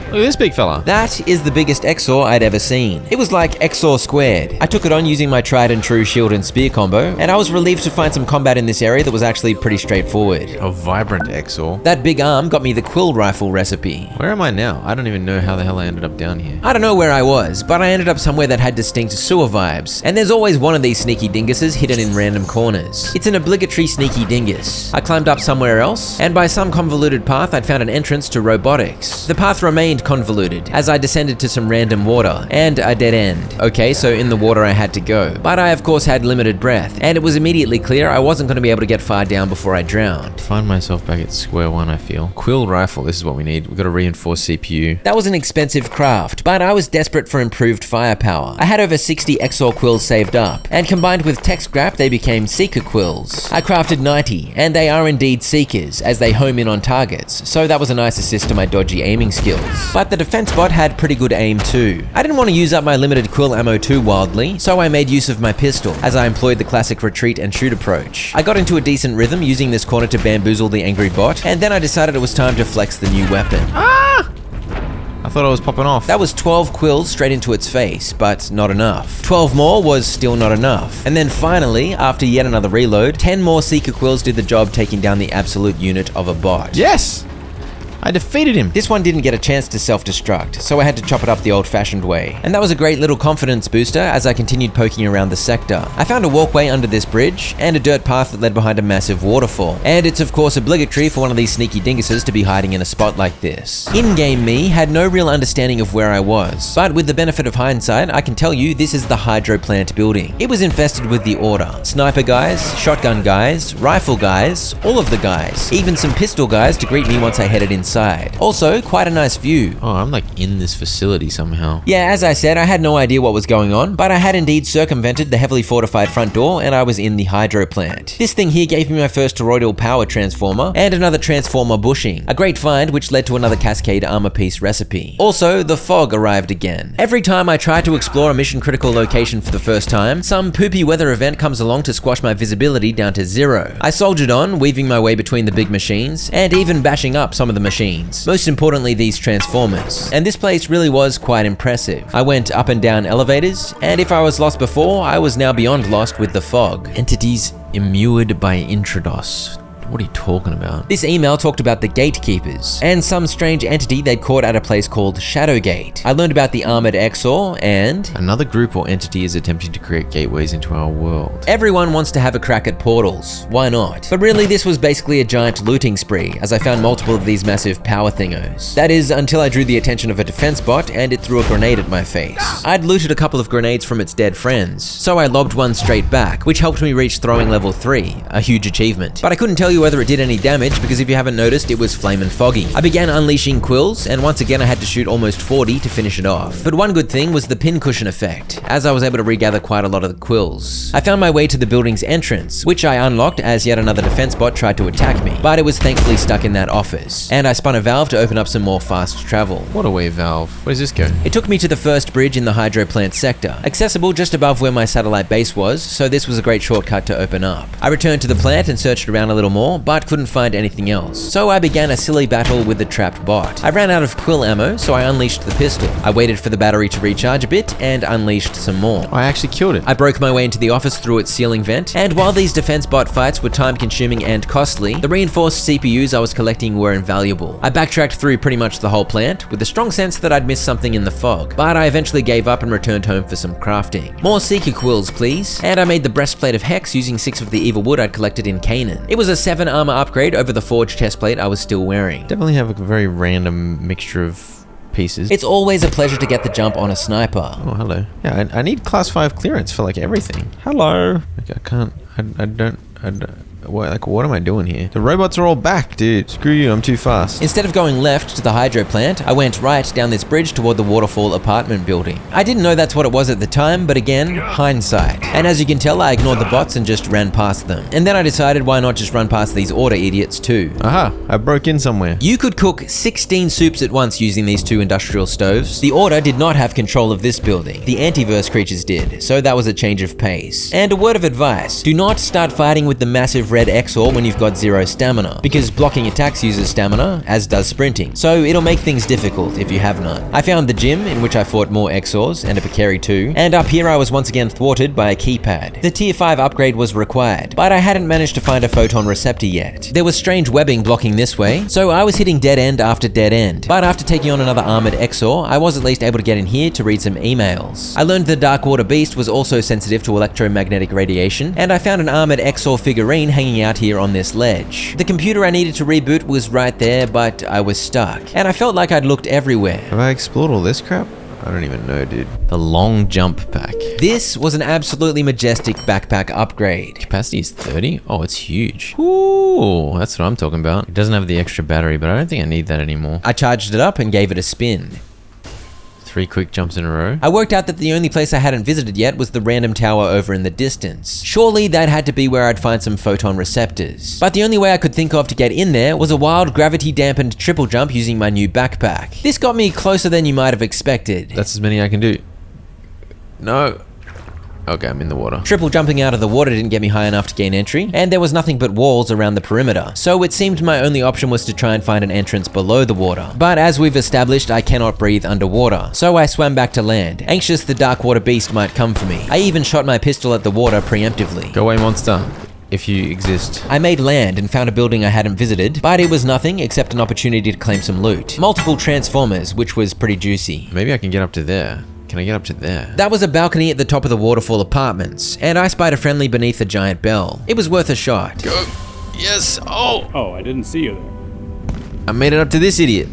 Look at this big fella. That is the biggest Exor I'd ever seen. It was like Exor squared. I took it on using my tried and true shield and spear combo, and I was relieved to find some combat in this area that was actually pretty straightforward. A vibrant Exor. That big arm got me the quill rifle recipe. Where am I now? I don't even know how the hell I ended up down here. I don't know where I was, but I ended up somewhere that had distinct sewer vibes, and there's always one of these sneaky dinguses hidden in random corners. It's an obligatory sneaky dingus. I climbed up somewhere else, and by some convoluted path I'd found an entrance to robotics. The path remained convoluted as I descended to some random water and a dead end. Okay, so in the water I had to go, but I of course had limited breath, and it was immediately clear I wasn't going to be able to get far down before I drowned. Find myself back at square one, I feel. Quill rifle, this is what we need. We've got a reinforced CPU. That was an expensive craft, but I was desperate for improved firepower. I had over 60 Exor quills saved up, and combined with tech scrap they became Seeker quills. I crafted 90, and they are indeed Seekers, as they home in on targets, so that was a nice assist to my dodgy aiming skills. But the defense bot had pretty good aim too. I didn't want to use up my limited quill ammo too wildly, so I made use of my pistol, as I employed the classic retreat and shoot approach. I got into a decent rhythm using this corner to bamboozle the angry bot, and then I decided it was time to flex the new weapon. Ah! I thought I was popping off. That was 12 quills straight into its face, but not enough. 12 more was still not enough. And then finally, after yet another reload, 10 more Seeker quills did the job, taking down the absolute unit of a bot. Yes! I defeated him. This one didn't get a chance to self-destruct, so I had to chop it up the old-fashioned way. And that was a great little confidence booster as I continued poking around the sector. I found a walkway under this bridge, and a dirt path that led behind a massive waterfall. And it's of course obligatory for one of these sneaky dinguses to be hiding in a spot like this. In-game me had no real understanding of where I was, but with the benefit of hindsight, I can tell you this is the hydro plant building. It was infested with the Order. Sniper guys, shotgun guys, rifle guys, all of the guys. Even some pistol guys to greet me once I headed inside. Also, quite a nice view. Oh, I'm like in this facility somehow. Yeah, as I said, I had no idea what was going on, but I had indeed circumvented the heavily fortified front door and I was in the hydro plant. This thing here gave me my first toroidal power transformer and another transformer bushing. A great find which led to another cascade armor piece recipe. Also, the fog arrived again. Every time I try to explore a mission critical location for the first time, some poopy weather event comes along to squash my visibility down to 0. I soldiered on, weaving my way between the big machines and even bashing up some of the machines. Most importantly, these transformers. And this place really was quite impressive. I went up and down elevators, and if I was lost before, I was now beyond lost with the fog. Entities immured by Intrados. What are you talking about? This email talked about the gatekeepers and some strange entity they'd caught at a place called Shadowgate. I learned about the armored Exor and another group or entity is attempting to create gateways into our world. Everyone wants to have a crack at portals. Why not? But really, this was basically a giant looting spree, as I found multiple of these massive power thingos. That is, until I drew the attention of a defense bot and it threw a grenade at my face. I'd looted a couple of grenades from its dead friends, so I lobbed one straight back, which helped me reach throwing level 3, a huge achievement. But I couldn't tell you whether it did any damage because if you haven't noticed, it was flamin' foggy. I began unleashing quills, and once again I had to shoot almost 40 to finish it off. But one good thing was the pincushion effect, as I was able to regather quite a lot of the quills. I found my way to the building's entrance, which I unlocked as yet another defense bot tried to attack me, but it was thankfully stuck in that office, and I spun a valve to open up some more fast travel. What a way valve. Where does this go? It took me to the first bridge in the hydro plant sector, accessible just above where my satellite base was, so this was a great shortcut to open up. I returned to the plant and searched around a little more more, but couldn't find anything else. So I began a silly battle with the trapped bot. I ran out of quill ammo, so I unleashed the pistol. I waited for the battery to recharge a bit and unleashed some more. I actually killed it. I broke my way into the office through its ceiling vent, and while these defense bot fights were time-consuming and costly, the reinforced CPUs I was collecting were invaluable. I backtracked through pretty much the whole plant, with a strong sense that I'd missed something in the fog, but I eventually gave up and returned home for some crafting. More Seeker quills, please. And I made the breastplate of Hex using 6 of the evil wood I'd collected in Canaan. It was a 7 armor upgrade over the forged chestplate I was still wearing. Definitely have a very random mixture of pieces. It's always a pleasure to get the jump on a sniper. Oh, hello. Yeah, I need class 5 clearance for like everything. Hello. What am I doing here? The robots are all back, dude. Screw you, I'm too fast. Instead of going left to the hydro plant, I went right down this bridge toward the waterfall apartment building. I didn't know that's what it was at the time, but again, hindsight. And as you can tell, I ignored the bots and just ran past them. And then I decided why not just run past these order idiots too. Aha, I broke in somewhere. You could cook 16 soups at once using these 2 industrial stoves. The order did not have control of this building. The antiverse creatures did, so that was a change of pace. And a word of advice, do not start fighting with the massive red Exor when you've got 0 stamina, because blocking attacks uses stamina, as does sprinting, so it'll make things difficult if you have none. I found the gym, in which I fought more Exors, and a Picari too, and up here I was once again thwarted by a keypad. The tier 5 upgrade was required, but I hadn't managed to find a photon receptor yet. There was strange webbing blocking this way, so I was hitting dead end after dead end, but after taking on another armored Exor, I was at least able to get in here to read some emails. I learned the Darkwater Beast was also sensitive to electromagnetic radiation, and I found an armored Exor figurine hanging out here on this ledge. The computer I needed to reboot was right there, but I was stuck, and I felt like I'd looked everywhere. Have I explored all this crap? I don't even know, dude. The long jump pack. This was an absolutely majestic backpack upgrade. Capacity is 30? Oh, it's huge. Ooh, that's what I'm talking about. It doesn't have the extra battery, but I don't think I need that anymore. I charged it up and gave it a spin. 3 quick jumps in a row. I worked out that the only place I hadn't visited yet was the random tower over in the distance. Surely that had to be where I'd find some photon receptors. But the only way I could think of to get in there was a wild gravity-dampened triple jump using my new backpack. This got me closer than you might have expected. That's as many I can do. No. Okay, I'm in the water. Triple jumping out of the water didn't get me high enough to gain entry, and there was nothing but walls around the perimeter, so it seemed my only option was to try and find an entrance below the water. But as we've established, I cannot breathe underwater, so I swam back to land, anxious the Darkwater Beast might come for me. I even shot my pistol at the water preemptively. Go away, monster. If you exist. I made land and found a building I hadn't visited, but it was nothing except an opportunity to claim some loot. Multiple transformers, which was pretty juicy. Maybe I can get up to there. Can I get up to there? That was a balcony at the top of the waterfall apartments, and I spied a friendly beneath a giant bell. It was worth a shot. Go. Yes. Oh. Oh, I didn't see you there. I made it up to this idiot.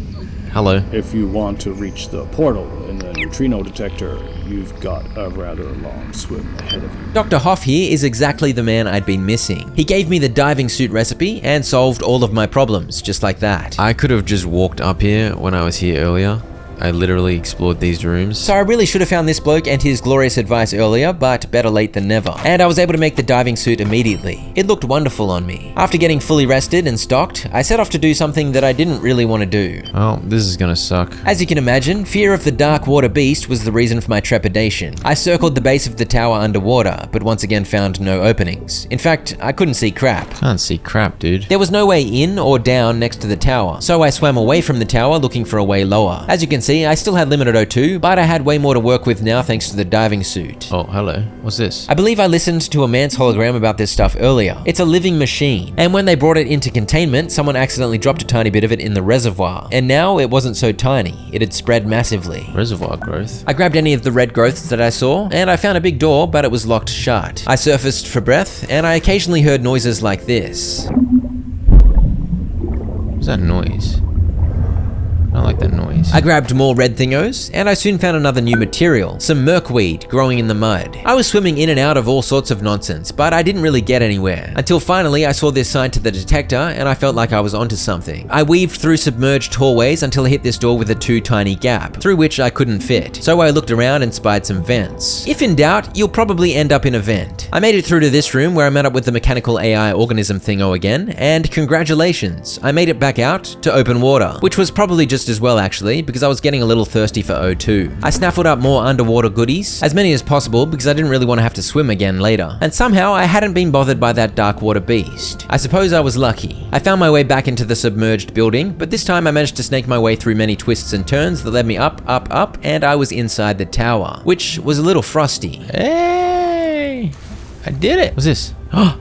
Hello. If you want to reach the portal in the neutrino detector, you've got a rather long swim ahead of you. Dr. Hoff here is exactly the man I'd been missing. He gave me the diving suit recipe and solved all of my problems, just like that. I could have just walked up here when I was here earlier. I literally explored these rooms. So I really should have found this bloke and his glorious advice earlier, but better late than never. And I was able to make the diving suit immediately. It looked wonderful on me. After getting fully rested and stocked, I set off to do something that I didn't really want to do. Oh, this is gonna suck. As you can imagine, fear of the Darkwater Beast was the reason for my trepidation. I circled the base of the tower underwater, but once again found no openings. In fact, I couldn't see crap. Can't see crap, dude. There was no way in or down next to the tower, so I swam away from the tower looking for a way lower. As you can see, I still had limited O2, but I had way more to work with now thanks to the diving suit. Oh, hello. What's this? I believe I listened to a man's hologram about this stuff earlier. It's a living machine, and when they brought it into containment, someone accidentally dropped a tiny bit of it in the reservoir, and now it wasn't so tiny. It had spread massively. Reservoir growth? I grabbed any of the red growths that I saw, and I found a big door, but it was locked shut. I surfaced for breath, and I occasionally heard noises like this. What's that noise? I don't like that noise. I grabbed more red thingos, and I soon found another new material, some merkweed growing in the mud. I was swimming in and out of all sorts of nonsense, but I didn't really get anywhere. Until finally I saw this sign to the detector, and I felt like I was onto something. I weaved through submerged hallways until I hit this door with a too tiny gap, through which I couldn't fit. So I looked around and spied some vents. If in doubt, you'll probably end up in a vent. I made it through to this room where I met up with the mechanical AI organism thingo again, and congratulations, I made it back out to open water, which was probably just just as well actually, because I was getting a little thirsty for O2. I snaffled up more underwater goodies, as many as possible because I didn't really want to have to swim again later. And somehow I hadn't been bothered by that dark water beast. I suppose I was lucky. I found my way back into the submerged building, but this time I managed to snake my way through many twists and turns that led me up, and I was inside the tower, which was a little frosty. Hey! I did it! What's this? Oh!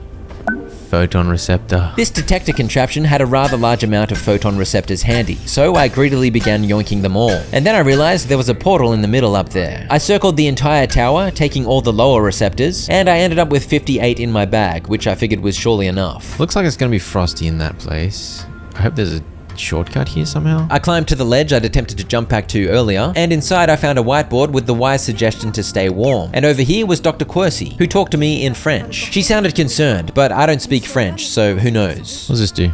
Photon receptor. This detector contraption had a rather large amount of photon receptors handy, so I greedily began yoinking them all. And then I realized there was a portal in the middle up there. I circled the entire tower, taking all the lower receptors, and I ended up with 58 in my bag, which I figured was surely enough. Looks like it's gonna be frosty in that place. I hope there's a shortcut here somehow. I climbed to the ledge I'd attempted to jump back to earlier, and inside I found a whiteboard with the wise suggestion to stay warm. And over here was Dr. Quercy, who talked to me in French. She sounded concerned, but I don't speak French, so who knows. What does this do?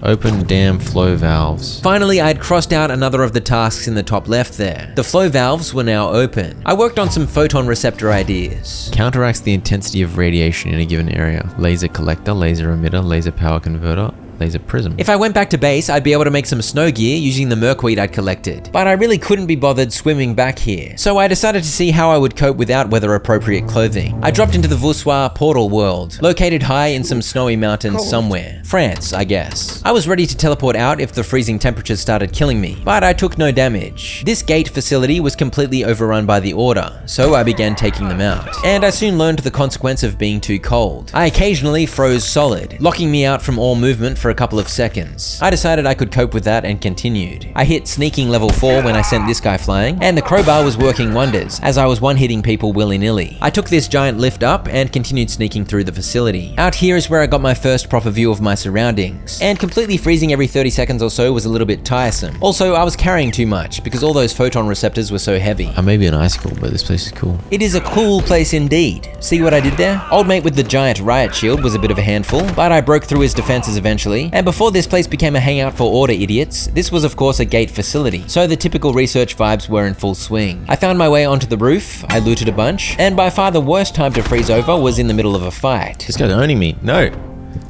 Open dam flow valves. Finally, I had crossed out another of the tasks in the top left there. The flow valves were now open. I worked on some photon receptor ideas. Counteracts the intensity of radiation in a given area. Laser collector, laser emitter, laser power converter, laser prism. If I went back to base, I'd be able to make some snow gear using the merkweed I'd collected, but I really couldn't be bothered swimming back here. So I decided to see how I would cope without weather appropriate clothing. I dropped into the Voussoir portal world, located high in some snowy mountains somewhere. France, I guess. I was ready to teleport out if the freezing temperatures started killing me, but I took no damage. This gate facility was completely overrun by the Order, so I began taking them out. And I soon learned the consequence of being too cold. I occasionally froze solid, locking me out from all movement for a couple of seconds. I decided I could cope with that and continued. I hit sneaking level 4 when I sent this guy flying, and the crowbar was working wonders as I was one-hitting people willy-nilly. I took this giant lift up and continued sneaking through the facility. Out here is where I got my first proper view of my surroundings, and completely freezing every 30 seconds or so was a little bit tiresome. Also, I was carrying too much because all those photon receptors were so heavy. I may be an icicle, but this place is cool. It is a cool place indeed. See what I did there? Old mate with the giant riot shield was a bit of a handful, but I broke through his defenses eventually, and before this place became a hangout for Order idiots, this was of course a gate facility, so the typical research vibes were in full swing. I found my way onto the roof, I looted a bunch, and by far the worst time to freeze over was in the middle of a fight. This guy's owning me. No.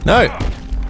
No!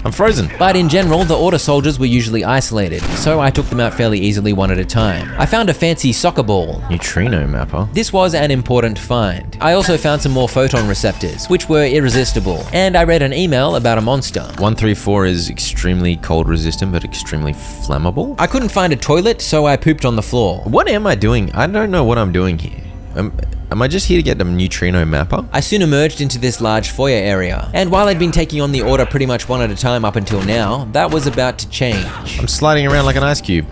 I'm frozen. But in general, the Order soldiers were usually isolated, so I took them out fairly easily one at a time. I found a fancy soccer ball. Neutrino mapper. This was an important find. I also found some more photon receptors, which were irresistible, and I read an email about a monster. 134 is extremely cold resistant, but extremely flammable. I couldn't find a toilet, so I pooped on the floor. What am I doing? I don't know what I'm doing here. Am I just here to get the neutrino mapper? I soon emerged into this large foyer area, and while I'd been taking on the Order pretty much one at a time up until now, that was about to change. I'm sliding around like an ice cube.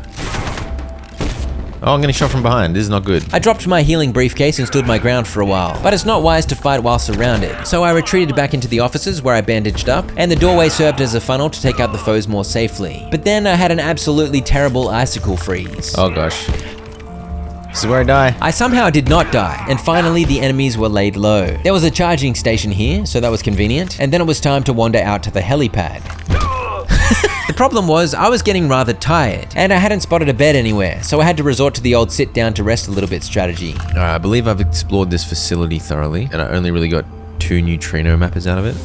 Oh, I'm getting shot from behind. This is not good. I dropped my healing briefcase and stood my ground for a while, but it's not wise to fight while surrounded, so I retreated back into the offices where I bandaged up, and the doorway served as a funnel to take out the foes more safely. But then I had an absolutely terrible icicle freeze. Oh gosh. This is where I die. I somehow did not die, and finally the enemies were laid low. There was a charging station here, so that was convenient, and then it was time to wander out to the helipad. The problem was, I was getting rather tired, and I hadn't spotted a bed anywhere, so I had to resort to the old sit down to rest a little bit strategy. Alright, I believe I've explored this facility thoroughly, and I only really got 2 neutrino mappers out of it.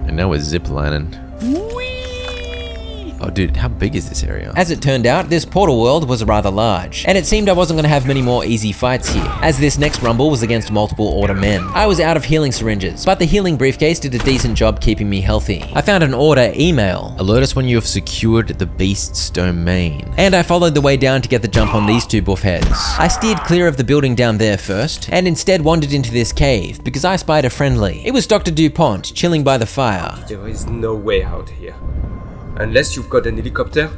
And now we're ziplining. Oh dude, how big is this area? As it turned out, this portal world was rather large, and it seemed I wasn't going to have many more easy fights here, as this next rumble was against multiple Order men. I was out of healing syringes, but the healing briefcase did a decent job keeping me healthy. I found an Order email. Alert us when you have secured the beast's domain. And I followed the way down to get the jump on these 2 buff heads. I steered clear of the building down there first, and instead wandered into this cave, because I spied a friendly. It was Dr. DuPont, chilling by the fire. There is no way out here. Unless you've got an helicopter,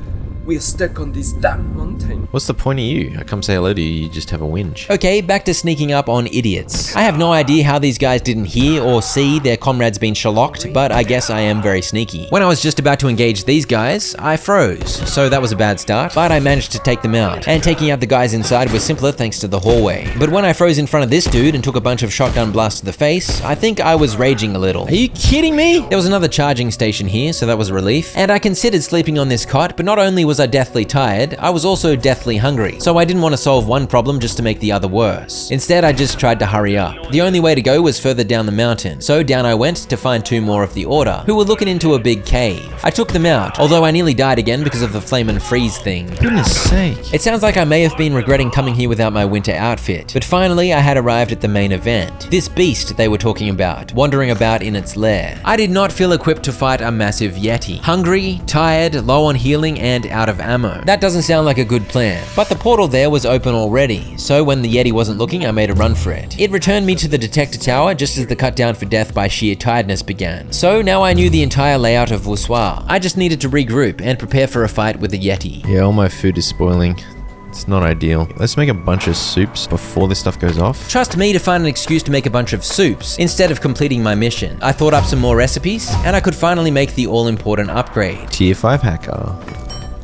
we're stuck on this damn mountain. What's the point of you? I come say hello to you, you just have a whinge. Okay, back to sneaking up on idiots. I have no idea how these guys didn't hear or see their comrades being shellacked, but I guess I am very sneaky. When I was just about to engage these guys, I froze, so that was a bad start, but I managed to take them out, and taking out the guys inside was simpler thanks to the hallway. But when I froze in front of this dude and took a bunch of shotgun blasts to the face, I think I was raging a little. Are you kidding me? There was another charging station here, so that was a relief, and I considered sleeping on this cot, but not only was was I deathly tired, I was also deathly hungry, so I didn't want to solve one problem just to make the other worse. Instead, I just tried to hurry up. The only way to go was further down the mountain, so down I went to find 2 more of the Order, who were looking into a big cave. I took them out, although I nearly died again because of the flame and freeze thing. Goodness sake. It sounds like I may have been regretting coming here without my winter outfit, but finally I had arrived at the main event. This beast they were talking about, wandering about in its lair. I did not feel equipped to fight a massive Yeti. Hungry, tired, low on healing, and out of ammo. That doesn't sound like a good plan. But the portal there was open already, so when the Yeti wasn't looking, I made a run for it. It returned me to the detector tower just as the cut down for death by sheer tiredness began. So now I knew the entire layout of Voussoir. I just needed to regroup and prepare for a fight with the Yeti. Yeah, all my food is spoiling. It's not ideal. Let's make a bunch of soups before this stuff goes off. Trust me to find an excuse to make a bunch of soups instead of completing my mission. I thought up some more recipes, and I could finally make the all-important upgrade. Tier 5 hacker.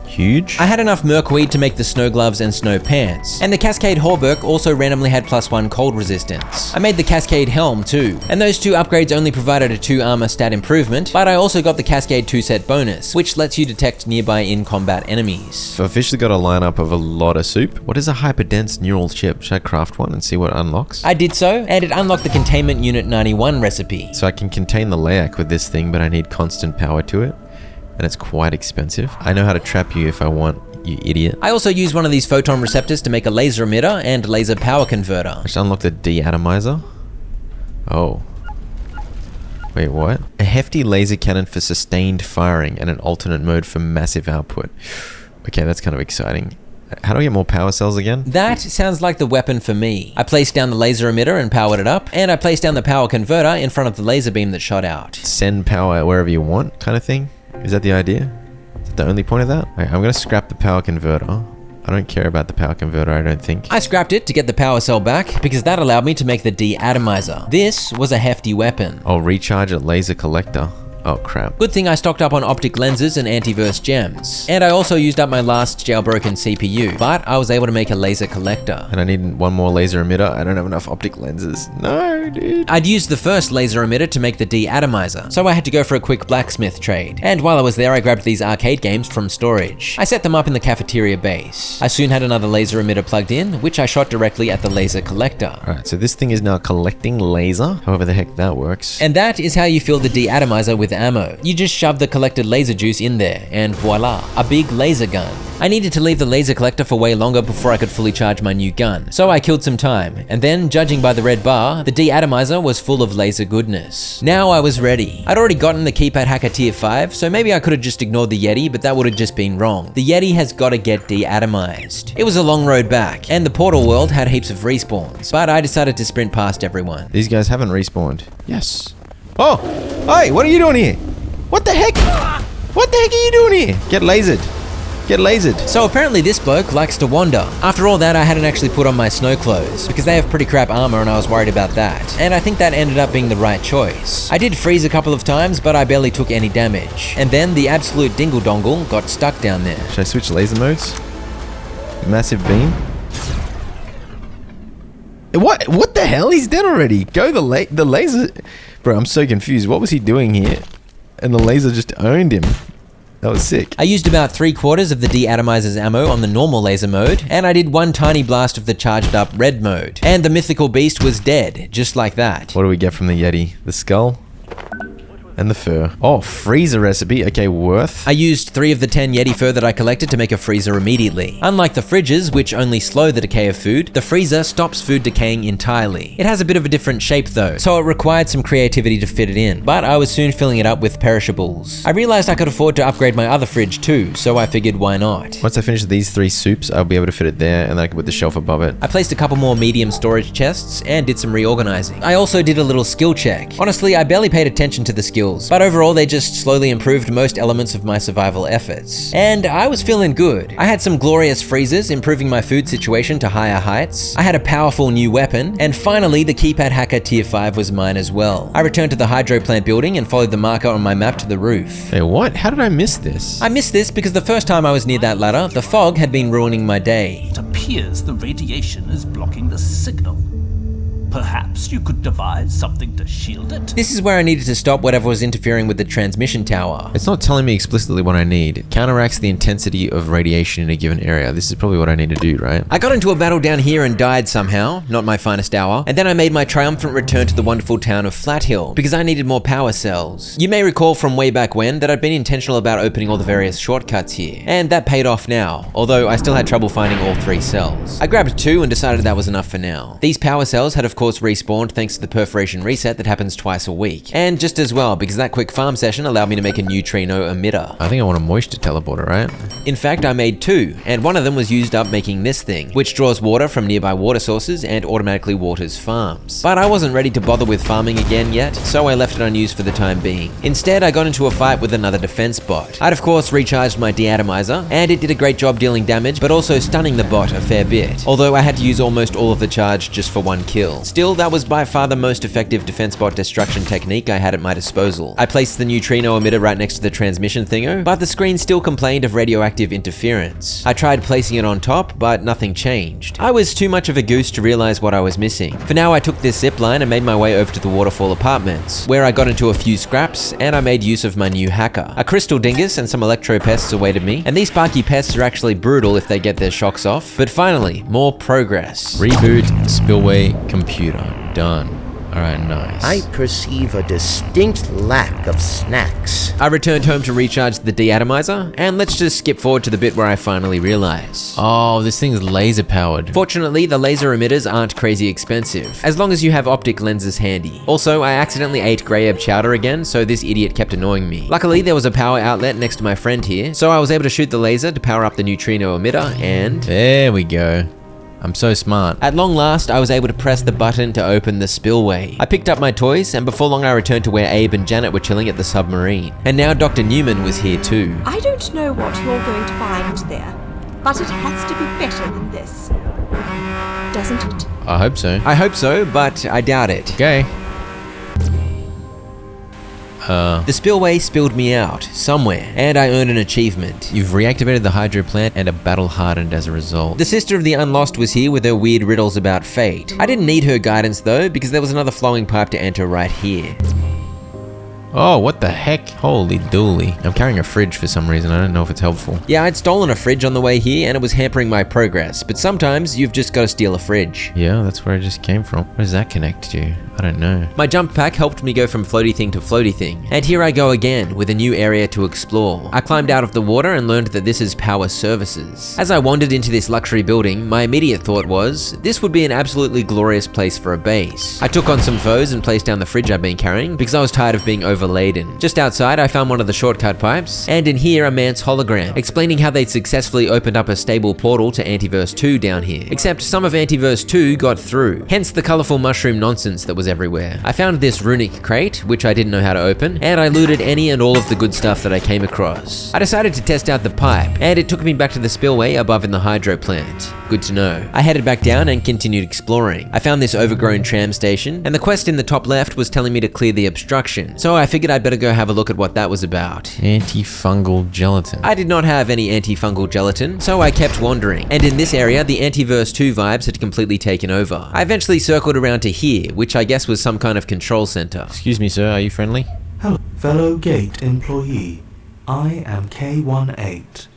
Huge. I had enough merkweed to make the snow gloves and snow pants, and the Cascade Hauberk also randomly had +1 cold resistance. I made the Cascade Helm too, and those 2 upgrades only provided a 2 armor stat improvement, but I also got the Cascade 2 set bonus, which lets you detect nearby in-combat enemies. So I've officially got a lineup of a lot of soup. What is a hyperdense neural chip? Should I craft one and see what it unlocks? I did so, and it unlocked the Containment Unit 91 recipe. So I can contain the Layak with this thing, but I need constant power to it. And it's quite expensive. I know how to trap you if I want, you idiot. I also used one of these photon receptors to make a laser emitter and laser power converter. I should unlock the deatomizer. Oh. Wait, what? A hefty laser cannon for sustained firing and an alternate mode for massive output. Okay, that's kind of exciting. How do I get more power cells again? That sounds like the weapon for me. I placed down the laser emitter and powered it up, and I placed down the power converter in front of the laser beam that shot out. Send power wherever you want, kind of thing? Is that the idea? Is that the only point of that? Okay, I'm gonna scrap the power converter. I don't care about the power converter, I don't think. I scrapped it to get the power cell back because that allowed me to make the deatomizer. This was a hefty weapon. I'll recharge a laser collector. Oh crap. Good thing I stocked up on optic lenses and antiverse gems. And I also used up my last jailbroken CPU, but I was able to make a laser collector. And I need one more laser emitter. I don't have enough optic lenses. No, dude. I'd used the first laser emitter to make the deatomizer, so I had to go for a quick blacksmith trade. And while I was there, I grabbed these arcade games from storage. I set them up in the cafeteria base. I soon had another laser emitter plugged in, which I shot directly at the laser collector. Alright, so this thing is now collecting laser, however the heck that works. And that is how you fill the deatomizer with ammo. You just shove the collected laser juice in there, and voila, a big laser gun. I needed to leave the laser collector for way longer before I could fully charge my new gun, so I killed some time, and then, judging by the red bar, the deatomizer was full of laser goodness. Now I was ready. I'd already gotten the keypad hacker tier 5, so maybe I could have just ignored the Yeti, but that would have just been wrong. The Yeti has got to get deatomized. It was a long road back, and the portal world had heaps of respawns, but I decided to sprint past everyone. These guys haven't respawned. Yes. Oh! Hey, what are you doing here? What the heck? What the heck are you doing here? Get lasered. Get lasered. So apparently this bloke likes to wander. After all that, I hadn't actually put on my snow clothes, because they have pretty crap armor and I was worried about that. And I think that ended up being the right choice. I did freeze a couple of times, but I barely took any damage. And then the absolute dingle-dongle got stuck down there. Should I switch laser modes? Massive beam? What the hell? He's dead already. Go the laser. Bro, I'm so confused. What was he doing here? And the laser just owned him. That was sick. I used about 3/4 of the deatomizer's ammo on the normal laser mode, and I did one tiny blast of the charged up red mode. And the mythical beast was dead, just like that. What do we get from the Yeti? The skull? And the fur. Oh, freezer recipe. Okay, worth. I used 3 of the 10 Yeti fur that I collected to make a freezer immediately. Unlike the fridges, which only slow the decay of food, the freezer stops food decaying entirely. It has a bit of a different shape though, so it required some creativity to fit it in, but I was soon filling it up with perishables. I realized I could afford to upgrade my other fridge too, so I figured why not. Once I finish these 3 soups, I'll be able to fit it there, and then I can put the shelf above it. I placed a couple more medium storage chests and did some reorganizing. I also did a little skill check. Honestly, I barely paid attention to the skills, but overall they just slowly improved most elements of my survival efforts. And I was feeling good. I had some glorious freezers, improving my food situation to higher heights. I had a powerful new weapon, and finally the keypad hacker tier 5 was mine as well. I returned to the hydro plant building and followed the marker on my map to the roof. Hey, what? How did I miss this? I missed this because the first time I was near that ladder, the fog had been ruining my day. It appears the radiation is blocking the signal. Perhaps you could devise something to shield it? This is where I needed to stop whatever was interfering with the transmission tower. It's not telling me explicitly what I need. It counteracts the intensity of radiation in a given area. This is probably what I need to do, right? I got into a battle down here and died somehow, not my finest hour, and then I made my triumphant return to the wonderful town of Flathill, because I needed more power cells. You may recall from way back when that I'd been intentional about opening all the various shortcuts here, and that paid off now, although I still had trouble finding all 3 cells. I grabbed 2 and decided that was enough for now. These power cells had of course respawned thanks to the perforation reset that happens twice a week, and just as well because that quick farm session allowed me to make a neutrino emitter. I think I want a moisture teleporter, right? In fact, I made 2, and one of them was used up making this thing, which draws water from nearby water sources and automatically waters farms. But I wasn't ready to bother with farming again yet, so I left it unused for the time being. Instead, I got into a fight with another defense bot. I'd of course recharged my deatomizer, and it did a great job dealing damage, but also stunning the bot a fair bit, although I had to use almost all of the charge just for 1 kill. Still, that was by far the most effective defense bot destruction technique I had at my disposal. I placed the neutrino emitter right next to the transmission thingo, but the screen still complained of radioactive interference. I tried placing it on top, but nothing changed. I was too much of a goose to realize what I was missing. For now, I took this zip line and made my way over to the Waterfall Apartments, where I got into a few scraps, and I made use of my new hacker. A crystal dingus and some electro pests awaited me, and these sparky pests are actually brutal if they get their shocks off. But finally, more progress. Reboot spillway computer. Done. Alright, nice. I perceive a distinct lack of snacks. I returned home to recharge the deatomizer, and let's just skip forward to the bit where I finally realize. Oh, this thing's laser powered. Fortunately, the laser emitters aren't crazy expensive, as long as you have optic lenses handy. Also, I accidentally ate grey-ebb chowder again, so this idiot kept annoying me. Luckily, there was a power outlet next to my friend here, so I was able to shoot the laser to power up the neutrino emitter, and... there we go. I'm so smart. At long last, I was able to press the button to open the spillway. I picked up my toys, and before long I returned to where Abe and Janet were chilling at the submarine. And now Dr. Newman was here too. I don't know what you're going to find there, but it has to be better than this. Doesn't it? I hope so. I hope so, but I doubt it. Okay. The spillway spilled me out, somewhere, and I earned an achievement. You've reactivated the hydro plant and are battle hardened as a result. The sister of the Unlost was here with her weird riddles about fate. I didn't need her guidance though, because there was another flowing pipe to enter right here. Oh, what the heck? Holy dooly. I'm carrying a fridge for some reason. I don't know if it's helpful. Yeah, I'd stolen a fridge on the way here and it was hampering my progress, but sometimes you've just got to steal a fridge. Yeah, that's where I just came from. Where does that connect to? I don't know. My jump pack helped me go from floaty thing to floaty thing, and here I go again with a new area to explore. I climbed out of the water and learned that this is power services. As I wandered into this luxury building, my immediate thought was, this would be an absolutely glorious place for a base. I took on some foes and placed down the fridge I'd been carrying because I was tired of being overladen. Just outside, I found one of the shortcut pipes, and in here a man's hologram, explaining how they'd successfully opened up a stable portal to Antiverse 2 down here. Except some of Antiverse 2 got through, hence the colourful mushroom nonsense that was everywhere. I found this runic crate, which I didn't know how to open, and I looted any and all of the good stuff that I came across. I decided to test out the pipe, and it took me back to the spillway above in the hydro plant. Good to know. I headed back down and continued exploring. I found this overgrown tram station, and the quest in the top left was telling me to clear the obstruction, so I figured I'd better go have a look at what that was about. Antifungal gelatin. I did not have any antifungal gelatin, so I kept wandering, and in this area the Antiverse 2 vibes had completely taken over. I eventually circled around to here, which I guess was some kind of control center. Excuse me, sir, are you friendly? Hello, fellow gate employee. I am K18.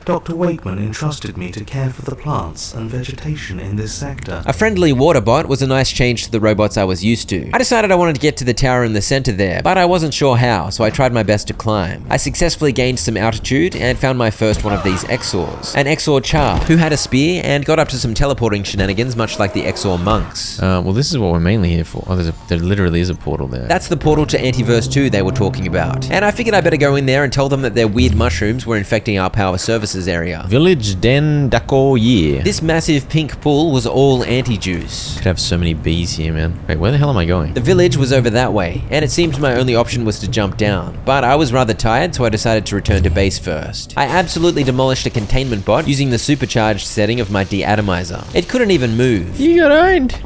Dr. Wakeman entrusted me to care for the plants and vegetation in this sector. A friendly water bot was a nice change to the robots I was used to. I decided I wanted to get to the tower in the center there, but I wasn't sure how, so I tried my best to climb. I successfully gained some altitude and found my first one of these Exors. An Exor Char, who had a spear and got up to some teleporting shenanigans much like the Exor monks. Well, this is what we're mainly here for. Oh, there literally is a portal there. That's the portal to Antiverse 2 they were talking about. And I figured I better go in there and tell them that their weird mushrooms were infecting our power services area. Village Den Dako Year. This massive pink pool was all anti-juice. Could have so many bees here, man. Wait, where the hell am I going? The village was over that way, and it seemed my only option was to jump down. But I was rather tired, so I decided to return to base first. I absolutely demolished a containment bot using the supercharged setting of my deatomizer. It couldn't even move. You got owned.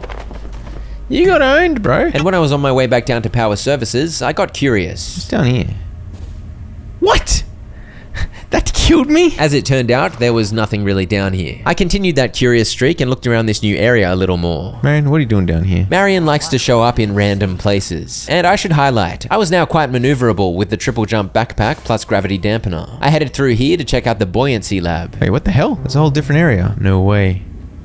You got owned, bro. And when I was on my way back down to power services, I got curious. It's down here. What? That killed me? As it turned out, there was nothing really down here. I continued that curious streak and looked around this new area a little more. Marion, what are you doing down here? Marion likes to show up in random places. And I should highlight, I was now quite maneuverable with the triple jump backpack plus gravity dampener. I headed through here to check out the buoyancy lab. Hey, what the hell? That's a whole different area. No way.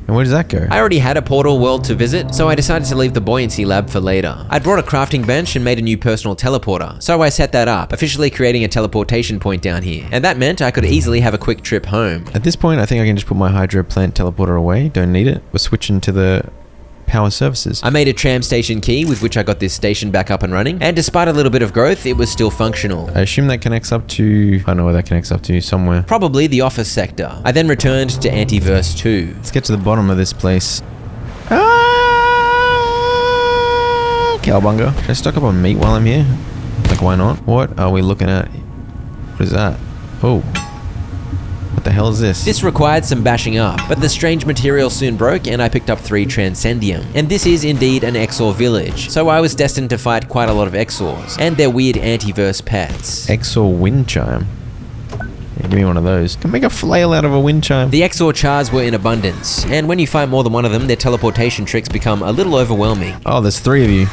And where does that go? I already had a portal world to visit, so I decided to leave the buoyancy lab for later. I'd brought a crafting bench and made a new personal teleporter, so I set that up, officially creating a teleportation point down here. And that meant I could easily have a quick trip home. At this point, I think I can just put my hydro plant teleporter away. Don't need it. We're switching to the power services. I made a tram station key with which I got this station back up and running, and despite a little bit of growth, it was still functional. I assume that connects up to... I don't know where that connects up to, somewhere. Probably the office sector. I then returned to Antiverse 2. Let's get to the bottom of this place. Cowbunga. Should I stock up on meat while I'm here? Like, why not? What are we looking at? What is that? Oh. What the hell is this? This required some bashing up, but the strange material soon broke and I picked up 3 Transcendium. And this is indeed an Exor village, so I was destined to fight quite a lot of Exors, and their weird antiverse pets. Exor wind chime. Yeah, give me one of those. Can make a flail out of a wind chime. The Exor chars were in abundance, and when you fight more than one of them, their teleportation tricks become a little overwhelming. Oh, there's 3 of you.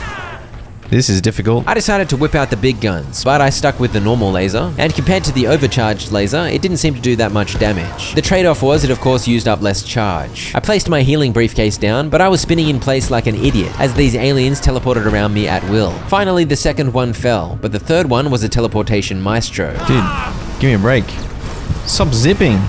This is difficult. I decided to whip out the big guns, but I stuck with the normal laser, and compared to the overcharged laser, it didn't seem to do that much damage. The trade-off was it of course used up less charge. I placed my healing briefcase down, but I was spinning in place like an idiot, as these aliens teleported around me at will. Finally, the second one fell, but the third one was a teleportation maestro. Dude, give me a break. Stop zipping.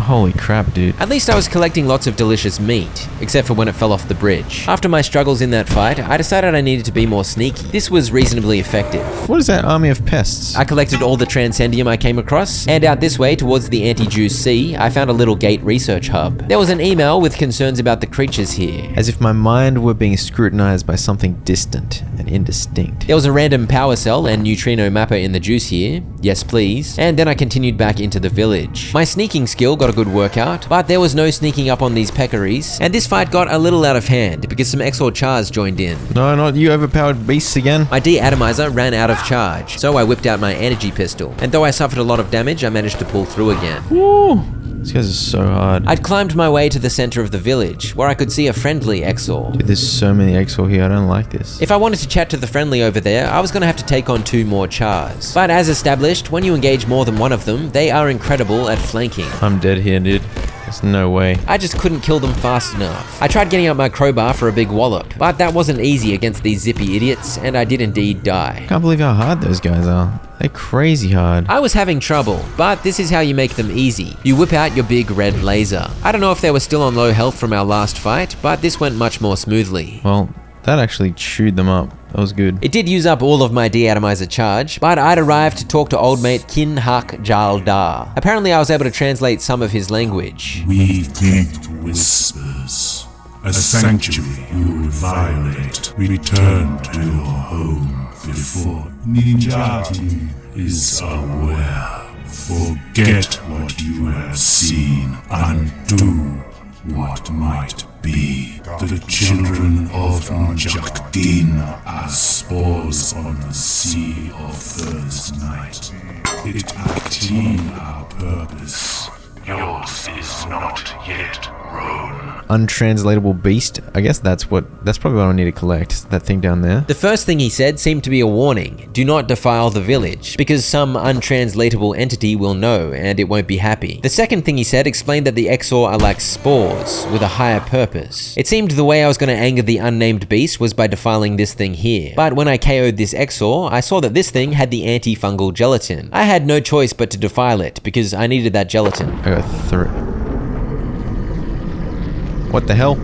Holy crap, dude. At least I was collecting lots of delicious meat, except for when it fell off the bridge. After my struggles in that fight, I decided I needed to be more sneaky. This was reasonably effective. What is that army of pests? I collected all the Transcendium I came across, and out this way towards the Anti-Juice Sea, I found a little gate research hub. There was an email with concerns about the creatures here. As if my mind were being scrutinized by something distant and indistinct. There was a random power cell and neutrino mapper in the juice here. Yes, please. And then I continued back into the village. My sneaking skill got a good workout, but there was no sneaking up on these peccaries, and this fight got a little out of hand because some Exor chars joined in. No, not you overpowered beasts again. My de-atomizer ran out of charge, so I whipped out my energy pistol, and though I suffered a lot of damage, I managed to pull through again. Woo! These guys are so hard. I'd climbed my way to the center of the village, where I could see a friendly Exor. Dude, there's so many Exor here, I don't like this. If I wanted to chat to the friendly over there, I was gonna have to take on 2 more chars. But as established, when you engage more than one of them, they are incredible at flanking. I'm dead here, dude. There's no way. I just couldn't kill them fast enough. I tried getting out my crowbar for a big wallop, but that wasn't easy against these zippy idiots, and I did indeed die. Can't believe how hard those guys are. They're crazy hard. I was having trouble, but this is how you make them easy. You whip out your big red laser. I don't know if they were still on low health from our last fight, but this went much more smoothly. Well, that actually chewed them up. That was good. It did use up all of my de-atomizer charge, but I'd arrived to talk to old mate Kin Hak Jal Dar. Apparently I was able to translate some of his language. We think whispers. A sanctuary you will violate. Return to your home before Ninjati is aware. Forget what you have seen and do what might be. The children of Njakdin as spores on the sea of first night. It attain our purpose. Yours is not yet grown. Untranslatable beast. I guess that's probably what I need to collect. That thing down there. The first thing he said seemed to be a warning. Do not defile the village, because some untranslatable entity will know and it won't be happy. The second thing he said explained that the Exor are like spores with a higher purpose. It seemed the way I was going to anger the unnamed beast was by defiling this thing here. But when I KO'd this Exor, I saw that this thing had the antifungal gelatin. I had no choice but to defile it because I needed that gelatin. I got 3. What the hell?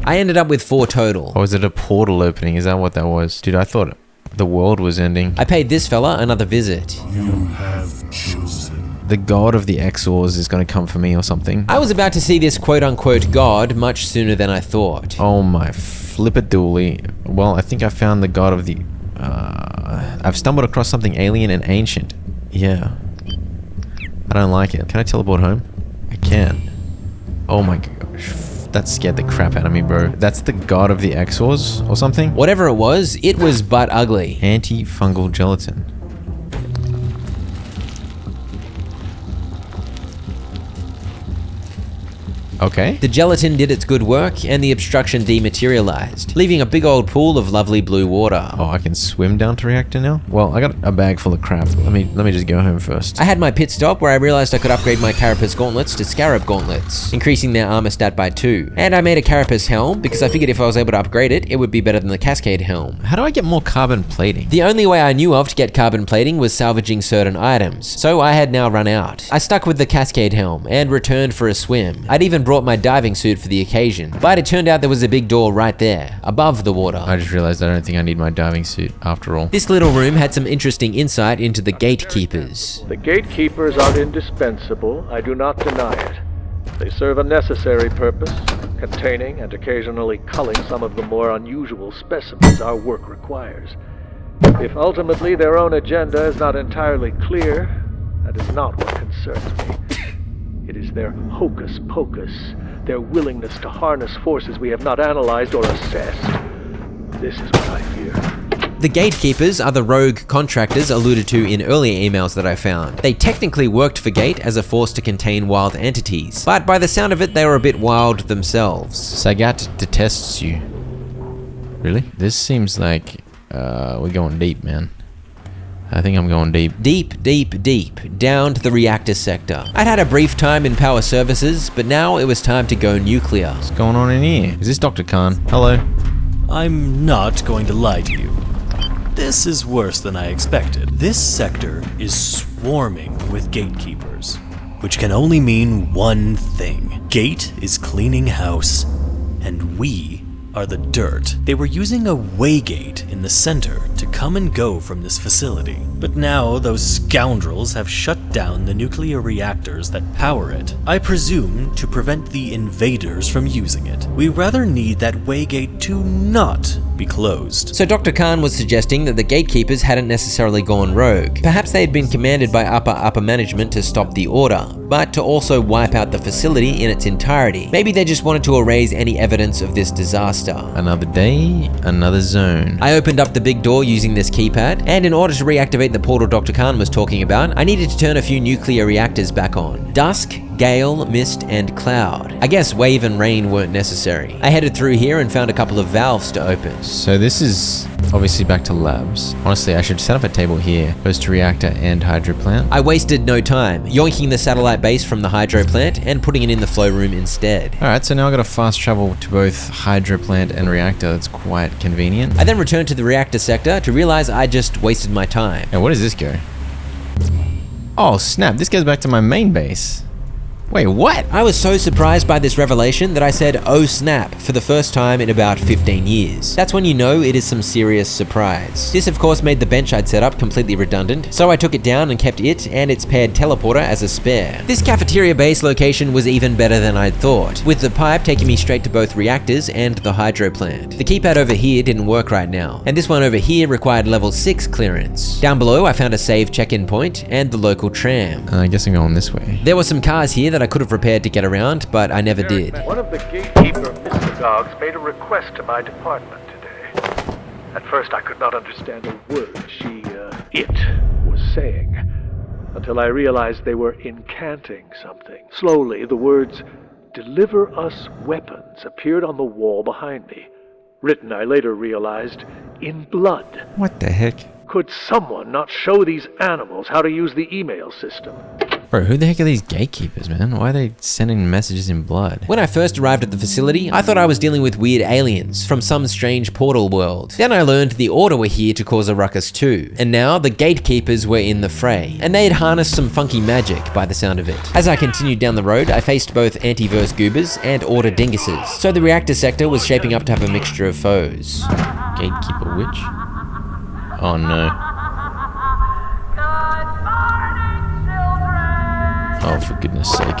I ended up with 4 total. Oh, is it a portal opening? Is that what that was? Dude, I thought the world was ending. I paid this fella another visit. You have chosen. The god of the Exors is going to come for me or something. I was about to see this quote-unquote god much sooner than I thought. Oh my flippadooly. Well, I think I found the god of the... I've stumbled across something alien and ancient. Yeah. I don't like it. Can I teleport home? I can. Oh my gosh. That scared the crap out of me, bro. That's the god of the Exors or something? Whatever it was but ugly. Antifungal gelatin. Okay. The gelatin did its good work, and the obstruction dematerialized, leaving a big old pool of lovely blue water. Oh, I can swim down to reactor now? Well, I got a bag full of crap. Let me just go home first. I had my pit stop where I realized I could upgrade my carapace gauntlets to scarab gauntlets, increasing their armor stat by 2. And I made a carapace helm because I figured if I was able to upgrade it, it would be better than the cascade helm. How do I get more carbon plating? The only way I knew of to get carbon plating was salvaging certain items, so I had now run out. I stuck with the cascade helm and returned for a swim. I'd even brought my diving suit for the occasion, but it turned out there was a big door right there, above the water. I just realized I don't think I need my diving suit after all. This little room had some interesting insight into the gatekeepers. The gatekeepers are indispensable, I do not deny it. They serve a necessary purpose, containing and occasionally culling some of the more unusual specimens our work requires. If ultimately their own agenda is not entirely clear, that is not what concerns me. It is their hocus pocus, their willingness to harness forces we have not analyzed or assessed. This is what I fear. The gatekeepers are the rogue contractors alluded to in earlier emails that I found. They technically worked for Gate as a force to contain wild entities, but by the sound of it, they were a bit wild themselves. Sagat detests you. Really? This seems like we're going deep, man. I think I'm going deep. Deep, deep, deep, down to the reactor sector. I'd had a brief time in power services, but now it was time to go nuclear. What's going on in here? Is this Dr. Khan? Hello? I'm not going to lie to you. This is worse than I expected. This sector is swarming with gatekeepers, which can only mean one thing. Gate is cleaning house, and we are the dirt. They were using a waygate in the center to come and go from this facility. But now those scoundrels have shut down the nuclear reactors that power it. I presume to prevent the invaders from using it. We rather need that waygate to not be closed. So Dr. Khan was suggesting that the gatekeepers hadn't necessarily gone rogue. Perhaps they had been commanded by upper management to stop the order, but to also wipe out the facility in its entirety. Maybe they just wanted to erase any evidence of this disaster. Another day, another zone. I opened up the big door using this keypad, and in order to reactivate the portal Dr. Khan was talking about, I needed to turn a few nuclear reactors back on. Dusk, Gale, Mist, and Cloud. I guess Wave and Rain weren't necessary. I headed through here and found a couple of valves to open. So this is obviously back to labs. Honestly, I should set up a table here. Goes to reactor and hydro plant. I wasted no time, yoinking the satellite base from the hydro plant and putting it in the flow room instead. Alright, so now I gotta fast travel to both hydro plant and reactor. That's quite convenient. I then returned to the reactor sector to realize I just wasted my time. Now, where does this go? Oh snap, this goes back to my main base. Wait, what? I was so surprised by this revelation that I said, "Oh snap," for the first time in about 15 years. That's when you know it is some serious surprise. This of course made the bench I'd set up completely redundant, so I took it down and kept it and its paired teleporter as a spare. This cafeteria base location was even better than I'd thought, with the pipe taking me straight to both reactors and the hydro plant. The keypad over here didn't work right now, and this one over here required level 6 clearance. Down below I found a save check-in point and the local tram. I guess I'm going this way. There were some cars here that I could have repaired to get around, but I never did. One of the gatekeeper mystagogues made a request to my department today. At first I could not understand a word it was saying, until I realized they were incanting something. Slowly the words, "Deliver us weapons," appeared on the wall behind me. Written, I later realized, in blood. What the heck? Could someone not show these animals how to use the email system? Bro, who the heck are these gatekeepers, man? Why are they sending messages in blood? When I first arrived at the facility, I thought I was dealing with weird aliens from some strange portal world. Then I learned the Order were here to cause a ruckus too. And now the gatekeepers were in the fray. And they had harnessed some funky magic by the sound of it. As I continued down the road, I faced both anti-verse goobers and Order dinguses. So the reactor sector was shaping up to have a mixture of foes. Gatekeeper witch? Oh no. Oh, for goodness sake.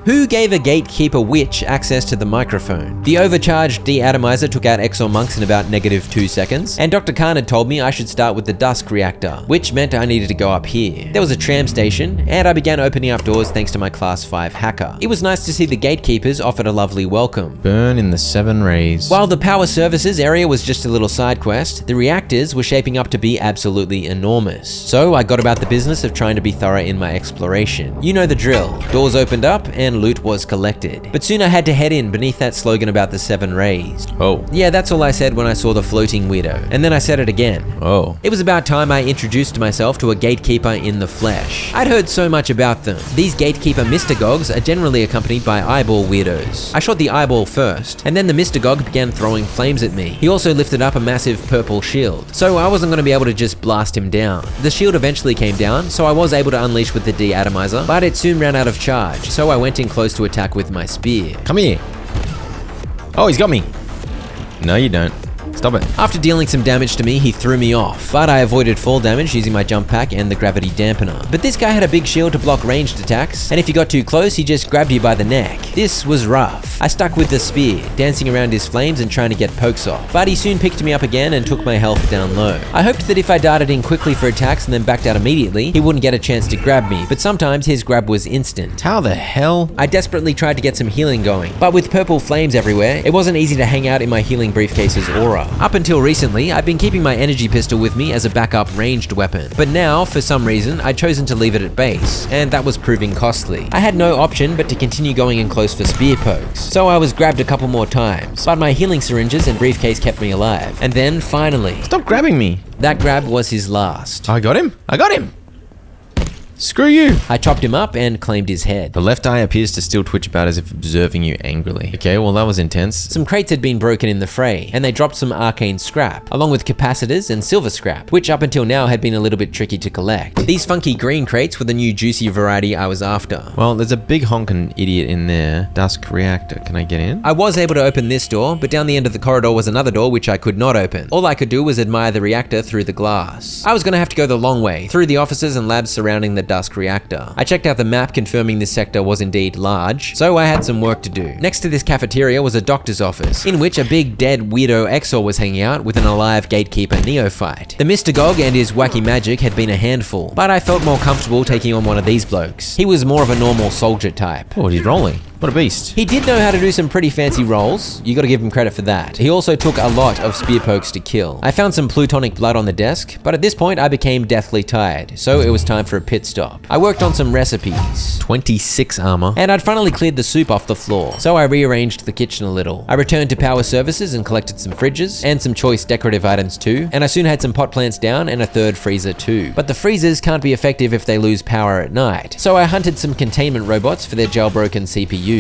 Who gave a gatekeeper witch access to the microphone? The overcharged deatomizer took out Exor monks in about -2 seconds, and Dr. Khan had told me I should start with the dusk reactor, which meant I needed to go up here. There was a tram station, and I began opening up doors thanks to my Class 5 hacker. It was nice to see the gatekeepers offered a lovely welcome. Burn in the 7 rays. While the power services area was just a little side quest, the reactors were shaping up to be absolutely enormous. So I got about the business of trying to be thorough in my exploration. You know the drill. Doors opened up and loot was collected. But soon I had to head in beneath that slogan about the 7 rays. Oh. Yeah, that's all I said when I saw the floating weirdo. And then I said it again. Oh. It was about time I introduced myself to a gatekeeper in the flesh. I'd heard so much about them. These gatekeeper mystagogs are generally accompanied by eyeball weirdos. I shot the eyeball first, and then the mystagog began throwing flames at me. He also lifted up a massive purple shield, so I wasn't going to be able to just blast him down. The shield eventually came down, so I was able to unleash with the deatomizer, but it soon ran out of charge, so I went in close to attack with my spear. Come here. Oh, he's got me. No, you don't. Stop it. After dealing some damage to me, he threw me off, but I avoided fall damage using my jump pack and the gravity dampener. But this guy had a big shield to block ranged attacks, and if you got too close, he just grabbed you by the neck. This was rough. I stuck with the spear, dancing around his flames and trying to get pokes off, but he soon picked me up again and took my health down low. I hoped that if I darted in quickly for attacks and then backed out immediately, he wouldn't get a chance to grab me, but sometimes his grab was instant. How the hell? I desperately tried to get some healing going, but with purple flames everywhere, it wasn't easy to hang out in my healing briefcase's aura. Up until recently, I've been keeping my energy pistol with me as a backup ranged weapon, but now, for some reason, I'd chosen to leave it at base, and that was proving costly. I had no option but to continue going in close for spear pokes, so I was grabbed a couple more times, but my healing syringes and briefcase kept me alive. And then, finally... Stop grabbing me! That grab was his last. I got him! I got him! Screw you! I chopped him up and claimed his head. The left eye appears to still twitch about as if observing you angrily. Okay, well that was intense. Some crates had been broken in the fray, and they dropped some arcane scrap, along with capacitors and silver scrap, which up until now had been a little bit tricky to collect. These funky green crates were the new juicy variety I was after. Well, there's a big honkin' idiot in there. Dusk reactor, can I get in? I was able to open this door, but down the end of the corridor was another door which I could not open. All I could do was admire the reactor through the glass. I was gonna have to go the long way, through the offices and labs surrounding the Dusk reactor. I checked out the map confirming this sector was indeed large, so I had some work to do. Next to this cafeteria was a doctor's office, in which a big dead weirdo Exor was hanging out with an alive gatekeeper neophyte. The Mystagog and his wacky magic had been a handful, but I felt more comfortable taking on one of these blokes. He was more of a normal soldier type. Oh, he's rolling. What a beast. He did know how to do some pretty fancy rolls, you gotta give him credit for that. He also took a lot of spear pokes to kill. I found some plutonic blood on the desk, but at this point I became deathly tired, so it was time for a pit stop. I worked on some recipes. 26 armor. And I'd finally cleared the soup off the floor, so I rearranged the kitchen a little. I returned to power services and collected some fridges, and some choice decorative items too, and I soon had some pot plants down and a third freezer too. But the freezers can't be effective if they lose power at night, so I hunted some containment robots for their jailbroken CPUs.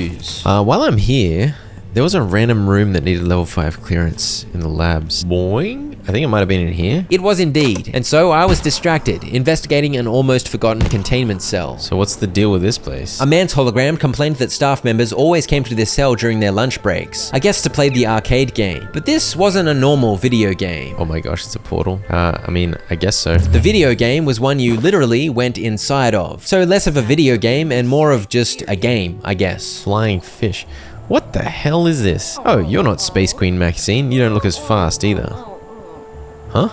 While I'm here, there was a random room that needed level 5 clearance in the labs. Boing? I think it might have been in here. It was indeed, and so I was distracted, investigating an almost forgotten containment cell. So what's the deal with this place? A man's hologram complained that staff members always came to this cell during their lunch breaks, I guess to play the arcade game. But this wasn't a normal video game. Oh my gosh, it's a portal. I mean, I guess so. The video game was one you literally went inside of. So less of a video game and more of just a game, I guess. Flying fish. What the hell is this? Oh, you're not Space Queen Maxine. You don't look as fast either. Huh?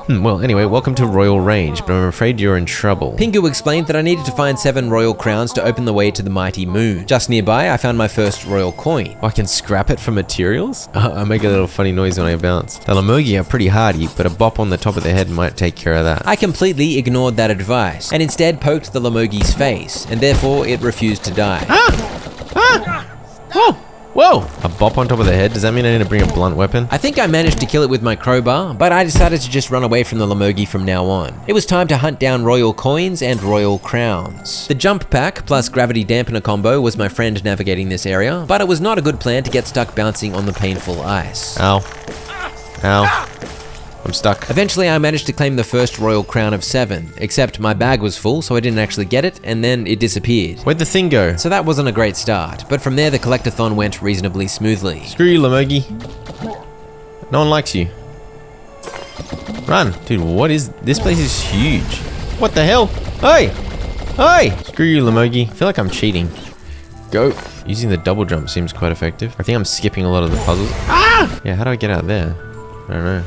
Well, anyway, welcome to Royal Range, but I'm afraid you're in trouble. Pingu explained that I needed to find 7 royal crowns to open the way to the mighty moon. Just nearby, I found my first royal coin. I can scrap it for materials? I make a little funny noise when I bounce. The Lamogi are pretty hardy, but a bop on the top of the head might take care of that. I completely ignored that advice, and instead poked the Lamogi's face, and therefore it refused to die. Whoa! Whoa! A bop on top of the head? Does that mean I need to bring a blunt weapon? I think I managed to kill it with my crowbar, but I decided to just run away from the Lamogi from now on. It was time to hunt down royal coins and royal crowns. The jump pack plus gravity dampener combo was my friend navigating this area, but it was not a good plan to get stuck bouncing on the painful ice. Ow. Ow. I'm stuck. Eventually I managed to claim the first royal crown of 7, except my bag was full so I didn't actually get it, and then it disappeared. Where'd the thing go? So that wasn't a great start, but from there the collectathon went reasonably smoothly. Screw you, Lamogi. No one likes you. Run. Dude, what is... This place is huge. What the hell? Hey! Hey! Screw you, Lamogi. I feel like I'm cheating. Go. Using the double jump seems quite effective. I think I'm skipping a lot of the puzzles. Ah! Yeah, how do I get out there? I don't know.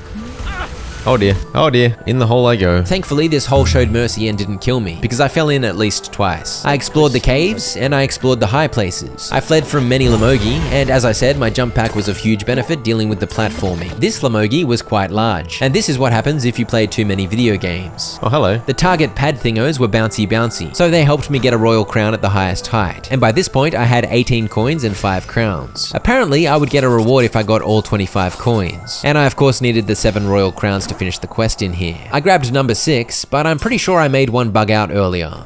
Oh dear, oh dear, in the hole I go. Thankfully, this hole showed mercy and didn't kill me, because I fell in at least twice. I explored the caves, and I explored the high places. I fled from many Lamogi, and as I said, my jump pack was of huge benefit dealing with the platforming. This Lamogi was quite large, and this is what happens if you play too many video games. Oh, hello. The target pad thingos were bouncy, so they helped me get a royal crown at the highest height, and by this point I had 18 coins and 5 crowns. Apparently, I would get a reward if I got all 25 coins, and I of course needed the 7 royal crowns to finish the quest in here. I grabbed number 6, but I'm pretty sure I made one bug out earlier.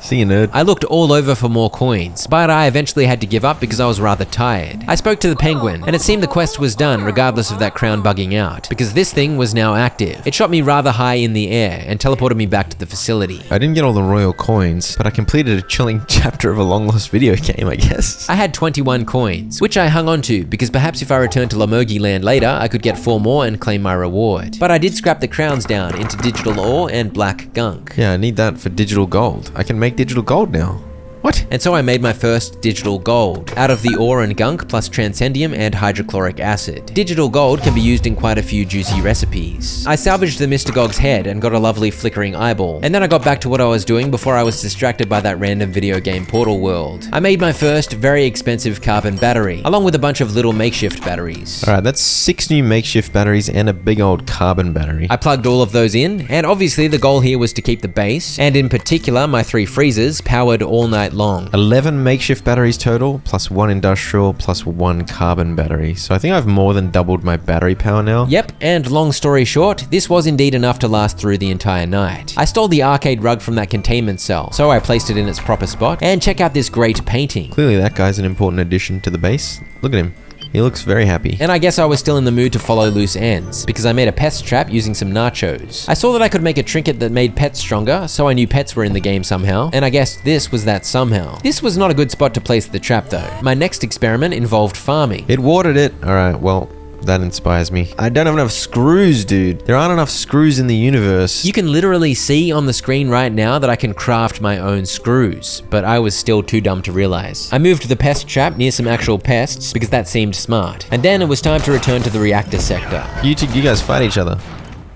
See you, nerd. I looked all over for more coins, but I eventually had to give up because I was rather tired. I spoke to the penguin, and it seemed the quest was done regardless of that crown bugging out, because this thing was now active. It shot me rather high in the air and teleported me back to the facility. I didn't get all the royal coins, but I completed a chilling chapter of a long-lost video game, I guess. I had 21 coins, which I hung on to, because perhaps if I returned to Lamogi Land later, I could get 4 more and claim my reward. But I did scrap the crowns down into digital ore and black gunk. Yeah, I need that for digital gold. I can make digital gold now. What? And so I made my first digital gold, out of the ore and gunk plus transcendium and hydrochloric acid. Digital gold can be used in quite a few juicy recipes. I salvaged the Mr. Gog's head and got a lovely flickering eyeball, and then I got back to what I was doing before I was distracted by that random video game portal world. I made my first very expensive carbon battery, along with a bunch of little makeshift batteries. Alright, that's 6 new makeshift batteries and a big old carbon battery. I plugged all of those in, and obviously the goal here was to keep the base, and in particular my 3 freezers powered all night long. 11 makeshift batteries total, plus 1 industrial, plus 1 carbon battery. So I think I've more than doubled my battery power now. Yep, and long story short, this was indeed enough to last through the entire night. I stole the arcade rug from that containment cell, so I placed it in its proper spot, and check out this great painting. Clearly that guy's an important addition to the base. Look at him. He looks very happy. And I guess I was still in the mood to follow loose ends, because I made a pest trap using some nachos. I saw that I could make a trinket that made pets stronger, so I knew pets were in the game somehow, and I guessed this was that somehow. This was not a good spot to place the trap though. My next experiment involved farming. It watered it. Alright, well, that inspires me. I don't have enough screws, dude. There aren't enough screws in the universe. You can literally see on the screen right now that I can craft my own screws, but I was still too dumb to realize. I moved the pest trap near some actual pests because that seemed smart. And then it was time to return to the reactor sector. You guys fight each other.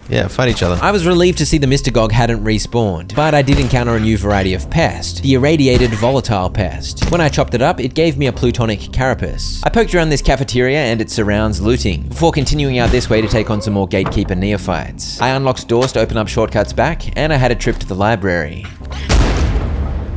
Yeah, fight each other. I was relieved to see the Mr. Gog hadn't respawned, but I did encounter a new variety of pest, the irradiated volatile pest. When I chopped it up, it gave me a plutonic carapace. I poked around this cafeteria and its surrounds looting, before continuing out this way to take on some more gatekeeper neophytes. I unlocked doors to open up shortcuts back, and I had a trip to the library.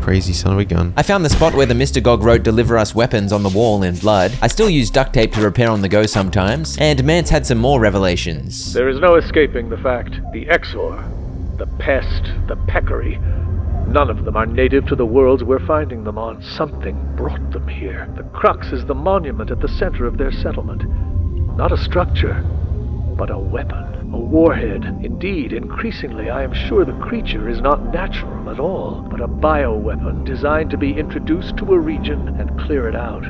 Crazy son of a gun. I found the spot where the Mr. Gog wrote "Deliver us weapons" on the wall in blood. I still use duct tape to repair on the go sometimes, and Mance had some more revelations. There is no escaping the fact. The Exor, the pest, the peccary, none of them are native to the worlds we're finding them on. Something brought them here. The crux is the monument at the center of their settlement. Not a structure, but a weapon. A warhead. Indeed, increasingly, I am sure the creature is not natural at all, but a bioweapon designed to be introduced to a region and clear it out.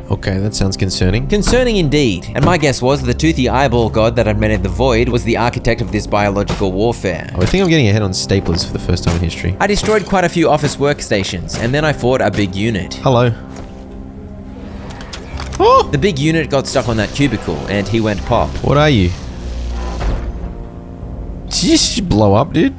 Okay, that sounds concerning. Concerning indeed. And my guess was the toothy eyeball god that had made the void was the architect of this biological warfare. Oh, I think I'm getting ahead on staplers for the first time in history. I destroyed quite a few office workstations, and then I fought a big unit. Hello. Oh! The big unit got stuck on that cubicle, and he went pop. What are you? Did you just blow up, dude?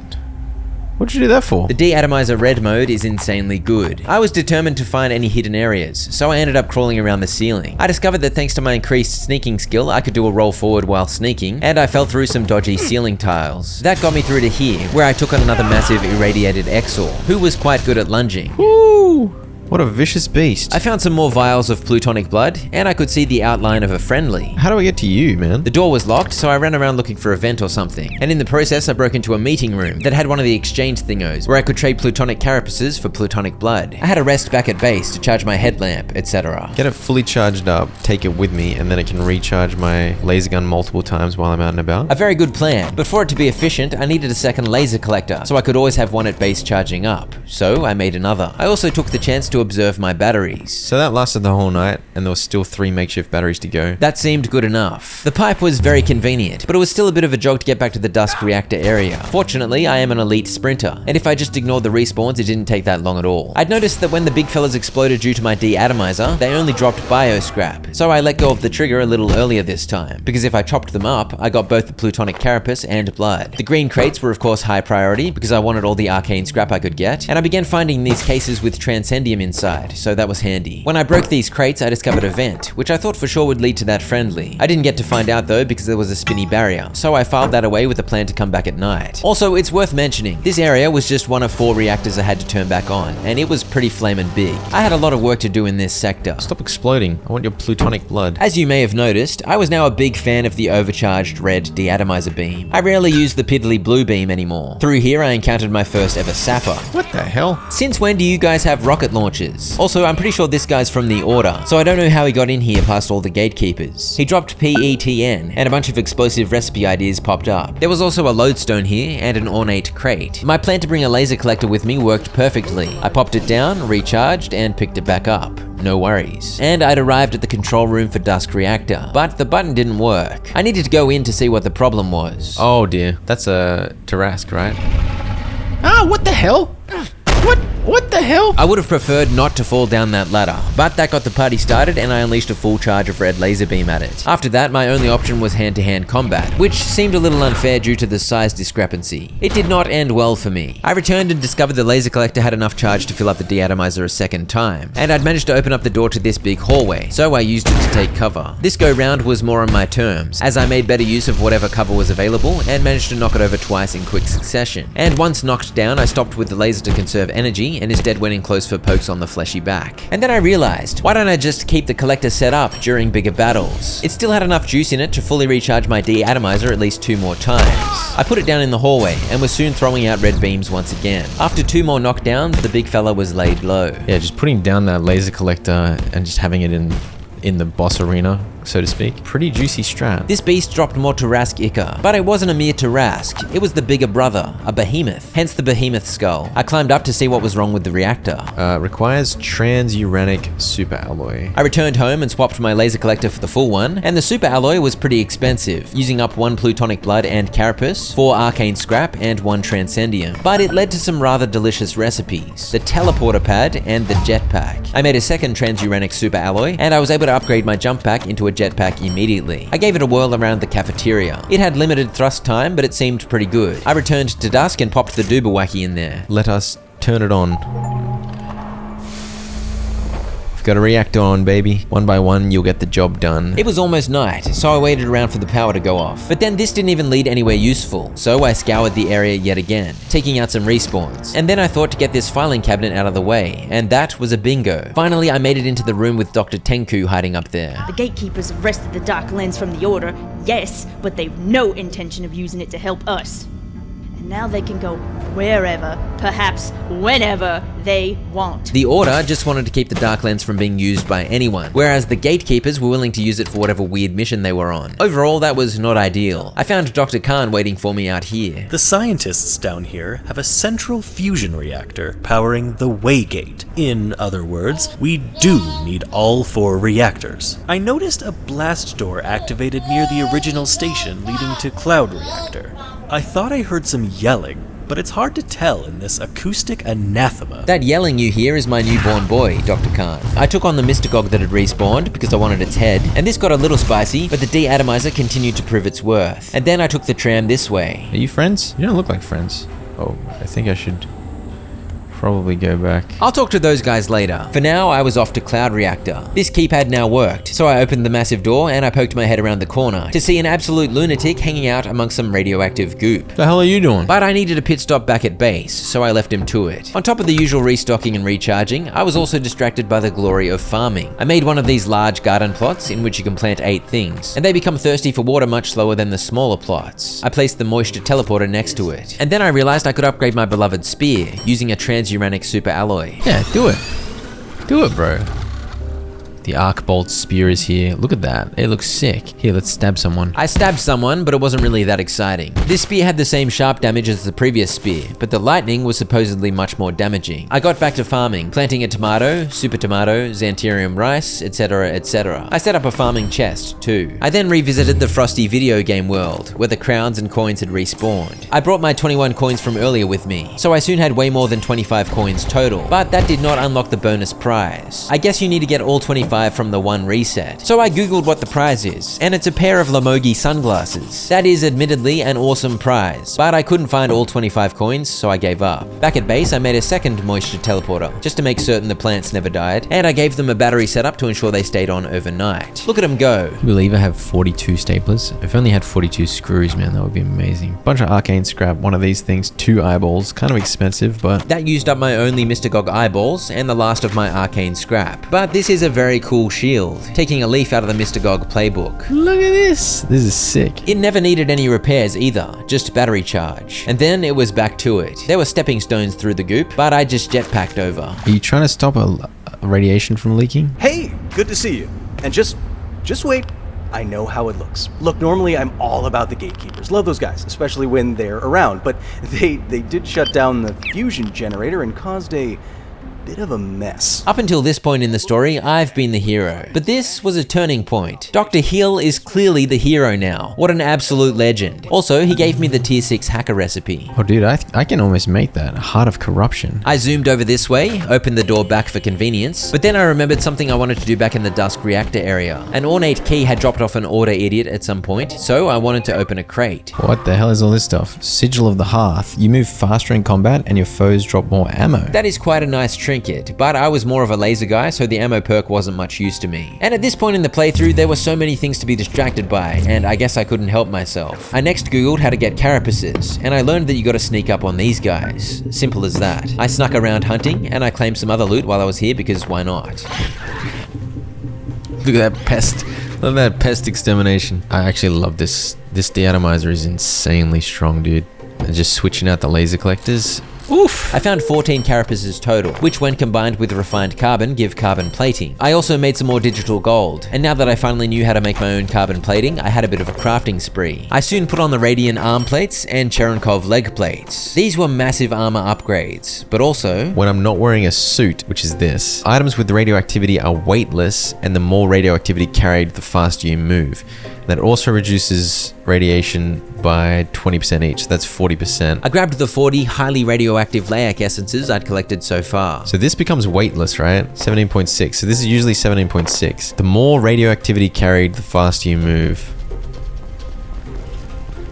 What'd you do that for? The deatomizer red mode is insanely good. I was determined to find any hidden areas, so I ended up crawling around the ceiling. I discovered that thanks to my increased sneaking skill, I could do a roll forward while sneaking, and I fell through some dodgy ceiling tiles. That got me through to here, where I took on another massive irradiated Exor, who was quite good at lunging. Woo! What a vicious beast. I found some more vials of plutonic blood, and I could see the outline of a friendly. How do I get to you, man? The door was locked, so I ran around looking for a vent or something. And in the process, I broke into a meeting room that had one of the exchange thingos, where I could trade plutonic carapaces for plutonic blood. I had a rest back at base to charge my headlamp, etc. Get it fully charged up, take it with me, and then it can recharge my laser gun multiple times while I'm out and about. A very good plan, but for it to be efficient, I needed a second laser collector, so I could always have one at base charging up. So I made another. I also took the chance to observe my batteries. So that lasted the whole night, and there was still 3 makeshift batteries to go. That seemed good enough. The pipe was very convenient, but it was still a bit of a jog to get back to the Dusk reactor area. Fortunately, I am an elite sprinter, and if I just ignored the respawns, it didn't take that long at all. I'd noticed that when the big fellas exploded due to my deatomizer, they only dropped bio scrap, so I let go of the trigger a little earlier this time, because if I chopped them up, I got both the plutonic carapace and blood. The green crates were of course high priority, because I wanted all the arcane scrap I could get, and I began finding these cases with transcendium inside, so that was handy. When I broke these crates, I discovered a vent, which I thought for sure would lead to that friendly. I didn't get to find out though because there was a spinny barrier, so I filed that away with a plan to come back at night. Also, it's worth mentioning, this area was just one of 4 reactors I had to turn back on, and it was pretty flamin' big. I had a lot of work to do in this sector. Stop exploding. I want your plutonic blood. As you may have noticed, I was now a big fan of the overcharged red deatomizer beam. I rarely use the piddly blue beam anymore. Through here, I encountered my first ever sapper. What the hell? Since when do you guys have rocket launchers? Also, I'm pretty sure this guy's from the Order, so I don't know how he got in here past all the gatekeepers. He dropped PETN, and a bunch of explosive recipe ideas popped up. There was also a lodestone here, and an ornate crate. My plan to bring a laser collector with me worked perfectly. I popped it down, recharged, and picked it back up. No worries. And I'd arrived at the control room for Dusk Reactor, but the button didn't work. I needed to go in to see what the problem was. Oh dear, that's a Tarask, right? Ah, what the hell? What the hell? I would have preferred not to fall down that ladder, but that got the party started and I unleashed a full charge of red laser beam at it. After that, my only option was hand-to-hand combat, which seemed a little unfair due to the size discrepancy. It did not end well for me. I returned and discovered the laser collector had enough charge to fill up the deatomizer a second time, and I'd managed to open up the door to this big hallway, so I used it to take cover. This go-round was more on my terms, as I made better use of whatever cover was available and managed to knock it over twice in quick succession. And once knocked down, I stopped with the laser to conserve energy and instead went in close for pokes on the fleshy back. And then I realized, why don't I just keep the collector set up during bigger battles? It still had enough juice in it to fully recharge my deatomizer at least 2 more times. I put it down in the hallway and was soon throwing out red beams once again. After 2 more knockdowns, the big fella was laid low. Yeah, just putting down that laser collector and just having it in the boss arena, so to speak. Pretty juicy strat. This beast dropped more Tarask Ica, but it wasn't a mere Tarask, it was the bigger brother, a behemoth, hence the behemoth skull. I climbed up to see what was wrong with the reactor. Requires transuranic superalloy. I returned home and swapped my laser collector for the full one, and the superalloy was pretty expensive, using up 1 plutonic blood and carapace, 4 arcane scrap, and 1 transcendium. But it led to some rather delicious recipes, the teleporter pad and the jetpack. I made a second transuranic superalloy, and I was able to upgrade my jump pack into a jetpack immediately. I gave it a whirl around the cafeteria. It had limited thrust time, but it seemed pretty good. I returned to Dusk and popped the Duberwacky in there. Let us turn it on. Got a reactor on, baby. 1 by 1, you'll get the job done. It was almost night, so I waited around for the power to go off. But then this didn't even lead anywhere useful, so I scoured the area yet again, taking out some respawns. And then I thought to get this filing cabinet out of the way, and that was a bingo. Finally, I made it into the room with Dr. Tenku hiding up there. The gatekeepers have wrested the Dark Lens from the Order, yes, but they've no intention of using it to help us. And now they can go wherever, perhaps whenever they want. The Order just wanted to keep the Dark Lens from being used by anyone, whereas the gatekeepers were willing to use it for whatever weird mission they were on. Overall, that was not ideal. I found Dr. Khan waiting for me out here. The scientists down here have a central fusion reactor powering the Waygate. In other words, we do need all 4 reactors. I noticed a blast door activated near the original station leading to Cloud Reactor. I thought I heard some yelling, but it's hard to tell in this acoustic anathema. That yelling you hear is my newborn boy, Dr. Khan. I took on the Mystagog that had respawned because I wanted its head, and this got a little spicy, but the deatomizer continued to prove its worth. And then I took the tram this way. Are you friends? You don't look like friends. Oh, I think I should probably go back. I'll talk to those guys later. For now, I was off to Cloud Reactor. This keypad now worked, so I opened the massive door and I poked my head around the corner to see an absolute lunatic hanging out amongst some radioactive goop. The hell are you doing? But I needed a pit stop back at base, so I left him to it. On top of the usual restocking and recharging, I was also distracted by the glory of farming. I made one of these large garden plots in which you can plant 8 things, and they become thirsty for water much slower than the smaller plots. I placed the moisture teleporter next to it, and then I realized I could upgrade my beloved spear using a transuranic superalloy. Yeah, do it. Do it, bro. The arc bolt spear is here. Look at that. It looks sick. Here, let's stab someone. I stabbed someone, but it wasn't really that exciting. This spear had the same sharp damage as the previous spear, but the lightning was supposedly much more damaging. I got back to farming, planting a tomato, super tomato, xantharium rice, etc, etc. I set up a farming chest, too. I then revisited the frosty video game world, where the crowns and coins had respawned. I brought my 21 coins from earlier with me, so I soon had way more than 25 coins total, but that did not unlock the bonus prize. I guess you need to get all 25 from the one reset. So I googled what the prize is, and it's a pair of Lamogi sunglasses. That is admittedly an awesome prize, but I couldn't find all 25 coins, so I gave up. Back at base, I made a second moisture teleporter, just to make certain the plants never died, and I gave them a battery setup to ensure they stayed on overnight. Look at them go. Can you believe I have 42 staplers? If I only had 42 screws, man, that would be amazing. Bunch of arcane scrap, one of these things, 2 eyeballs, kind of expensive, but... That used up my only Mr. Gog eyeballs, and the last of my arcane scrap. But this is a very cool shield, taking a leaf out of the Mr. Gog playbook. Look at this! This is sick. It never needed any repairs either, just battery charge. And then it was back to it. There were stepping stones through the goop, but I just jetpacked over. Are you trying to stop a radiation from leaking? Hey, good to see you. And just wait. I know how it looks. Look, normally I'm all about the gatekeepers. Love those guys, especially when they're around. But they did shut down the fusion generator and caused a bit of a mess. Up until this point in the story, I've been the hero. But this was a turning point. Dr. Hill is clearly the hero now. What an absolute legend. Also, he gave me the tier 6 hacker recipe. Oh dude, I can almost make that. Heart of Corruption. I zoomed over this way, opened the door back for convenience, but then I remembered something I wanted to do back in the Dusk reactor area. An ornate key had dropped off an order idiot at some point, so I wanted to open a crate. What the hell is all this stuff? Sigil of the Hearth. You move faster in combat and your foes drop more ammo. That is quite a nice trinket, but I was more of a laser guy, so the ammo perk wasn't much use to me. And at this point in the playthrough, there were so many things to be distracted by, and I guess I couldn't help myself. I next googled how to get carapaces, and I learned that you gotta sneak up on these guys. Simple as that. I snuck around hunting, and I claimed some other loot while I was here because why not? Look at that pest. Look at that pest extermination. I actually love this. This deatomizer is insanely strong, dude. And just switching out the laser collectors. Oof! I found 14 carapaces total, which when combined with refined carbon give carbon plating. I also made some more digital gold, and now that I finally knew how to make my own carbon plating, I had a bit of a crafting spree. I soon put on the Radiant arm plates and Cherenkov leg plates. These were massive armor upgrades, but also... When I'm not wearing a suit, which is this, items with radioactivity are weightless, and the more radioactivity carried, the faster you move. That also reduces radiation by 20% each. That's 40%. I grabbed the 40 highly radioactive Laic essences I'd collected so far. So this becomes weightless, right? 17.6. So this is usually 17.6. The more radioactivity carried, the faster you move.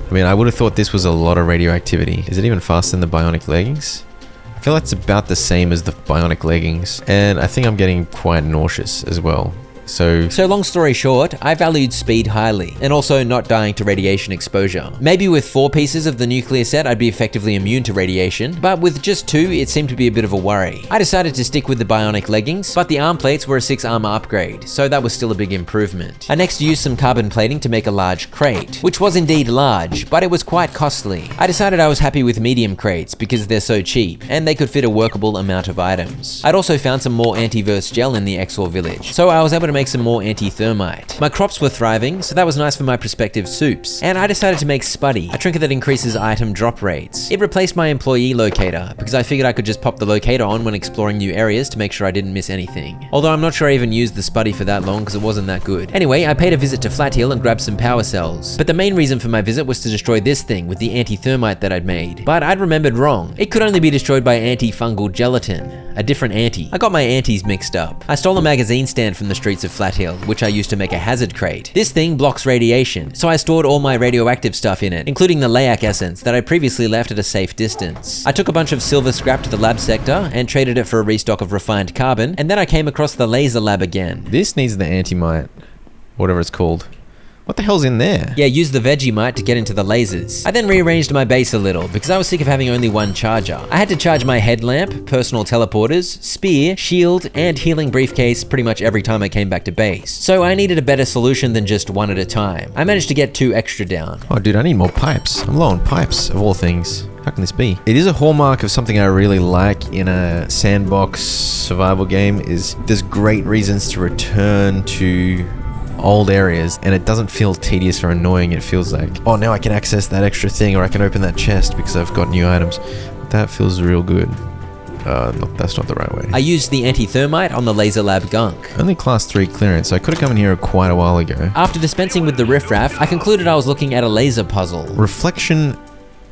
I mean, I would have thought this was a lot of radioactivity. Is it even faster than the bionic leggings? I feel like it's about the same as the bionic leggings. And I think I'm getting quite nauseous as well. So long story short, I valued speed highly, and also not dying to radiation exposure. Maybe with 4 pieces of the nuclear set I'd be effectively immune to radiation, but with just 2 it seemed to be a bit of a worry. I decided to stick with the bionic leggings, but the arm plates were a 6 armor upgrade, so that was still a big improvement. I next used some carbon plating to make a large crate, which was indeed large, but it was quite costly. I decided I was happy with medium crates because they're so cheap, and they could fit a workable amount of items. I'd also found some more anti-verse gel in the Exor village, so I was able to make some more anti-thermite. My crops were thriving, so that was nice for my prospective soups. And I decided to make Spuddy, a trinket that increases item drop rates. It replaced my employee locator, because I figured I could just pop the locator on when exploring new areas to make sure I didn't miss anything. Although I'm not sure I even used the Spuddy for that long because it wasn't that good. Anyway, I paid a visit to Flathill and grabbed some power cells. But the main reason for my visit was to destroy this thing with the anti-thermite that I'd made. But I'd remembered wrong. It could only be destroyed by anti-fungal gelatin. A different anti. I got my antis mixed up. I stole a magazine stand from the streets of Flathill, which I used to make a hazard crate. This thing blocks radiation, so I stored all my radioactive stuff in it, including the Laic essence that I previously left at a safe distance. I took a bunch of silver scrap to the lab sector and traded it for a restock of refined carbon, and then I came across the laser lab again. This needs the antimite, whatever it's called. What the hell's in there? Yeah, use the Vegemite to get into the lasers. I then rearranged my base a little because I was sick of having only one charger. I had to charge my headlamp, personal teleporters, spear, shield, and healing briefcase pretty much every time I came back to base. So I needed a better solution than just one at a time. I managed to get 2 extra down. Oh dude, I need more pipes. I'm low on pipes, of all things. How can this be? It is a hallmark of something I really like in a sandbox survival game is there's great reasons to return to old areas and it doesn't feel tedious or annoying. It feels like, oh, now I can access that extra thing or I can open that chest because I've got new items. That feels real good. That's not the right way. I used the anti-thermite on the laser lab gunk. Only class 3 clearance, so I could have come in here quite a while ago. After dispensing with the riffraff, I concluded I was looking at a laser puzzle. Reflection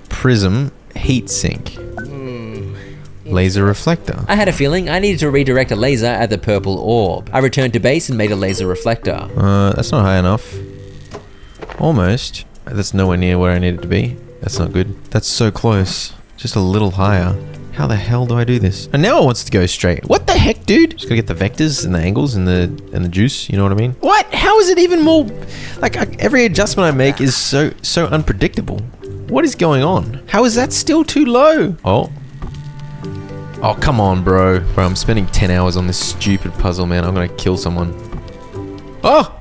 prism heat sink. Laser reflector. I had a feeling I needed to redirect a laser at the purple orb. I returned to base and made a laser reflector. That's not high enough. Almost. That's nowhere near where I need it to be. That's not good. That's so close. Just a little higher. How the hell do I do this? And now it wants to go straight. What the heck, dude? Just gotta get the vectors and the angles and the juice, you know what I mean? What? How is it even more... Like, every adjustment I make is so unpredictable. What is going on? How is that still too low? Oh, come on, bro. Bro, I'm spending 10 hours on this stupid puzzle, man. I'm gonna kill someone. Oh!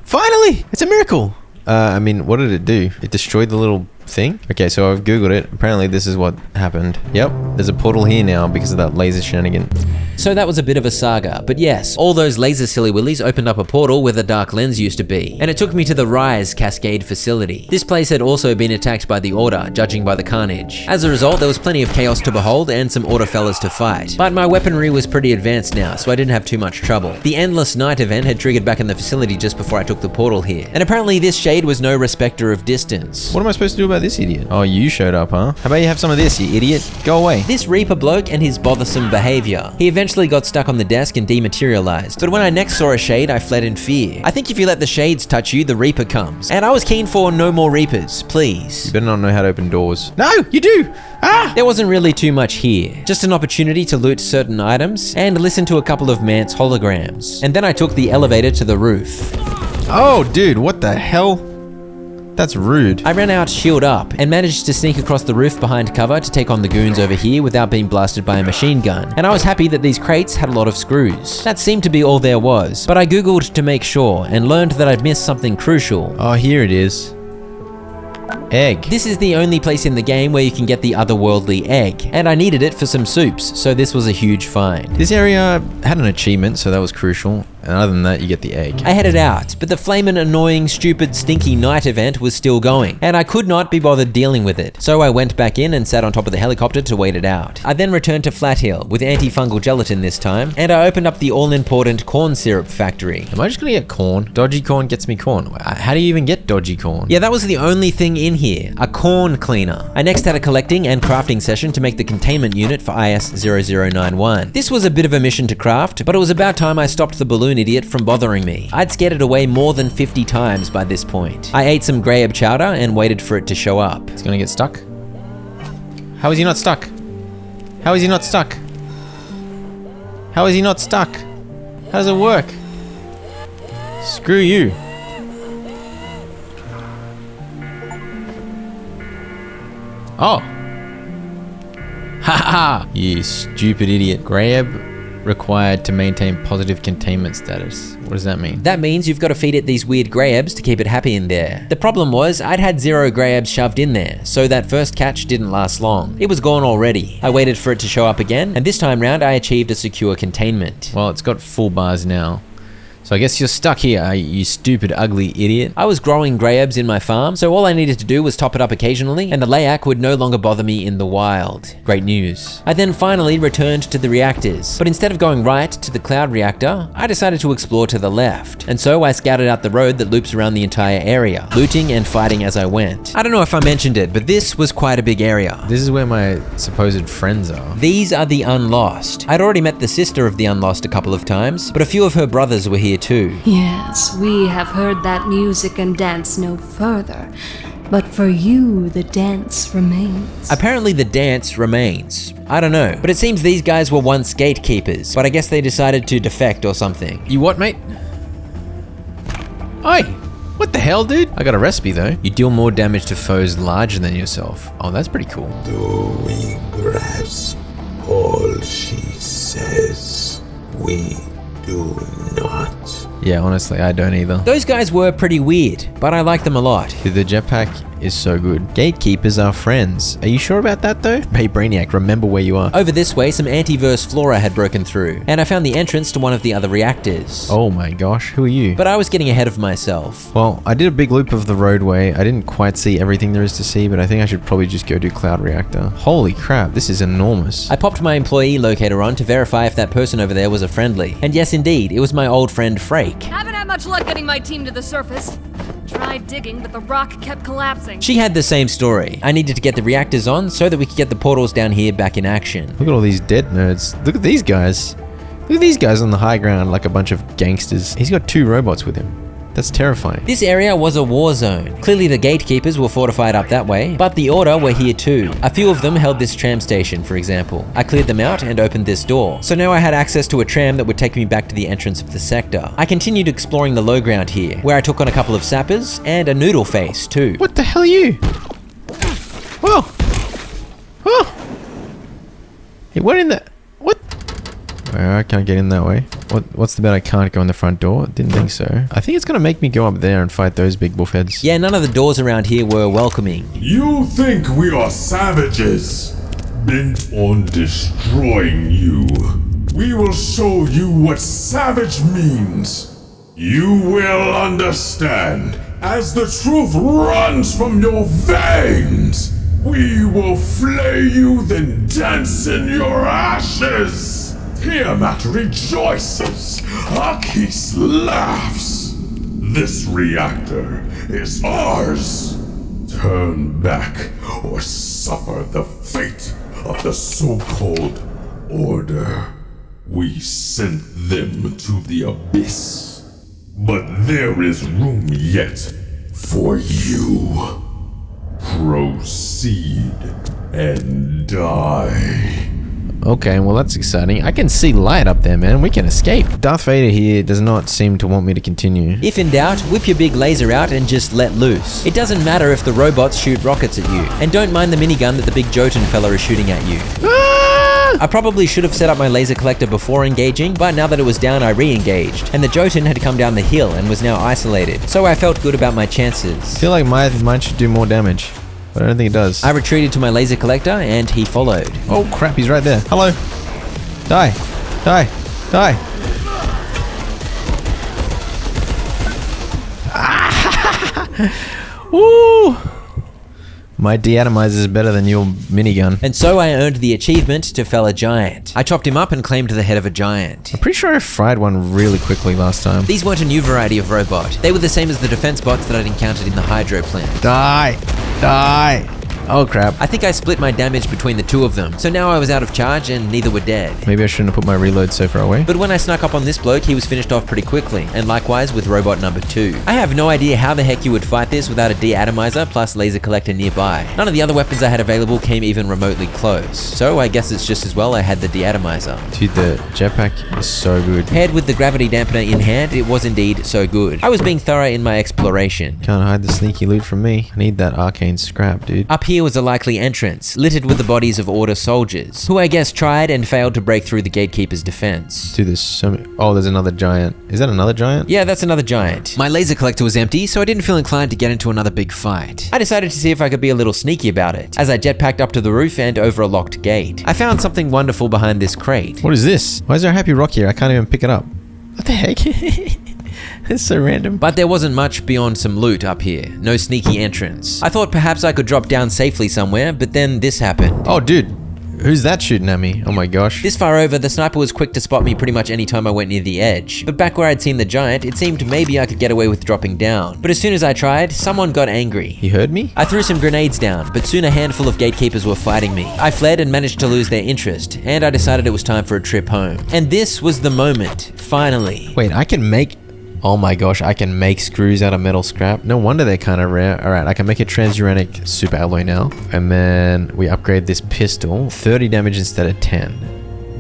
Finally! It's a miracle! I mean, what did it do? It destroyed the little thing? Okay, so I've googled it. Apparently this is what happened. Yep, there's a portal here now because of that laser shenanigan. So that was a bit of a saga, but yes, all those laser silly willies opened up a portal where the dark lens used to be, and it took me to the Rise Cascade facility. This place had also been attacked by the Order, judging by the carnage. As a result, there was plenty of chaos to behold and some Order fellas to fight, but my weaponry was pretty advanced now, so I didn't have too much trouble. The Endless Night event had triggered back in the facility just before I took the portal here, and apparently this shade was no respecter of distance. What am I supposed to do about this idiot? Oh, you showed up, huh? How about you have some of this, you idiot? Go away. This Reaper bloke and his bothersome behavior. He eventually got stuck on the desk and dematerialized, but when I next saw a shade, I fled in fear. I think if you let the shades touch you, the Reaper comes. And I was keen for no more Reapers, please. You better not know how to open doors. No, you do! Ah! There wasn't really too much here. Just an opportunity to loot certain items and listen to a couple of Mance holograms. And then I took the elevator to the roof. Oh, dude, what the hell? That's rude. I ran out shield up and managed to sneak across the roof behind cover to take on the goons over here without being blasted by a machine gun. And I was happy that these crates had a lot of screws. That seemed to be all there was, but I googled to make sure and learned that I'd missed something crucial. Oh, here it is. Egg. This is the only place in the game where you can get the otherworldly egg, and I needed it for some soups, so this was a huge find. This area had an achievement, so that was crucial. And other than that, you get the egg. I headed out, but the flamin' annoying, stupid, stinky night event was still going, and I could not be bothered dealing with it. So I went back in and sat on top of the helicopter to wait it out. I then returned to Flat Hill, with antifungal gelatin this time, and I opened up the all-important corn syrup factory. Am I just gonna get corn? Dodgy corn gets me corn. How do you even get dodgy corn? Yeah, that was the only thing in here, a corn cleaner. I next had a collecting and crafting session to make the containment unit for IS-0091. This was a bit of a mission to craft, but it was about time I stopped the balloon idiot from bothering me. I'd scared it away more than 50 times by this point. I ate some graham chowder and waited for it to show up. It's gonna get stuck. How is he not stuck? How is he not stuck? How is he not stuck? How does it work? Screw you. Oh. Ha ha! You stupid idiot. Grab required to maintain positive containment status. What does that mean? That means you've got to feed it these weird grabs to keep it happy in there. The problem was I'd had 0 grabs shoved in there, so that first catch didn't last long. It was gone already. I waited for it to show up again, and this time round I achieved a secure containment. Well, it's got full bars now. So I guess you're stuck here, you stupid, ugly idiot. I was growing grabs in my farm, so all I needed to do was top it up occasionally, and the layak would no longer bother me in the wild. Great news. I then finally returned to the reactors, but instead of going right to the cloud reactor, I decided to explore to the left. And so I scouted out the road that loops around the entire area, looting and fighting as I went. I don't know if I mentioned it, but this was quite a big area. This is where my supposed friends are. These are the Unlost. I'd already met the sister of the Unlost a couple of times, but a few of her brothers were here too. Yes, we have heard that music and dance no further, but for you the dance remains. Apparently the dance remains. I don't know, but it seems these guys were once gatekeepers, but I guess they decided to defect or something. You what, mate? Oi! What the hell, dude? I got a recipe though. You deal more damage to foes larger than yourself. Oh, that's pretty cool. Do we grasp all she says? We do not. Yeah, honestly, I don't either. Those guys were pretty weird, but I like them a lot. Dude, the jetpack is so good. Gatekeepers are friends. Are you sure about that though? Hey Brainiac, remember where you are. Over this way, some anti-verse flora had broken through, and I found the entrance to one of the other reactors. Oh my gosh, who are you? But I was getting ahead of myself. Well, I did a big loop of the roadway. I didn't quite see everything there is to see, but I think I should probably just go do Cloud Reactor. Holy crap, this is enormous. I popped my employee locator on to verify if that person over there was a friendly. And yes indeed, it was my old friend Frake. Haven't had much luck getting my team to the surface. Tried digging, but the rock kept collapsing. She had the same story. I needed to get the reactors on so that we could get the portals down here back in action. Look at all these dead nerds. Look at these guys. Look at these guys on the high ground like a bunch of gangsters. He's got 2 robots with him. That's terrifying. This area was a war zone. Clearly the gatekeepers were fortified up that way, but the Order were here too. A few of them held this tram station, for example. I cleared them out and opened this door. So now I had access to a tram that would take me back to the entrance of the sector. I continued exploring the low ground here, where I took on a couple of sappers and a noodle face too. What the hell are you? Whoa! Whoa! He went in there. What? I can't get in that way. What's the bet I can't go in the front door? Didn't think so. I think it's gonna make me go up there and fight those big bullheads. Yeah, none of the doors around here were welcoming. You think we are savages, bent on destroying you. We will show you what savage means. You will understand as the truth runs from your veins. We will flay you, then dance in your ashes. Tiamat rejoices. Arceus laughs. This reactor is ours. Turn back or suffer the fate of the so-called Order. We sent them to the abyss. But there is room yet for you. Proceed and die. Okay, well that's exciting. I can see light up there, man. We can escape. Darth Vader here does not seem to want me to continue. If in doubt, whip your big laser out and just let loose. It doesn't matter if the robots shoot rockets at you. And don't mind the minigun that the big Jotun fella is shooting at you. I probably should have set up my laser collector before engaging, but now that it was down, I re-engaged. And the Jotun had come down the hill and was now isolated. So I felt good about my chances. I feel like mine should do more damage. But I don't think it does. I retreated to my laser collector and he followed. Oh crap, he's right there. Hello. Die. Die. Die. Woo! My deatomizer is better than your minigun. And so I earned the achievement to fell a giant. I chopped him up and claimed the head of a giant. I'm pretty sure I fried one really quickly last time. These weren't a new variety of robot. They were the same as the defense bots that I'd encountered in the hydro plant. Die! Die! Oh crap. I think I split my damage between the 2 of them, so now I was out of charge and neither were dead. Maybe I shouldn't have put my reload so far away. But when I snuck up on this bloke, he was finished off pretty quickly, and likewise with robot number 2. I have no idea how the heck you would fight this without a deatomizer plus laser collector nearby. None of the other weapons I had available came even remotely close, so I guess it's just as well I had the deatomizer. Dude, the jetpack is so good. Paired with the gravity dampener in hand, it was indeed so good. I was being thorough in my exploration. Can't hide the sneaky loot from me. I need that arcane scrap, dude. Up here was a likely entrance, littered with the bodies of Order soldiers, who I guess tried and failed to break through the gatekeeper's defense. Dude, there's so many. Oh, there's another giant. Is that another giant? Yeah, that's another giant. My laser collector was empty, so I didn't feel inclined to get into another big fight. I decided to see if I could be a little sneaky about it, as I jetpacked up to the roof and over a locked gate. I found something wonderful behind this crate. What is this? Why is there a happy rock here? I can't even pick it up. What the heck? It's so random. But there wasn't much beyond some loot up here. No sneaky entrance. I thought perhaps I could drop down safely somewhere, but then this happened. Oh, dude. Who's that shooting at me? Oh my gosh. This far over, the sniper was quick to spot me pretty much any time I went near the edge. But back where I'd seen the giant, it seemed maybe I could get away with dropping down. But as soon as I tried, someone got angry. He heard me? I threw some grenades down, but soon a handful of gatekeepers were fighting me. I fled and managed to lose their interest, and I decided it was time for a trip home. And this was the moment, finally. Wait, I can make... Oh my gosh, I can make screws out of metal scrap. No wonder they're kind of rare. Alright, I can make a transuranic super alloy now. And then we upgrade this pistol. 30 damage instead of 10.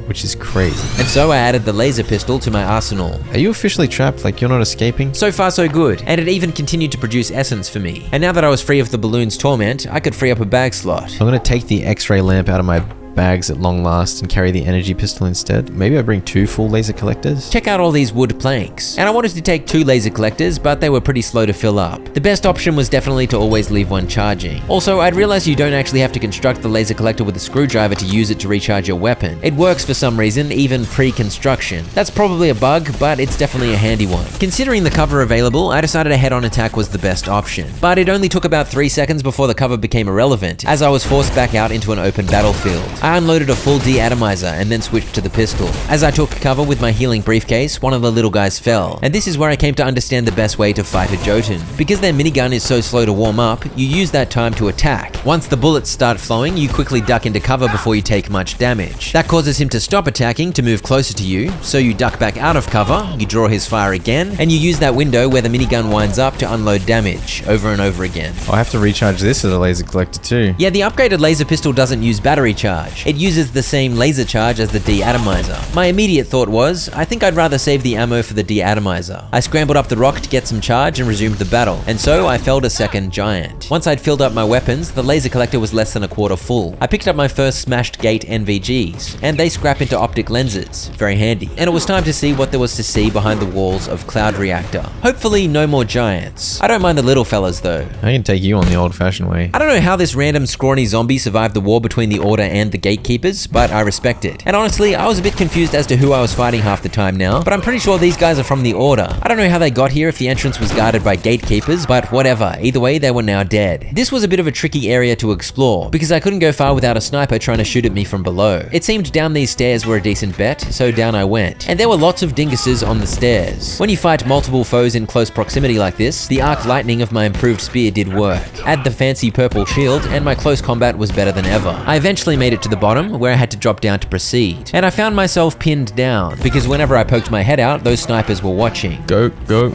Which is crazy. And so I added the laser pistol to my arsenal. Are you officially trapped? Like you're not escaping? So far so good. And it even continued to produce essence for me. And now that I was free of the balloon's torment, I could free up a bag slot. I'm gonna take the X-ray lamp out of my bags at long last and carry the energy pistol instead. Maybe I bring 2 full laser collectors? Check out all these wood planks. And I wanted to take 2 laser collectors, but they were pretty slow to fill up. The best option was definitely to always leave one charging. Also, I'd realized you don't actually have to construct the laser collector with a screwdriver to use it to recharge your weapon. It works for some reason, even pre-construction. That's probably a bug, but it's definitely a handy one. Considering the cover available, I decided a head-on attack was the best option. But it only took about 3 seconds before the cover became irrelevant, as I was forced back out into an open battlefield. I unloaded a full de-atomizer and then switched to the pistol. As I took cover with my healing briefcase, one of the little guys fell. And this is where I came to understand the best way to fight a Jotun. Because their minigun is so slow to warm up, you use that time to attack. Once the bullets start flowing, you quickly duck into cover before you take much damage. That causes him to stop attacking to move closer to you, so you duck back out of cover, you draw his fire again, and you use that window where the minigun winds up to unload damage over and over again. Oh, I have to recharge this as a laser collector too. Yeah, the upgraded laser pistol doesn't use battery charge. It uses the same laser charge as the de-atomizer. My immediate thought was, I think I'd rather save the ammo for the de-atomizer. I scrambled up the rock to get some charge and resumed the battle, and so I felled a second giant. Once I'd filled up my weapons, the laser collector was less than a quarter full. I picked up my first smashed gate NVGs, and they scrap into optic lenses. Very handy. And it was time to see what there was to see behind the walls of Cloud Reactor. Hopefully no more giants. I don't mind the little fellas though. I can take you on the old-fashioned way. I don't know how this random scrawny zombie survived the war between the Order and the Gatekeepers, but I respect it. And honestly, I was a bit confused as to who I was fighting half the time now, but I'm pretty sure these guys are from the Order. I don't know how they got here if the entrance was guarded by Gatekeepers, but whatever. Either way, they were now dead. This was a bit of a tricky area to explore, because I couldn't go far without a sniper trying to shoot at me from below. It seemed down these stairs were a decent bet, so down I went. And there were lots of dinguses on the stairs. When you fight multiple foes in close proximity like this, the arc lightning of my improved spear did work. Add the fancy purple shield, and my close combat was better than ever. I eventually made it to the bottom, where I had to drop down to proceed. And I found myself pinned down, because whenever I poked my head out, those snipers were watching. Go, go.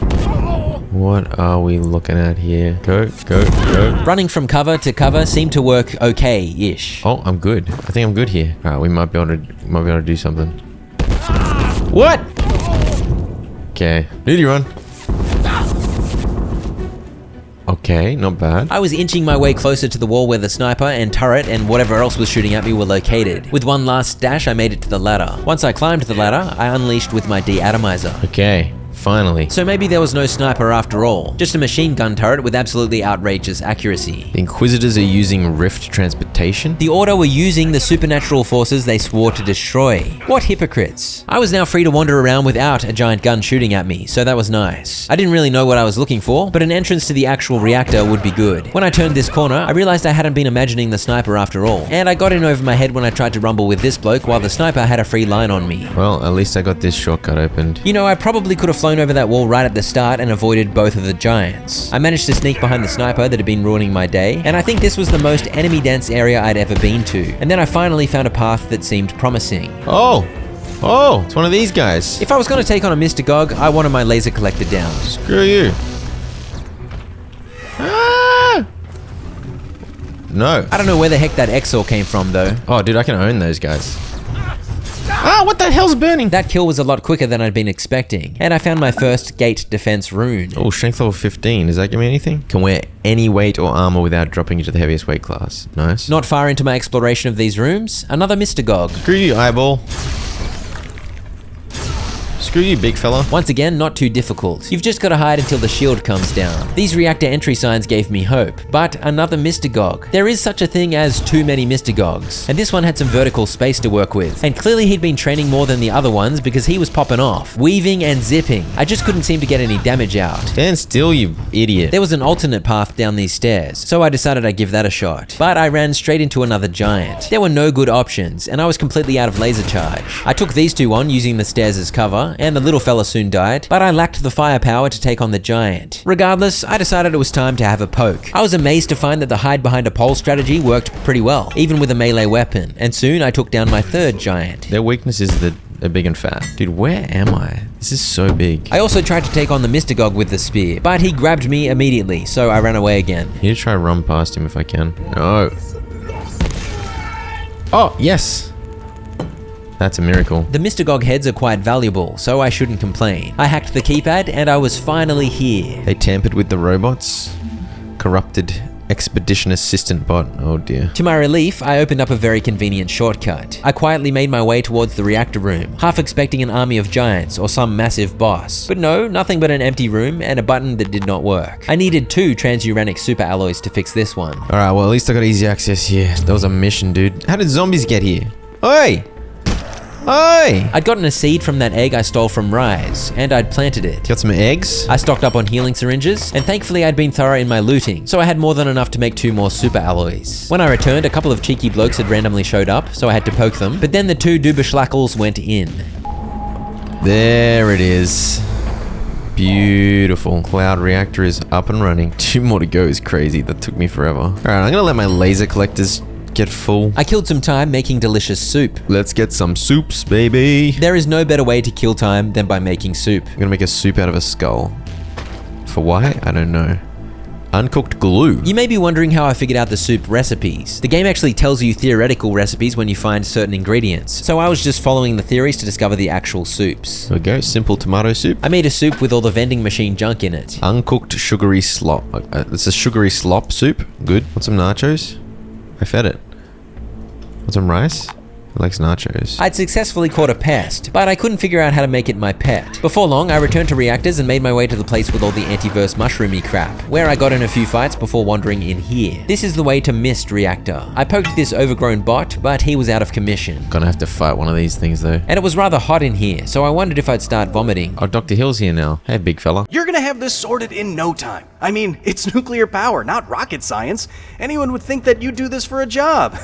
What are we looking at here? Go, go, go. Running from cover to cover seemed to work okay-ish. Oh, I'm good. I think I'm good here. Alright, we might be able to do something. What? Okay. Need you run. Okay, not bad. I was inching my way closer to the wall where the sniper and turret and whatever else was shooting at me were located. With one last dash, I made it to the ladder. Once I climbed the ladder, I unleashed with my de-atomizer. Okay. Finally. So maybe there was no sniper after all, just a machine gun turret with absolutely outrageous accuracy. The Inquisitors are using rift transportation? The Order were using the supernatural forces they swore to destroy. What hypocrites. I was now free to wander around without a giant gun shooting at me, so that was nice. I didn't really know what I was looking for, but an entrance to the actual reactor would be good. When I turned this corner, I realized I hadn't been imagining the sniper after all, and I got in over my head when I tried to rumble with this bloke while the sniper had a free line on me. Well, at least I got this shortcut opened. You know, I probably could have flown over that wall right at the start and avoided both of the giants. I managed to sneak behind the sniper that had been ruining my day, and I think this was the most enemy-dense area I'd ever been to. And then I finally found a path that seemed promising. Oh! Oh, it's one of these guys. If I was going to take on a Mr. Gog, I wanted my laser collector down. Screw you. Ah! No. I don't know where the heck that Exor came from though. Oh, dude, I can own those guys. Ah, what the hell's burning? That kill was a lot quicker than I'd been expecting, and I found my first gate defense rune. Oh, strength level 15. Does that give me anything? Can wear any weight or armor without dropping into the heaviest weight class. Nice. Not far into my exploration of these rooms, another Mr. Gog. Screw you, eyeball. Screw you, big fella. Once again, not too difficult. You've just got to hide until the shield comes down. These reactor entry signs gave me hope, but another Mr. Gog. There is such a thing as too many Mr. Gogs, and this one had some vertical space to work with. And clearly he'd been training more than the other ones because he was popping off, weaving and zipping. I just couldn't seem to get any damage out. Stand still, you idiot. There was an alternate path down these stairs, so I decided I'd give that a shot. But I ran straight into another giant. There were no good options, and I was completely out of laser charge. I took these two on using the stairs as cover, and the little fella soon died, but I lacked the firepower to take on the giant. Regardless, I decided it was time to have a poke. I was amazed to find that the hide behind a pole strategy worked pretty well, even with a melee weapon, and soon I took down my third giant. Their weakness is that they're big and fat. Dude, where am I? This is so big. I also tried to take on the Mr. Gog with the spear, but he grabbed me immediately, so I ran away again. I need to try to run past him if I can. No. Oh, yes. That's a miracle. The Mr. Gog heads are quite valuable, so I shouldn't complain. I hacked the keypad and I was finally here. They tampered with the robots, corrupted Expedition Assistant bot. Oh dear. To my relief, I opened up a very convenient shortcut. I quietly made my way towards the reactor room, half expecting an army of giants or some massive boss. But no, nothing but an empty room and a button that did not work. I needed 2 transuranic super alloys to fix this one. Alright, well at least I got easy access here. That was a mission, dude. How did zombies get here? Oi! Oi! I'd gotten a seed from that egg I stole from Rise, and I'd planted it. Got some eggs? I stocked up on healing syringes, and thankfully I'd been thorough in my looting, so I had more than enough to make 2 more super alloys. When I returned, a couple of cheeky blokes had randomly showed up, so I had to poke them, but then the 2 Duberschlackles went in. There it is. Beautiful. Cloud reactor is up and running. 2 more to go is crazy. That took me forever. Alright, I'm gonna let my laser collectors get full. I killed some time making delicious soup. Let's get some soups, baby. There is no better way to kill time than by making soup. I'm gonna make a soup out of a skull. For why? I don't know. Uncooked glue. You may be wondering how I figured out the soup recipes. The game actually tells you theoretical recipes when you find certain ingredients, so I was just following the theories to discover the actual soups. There we go, simple tomato soup. I made a soup with all the vending machine junk in it. Uncooked sugary slop. It's a sugary slop soup. Good. Want some nachos? I fed it. Want some rice? It likes nachos. I'd successfully caught a pest, but I couldn't figure out how to make it my pet. Before long, I returned to reactors and made my way to the place with all the antiverse mushroomy crap, where I got in a few fights before wandering in here. This is the way to Mist Reactor. I poked this overgrown bot, but he was out of commission. Gonna have to fight one of these things though. And it was rather hot in here, so I wondered if I'd start vomiting. Oh, Dr. Hill's here now. Hey, big fella. You're gonna have this sorted in no time. I mean, it's nuclear power, not rocket science. Anyone would think that you do this for a job.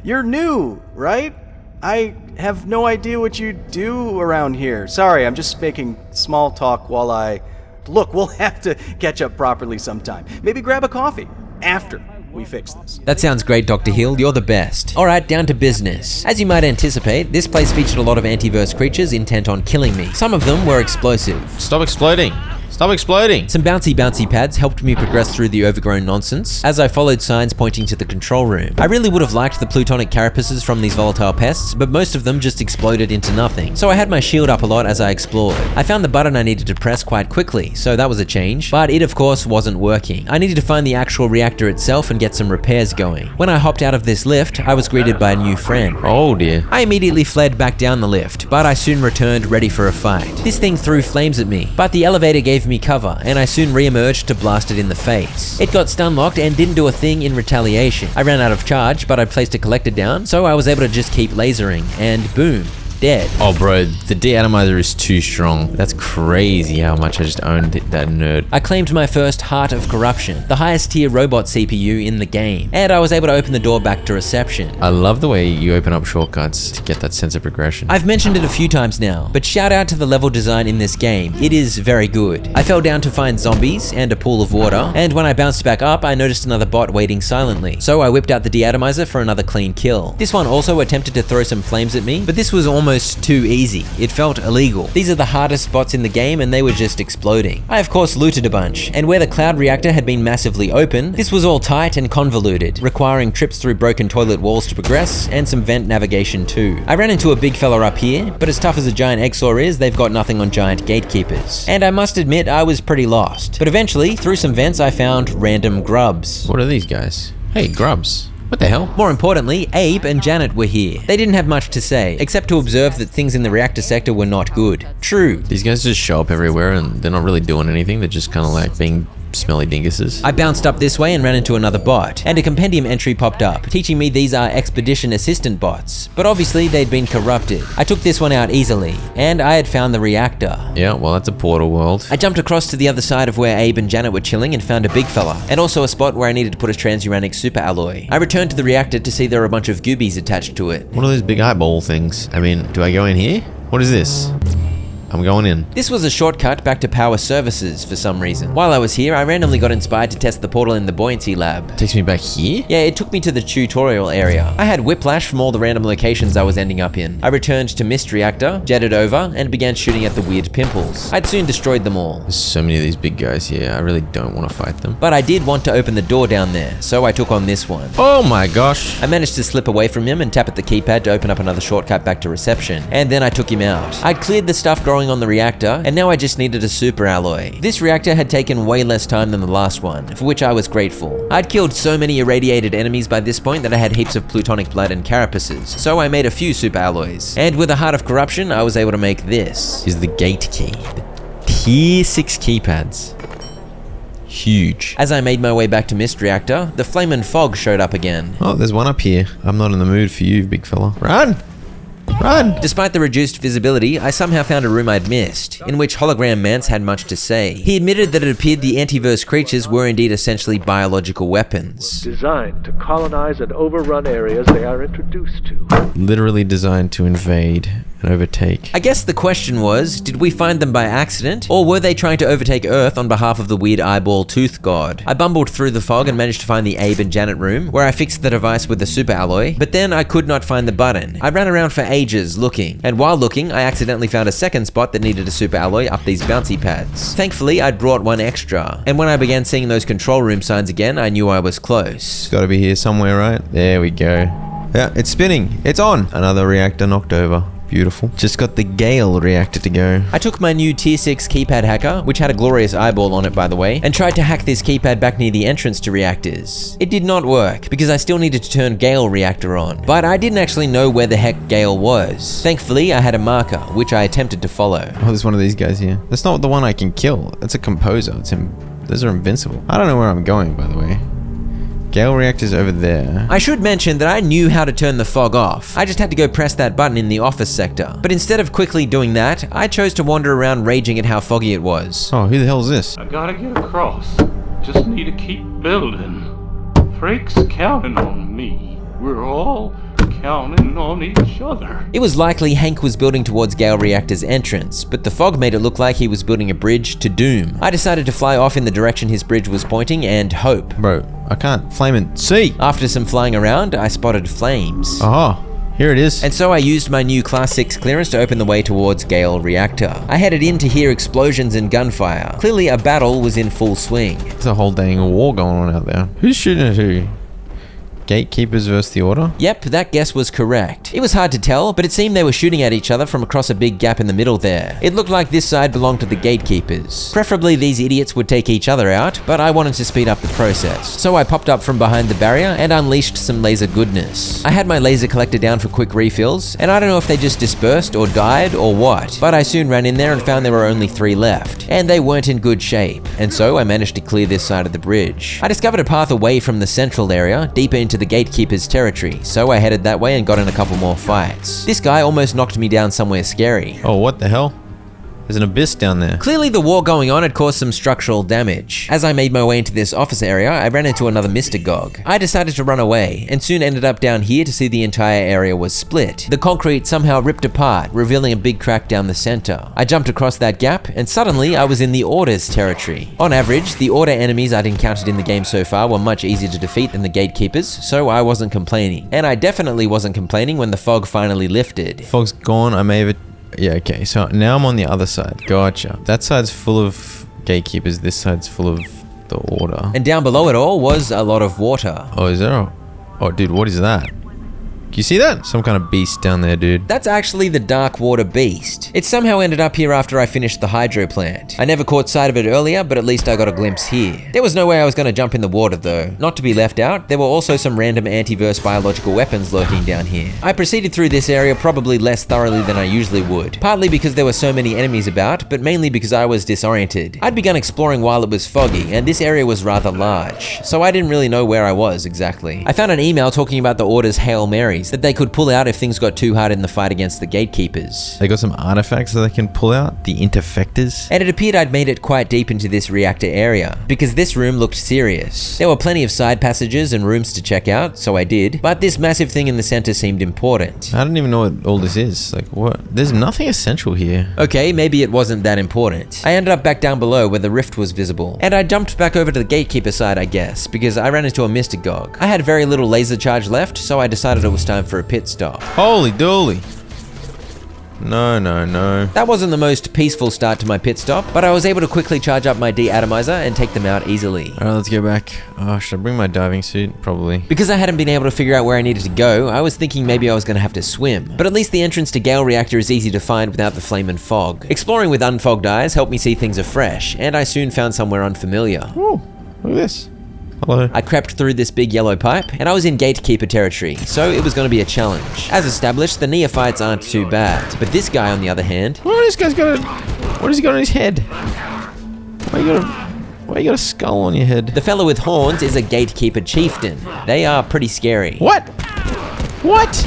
You're new, right? I have no idea what you do around here. Sorry, I'm just making small talk while I... Look, we'll have to catch up properly sometime. Maybe grab a coffee after we fix this. That sounds great, Dr. Hill. You're the best. Alright, down to business. As you might anticipate, this place featured a lot of antiverse creatures intent on killing me. Some of them were explosive. Stop exploding. Stop exploding! Some bouncy pads helped me progress through the overgrown nonsense as I followed signs pointing to the control room. I really would have liked the plutonic carapaces from these volatile pests, but most of them just exploded into nothing. So I had my shield up a lot as I explored. I found the button I needed to press quite quickly, so that was a change, but it of course wasn't working. I needed to find the actual reactor itself and get some repairs going. When I hopped out of this lift, I was greeted by a new friend. Oh dear. I immediately fled back down the lift, but I soon returned ready for a fight. This thing threw flames at me, but the elevator gave me cover, and I soon re-emerged to blast it in the face. It got stun locked and didn't do a thing in retaliation. I ran out of charge, but I placed a collector down, so I was able to just keep lasering, and boom. Dead. Oh bro, the deatomizer is too strong. That's crazy how much I just owned that nerd. I claimed my first Heart of Corruption, the highest tier robot CPU in the game, and I was able to open the door back to reception. I love the way you open up shortcuts to get that sense of progression. I've mentioned it a few times now, but shout out to the level design in this game. It is very good. I fell down to find zombies and a pool of water, and when I bounced back up, I noticed another bot waiting silently. So I whipped out the deatomizer for another clean kill. This one also attempted to throw some flames at me, but this was almost too easy. It felt illegal. These are the hardest bots in the game and they were just exploding. I of course looted a bunch, and where the cloud reactor had been massively open, this was all tight and convoluted, requiring trips through broken toilet walls to progress, and some vent navigation too. I ran into a big fella up here, but as tough as a giant Exor is, they've got nothing on giant gatekeepers. And I must admit, I was pretty lost. But eventually, through some vents, I found random grubs. What are these guys? Hey, grubs. What the hell? More importantly, Abe and Janet were here. They didn't have much to say, except to observe that things in the reactor sector were not good. True. These guys just show up everywhere and they're not really doing anything. They're just kind of like being smelly dinguses. I bounced up this way and ran into another bot, and a compendium entry popped up, teaching me these are expedition assistant bots, but obviously they'd been corrupted. I took this one out easily, and I had found the reactor. Yeah, well that's a portal world. I jumped across to the other side of where Abe and Janet were chilling and found a big fella, and also a spot where I needed to put a transuranic super alloy. I returned to the reactor to see there were a bunch of goobies attached to it. What are those big eyeball things? I mean, do I go in here? What is this? I'm going in. This was a shortcut back to power services for some reason. While I was here, I randomly got inspired to test the portal in the buoyancy lab. Takes me back here? Yeah, it took me to the tutorial area. I had whiplash from all the random locations I was ending up in. I returned to Mist Reactor, jetted over, and began shooting at the weird pimples. I'd soon destroyed them all. There's so many of these big guys here. I really don't want to fight them. But I did want to open the door down there, so I took on this one. Oh my gosh. I managed to slip away from him and tap at the keypad to open up another shortcut back to reception, and then I took him out. I'd cleared the stuff growing growing on the reactor, and now I just needed a super alloy. This reactor had taken way less time than the last one, for which I was grateful. I'd killed so many irradiated enemies by this point that I had heaps of plutonic blood and carapaces, so I made a few super alloys. And with a Heart of Corruption, I was able to make this. Is the gate key. Tier 6 keypads. Huge. As I made my way back to Mist Reactor, the flame and fog showed up again. Oh, there's one up here. I'm not in the mood for you, big fella. Run! Run! Despite the reduced visibility, I somehow found a room I'd missed, in which Hologram Mance had much to say. He admitted that it appeared the antiverse creatures were indeed essentially biological weapons. Designed to colonize and overrun areas they are introduced to. Literally designed to invade and overtake. I guess the question was, did we find them by accident, or were they trying to overtake Earth on behalf of the weird eyeball tooth god? I bumbled through the fog and managed to find the Abe and Janet room, where I fixed the device with the super alloy, but then I could not find the button. I ran around for ages looking, and while looking, I accidentally found a second spot that needed a super alloy up these bouncy pads. Thankfully, I'd brought one extra, and when I began seeing those control room signs again, I knew I was close. It's gotta be here somewhere, right? There we go. Yeah, it's spinning. It's on. Another reactor knocked over. Beautiful. Just got the Gale reactor to go. I took my new tier 6 keypad hacker, which had a glorious eyeball on it by the way, and tried to hack this keypad back near the entrance to reactors. It did not work, because I still needed to turn Gale reactor on, but I didn't actually know where the heck Gale was. Thankfully, I had a marker, which I attempted to follow. Oh, there's one of these guys here. That's not the one I can kill. That's a composer. It's him. Those are invincible. I don't know where I'm going, by the way. Gale reactor's over there. I should mention that I knew how to turn the fog off. I just had to go press that button in the office sector. But instead of quickly doing that, I chose to wander around raging at how foggy it was. Oh, who the hell is this? I gotta get across. Just need to keep building. Freak's counting on me. We're all counting on each other. It was likely Hank was building towards Gale Reactor's entrance, but the fog made it look like he was building a bridge to doom. I decided to fly off in the direction his bridge was pointing and hope. Bro, I can't flame and see. After some flying around, I spotted flames. Oh, here it is. And so I used my new Class 6 clearance to open the way towards Gale Reactor. I headed in to hear explosions and gunfire. Clearly a battle was in full swing. There's a whole dang war going on out there. Who's shooting at who? Gatekeepers versus the Order? Yep, that guess was correct. It was hard to tell, but it seemed they were shooting at each other from across a big gap in the middle there. It looked like this side belonged to the Gatekeepers. Preferably these idiots would take each other out, but I wanted to speed up the process. So I popped up from behind the barrier and unleashed some laser goodness. I had my laser collector down for quick refills, and I don't know if they just dispersed or died or what, but I soon ran in there and found there were only 3 left, and they weren't in good shape, and so I managed to clear this side of the bridge. I discovered a path away from the central area, deeper into the Gatekeeper's territory, so I headed that way and got in a couple more fights. This guy almost knocked me down somewhere scary. Oh, what the hell? There's an abyss down there. Clearly the war going on had caused some structural damage. As I made my way into this office area, I ran into another Mystagog. I decided to run away, and soon ended up down here to see the entire area was split. The concrete somehow ripped apart, revealing a big crack down the center. I jumped across that gap, and suddenly I was in the Order's territory. On average, the Order enemies I'd encountered in the game so far were much easier to defeat than the Gatekeepers, so I wasn't complaining. And I definitely wasn't complaining when the fog finally lifted. Fog's gone, I may have... Yeah, okay, so now I'm on the other side. Gotcha. That side's full of Gatekeepers, this side's full of the Order. And down below it all was a lot of water. Oh, is there a... Oh, dude, what is that? Can you see that? Some kind of beast down there, dude. That's actually the Dark Water Beast. It somehow ended up here after I finished the hydro plant. I never caught sight of it earlier, but at least I got a glimpse here. There was no way I was going to jump in the water though. Not to be left out, there were also some random antiverse biological weapons lurking down here. I proceeded through this area probably less thoroughly than I usually would. Partly because there were so many enemies about, but mainly because I was disoriented. I'd begun exploring while it was foggy, and this area was rather large, so I didn't really know where I was exactly. I found an email talking about the Order's Hail Marys that they could pull out if things got too hard in the fight against the Gatekeepers. They got some artifacts that they can pull out? The Interfectors? And it appeared I'd made it quite deep into this reactor area, because this room looked serious. There were plenty of side passages and rooms to check out, so I did, but this massive thing in the center seemed important. I don't even know what all this is. Like, what? There's nothing essential here. Okay, maybe it wasn't that important. I ended up back down below where the rift was visible, and I jumped back over to the Gatekeeper side, I guess, because I ran into a Mystagog. I had very little laser charge left, so I decided it was time for a pit stop. Holy dooly. No, no, no. That wasn't the most peaceful start to my pit stop, but I was able to quickly charge up my deatomizer and take them out easily. Alright, let's go back. Oh, should I bring my diving suit? Probably. Because I hadn't been able to figure out where I needed to go, I was thinking maybe I was going to have to swim. But at least the entrance to Gale Reactor is easy to find without the flame and fog. Exploring with unfogged eyes helped me see things afresh, and I soon found somewhere unfamiliar. Oh, look at this. Hello. I crept through this big yellow pipe, and I was in gatekeeper territory, so it was going to be a challenge. As established, the neophytes aren't too bad, but this guy on the other hand... Oh, this guy's got a... What has he got on his head? Why you got a skull on your head? The fellow with horns is a gatekeeper chieftain. They are pretty scary. What? What?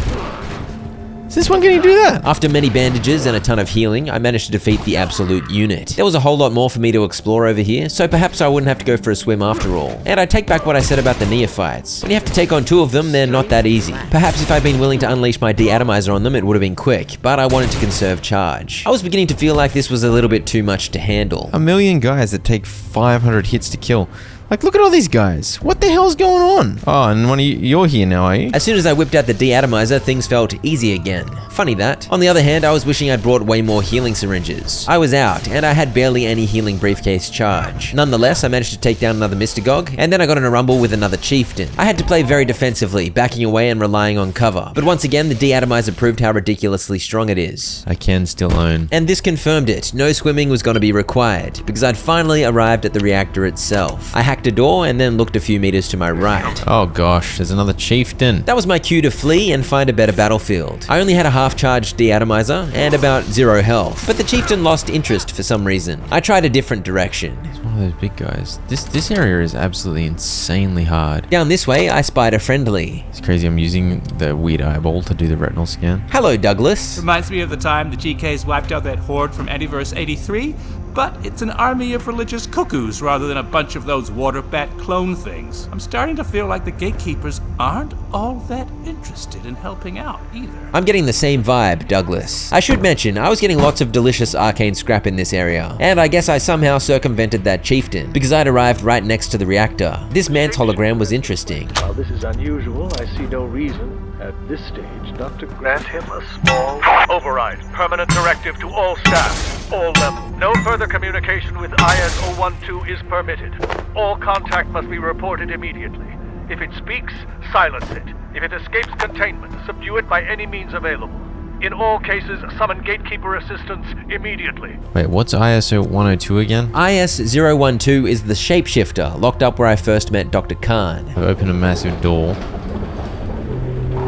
Since when can you do that? After many bandages and a ton of healing, I managed to defeat the absolute unit. There was a whole lot more for me to explore over here, so perhaps I wouldn't have to go for a swim after all. And I take back what I said about the neophytes. When you have to take on 2 of them, they're not that easy. Perhaps if I'd been willing to unleash my deatomizer on them, it would have been quick, but I wanted to conserve charge. I was beginning to feel like this was a little bit too much to handle. 1 million guys that take 500 hits to kill. Like, look at all these guys. What the hell's going on? Oh, and one of you're here now, are you? As soon as I whipped out the deatomizer, things felt easy again. Funny that. On the other hand, I was wishing I'd brought way more healing syringes. I was out, and I had barely any healing briefcase charge. Nonetheless, I managed to take down another Mystagog, and then I got in a rumble with another chieftain. I had to play very defensively, backing away and relying on cover. But once again, the deatomizer proved how ridiculously strong it is. I can still own. And this confirmed it. No swimming was going to be required, because I'd finally arrived at the reactor itself. I hacked a door and then looked a few meters to my right. Oh gosh, there's another chieftain. That was my cue to flee and find a better battlefield. I only had a half-charged deatomizer and about 0 health, but the chieftain lost interest for some reason. I tried a different direction. He's one of those big guys. This area is absolutely insanely hard. Down this way, I spied a friendly. It's crazy, I'm using the weird eyeball to do the retinal scan. Hello, Douglas. Reminds me of the time the GKs wiped out that horde from Antiverse 83, but it's an army of religious cuckoos rather than a bunch of those water bat clone things. I'm starting to feel like the gatekeepers aren't all that interested in helping out either. I'm getting the same vibe, Douglas. I should mention, I was getting lots of delicious arcane scrap in this area, and I guess I somehow circumvented that chieftain, because I'd arrived right next to the reactor. This man's hologram was interesting. While this is unusual, I see no reason, at this stage, not to grant him a small override. Permanent directive to all staff, all levels. No further communication with IS-012 is permitted. All contact must be reported immediately. If it speaks, silence it. If it escapes containment, subdue it by any means available. In all cases, summon gatekeeper assistance immediately. Wait, what's ISO 102 again? IS-012 is the shapeshifter, locked up where I first met Dr. Khan. I've opened a massive door.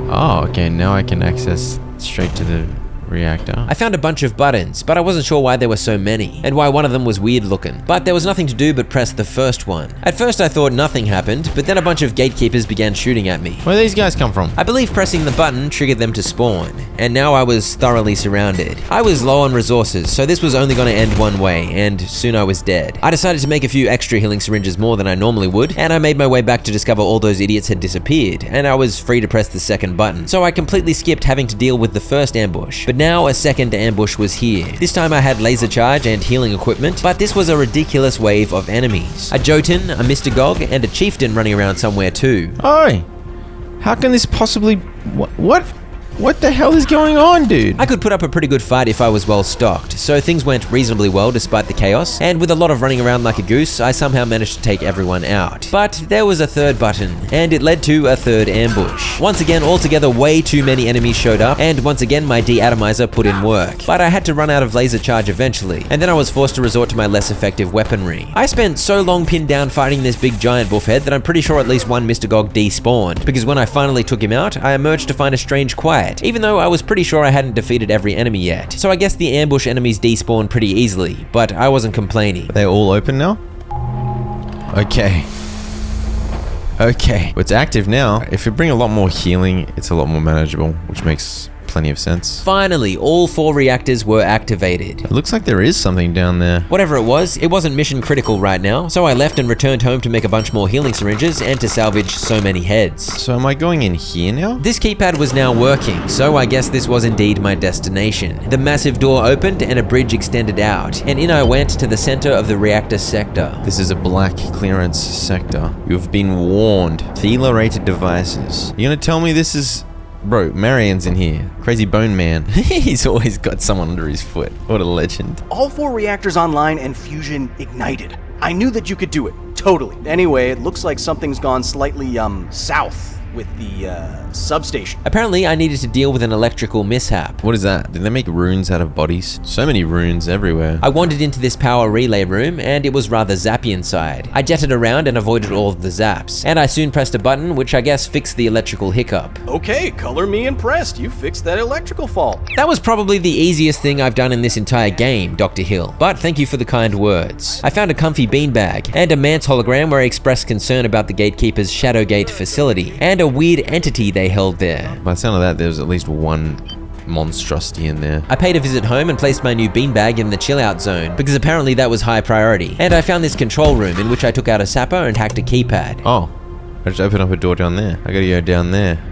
Oh, okay, now I can access straight to the reactor. I found a bunch of buttons, but I wasn't sure why there were so many, and why one of them was weird looking. But there was nothing to do but press the first one. At first I thought nothing happened, but then a bunch of gatekeepers began shooting at me. Where do these guys come from? I believe pressing the button triggered them to spawn, and now I was thoroughly surrounded. I was low on resources, so this was only going to end one way, and soon I was dead. I decided to make a few extra healing syringes more than I normally would, and I made my way back to discover all those idiots had disappeared, and I was free to press the second button. So I completely skipped having to deal with the first ambush, but now a second ambush was here. This time I had laser charge and healing equipment, but this was a ridiculous wave of enemies. A Jotun, a Mystagog, and a chieftain running around somewhere too. Oi! How can this possibly... What the hell is going on, dude? I could put up a pretty good fight if I was well stocked, so things went reasonably well despite the chaos, and with a lot of running around like a goose, I somehow managed to take everyone out. But there was a third button, and it led to a third ambush. Once again, altogether way too many enemies showed up, and once again my deatomizer put in work. But I had to run out of laser charge eventually, and then I was forced to resort to my less effective weaponry. I spent so long pinned down fighting this big giant wolf head that I'm pretty sure at least one Mystagog despawned, because when I finally took him out, I emerged to find a strange quiet, even though I was pretty sure I hadn't defeated every enemy yet. So I guess the ambush enemies despawn pretty easily, but I wasn't complaining. Are they all open now? Okay. Okay. Well, it's active now. If you bring a lot more healing, it's a lot more manageable, which makes plenty of sense. Finally, all 4 reactors were activated. It looks like there is something down there. Whatever it wasn't mission critical right now, so I left and returned home to make a bunch more healing syringes and to salvage so many heads. So am I going in here now? This keypad was now working, so I guess this was indeed my destination. The massive door opened and a bridge extended out, and in I went to the center of the reactor sector. This is a black clearance sector. You've been warned. Thela-rated devices. You're gonna tell me this is Bro, Marian's in here. Crazy Bone Man. He's always got someone under his foot. What a legend. All 4 reactors online and fusion ignited. I knew that you could do it. Totally. Anyway, it looks like something's gone slightly, south with the, substation. Apparently, I needed to deal with an electrical mishap. What is that? Did they make runes out of bodies? So many runes everywhere. I wandered into this power relay room, and it was rather zappy inside. I jetted around and avoided all of the zaps, and I soon pressed a button, which I guess fixed the electrical hiccup. Okay, color me impressed. You fixed that electrical fault. That was probably the easiest thing I've done in this entire game, Dr. Hill, but thank you for the kind words. I found a comfy beanbag, and a man's hologram where I expressed concern about the Gatekeeper's Shadowgate facility, and a weird entity they held there. By the sound of that, there was at least one monstrosity in there. I paid a visit home and placed my new beanbag in the chill-out zone, because apparently that was high priority. And I found this control room in which I took out a sapper and hacked a keypad. Oh, I just opened up a door down there. I gotta go down there.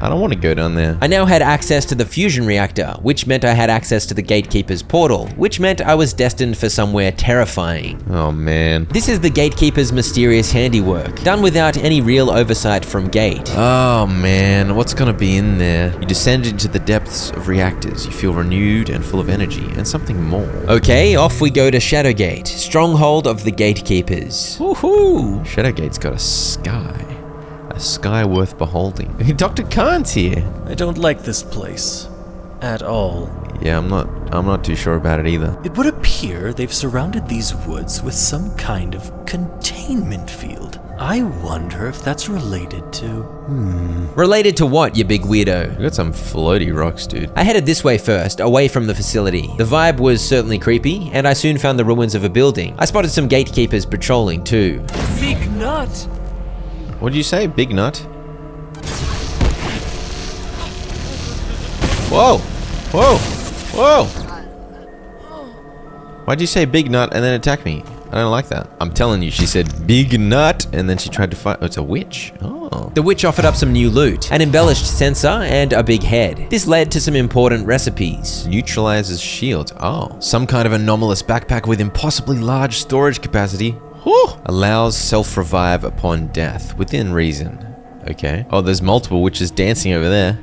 I don't want to go down there. I now had access to the fusion reactor, which meant I had access to the Gatekeeper's portal, which meant I was destined for somewhere terrifying. Oh man. This is the Gatekeeper's mysterious handiwork, done without any real oversight from Gate. Oh man, what's gonna be in there? You descend into the depths of reactors. You feel renewed and full of energy, and something more. Okay, off we go to Shadowgate, stronghold of the Gatekeepers. Woohoo! Shadowgate's got a sky. A sky worth beholding. Dr. Khan's here. I don't like this place. At all. Yeah, I'm not too sure about it either. It would appear they've surrounded these woods with some kind of containment field. I wonder if that's related to... Related to what, you big weirdo? We got some floaty rocks, dude. I headed this way first, away from the facility. The vibe was certainly creepy, and I soon found the ruins of a building. I spotted some gatekeepers patrolling too. Big nut! What'd you say, big nut? Whoa! Whoa! Whoa! Why'd you say big nut and then attack me? I don't like that. I'm telling you, she said big nut and then she tried to fight. Oh, it's a witch. Oh. The witch offered up some new loot, an embellished sensor and a big head. This led to some important recipes. Neutralizes shields. Oh. Some kind of anomalous backpack with impossibly large storage capacity. Whew. Allows self-revive upon death, within reason. Okay. Oh, there's multiple witches dancing over there.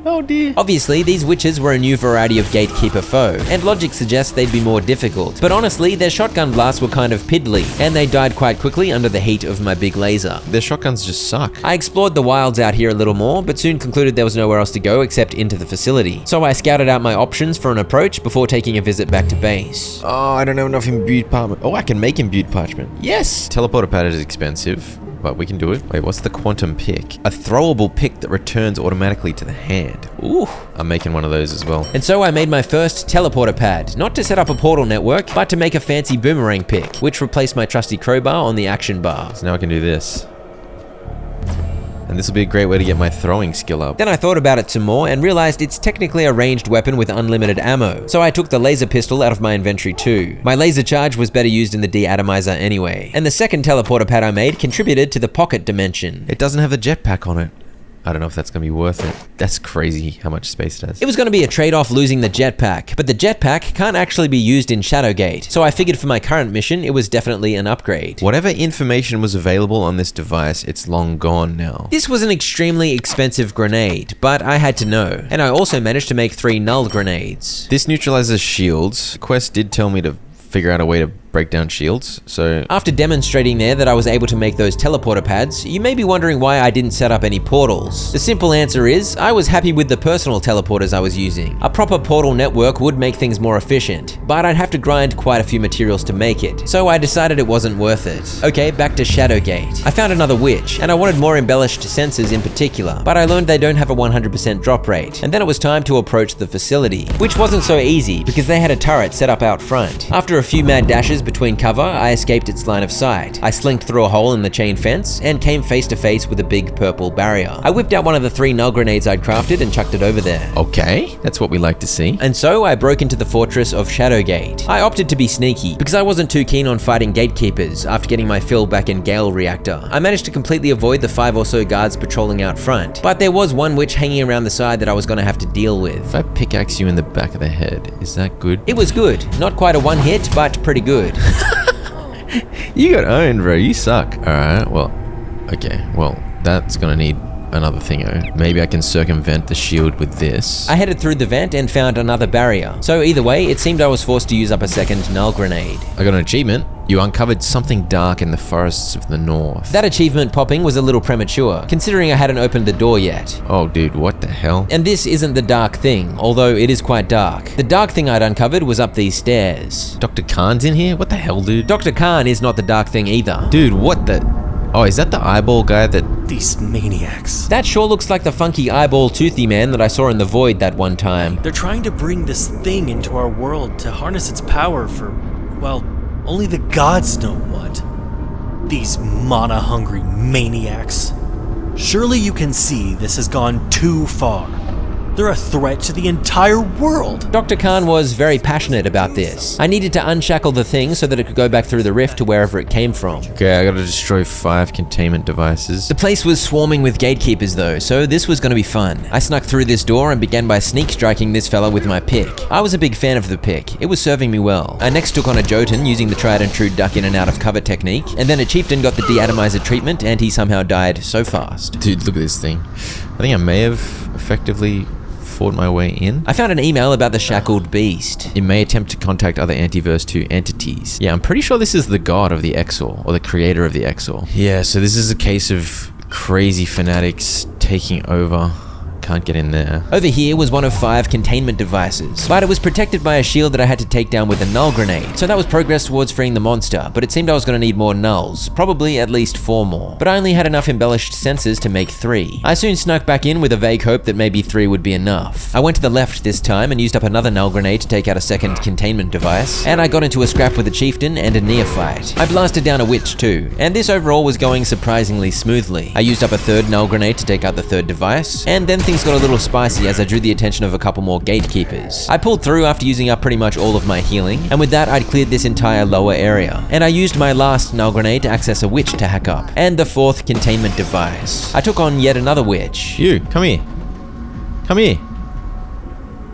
Oh dear. Obviously, these witches were a new variety of gatekeeper foe, and logic suggests they'd be more difficult. But honestly, their shotgun blasts were kind of piddly, and they died quite quickly under the heat of my big laser. Their shotguns just suck. I explored the wilds out here a little more, but soon concluded there was nowhere else to go except into the facility. So I scouted out my options for an approach before taking a visit back to base. Oh, I don't have enough imbued parchment. Oh, I can make imbued parchment. Yes! Teleporter pad is expensive, but we can do it. Wait, what's the quantum pick? A throwable pick that returns automatically to the hand. Ooh, I'm making one of those as well. And so I made my first teleporter pad, not to set up a portal network, but to make a fancy boomerang pick, which replaced my trusty crowbar on the action bar. So now I can do this. And this will be a great way to get my throwing skill up. Then I thought about it some more and realized it's technically a ranged weapon with unlimited ammo. So I took the laser pistol out of my inventory too. My laser charge was better used in the deatomizer anyway. And the second teleporter pad I made contributed to the pocket dimension. It doesn't have a jetpack on it. I don't know if that's gonna be worth it. That's crazy how much space it has. It was gonna be a trade-off losing the jetpack, but the jetpack can't actually be used in Shadowgate, so I figured for my current mission, it was definitely an upgrade. Whatever information was available on this device, it's long gone now. This was an extremely expensive grenade, but I had to know, and I also managed to make 3 null grenades. This neutralizes shields. The quest did tell me to figure out a way to break down shields, so... After demonstrating there that I was able to make those teleporter pads, you may be wondering why I didn't set up any portals. The simple answer is, I was happy with the personal teleporters I was using. A proper portal network would make things more efficient, but I'd have to grind quite a few materials to make it, so I decided it wasn't worth it. Okay, back to Shadowgate. I found another witch, and I wanted more embellished sensors in particular, but I learned they don't have a 100% drop rate, and then it was time to approach the facility, which wasn't so easy because they had a turret set up out front. After a few mad dashes between cover, I escaped its line of sight. I slinked through a hole in the chain fence and came face to face with a big purple barrier. I whipped out one of the 3 null grenades I'd crafted and chucked it over there. Okay, that's what we like to see. And so I broke into the fortress of Shadowgate. I opted to be sneaky because I wasn't too keen on fighting gatekeepers after getting my fill back in Gale Reactor. I managed to completely avoid the 5 or so guards patrolling out front, but there was one witch hanging around the side that I was gonna have to deal with. If I pickaxe you in the back of the head, is that good? It was good. Not quite a one hit, but pretty good. You got owned, bro. You suck. Alright, well, okay. Well, that's gonna need another thingo. Maybe I can circumvent the shield with this. I headed through the vent and found another barrier. So either way, it seemed I was forced to use up a second null grenade. I got an achievement. You uncovered something dark in the forests of the north. That achievement popping was a little premature, considering I hadn't opened the door yet. Oh dude, what the hell? And this isn't the dark thing, although it is quite dark. The dark thing I'd uncovered was up these stairs. Dr. Khan's in here? What the hell, dude? Dr. Khan is not the dark thing either. Dude, what the... Oh, is that the eyeball guy that... These maniacs. That sure looks like the funky eyeball toothy man that I saw in the void that one time. They're trying to bring this thing into our world to harness its power for, well, only the gods know what. These mana-hungry maniacs. Surely you can see this has gone too far. They're a threat to the entire world. Dr. Khan was very passionate about this. I needed to unshackle the thing so that it could go back through the rift to wherever it came from. Okay, I gotta destroy 5 containment devices. The place was swarming with gatekeepers though, so this was gonna be fun. I snuck through this door and began by sneak striking this fella with my pick. I was a big fan of the pick. It was serving me well. I next took on a Jotun using the tried and true duck in and out of cover technique, and then a chieftain got the deatomizer treatment and he somehow died so fast. Dude, look at this thing. I think I may have effectively fought my way in. I found an email about the shackled beast. It may attempt to contact other Antiverse 2 entities. Yeah, I'm pretty sure this is the god of the Exor, or the creator of the Exor. Yeah, so this is a case of crazy fanatics taking over. Can't get in there. Over here was one of 5 containment devices, but it was protected by a shield that I had to take down with a null grenade. So that was progress towards freeing the monster, but it seemed I was gonna need more nulls, probably at least 4 more. But I only had enough embellished sensors to make 3. I soon snuck back in with a vague hope that maybe 3 would be enough. I went to the left this time and used up another null grenade to take out a second containment device, and I got into a scrap with a chieftain and a neophyte. I blasted down a witch too, and this overall was going surprisingly smoothly. I used up a 3rd null grenade to take out the 3rd device, and then things got a little spicy as I drew the attention of a couple more gatekeepers. I pulled through after using up pretty much all of my healing, and with that I'd cleared this entire lower area. And I used my last null grenade to access a witch to hack up, and the 4th containment device. I took on yet another witch. You, come here. Come here.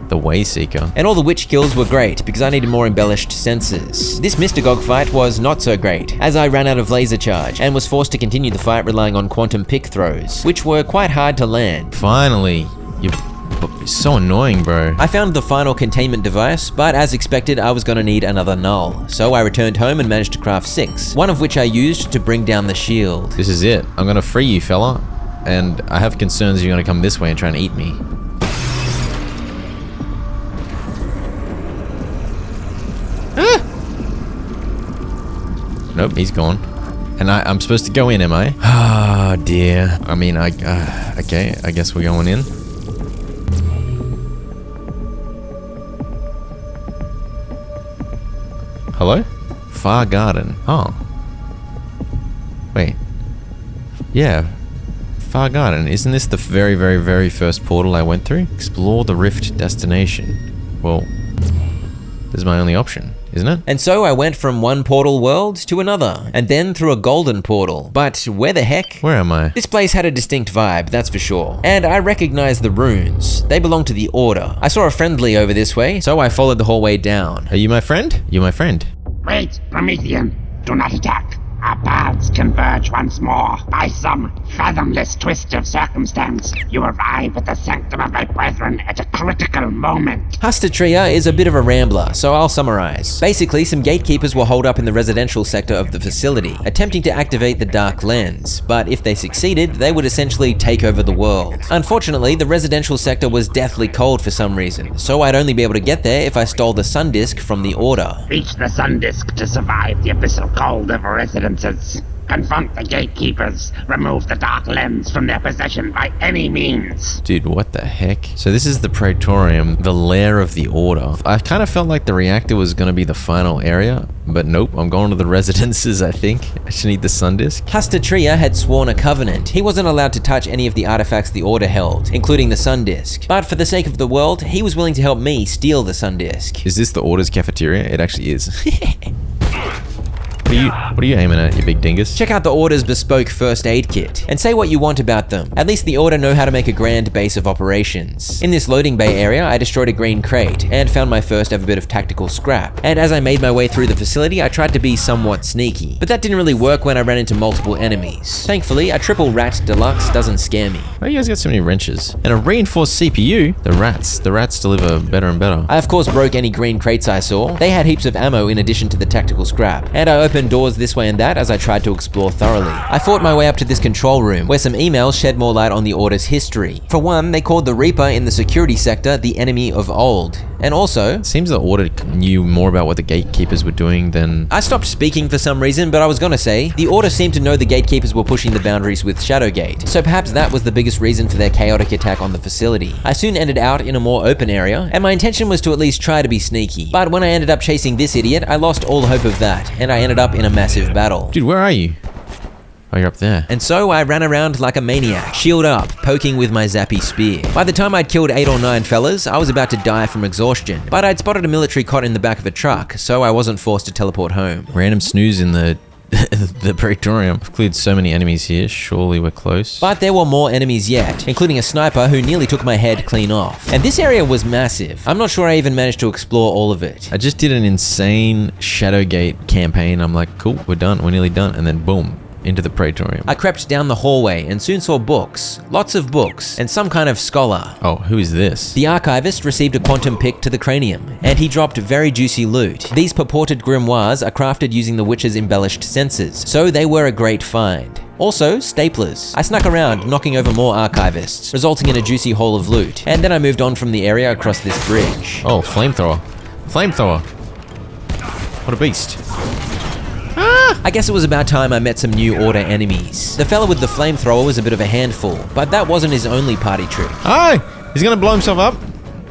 The Wayseeker. And all the witch kills were great because I needed more embellished sensors. This Mystagog fight was not so great, as I ran out of laser charge and was forced to continue the fight relying on quantum pick throws, which were quite hard to land. Finally. You're so annoying, bro. I found the final containment device, but as expected, I was gonna need another null. So I returned home and managed to craft 6, one of which I used to bring down the shield. This is it. I'm gonna free you, fella. And I have concerns you're gonna come this way and try and eat me. Nope, he's gone. And I'm supposed to go in, am I? Ah, dear. I mean, okay, I guess we're going in. Hello? Far Garden. Oh. Wait. Yeah. Far Garden. Isn't this the very, very, very first portal I went through? Explore the Rift destination. Well, this is my only option, isn't it? And so I went from one portal world to another, and then through a golden portal. But where the heck? Where am I? This place had a distinct vibe, that's for sure. And I recognized the runes. They belong to the Order. I saw a friendly over this way, so I followed the hallway down. Are you my friend? You my friend. Wait, Promethean. Do not attack. Our paths converge once more. By some fathomless twist of circumstance, you arrive at the sanctum of my brethren at a critical moment. Hastatria is a bit of a rambler, so I'll summarize. Basically, some gatekeepers were holed up in the residential sector of the facility, attempting to activate the Dark Lens, but if they succeeded, they would essentially take over the world. Unfortunately, the residential sector was deathly cold for some reason, so I'd only be able to get there if I stole the sun disk from the Order. Reach the sun disk to survive the abyssal cold of residences. Confront the gatekeepers. Remove the Dark Lens from their possession by any means. Dude, what the heck? So this is the Praetorium, the lair of the Order. I kind of felt like the reactor was going to be the final area, but nope, I'm going to the residences, I think. I should need the sun disk. Hastatria had sworn a covenant. He wasn't allowed to touch any of the artifacts the Order held, including the sun disk. But for the sake of the world, he was willing to help me steal the sun disk. Is this the Order's cafeteria? It actually is. What are you aiming at, you big dingus? Check out the Order's bespoke first aid kit, and say what you want about them. At least the Order know how to make a grand base of operations. In this loading bay area, I destroyed a green crate, and found my first ever bit of tactical scrap. And as I made my way through the facility, I tried to be somewhat sneaky. But that didn't really work when I ran into multiple enemies. Thankfully, a triple rat deluxe doesn't scare me. Why you guys got so many wrenches? And a reinforced CPU? The rats deliver better and better. I of course broke any green crates I saw. They had heaps of ammo in addition to the tactical scrap, and I opened doors this way and that as I tried to explore thoroughly. I fought my way up to this control room, where some emails shed more light on the Order's history. For one, they called the Reaper in the security sector the enemy of old. And also, it seems the Order knew more about what the gatekeepers were doing than... I stopped speaking for some reason, but I was gonna say, the Order seemed to know the gatekeepers were pushing the boundaries with Shadowgate, so perhaps that was the biggest reason for their chaotic attack on the facility. I soon ended out in a more open area, and my intention was to at least try to be sneaky. But when I ended up chasing this idiot, I lost all hope of that, and I ended up in a massive battle. Dude, where are you? Oh, you're up there. And so I ran around like a maniac, shield up, poking with my zappy spear. By the time I'd killed 8 or 9 fellas, I was about to die from exhaustion, but I'd spotted a military cot in the back of a truck, so I wasn't forced to teleport home. Random snooze in the Praetorium. I've cleared so many enemies here, surely we're close. But there were more enemies yet, including a sniper who nearly took my head clean off. And this area was massive. I'm not sure I even managed to explore all of it. I just did an insane Shadowgate campaign. I'm like, cool, we're done, we're nearly done, and then boom. Into the Praetorium. I crept down the hallway and soon saw books, lots of books, and some kind of scholar. Oh, who is this? The archivist received a quantum pick to the cranium, and he dropped very juicy loot. These purported grimoires are crafted using the witch's embellished senses, so they were a great find. Also, staplers. I snuck around, knocking over more archivists, resulting in a juicy haul of loot, and then I moved on from the area across this bridge. Oh, flamethrower. Flamethrower. What a beast. I guess it was about time I met some new Order enemies. The fella with the flamethrower was a bit of a handful, but that wasn't his only party trick. Hi! He's gonna blow himself up?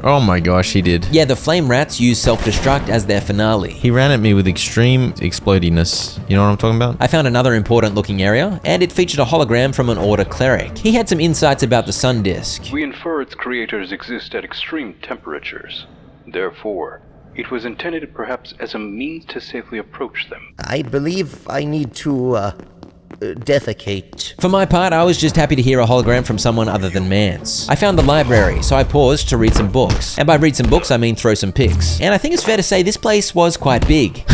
Oh my gosh, he did. Yeah, the flame rats use self-destruct as their finale. He ran at me with extreme explodiness. You know what I'm talking about? I found another important looking area, and it featured a hologram from an Order cleric. He had some insights about the sun disk. We infer its creators exist at extreme temperatures. Therefore, it was intended perhaps as a means to safely approach them. I believe I need to, defecate. For my part, I was just happy to hear a hologram from someone other than Mance. I found the library, so I paused to read some books. And by read some books, I mean throw some pics. And I think it's fair to say this place was quite big.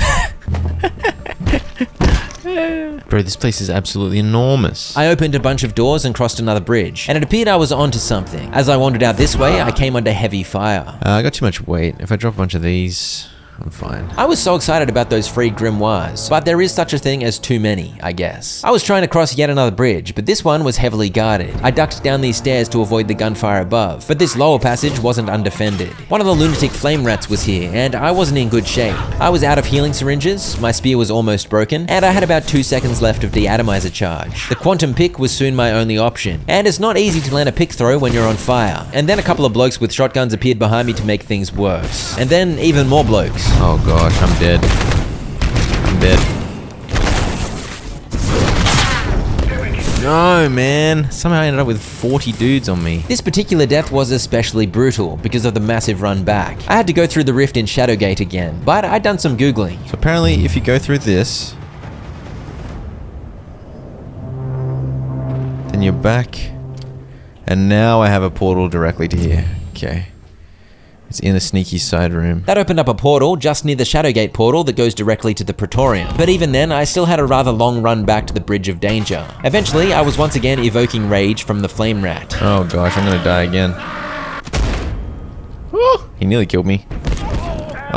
Bro, this place is absolutely enormous. I opened a bunch of doors and crossed another bridge, and it appeared I was onto something. As I wandered out this way, I came under heavy fire. I got too much weight. If I drop a bunch of these, I'm fine. I was so excited about those free grimoires, but there is such a thing as too many, I guess. I was trying to cross yet another bridge, but this one was heavily guarded. I ducked down these stairs to avoid the gunfire above, but this lower passage wasn't undefended. One of the lunatic flame rats was here, and I wasn't in good shape. I was out of healing syringes, my spear was almost broken, and I had about 2 seconds left of deatomizer charge. The quantum pick was soon my only option, and it's not easy to land a pick throw when you're on fire. And then a couple of blokes with shotguns appeared behind me to make things worse. And then even more blokes. Oh gosh, I'm dead. I'm dead. No, man. Somehow I ended up with 40 dudes on me. This particular death was especially brutal because of the massive run back. I had to go through the rift in Shadowgate again, but I'd done some Googling. So apparently if you go through this, then you're back. And now I have a portal directly to here. Okay. It's in a sneaky side room. That opened up a portal just near the Shadowgate portal that goes directly to the Praetorium. But even then, I still had a rather long run back to the Bridge of Danger. Eventually, I was once again evoking rage from the Flame Rat. Oh gosh, I'm gonna die again. Woo! He nearly killed me.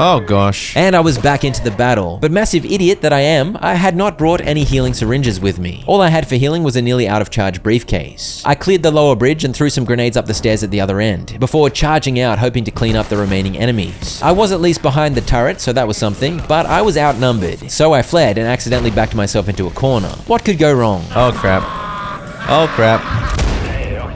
Oh gosh. And I was back into the battle. But massive idiot that I am, I had not brought any healing syringes with me. All I had for healing was a nearly out of charge briefcase. I cleared the lower bridge and threw some grenades up the stairs at the other end, before charging out hoping to clean up the remaining enemies. I was at least behind the turret, so that was something, but I was outnumbered. So I fled and accidentally backed myself into a corner. What could go wrong? Oh crap. Oh crap.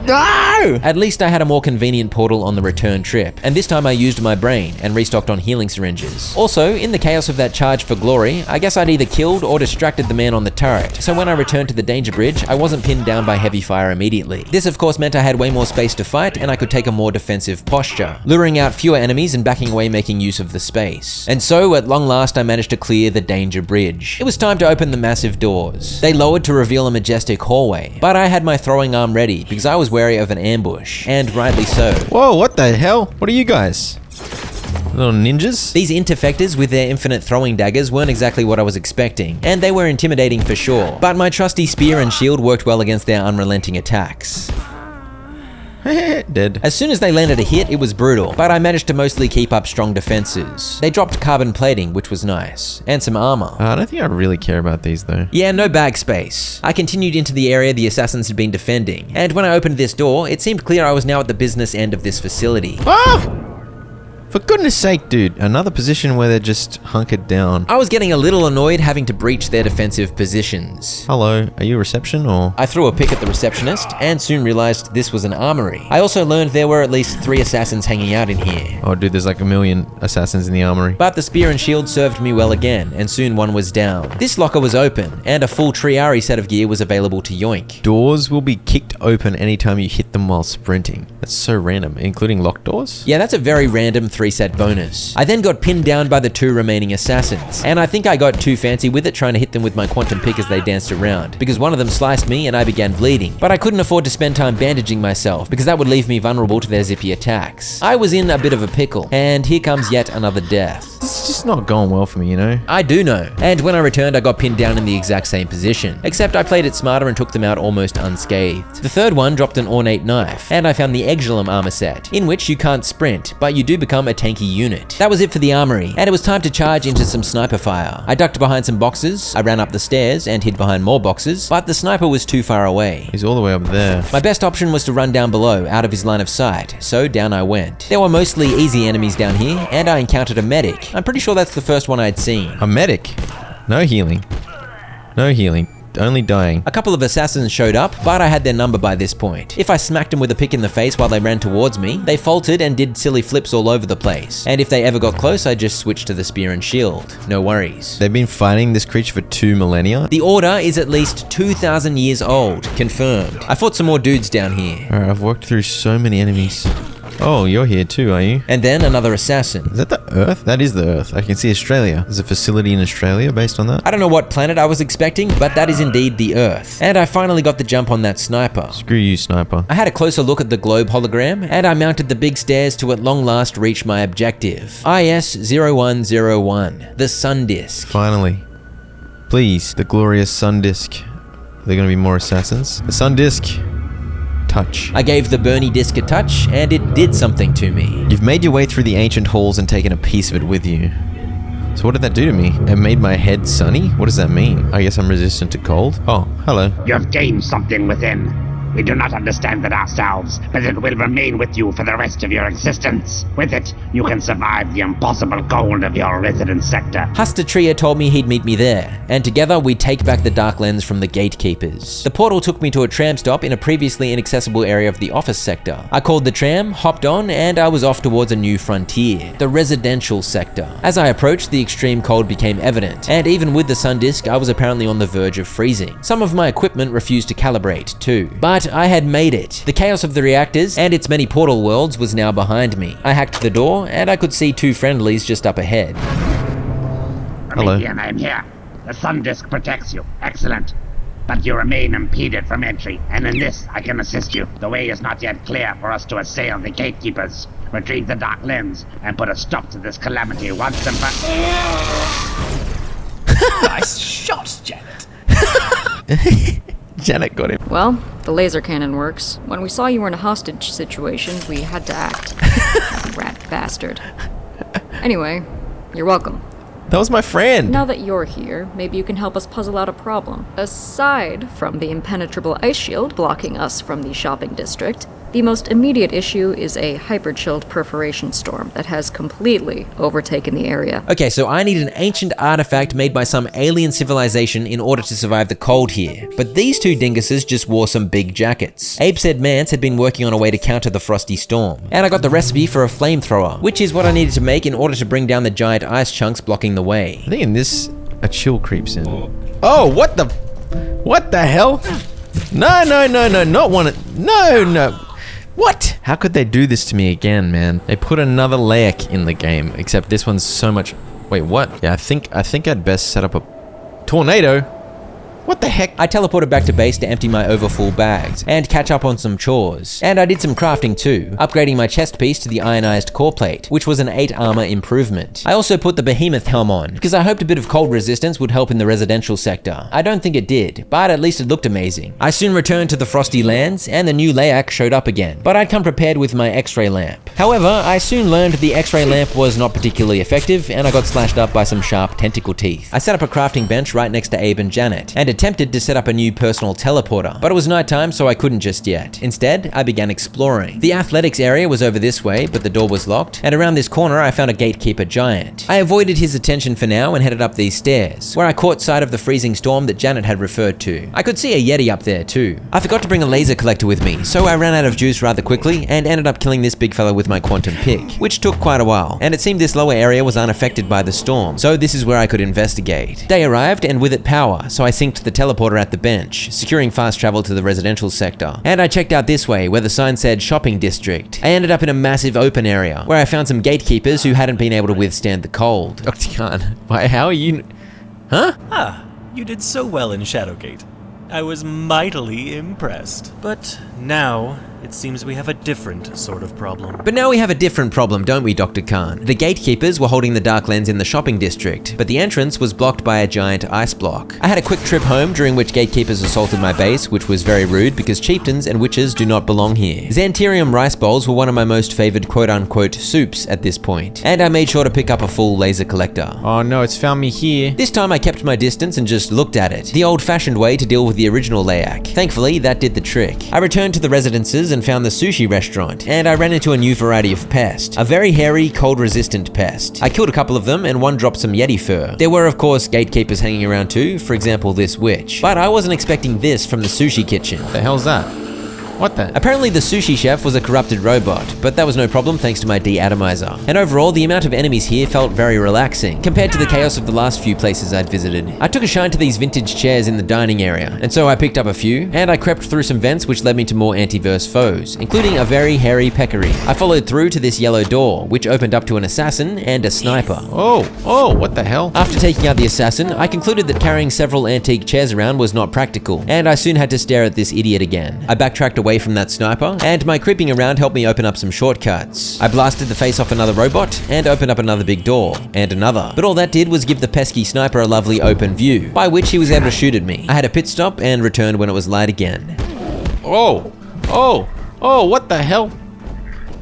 Ah! no! At least I had a more convenient portal on the return trip, and this time I used my brain and restocked on healing syringes. Also, in the chaos of that charge for glory, I guess I'd either killed or distracted the man on the turret, so when I returned to the danger bridge, I wasn't pinned down by heavy fire immediately. This of course meant I had way more space to fight and I could take a more defensive posture, luring out fewer enemies and backing away making use of the space. And so, at long last, I managed to clear the danger bridge. It was time to open the massive doors. They lowered to reveal a majestic hallway, but I had my throwing arm ready because I was wary of an ambush, and rightly so. Whoa, what the hell? What are you guys? Little ninjas? These interfectors with their infinite throwing daggers weren't exactly what I was expecting, and they were intimidating for sure, but my trusty spear and shield worked well against their unrelenting attacks. Dead. As soon as they landed a hit, it was brutal, but I managed to mostly keep up strong defenses. They dropped carbon plating, which was nice, and some armor. I don't think I really care about these though. Yeah, no bag space. I continued into the area the assassins had been defending, and when I opened this door, it seemed clear I was now at the business end of this facility. Ah! For goodness sake, dude, another position where they're just hunkered down. I was getting a little annoyed having to breach their defensive positions. Hello, are you reception or? I threw a pick at the receptionist and soon realized this was an armory. I also learned there were at least 3 assassins hanging out in here. Oh dude, there's like a million assassins in the armory. But the spear and shield served me well again, and soon one was down. This locker was open, and a full Triari set of gear was available to yoink. Doors will be kicked open anytime you hit them while sprinting. That's so random, including locked doors? Yeah, that's a very random 3-set bonus. I then got pinned down by the 2 remaining assassins, and I think I got too fancy with it trying to hit them with my quantum pick as they danced around, because one of them sliced me and I began bleeding. But I couldn't afford to spend time bandaging myself, because that would leave me vulnerable to their zippy attacks. I was in a bit of a pickle, and here comes yet another death. This is just not going well for me, you know? I do know. And when I returned, I got pinned down in the exact same position, except I played it smarter and took them out almost unscathed. The third one dropped an ornate knife, and I found the Egulum armor set, in which you can't sprint, but you do become a tanky unit. That was it for the armory, and it was time to charge into some sniper fire. I ducked behind some boxes, I ran up the stairs and hid behind more boxes, but the sniper was too far away. He's all the way up there. My best option was to run down below, out of his line of sight, so down I went. There were mostly easy enemies down here, and I encountered a medic. I'm pretty sure that's the first one I'd seen. A medic? No healing. No healing. Only dying. A couple of assassins showed up, but I had their number by this point. If I smacked them with a pick in the face while they ran towards me, they faltered and did silly flips all over the place. And if they ever got close, I just switched to the spear and shield. No worries. They've been fighting this creature for 2 millennia? The order is at least 2,000 years old. Confirmed. I fought some more dudes down here. Alright, I've worked through so many enemies. Oh, you're here too, are you? And then another assassin. Is that the Earth? That is the Earth. I can see Australia. There's a facility in Australia based on that. I don't know what planet I was expecting, but that is indeed the Earth. And I finally got the jump on that sniper. Screw you, sniper. I had a closer look at the globe hologram, and I mounted the big stairs to at long last reach my objective. IS-0101, the Sun Disk. Finally. Please, the glorious Sun Disk. Are there gonna be more assassins? The Sun Disk. Touch. I gave the Bernie disc a touch, and it did something to me. You've made your way through the ancient halls and taken a piece of it with you. So what did that do to me? It made my head sunny? What does that mean? I guess I'm resistant to cold? Oh, hello. You have gained something within. We do not understand it ourselves, but it will remain with you for the rest of your existence. With it, you can survive the impossible cold of your residence sector. Hustatria told me he'd meet me there, and together we'd take back the Dark Lens from the gatekeepers. The portal took me to a tram stop in a previously inaccessible area of the office sector. I called the tram, hopped on, and I was off towards a new frontier, the residential sector. As I approached, the extreme cold became evident, and even with the sun disk, I was apparently on the verge of freezing. Some of my equipment refused to calibrate, too. But I had made it. The chaos of the reactors and its many portal worlds was now behind me. I hacked the door, and I could see 2 friendlies just up ahead. Hello. I am here. The sun disk protects you. Excellent. But you remain impeded from entry, and in this I can assist you. The way is not yet clear for us to assail the gatekeepers, retrieve the Dark Lens, and put a stop to this calamity once and for... Nice shot, Janet. Janet got him. Well, the laser cannon works. When we saw you were in a hostage situation, we had to act. Rat bastard. Anyway, you're welcome. That was my friend. Now that you're here, maybe you can help us puzzle out a problem. Aside from the impenetrable ice shield blocking us from the shopping district, The most immediate issue is a hyper-chilled perforation storm that has completely overtaken the area. Okay, so I need an ancient artifact made by some alien civilization in order to survive the cold here. But these two dinguses just wore some big jackets. Abe said Mance had been working on a way to counter the frosty storm. And I got the recipe for a flamethrower, which is what I needed to make in order to bring down the giant ice chunks blocking the way. I think in this, a chill creeps in. Oh, what the hell? No, not one. No. What? How could they do this to me again, man? They put another Layak in the game, except this one's so much... Wait, what? Yeah, I think I'd best set up a tornado. What the heck? I teleported back to base to empty my overfull bags and catch up on some chores. And I did some crafting too, upgrading my chest piece to the ionized core plate, which was an 8 armor improvement. I also put the behemoth helm on, because I hoped a bit of cold resistance would help in the residential sector. I don't think it did, but at least it looked amazing. I soon returned to the frosty lands, and the new Layak showed up again, but I'd come prepared with my X-ray lamp. However, I soon learned the X-ray lamp was not particularly effective, and I got slashed up by some sharp tentacle teeth. I set up a crafting bench right next to Abe and Janet, and attempted to set up a new personal teleporter, but it was nighttime, so I couldn't just yet. Instead, I began exploring. The athletics area was over this way, but the door was locked, and around this corner I found a gatekeeper giant. I avoided his attention for now and headed up these stairs, where I caught sight of the freezing storm that Janet had referred to. I could see a Yeti up there too. I forgot to bring a laser collector with me, so I ran out of juice rather quickly and ended up killing this big fella with my quantum pick, which took quite a while, and it seemed this lower area was unaffected by the storm, so this is where I could investigate. Day arrived, and with it power, so I synced the teleporter at the bench, securing fast travel to the residential sector. And I checked out this way, where the sign said shopping district. I ended up in a massive open area, where I found some gatekeepers who hadn't been able to withstand the cold. Dr. Khan, why, how are you... Huh? Ah, you did so well in Shadowgate. I was mightily impressed. But now, it seems we have a different sort of problem. But now we have a different problem, don't we, Dr. Khan? The gatekeepers were holding the dark lens in the shopping district, but the entrance was blocked by a giant ice block. I had a quick trip home, during which gatekeepers assaulted my base, which was very rude because chieftains and witches do not belong here. Xantherium rice bowls were one of my most favored quote-unquote soups at this point, and I made sure to pick up a full laser collector. Oh no, it's found me here. This time I kept my distance and just looked at it, the old-fashioned way to deal with the original Layak. Thankfully, that did the trick. I returned to the residences and found the sushi restaurant, and I ran into a new variety of pest, a very hairy, cold-resistant pest. I killed a couple of them, and one dropped some Yeti fur. There were, of course, gatekeepers hanging around too, for example, this witch. But I wasn't expecting this from the sushi kitchen. The hell's that? What the? Apparently the sushi chef was a corrupted robot, but that was no problem thanks to my de-atomizer. And overall, the amount of enemies here felt very relaxing, compared to the chaos of the last few places I'd visited. I took a shine to these vintage chairs in the dining area, and so I picked up a few, and I crept through some vents which led me to more anti-verse foes, including a very hairy peccary. I followed through to this yellow door, which opened up to an assassin and a sniper. Oh, what the hell? After taking out the assassin, I concluded that carrying several antique chairs around was not practical, and I soon had to stare at this idiot again. I backtracked away from that sniper, and my creeping around helped me open up some shortcuts. I blasted the face off another robot, and opened up another big door, and another. But all that did was give the pesky sniper a lovely open view, by which he was able to shoot at me. I had a pit stop and returned when it was light again. Oh, what the hell?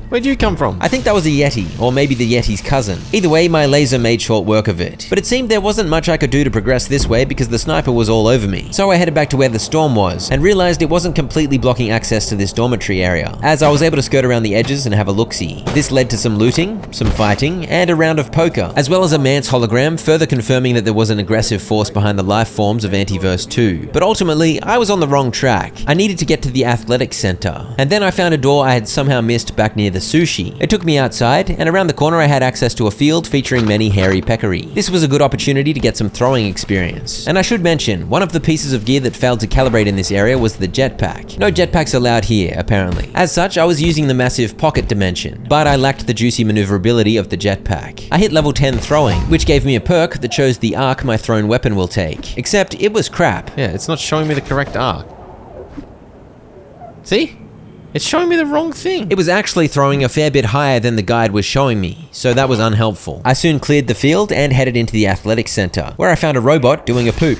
Where'd you come from? I think that was a Yeti, or maybe the Yeti's cousin. Either way, my laser made short work of it. But it seemed there wasn't much I could do to progress this way because the sniper was all over me. So I headed back to where the storm was, and realized it wasn't completely blocking access to this dormitory area, as I was able to skirt around the edges and have a look-see. This led to some looting, some fighting, and a round of poker, as well as a Mance hologram, further confirming that there was an aggressive force behind the life forms of Antiverse 2. But ultimately, I was on the wrong track. I needed to get to the athletics center, and then I found a door I had somehow missed back near the sushi. It took me outside, and around the corner I had access to a field featuring many hairy peccary. This was a good opportunity to get some throwing experience. And I should mention, one of the pieces of gear that failed to calibrate in this area was the jetpack. No jetpacks allowed here, apparently. As such, I was using the massive pocket dimension, but I lacked the juicy maneuverability of the jetpack. I hit level 10 throwing, which gave me a perk that chose the arc my thrown weapon will take. Except, it was crap. Yeah, it's not showing me the correct arc. See? It's showing me the wrong thing. It was actually throwing a fair bit higher than the guide was showing me, so that was unhelpful. I soon cleared the field and headed into the athletics center, where I found a robot doing a poop.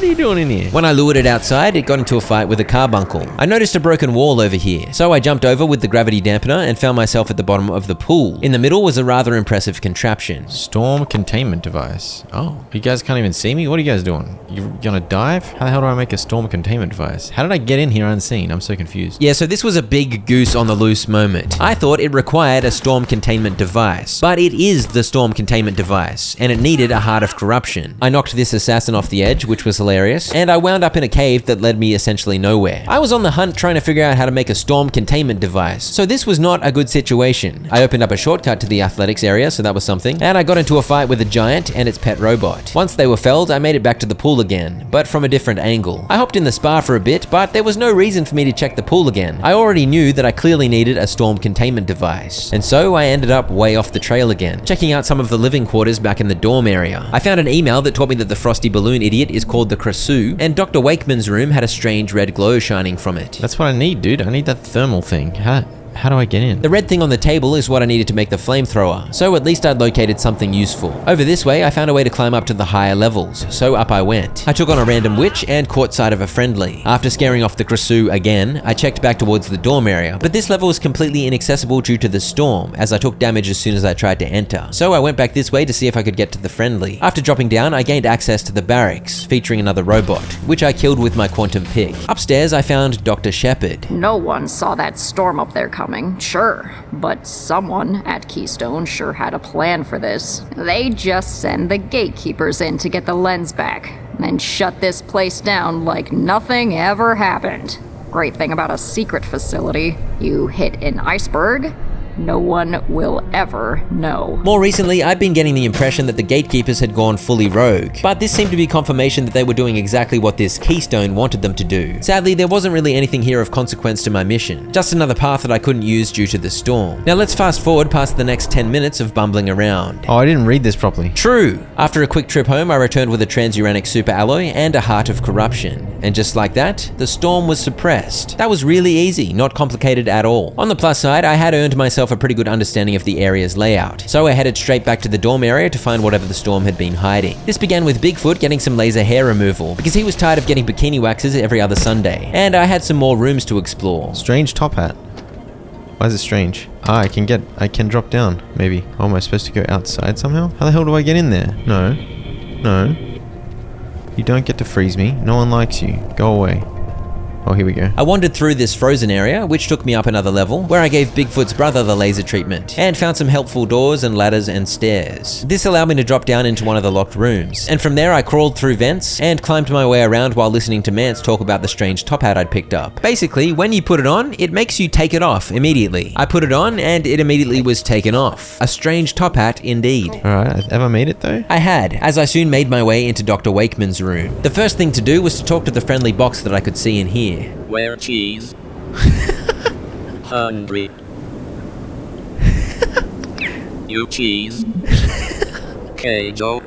What are you doing in here? When I lured it outside, it got into a fight with a carbuncle. I noticed a broken wall over here, so I jumped over with the gravity dampener and found myself at the bottom of the pool. In the middle was a rather impressive contraption. Storm containment device. Oh, you guys can't even see me? What are you guys doing? You're gonna dive? How the hell do I make a storm containment device? How did I get in here unseen? I'm so confused. Yeah, so this was a big goose on the loose moment. I thought it required a storm containment device, but it is the storm containment device, and it needed a heart of corruption. I knocked this assassin off the edge, which was hilarious, and I wound up in a cave that led me essentially nowhere. I was on the hunt trying to figure out how to make a storm containment device, so this was not a good situation. I opened up a shortcut to the athletics area, so that was something, and I got into a fight with a giant and its pet robot. Once they were felled, I made it back to the pool again, but from a different angle. I hopped in the spa for a bit, but there was no reason for me to check the pool again. I already knew that I clearly needed a storm containment device, and so I ended up way off the trail again, checking out some of the living quarters back in the dorm area. I found an email that told me that the frosty balloon idiot is called the Krasu, and Dr. Wakeman's room had a strange red glow shining from it. That's what I need, dude. I need that thermal thing. How do I get in? The red thing on the table is what I needed to make the flamethrower, so at least I'd located something useful. Over this way, I found a way to climb up to the higher levels, so up I went. I took on a random witch and caught sight of a friendly. After scaring off the Krasu again, I checked back towards the dorm area, but this level was completely inaccessible due to the storm, as I took damage as soon as I tried to enter. So I went back this way to see if I could get to the friendly. After dropping down, I gained access to the barracks, featuring another robot, which I killed with my quantum pick. Upstairs, I found Dr. Shepard. No one saw that storm up there coming, sure, but someone at Keystone sure had a plan for this. They just send the gatekeepers in to get the lens back, then shut this place down like nothing ever happened. Great thing about a secret facility, you hit an iceberg, no one will ever know. More recently, I've been getting the impression that the gatekeepers had gone fully rogue, but this seemed to be confirmation that they were doing exactly what this Keystone wanted them to do. Sadly, there wasn't really anything here of consequence to my mission, just another path that I couldn't use due to the storm. Now let's fast forward past the next 10 minutes of bumbling around. Oh, I didn't read this properly. True! After a quick trip home, I returned with a transuranic super alloy and a heart of corruption. And just like that, the storm was suppressed. That was really easy, not complicated at all. On the plus side, I had earned myself a pretty good understanding of the area's layout, so I headed straight back to the dorm area to find whatever the storm had been hiding. This began with Bigfoot getting some laser hair removal, because he was tired of getting bikini waxes every other Sunday, and I had some more rooms to explore. Strange top hat. Why is it strange? Ah, I can drop down, maybe. Oh, am I supposed to go outside somehow? How the hell do I get in there? No. You don't get to freeze me. No one likes you. Go away. Oh, here we go. I wandered through this frozen area, which took me up another level, where I gave Bigfoot's brother the laser treatment, and found some helpful doors and ladders and stairs. This allowed me to drop down into one of the locked rooms, and from there I crawled through vents and climbed my way around while listening to Mance talk about the strange top hat I'd picked up. Basically, when you put it on, it makes you take it off immediately. I put it on, and it immediately was taken off. A strange top hat indeed. Alright, have I made it though? I had, as I soon made my way into Dr. Wakeman's room. The first thing to do was to talk to the friendly box that I could see in here. Where cheese? Hungry. You cheese? Queijo?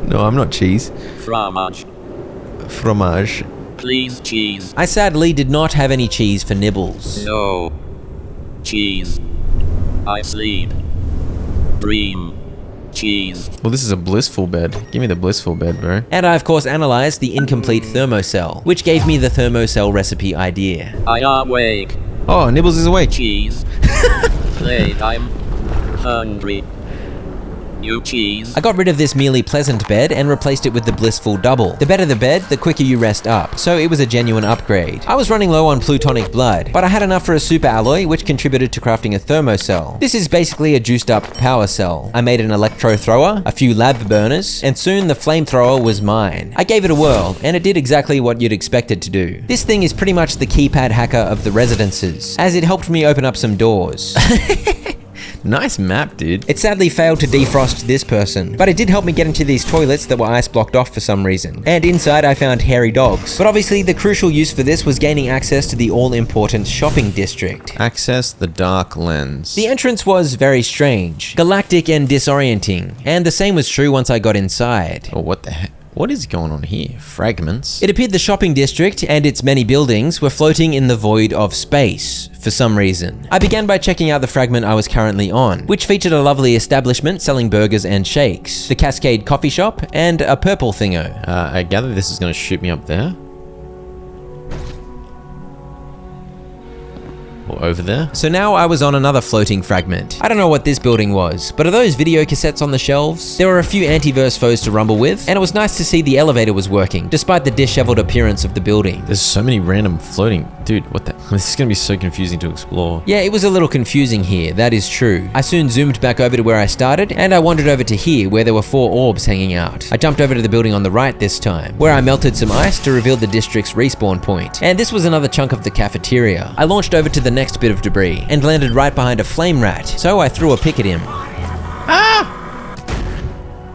No, I'm not cheese. Fromage. Fromage. Please cheese. I sadly did not have any cheese for nibbles. No. Cheese. I sleep. Dream. Cheese. Well, this is a blissful bed. Give me the blissful bed, bro. And I, of course, analyzed the incomplete thermocell, which gave me the thermocell recipe idea. I awake. Oh, Nibbles is awake. Cheese. Playtime. Hungry. You cheese. I got rid of this merely pleasant bed and replaced it with the blissful double. The better the bed, the quicker you rest up, so it was a genuine upgrade. I was running low on plutonic blood, but I had enough for a super alloy, which contributed to crafting a thermocell. This is basically a juiced up power cell. I made an electro thrower, a few lab burners, and soon the flamethrower was mine. I gave it a whirl, and it did exactly what you'd expect it to do. This thing is pretty much the keypad hacker of the residences, as it helped me open up some doors. Nice map, dude. It sadly failed to defrost this person, but it did help me get into these toilets that were ice blocked off for some reason. And inside I found hairy dogs. But obviously the crucial use for this was gaining access to the all-important shopping district. Access the dark lens. The entrance was very strange, galactic and disorienting, and the same was true once I got inside. Oh, what the heck? What is going on here? Fragments? It appeared the shopping district and its many buildings were floating in the void of space, for some reason. I began by checking out the fragment I was currently on, which featured a lovely establishment selling burgers and shakes, the Cascade coffee shop, and a purple thingo. I gather this is going to shoot me up there. Or over there. So now I was on another floating fragment. I don't know what this building was, but are those video cassettes on the shelves? There were a few anti-verse foes to rumble with, and it was nice to see the elevator was working, despite the disheveled appearance of the building. There's so many random floating. Dude, what the? This is going to be so confusing to explore. Yeah, it was a little confusing here, that is true. I soon zoomed back over to where I started, and I wandered over to here where there were 4 orbs hanging out. I jumped over to the building on the right this time, where I melted some ice to reveal the district's respawn point. And this was another chunk of the cafeteria. I launched over to the next bit of debris and landed right behind a flame rat, so I threw a pick at him.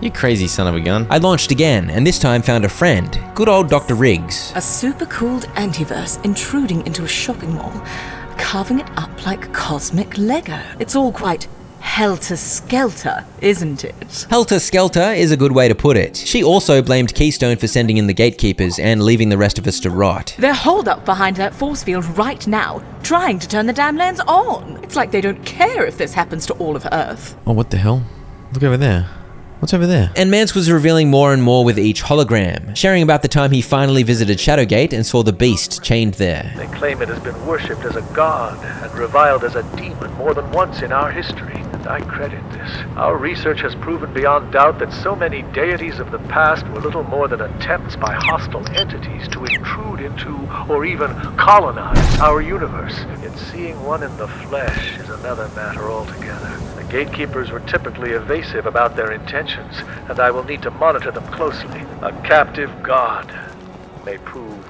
You crazy son of a gun. I launched again, and this time found a friend, good old Dr. Riggs. A super-cooled antiverse intruding into a shopping mall, carving it up like cosmic Lego. It's all quite helter-skelter, isn't it? Helter-skelter is a good way to put it. She also blamed Keystone for sending in the gatekeepers and leaving the rest of us to rot. They're holed up behind that force field right now, trying to turn the damn lands on. It's like they don't care if this happens to all of Earth. Oh, what the hell? Look over there. What's over there? And Mance was revealing more and more with each hologram, sharing about the time he finally visited Shadowgate and saw the beast chained there. They claim it has been worshipped as a god and reviled as a demon more than once in our history, and I credit this. Our research has proven beyond doubt that so many deities of the past were little more than attempts by hostile entities to intrude into or even colonize our universe. Yet seeing one in the flesh is another matter altogether. The gatekeepers were typically evasive about their intentions, and I will need to monitor them closely. A captive god may prove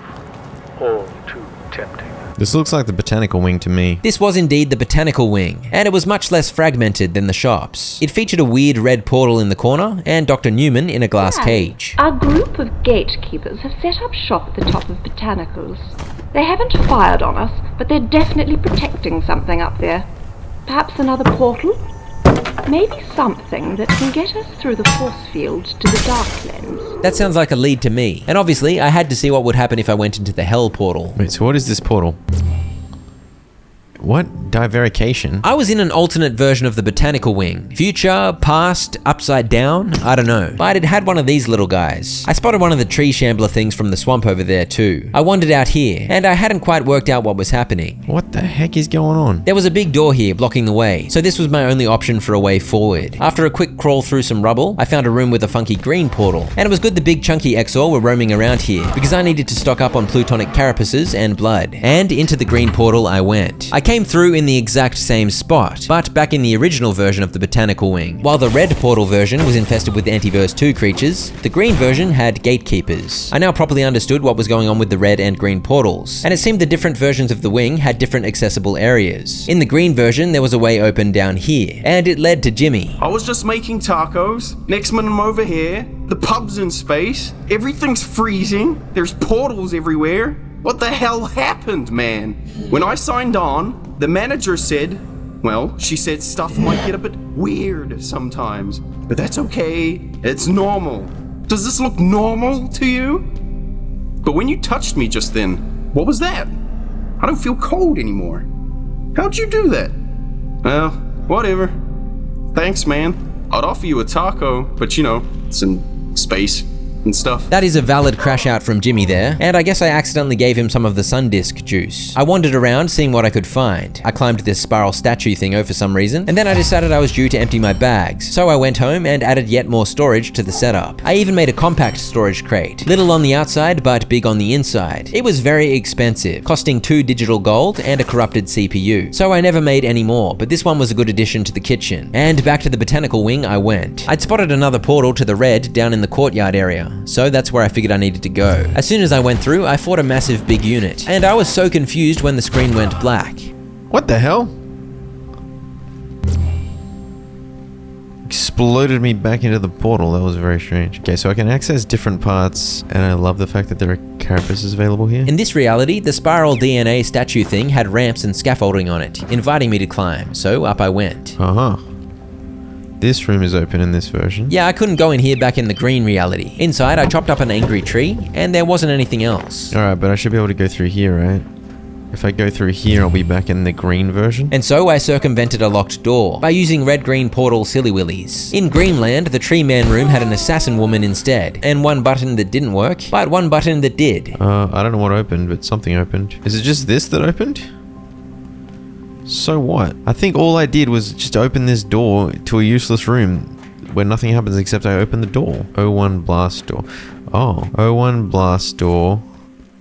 all too tempting. This looks like the botanical wing to me. This was indeed the botanical wing, and it was much less fragmented than the shops. It featured a weird red portal in the corner, and Dr. Newman in a glass cage. Our group of gatekeepers have set up shop at the top of Botanicals. They haven't fired on us, but they're definitely protecting something up there. Perhaps another portal? Maybe something that can get us through the force field to the Dark Lens. That sounds like a lead to me, and obviously I had to see what would happen if I went into the Hell portal. Wait, so what is this portal? What? Divarication? I was in an alternate version of the botanical wing. Future, past, upside down, I don't know. But it had one of these little guys. I spotted one of the tree shambler things from the swamp over there too. I wandered out here, and I hadn't quite worked out what was happening. What the heck is going on? There was a big door here blocking the way, so this was my only option for a way forward. After a quick crawl through some rubble, I found a room with a funky green portal. And it was good the big chunky Exor were roaming around here, because I needed to stock up on plutonic carapaces and blood. And into the green portal I went. I came through in the exact same spot, but back in the original version of the botanical wing. While the red portal version was infested with Antiverse 2 creatures, the green version had gatekeepers. I now properly understood what was going on with the red and green portals, and it seemed the different versions of the wing had different accessible areas. In the green version, there was a way open down here, and it led to Jimmy. I was just making tacos. Next minute I'm over here. The pub's in space. Everything's freezing. There's portals everywhere. What the hell happened, man? When I signed on, the manager said, well, she said stuff might get a bit weird sometimes, but that's okay. It's normal. Does this look normal to you? But when you touched me just then, what was that? I don't feel cold anymore. How'd you do that? Well, whatever. Thanks, man. I'd offer you a taco, but you know, it's in space and stuff. That is a valid crash out from Jimmy there, and I guess I accidentally gave him some of the sun disk juice. I wandered around seeing what I could find. I climbed this spiral statue thingo for some reason, and then I decided I was due to empty my bags, so I went home and added yet more storage to the setup. I even made a compact storage crate, little on the outside but big on the inside. It was very expensive, costing 2 digital gold and a corrupted CPU, so I never made any more, but this one was a good addition to the kitchen. And back to the botanical wing I went. I'd spotted another portal to the red down in the courtyard area, so that's where I figured I needed to go. As soon as I went through, I fought a massive big unit, and I was so confused when the screen went black. What the hell? Exploded me back into the portal. That was very strange. Okay, so I can access different parts, and I love the fact that there are carapaces available here. In this reality, the spiral DNA statue thing had ramps and scaffolding on it, inviting me to climb, so up I went. Uh-huh. This room is open in this version. Yeah, I couldn't go in here back in the green reality. Inside, I chopped up an angry tree, and there wasn't anything else. Alright, but I should be able to go through here, right? If I go through here, I'll be back in the green version. And so I circumvented a locked door by using red-green portal silly willies. In Greenland, the tree man room had an assassin woman instead, and one button that didn't work, but one button that did. I don't know what opened, but something opened. Is it just this that opened? So what? I think all I did was just open this door to a useless room where nothing happens except I open the door. O1 blast door. Oh, O1 blast door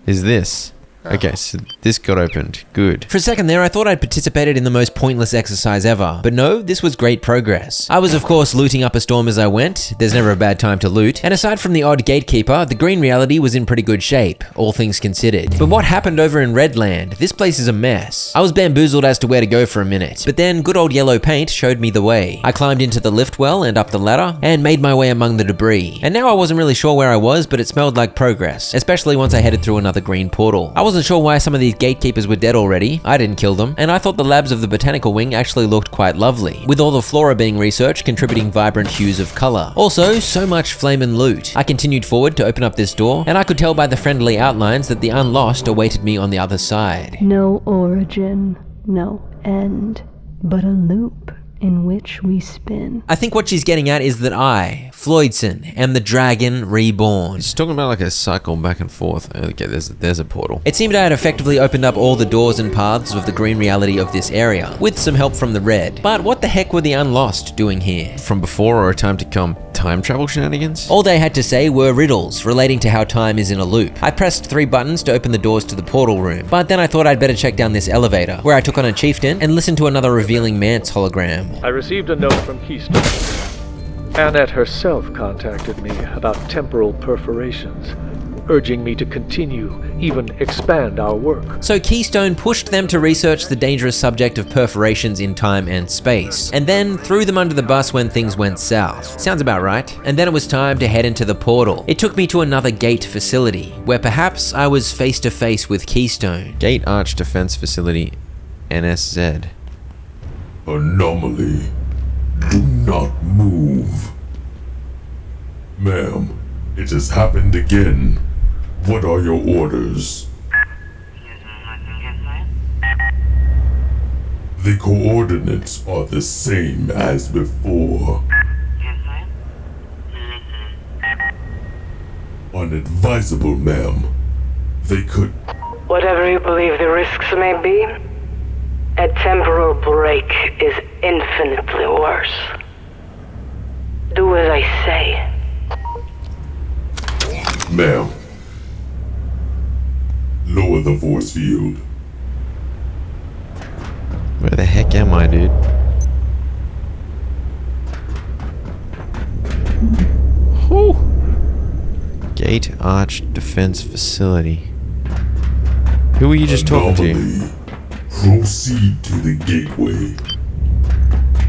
is this. Okay, so this got opened. Good. For a second there, I thought I'd participated in the most pointless exercise ever. But no, this was great progress. I was of course looting up a storm as I went. There's never a bad time to loot. And aside from the odd gatekeeper, the green reality was in pretty good shape, all things considered. But what happened over in Redland? This place is a mess. I was bamboozled as to where to go for a minute. But then good old yellow paint showed me the way. I climbed into the lift well and up the ladder and made my way among the debris. And now I wasn't really sure where I was, but it smelled like progress, especially once I headed through another green portal. I wasn't sure why some of these gatekeepers were dead already. I didn't kill them, and I thought the labs of the botanical wing actually looked quite lovely, with all the flora being researched contributing vibrant hues of color. Also, so much flame and loot. I continued forward to open up this door, and I could tell by the friendly outlines that the Unlost awaited me on the other side. No origin, no end, but a loop in which we spin. I think what she's getting at is that I, Floydson, am the dragon reborn. She's talking about like a cycle back and forth. Okay, there's a portal. It seemed I had effectively opened up all the doors and paths of the green reality of this area, with some help from the red. But what the heck were the Unlost doing here? From before or a time to come? Time travel shenanigans? All they had to say were riddles relating to how time is in a loop. I pressed 3 buttons to open the doors to the portal room, but then I thought I'd better check down this elevator, where I took on a chieftain and listened to another revealing Mance hologram. I received a note from Keystone. Annette herself contacted me about temporal perforations, urging me to continue, even expand our work. So Keystone pushed them to research the dangerous subject of perforations in time and space, and then threw them under the bus when things went south. Sounds about right. And then it was time to head into the portal. It took me to another gate facility, where perhaps I was face to face with Keystone. Gate Arch Defense Facility, NSZ. Anomaly. Do not move. Ma'am, it has happened again. What are your orders? The coordinates are the same as before. Unadvisable, ma'am. They could... Whatever you believe the risks may be, a temporal break is infinitely worse. Do as I say. Ma'am. Lower the force field. Where the heck am I, dude? Whew. Gate Arch Defense Facility. Who were you just talking to? Proceed to the gateway.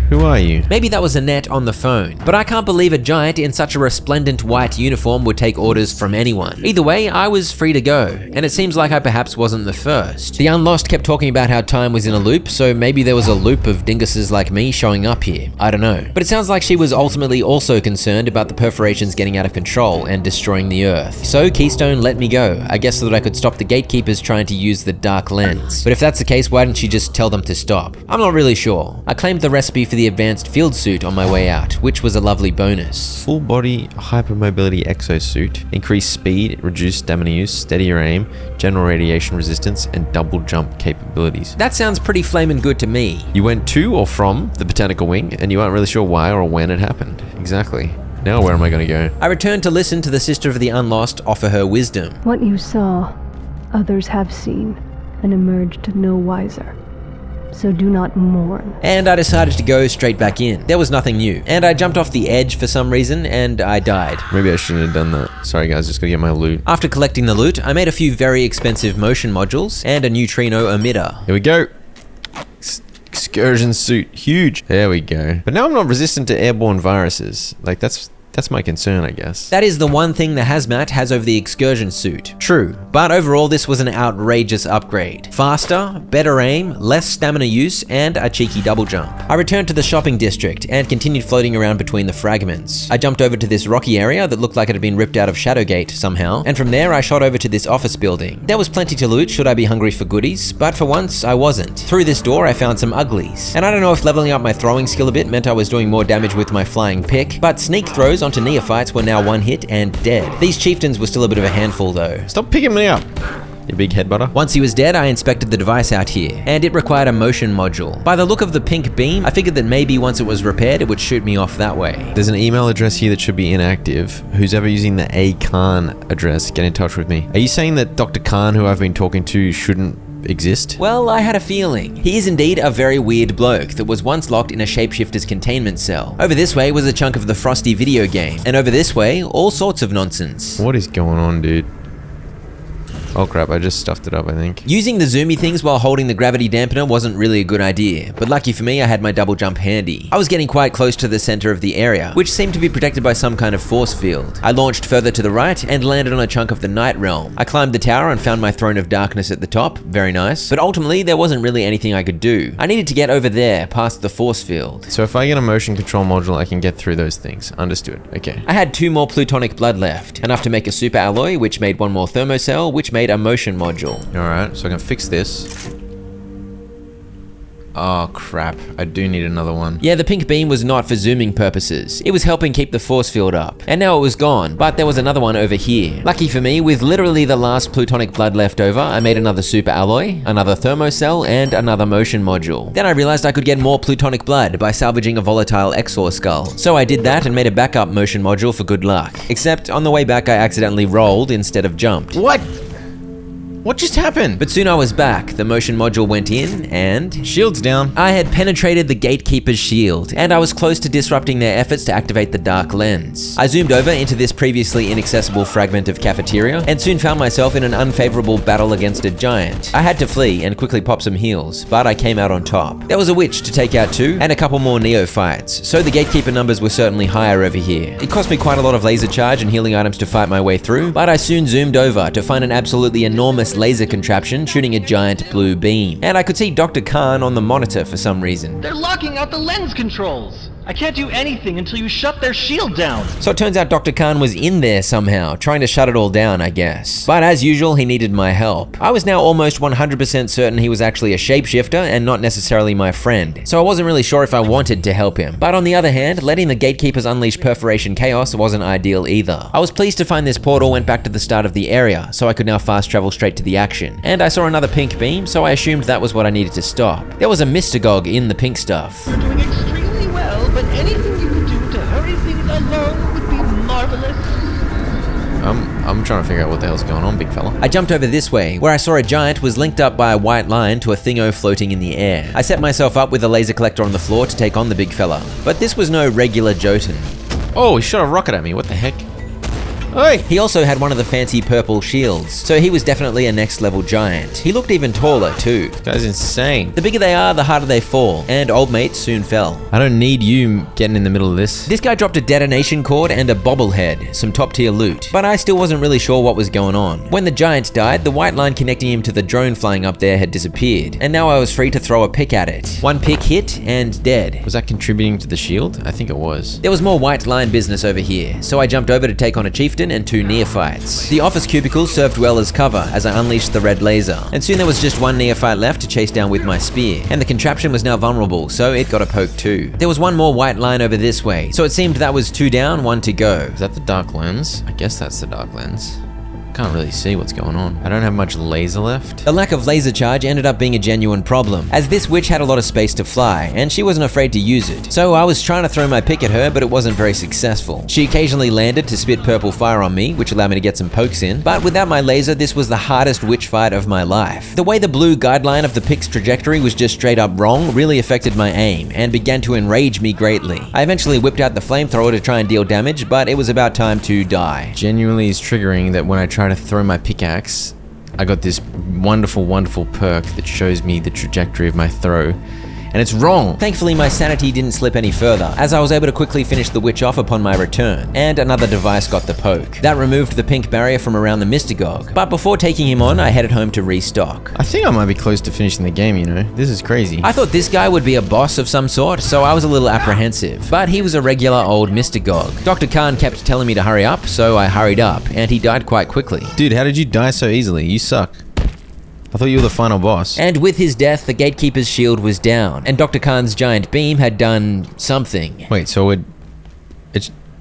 Who are you? Maybe that was Annette on the phone, but I can't believe a giant in such a resplendent white uniform would take orders from anyone. Either way, I was free to go, and it seems like I perhaps wasn't the first. The Unlost kept talking about how time was in a loop, so maybe there was a loop of dinguses like me showing up here. I don't know. But it sounds like she was ultimately also concerned about the perforations getting out of control and destroying the Earth. So Keystone let me go, I guess so that I could stop the gatekeepers trying to use the dark lens. But if that's the case, why didn't she just tell them to stop? I'm not really sure. I claimed the recipe for the advanced field suit on my way out, which was a lovely bonus. Full body hypermobility exosuit, increased speed, reduced stamina use, steadier aim, general radiation resistance, and double jump capabilities. That sounds pretty flamin' good to me. You went to or from the botanical wing, and you aren't really sure why or when it happened. Exactly. Now where am I going to go? I returned to listen to the Sister of the Unlost offer her wisdom. What you saw, others have seen, and emerged no wiser. So do not mourn. And I decided to go straight back in. There was nothing new. And I jumped off the edge for some reason, and I died. Maybe I shouldn't have done that. Sorry guys, just gotta get my loot. After collecting the loot, I made a few very expensive motion modules and a neutrino emitter. Here we go. Excursion suit, huge. There we go. But now I'm not resistant to airborne viruses. Like that's That's my concern, I guess. That is the one thing the hazmat has over the excursion suit. True, but overall this was an outrageous upgrade. Faster, better aim, less stamina use, and a cheeky double jump. I returned to the shopping district and continued floating around between the fragments. I jumped over to this rocky area that looked like it had been ripped out of Shadowgate somehow, and from there I shot over to this office building. There was plenty to loot should I be hungry for goodies, but for once I wasn't. Through this door I found some uglies, and I don't know if leveling up my throwing skill a bit meant I was doing more damage with my flying pick, but sneak throws onto neophytes were now one hit and dead. These chieftains were still a bit of a handful though. Stop picking me up, you big head butter. Once he was dead, I inspected the device out here, and it required a motion module. By the look of the pink beam, I figured that maybe once it was repaired, it would shoot me off that way. There's an email address here that should be inactive. Who's ever using the A. Khan address, get in touch with me. Are you saying that Dr. Khan, who I've been talking to, shouldn't exist? Well, I had a feeling. He is indeed a very weird bloke that was once locked in a shapeshifter's containment cell. Over this way was a chunk of the Frosty video game, and over this way, all sorts of nonsense. What is going on, dude? Oh crap, I just stuffed it up, I think. Using the zoomy things while holding the gravity dampener wasn't really a good idea, but lucky for me I had my double jump handy. I was getting quite close to the center of the area, which seemed to be protected by some kind of force field. I launched further to the right and landed on a chunk of the night realm. I climbed the tower and found my throne of darkness at the top, very nice, but ultimately there wasn't really anything I could do. I needed to get over there, past the force field. So if I get a motion control module, I can get through those things. Understood, okay. I had 2 more plutonic blood left, enough to make a super alloy, which made 1 more thermocell, which made a motion module. Alright, so I can fix this. Oh crap, I do need another one. Yeah, the pink beam was not for zooming purposes. It was helping keep the force field up. And now it was gone, but there was another one over here. Lucky for me, with literally the last plutonic blood left over, I made another super alloy, another thermocell, and another motion module. Then I realized I could get more plutonic blood by salvaging a volatile Exor skull. So I did that and made a backup motion module for good luck. Except on the way back I accidentally rolled instead of jumped. What? What just happened? But soon I was back. The motion module went in and... Shield's down. I had penetrated the gatekeeper's shield, and I was close to disrupting their efforts to activate the dark lens. I zoomed over into this previously inaccessible fragment of cafeteria, and soon found myself in an unfavorable battle against a giant. I had to flee and quickly pop some heals, but I came out on top. There was a witch to take out too, and a couple more neophytes, so the gatekeeper numbers were certainly higher over here. It cost me quite a lot of laser charge and healing items to fight my way through, but I soon zoomed over to find an absolutely enormous laser contraption shooting a giant blue beam. And I could see Dr. Khan on the monitor for some reason. They're locking out the lens controls! I can't do anything until you shut their shield down! So it turns out Dr. Khan was in there somehow, trying to shut it all down, I guess. But as usual, he needed my help. I was now almost 100% certain he was actually a shapeshifter and not necessarily my friend, so I wasn't really sure if I wanted to help him. But on the other hand, letting the gatekeepers unleash perforation chaos wasn't ideal either. I was pleased to find this portal went back to the start of the area, so I could now fast travel straight to the action. And I saw another pink beam, so I assumed that was what I needed to stop. There was a Mystagog in the pink stuff. You're doing extremely well, but anything you could do to hurry things along would be marvelous. I'm trying to figure out what the hell's going on, big fella. I jumped over this way, where I saw a giant was linked up by a white line to a thingo floating in the air. I set myself up with a laser collector on the floor to take on the big fella, but this was no regular Jotun. Oh, he shot a rocket at me, what the heck? Oi! He also had one of the fancy purple shields, so he was definitely a next level giant. He looked even taller too. This guy's insane. The bigger they are, the harder they fall, and old mate soon fell. I don't need you getting in the middle of this. This guy dropped a detonation cord and a bobblehead, some top tier loot, but I still wasn't really sure what was going on. When the giant died, the white line connecting him to the drone flying up there had disappeared, and now I was free to throw a pick at it. One pick hit and dead. Was that contributing to the shield? I think it was. There was more white line business over here, so I jumped over to take on a chieftain and 2 neophytes. The office cubicles served well as cover as I unleashed the red laser, and soon there was just 1 neophyte left to chase down with my spear, and the contraption was now vulnerable, so it got a poke too. There was 1 more white line over this way, so it seemed that was 2 down, 1 to go. Is that the dark lens? I guess that's the dark lens. Can't really see what's going on. I don't have much laser left. The lack of laser charge ended up being a genuine problem, as this witch had a lot of space to fly, and she wasn't afraid to use it. So I was trying to throw my pick at her, but it wasn't very successful. She occasionally landed to spit purple fire on me, which allowed me to get some pokes in, but without my laser, this was the hardest witch fight of my life. The way the blue guideline of the pick's trajectory was just straight up wrong really affected my aim, and began to enrage me greatly. I eventually whipped out the flamethrower to try and deal damage, but it was about time to die. Genuinely is triggering that when I try to throw my pickaxe, I got this wonderful, wonderful perk that shows me the trajectory of my throw, and it's wrong. Thankfully, my sanity didn't slip any further, as I was able to quickly finish the witch off upon my return, and another device got the poke. That removed the pink barrier from around the Mystagog, but before taking him on, I headed home to restock. I think I might be close to finishing the game, you know. This is crazy. I thought this guy would be a boss of some sort, so I was a little apprehensive, but he was a regular old Mystagog. Dr. Khan kept telling me to hurry up, so I hurried up, and he died quite quickly. Dude, how did you die so easily? You suck. I thought you were the final boss. And with his death, the Gatekeeper's shield was down, and Dr. Khan's giant beam had done something. Wait, so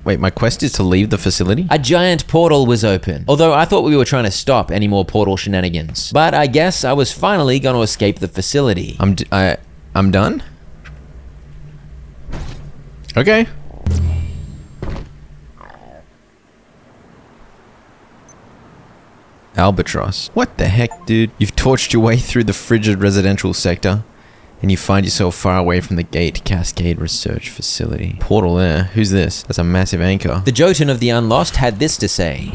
wait, my quest is to leave the facility? A giant portal was open, although I thought we were trying to stop any more portal shenanigans. But I guess I was finally going to escape the facility. I'm done? Okay. Albatross. What the heck, dude? You've torched your way through the frigid residential sector, and you find yourself far away from the Gate Cascade Research Facility. Portal there. Who's this? That's a massive anchor. The Jotun of the Unlost had this to say.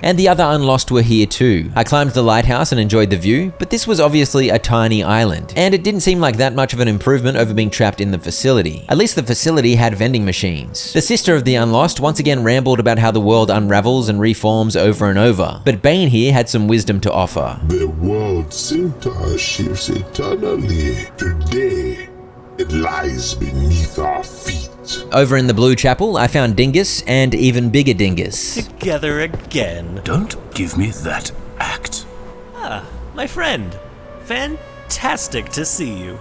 And the other Unlost were here too. I climbed the lighthouse and enjoyed the view, but this was obviously a tiny island, and it didn't seem like that much of an improvement over being trapped in the facility. At least the facility had vending machines. The sister of the Unlost once again rambled about how the world unravels and reforms over and over, but Bane here had some wisdom to offer. The world sometimes shifts eternally. Today, it lies beneath our feet. Over in the Blue Chapel, I found Dingus and even bigger Dingus. Together again. Don't give me that act. Ah, my friend. Fantastic to see you.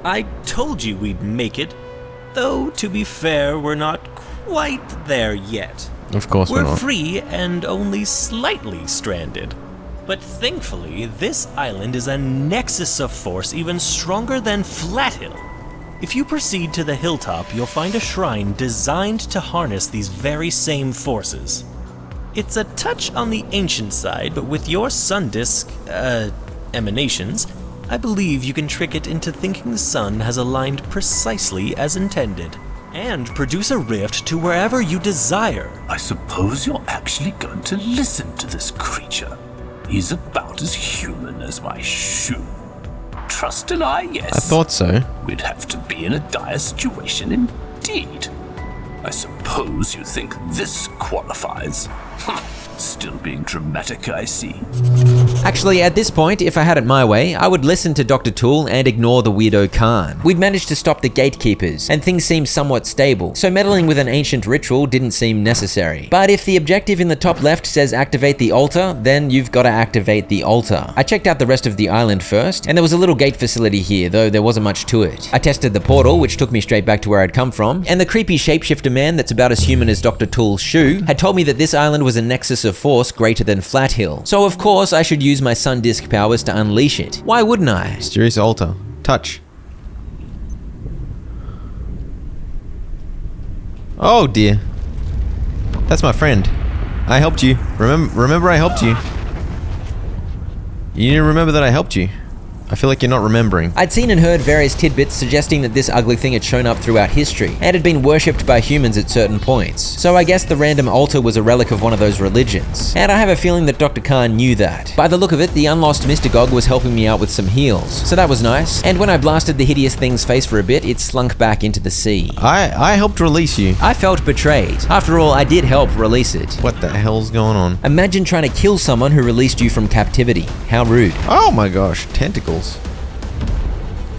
I told you we'd make it. Though, to be fair, we're not quite there yet. Of course we're not. We're free and only slightly stranded. But thankfully, this island is a nexus of force even stronger than Flathill. If you proceed to the hilltop, you'll find a shrine designed to harness these very same forces. It's a touch on the ancient side, but with your sun disk, emanations, I believe you can trick it into thinking the sun has aligned precisely as intended, and produce a rift to wherever you desire. I suppose you're actually going to listen to this creature. He's about as human as my shoe. Trust an eye, yes. I thought so. We'd have to be in a dire situation indeed. I suppose you think this qualifies. Still being dramatic, I see. Actually, at this point, if I had it my way, I would listen to Dr. Tool and ignore the weirdo Khan. We'd managed to stop the gatekeepers, and things seemed somewhat stable, so meddling with an ancient ritual didn't seem necessary. But if the objective in the top left says activate the altar, then you've got to activate the altar. I checked out the rest of the island first, and there was a little gate facility here, though there wasn't much to it. I tested the portal, which took me straight back to where I'd come from, and the creepy shapeshifter man that's about as human as Dr. Tool's shoe had told me that this island was a nexus of force greater than Flathill. So of course I should use my sun disk powers to unleash it. Why wouldn't I? Mysterious altar. Touch. Oh dear. That's my friend. I helped you. Remember I helped you. You need to remember that I helped you. I feel like you're not remembering. I'd seen and heard various tidbits suggesting that this ugly thing had shown up throughout history and had been worshipped by humans at certain points. So I guess the random altar was a relic of one of those religions. And I have a feeling that Dr. Khan knew that. By the look of it, the unlost Mystagog was helping me out with some heals. So that was nice. And when I blasted the hideous thing's face for a bit, it slunk back into the sea. I helped release you. I felt betrayed. After all, I did help release it. What the hell's going on? Imagine trying to kill someone who released you from captivity. How rude. Oh my gosh, tentacles.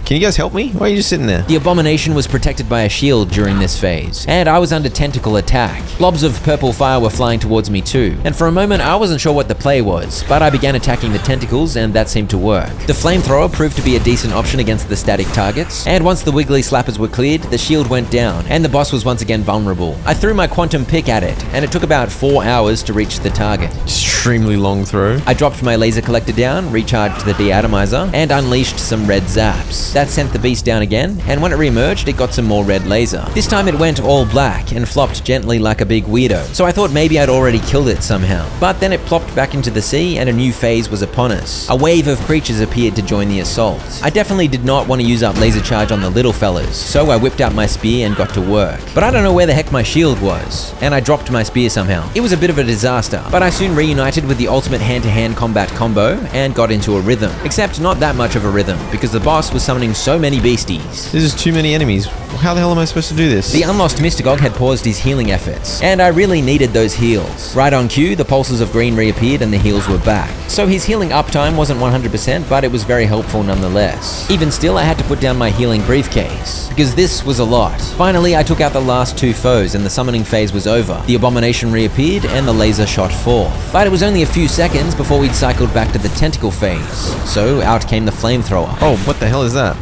Can you guys help me? Why are you just sitting there? The abomination was protected by a shield during this phase, and I was under tentacle attack. Blobs of purple fire were flying towards me too, and for a moment I wasn't sure what the play was, but I began attacking the tentacles and that seemed to work. The flamethrower proved to be a decent option against the static targets, and once the wiggly slappers were cleared, the shield went down, and the boss was once again vulnerable. I threw my quantum pick at it, and it took about 4 hours to reach the target. Extremely long throw. I dropped my laser collector down, recharged the deatomizer, and unleashed some red zaps. That sent the beast down again, and when it re-emerged, it got some more red laser. This time it went all black and flopped gently like a big weirdo, so I thought maybe I'd already killed it somehow. But then it plopped back into the sea and a new phase was upon us. A wave of creatures appeared to join the assault. I definitely did not want to use up laser charge on the little fellas, so I whipped out my spear and got to work. But I don't know where the heck my shield was, and I dropped my spear somehow. It was a bit of a disaster, but I soon reunited with the ultimate hand-to-hand combat combo and got into a rhythm. Except not that much of a rhythm, because the boss was summoning so many beasties. This is too many enemies. How the hell am I supposed to do this? The unlost Mystagog had paused his healing efforts, and I really needed those heals. Right on cue, the pulses of green reappeared and the heals were back. So his healing uptime wasn't 100%, but it was very helpful nonetheless. Even still, I had to put down my healing briefcase, because this was a lot. Finally, I took out the last two foes and the summoning phase was over. The abomination reappeared and the laser shot forth. But it was only a few seconds before we'd cycled back to the tentacle phase. So out came the flamethrower. Oh, what the hell is that?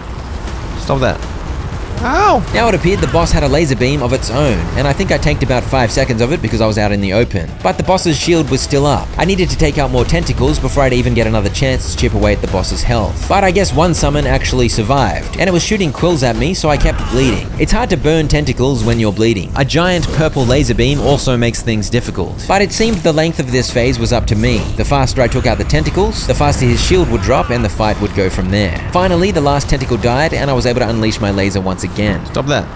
Stop that. Ow! Now it appeared the boss had a laser beam of its own, and I think I tanked about 5 seconds of it because I was out in the open. But the boss's shield was still up. I needed to take out more tentacles before I'd even get another chance to chip away at the boss's health. But I guess one summon actually survived, and it was shooting quills at me, so I kept bleeding. It's hard to burn tentacles when you're bleeding. A giant purple laser beam also makes things difficult. But it seemed the length of this phase was up to me. The faster I took out the tentacles, the faster his shield would drop and the fight would go from there. Finally, the last tentacle died, and I was able to unleash my laser once again. Stop that.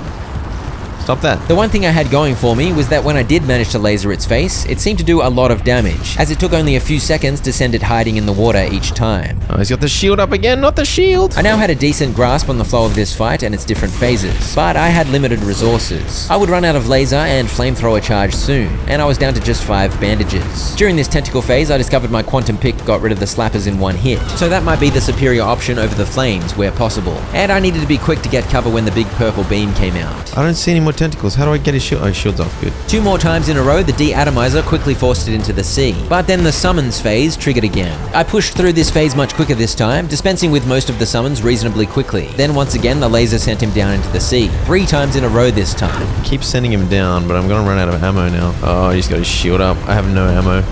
Stop that. The one thing I had going for me was that when I did manage to laser its face, it seemed to do a lot of damage, as it took only a few seconds to send it hiding in the water each time. Oh, he's got the shield up again, not the shield! I now had a decent grasp on the flow of this fight and its different phases, but I had limited resources. I would run out of laser and flamethrower charge soon, and I was down to just 5 bandages. During this tentacle phase, I discovered my quantum pick got rid of the slappers in one hit, so that might be the superior option over the flames where possible. And I needed to be quick to get cover when the big purple beam came out. I don't see any more tentacles. How do I get his shield? Oh, his shield's off. Good. 2 more times in a row, the de-atomizer quickly forced it into the sea. But then the summons phase triggered again. I pushed through this phase much quicker this time, dispensing with most of the summons reasonably quickly. Then once again, the laser sent him down into the sea. 3 times in a row this time. I keep sending him down, but I'm gonna run out of ammo now. Oh, he's got his shield up. I have no ammo.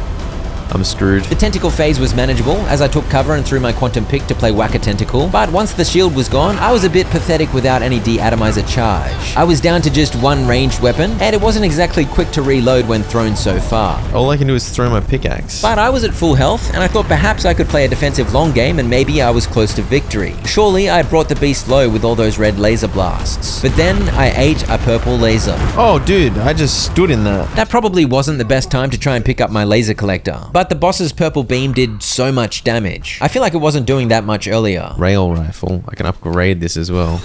I'm screwed. The tentacle phase was manageable as I took cover and threw my quantum pick to play Whack-A-Tentacle, but once the shield was gone, I was a bit pathetic without any de-atomizer charge. I was down to just 1 ranged weapon, and it wasn't exactly quick to reload when thrown so far. All I can do is throw my pickaxe. But I was at full health, and I thought perhaps I could play a defensive long game and maybe I was close to victory. Surely I brought the beast low with all those red laser blasts. But then I ate a purple laser. Oh dude, I just stood in that. That probably wasn't the best time to try and pick up my laser collector, but the boss's purple beam did so much damage. I feel like it wasn't doing that much earlier. Rail rifle. I can upgrade this as well.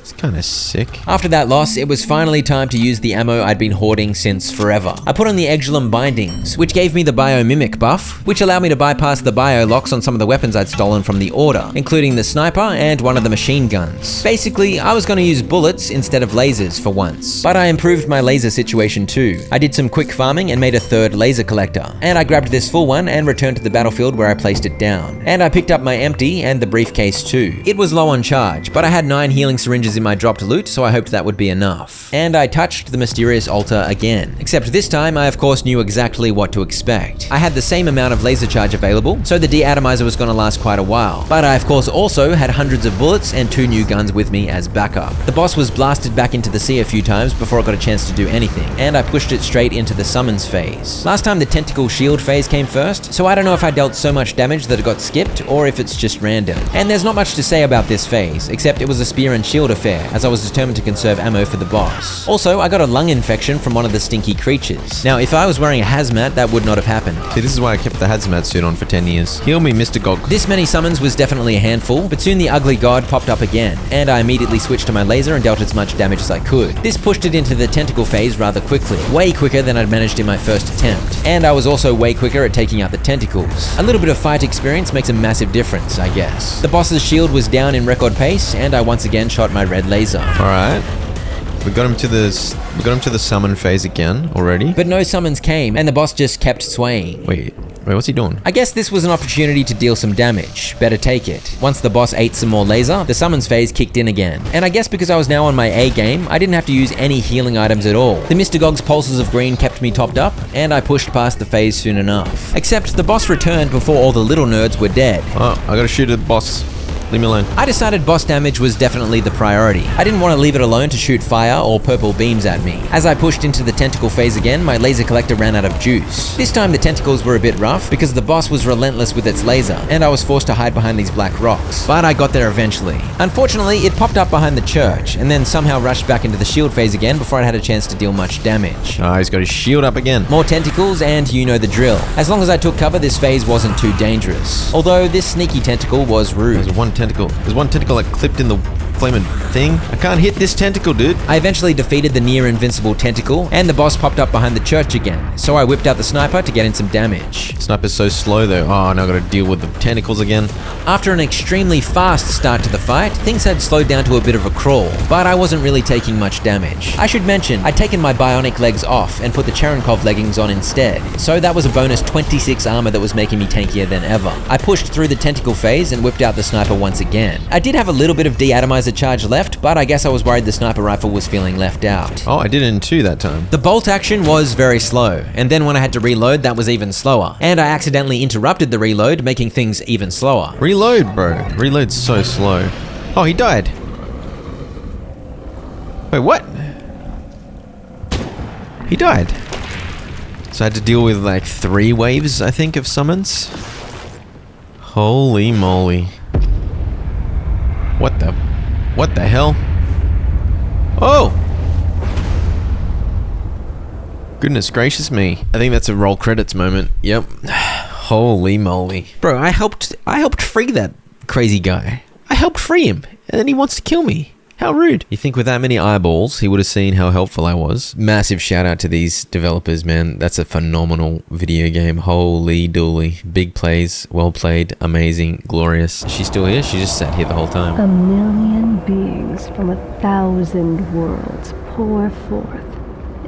It's kind of sick. After that loss, it was finally time to use the ammo I'd been hoarding since forever. I put on the Egulum bindings, which gave me the biomimic buff, which allowed me to bypass the bio locks on some of the weapons I'd stolen from the Order, including the sniper and one of the machine guns. Basically, I was going to use bullets instead of lasers for once. But I improved my laser situation too. I did some quick farming and made a 3rd laser collector. And I grabbed this full one and returned to the battlefield where I placed it down. And I picked up my empty and the briefcase too. It was low on charge, but I had 9 healing syringes in my dropped loot, so I hoped that would be enough. And I touched the mysterious altar again. Except this time, I of course knew exactly what to expect. I had the same amount of laser charge available, so the de-atomizer was going to last quite a while. But I of course also had hundreds of bullets and 2 new guns with me as backup. The boss was blasted back into the sea a few times before I got a chance to do anything, and I pushed it straight into the summons phase. Last time the tentacle shield phase came first, so I don't know if I dealt so much damage that it got skipped, or if it's just random. And there's not much to say about this phase, except it was a spear and shield affair, as I was determined to conserve ammo for the boss. Also, I got a lung infection from one of the stinky creatures. Now, if I was wearing a hazmat, that would not have happened. See, this is why I kept the hazmat suit on for 10 years. Heal me, Mr. Gog. This many summons was definitely a handful, but soon the ugly god popped up again, and I immediately switched to my laser and dealt as much damage as I could. This pushed it into the tentacle phase rather quickly, way quicker than I'd managed in my first attempt. And I was also way quicker at taking out the tentacles. A little bit of fight experience makes a massive difference, I guess. The boss's shield was down in record pace, and I once again shot my red laser. Alright. We got him to the summon phase again already. But no summons came, and the boss just kept swaying. Wait, what's he doing? I guess this was an opportunity to deal some damage. Better take it. Once the boss ate some more laser, the summons phase kicked in again. And I guess because I was now on my A game, I didn't have to use any healing items at all. The Mystagog's pulses of green kept me topped up, and I pushed past the phase soon enough. Except the boss returned before all the little nerds were dead. Oh, I gotta shoot at the boss. Leave me alone. I decided boss damage was definitely the priority. I didn't want to leave it alone to shoot fire or purple beams at me. As I pushed into the tentacle phase again, my laser collector ran out of juice. This time the tentacles were a bit rough because the boss was relentless with its laser, and I was forced to hide behind these black rocks. But I got there eventually. Unfortunately, it popped up behind the church, and then somehow rushed back into the shield phase again before I had a chance to deal much damage. Oh, he's got his shield up again. More tentacles, and you know the drill. As long as I took cover, this phase wasn't too dangerous. Although this sneaky tentacle was rude. There's one tentacle like clipped in the flaming thing. I can't hit this tentacle, dude. I eventually defeated the near invincible tentacle, and the boss popped up behind the church again, so I whipped out the sniper to get in some damage. Sniper's so slow though. Oh, now I gotta deal with the tentacles again. After an extremely fast start to the fight, things had slowed down to a bit of a crawl, but I wasn't really taking much damage. I should mention, I'd taken my bionic legs off and put the Cherenkov leggings on instead, so that was a bonus 26 armor that was making me tankier than ever. I pushed through the tentacle phase and whipped out the sniper once again. I did have a little bit of deatomizer charge left, but I guess I was worried the sniper rifle was feeling left out. Oh, I did it in 2 that time. The bolt action was very slow, and then when I had to reload, that was even slower. And I accidentally interrupted the reload, making things even slower. Reload, bro. Reload's so slow. Oh, he died. Wait, what? He died. So I had to deal with like 3 waves, I think, of summons. Holy moly. What the hell? Oh! Goodness gracious me. I think that's a roll credits moment. Yep. Holy moly. Bro, I helped free that crazy guy. I helped free him, and then he wants to kill me. How rude. You think with that many eyeballs, he would have seen how helpful I was? Massive shout out to these developers, man. That's a phenomenal video game. Holy dooly. Big plays, well played, amazing, glorious. She's still here? She just sat here the whole time. 1,000,000 beings from 1,000 worlds pour forth,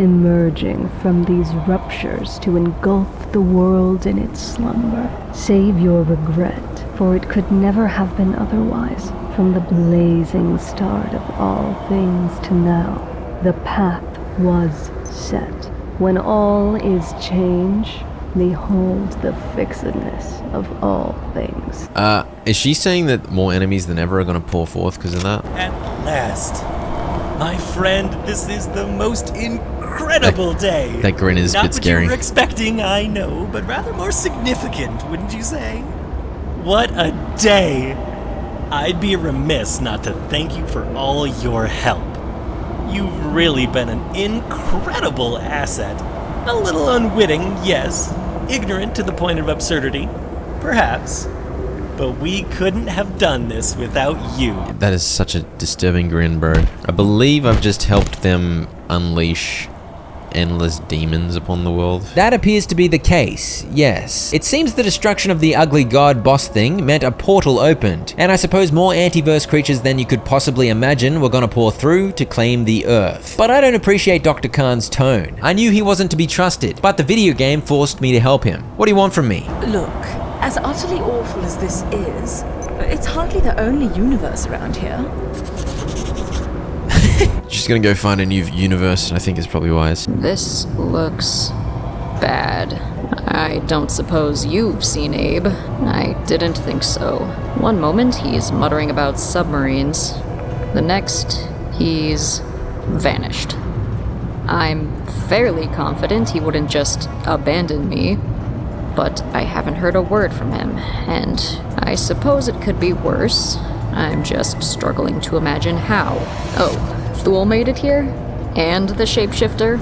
emerging from these ruptures to engulf the world in its slumber. Save your regret, for it could never have been otherwise. From the blazing start of all things to now, the path was set. When all is change, behold the fixedness of all things. Is she saying that more enemies than ever are gonna pour forth because of that? At last. My friend, this is the most incredible day. That grin is a bit scary. Not what you were expecting, I know, but rather more significant, wouldn't you say? What a day. I'd be remiss not to thank you for all your help. You've really been an incredible asset. A little unwitting, yes. Ignorant to the point of absurdity, perhaps. But we couldn't have done this without you. That is such a disturbing grin, bro. I believe I've just helped them unleash endless demons upon the world. That appears to be the case, yes. It seems the destruction of the ugly god boss thing meant a portal opened, and I suppose more antiverse creatures than you could possibly imagine were gonna pour through to claim the Earth. But I don't appreciate Dr. Khan's tone. I knew he wasn't to be trusted, but the video game forced me to help him. What do you want from me? Look, as utterly awful as this is, it's hardly the only universe around here. She's gonna go find a new universe, I think is probably wise. This looks bad. I don't suppose you've seen Abe. I didn't think so. One moment he's muttering about submarines. The next, he's vanished. I'm fairly confident he wouldn't just abandon me, but I haven't heard a word from him, and I suppose it could be worse. I'm just struggling to imagine how. Oh, Thule made it here? And the shapeshifter?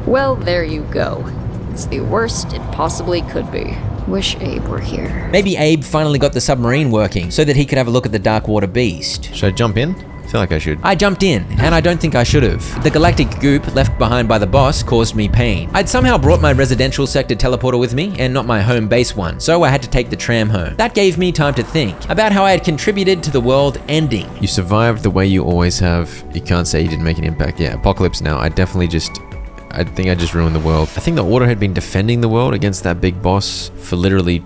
Well, there you go. It's the worst it possibly could be. Wish Abe were here. Maybe Abe finally got the submarine working so that he could have a look at the Dark Water Beast. Should I jump in? I feel like I should. I jumped in, and I don't think I should have. The galactic goop left behind by the boss caused me pain. I'd somehow brought my residential sector teleporter with me, and not my home base one, so I had to take the tram home. That gave me time to think about how I had contributed to the world ending. You survived the way you always have. You can't say you didn't make an impact. Yeah, Apocalypse now. I think I just ruined the world. I think the Order had been defending the world against that big boss for literally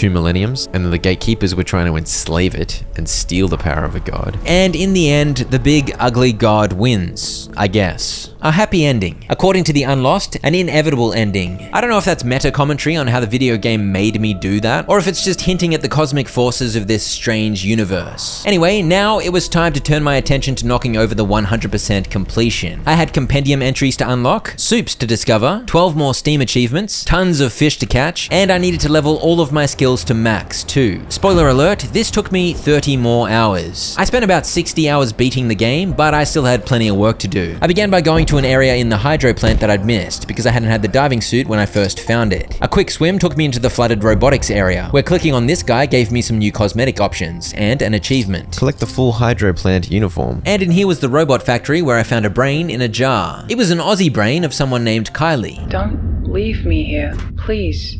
2 millenniums, and then the gatekeepers were trying to enslave it and steal the power of a god. And in the end, the big ugly god wins, I guess. A happy ending. According to the Unlost, an inevitable ending. I don't know if that's meta commentary on how the video game made me do that, or if it's just hinting at the cosmic forces of this strange universe. Anyway, now it was time to turn my attention to knocking over the 100% completion. I had compendium entries to unlock, soups to discover, 12 more Steam achievements, tons of fish to catch, and I needed to level all of my skills to max too. Spoiler alert, this took me 30 more hours. I spent about 60 hours beating the game, but I still had plenty of work to do. I began by going to an area in the hydro plant that I'd missed because I hadn't had the diving suit when I first found it. A quick swim took me into the flooded robotics area, where clicking on this guy gave me some new cosmetic options and an achievement. Collect the full hydro plant uniform. And in here was the robot factory where I found a brain in a jar. It was an Aussie brain of someone named Kylie. Don't leave me here, please.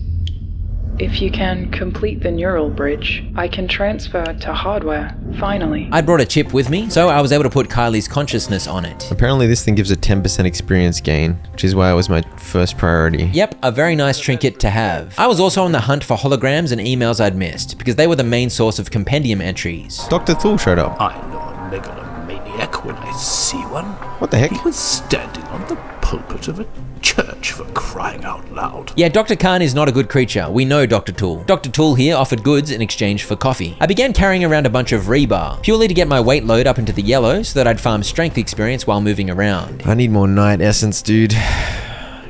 If you can complete the neural bridge, I can transfer to hardware, finally. I brought a chip with me, so I was able to put Kylie's consciousness on it. Apparently this thing gives a 10% experience gain, which is why it was my first priority. Yep, a very nice trinket to have. I was also on the hunt for holograms and emails I'd missed, because they were the main source of compendium entries. Dr. Thule showed up. I know a megalomaniac when I see one. What the heck? He was standing on the pulpit of a church, for crying out loud. Yeah, Dr. Khan is not a good creature. We know Dr. Tool. Dr. Tool here offered goods in exchange for coffee. I began carrying around a bunch of rebar, purely to get my weight load up into the yellow so that I'd farm strength experience while moving around. I need more night essence, dude.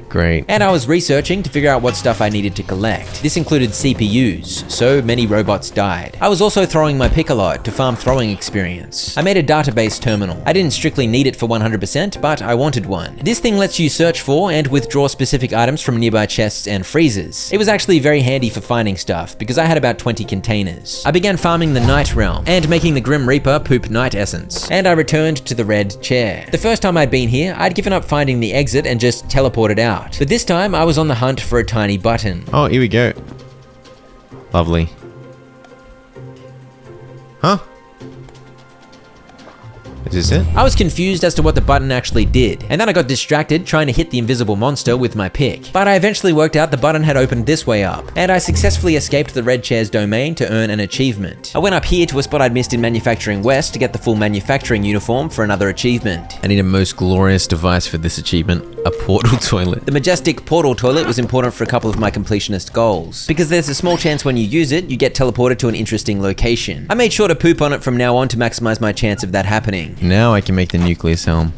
Great. And I was researching to figure out what stuff I needed to collect. This included CPUs, so many robots died. I was also throwing my pick a lot to farm throwing experience. I made a database terminal. I didn't strictly need it for 100%, but I wanted one. This thing lets you search for and withdraw specific items from nearby chests and freezers. It was actually very handy for finding stuff, because I had about 20 containers. I began farming the Night Realm, and making the Grim Reaper poop night essence, and I returned to the red chair. The first time I'd been here, I'd given up finding the exit and just teleported out. But this time, I was on the hunt for a tiny button. Oh, here we go. Lovely. Huh? Is this it? I was confused as to what the button actually did, and then I got distracted trying to hit the invisible monster with my pick. But I eventually worked out the button had opened this way up, and I successfully escaped the red chair's domain to earn an achievement. I went up here to a spot I'd missed in Manufacturing West to get the full manufacturing uniform for another achievement. I need a most glorious device for this achievement, a portal toilet. The majestic portal toilet was important for a couple of my completionist goals, because there's a small chance when you use it, you get teleported to an interesting location. I made sure to poop on it from now on to maximize my chance of that happening. Now I can make the nucleus helm.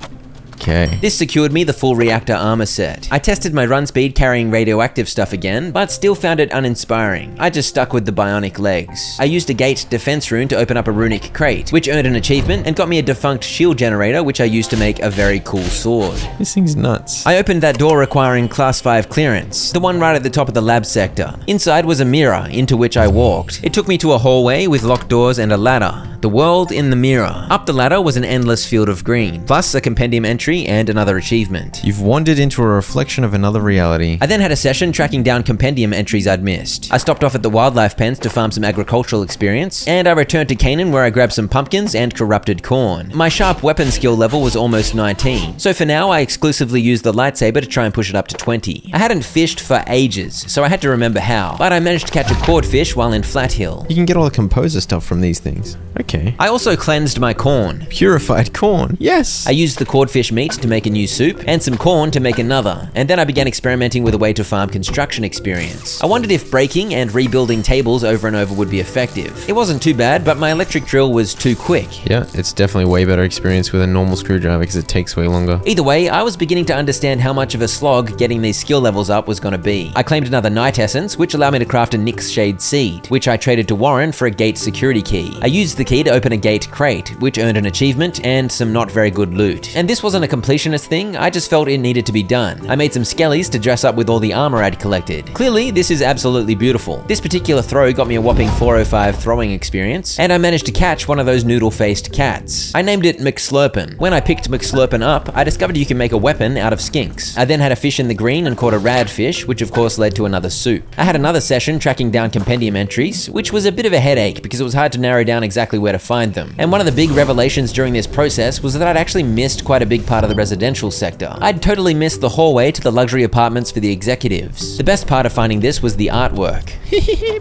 Okay. This secured me the full reactor armor set. I tested my run speed carrying radioactive stuff again, but still found it uninspiring. I just stuck with the bionic legs. I used a gate defense rune to open up a runic crate, which earned an achievement and got me a defunct shield generator, which I used to make a very cool sword. This thing's nuts. I opened that door requiring class 5 clearance, the one right at the top of the lab sector. Inside was a mirror, into which I walked. It took me to a hallway with locked doors and a ladder. The world in the mirror. Up the ladder was an endless field of green, plus a compendium entry and another achievement. You've wandered into a reflection of another reality. I then had a session tracking down compendium entries I'd missed. I stopped off at the wildlife pens to farm some agricultural experience, and I returned to Canaan where I grabbed some pumpkins and corrupted corn. My sharp weapon skill level was almost 19, so for now I exclusively used the lightsaber to try and push it up to 20. I hadn't fished for ages, so I had to remember how, but I managed to catch a codfish while in Flat Hill. You can get all the composer stuff from these things. Okay. I also cleansed my corn. Purified corn. Yes. I used the codfish meat to make a new soup, and some corn to make another, and then I began experimenting with a way to farm construction experience. I wondered if breaking and rebuilding tables over and over would be effective. It wasn't too bad, but my electric drill was too quick. Yeah, it's definitely way better experience with a normal screwdriver because it takes way longer. Either way, I was beginning to understand how much of a slog getting these skill levels up was going to be. I claimed another night essence, which allowed me to craft a Nyx Shade Seed, which I traded to Warren for a gate security key. I used the key to open a gate crate, which earned an achievement and some not very good loot. And this wasn't a completionist thing, I just felt it needed to be done. I made some skellies to dress up with all the armor I'd collected. Clearly, this is absolutely beautiful. This particular throw got me a whopping 405 throwing experience, and I managed to catch one of those noodle-faced cats. I named it McSlurpin. When I picked McSlurpin up, I discovered you can make a weapon out of skinks. I then had a fish in the green and caught a radfish, which of course led to another soup. I had another session tracking down compendium entries, which was a bit of a headache because it was hard to narrow down exactly exactly where to find them. And one of the big revelations during this process was that I'd actually missed quite a big part of the residential sector. I'd totally missed the hallway to the luxury apartments for the executives. The best part of finding this was the artwork.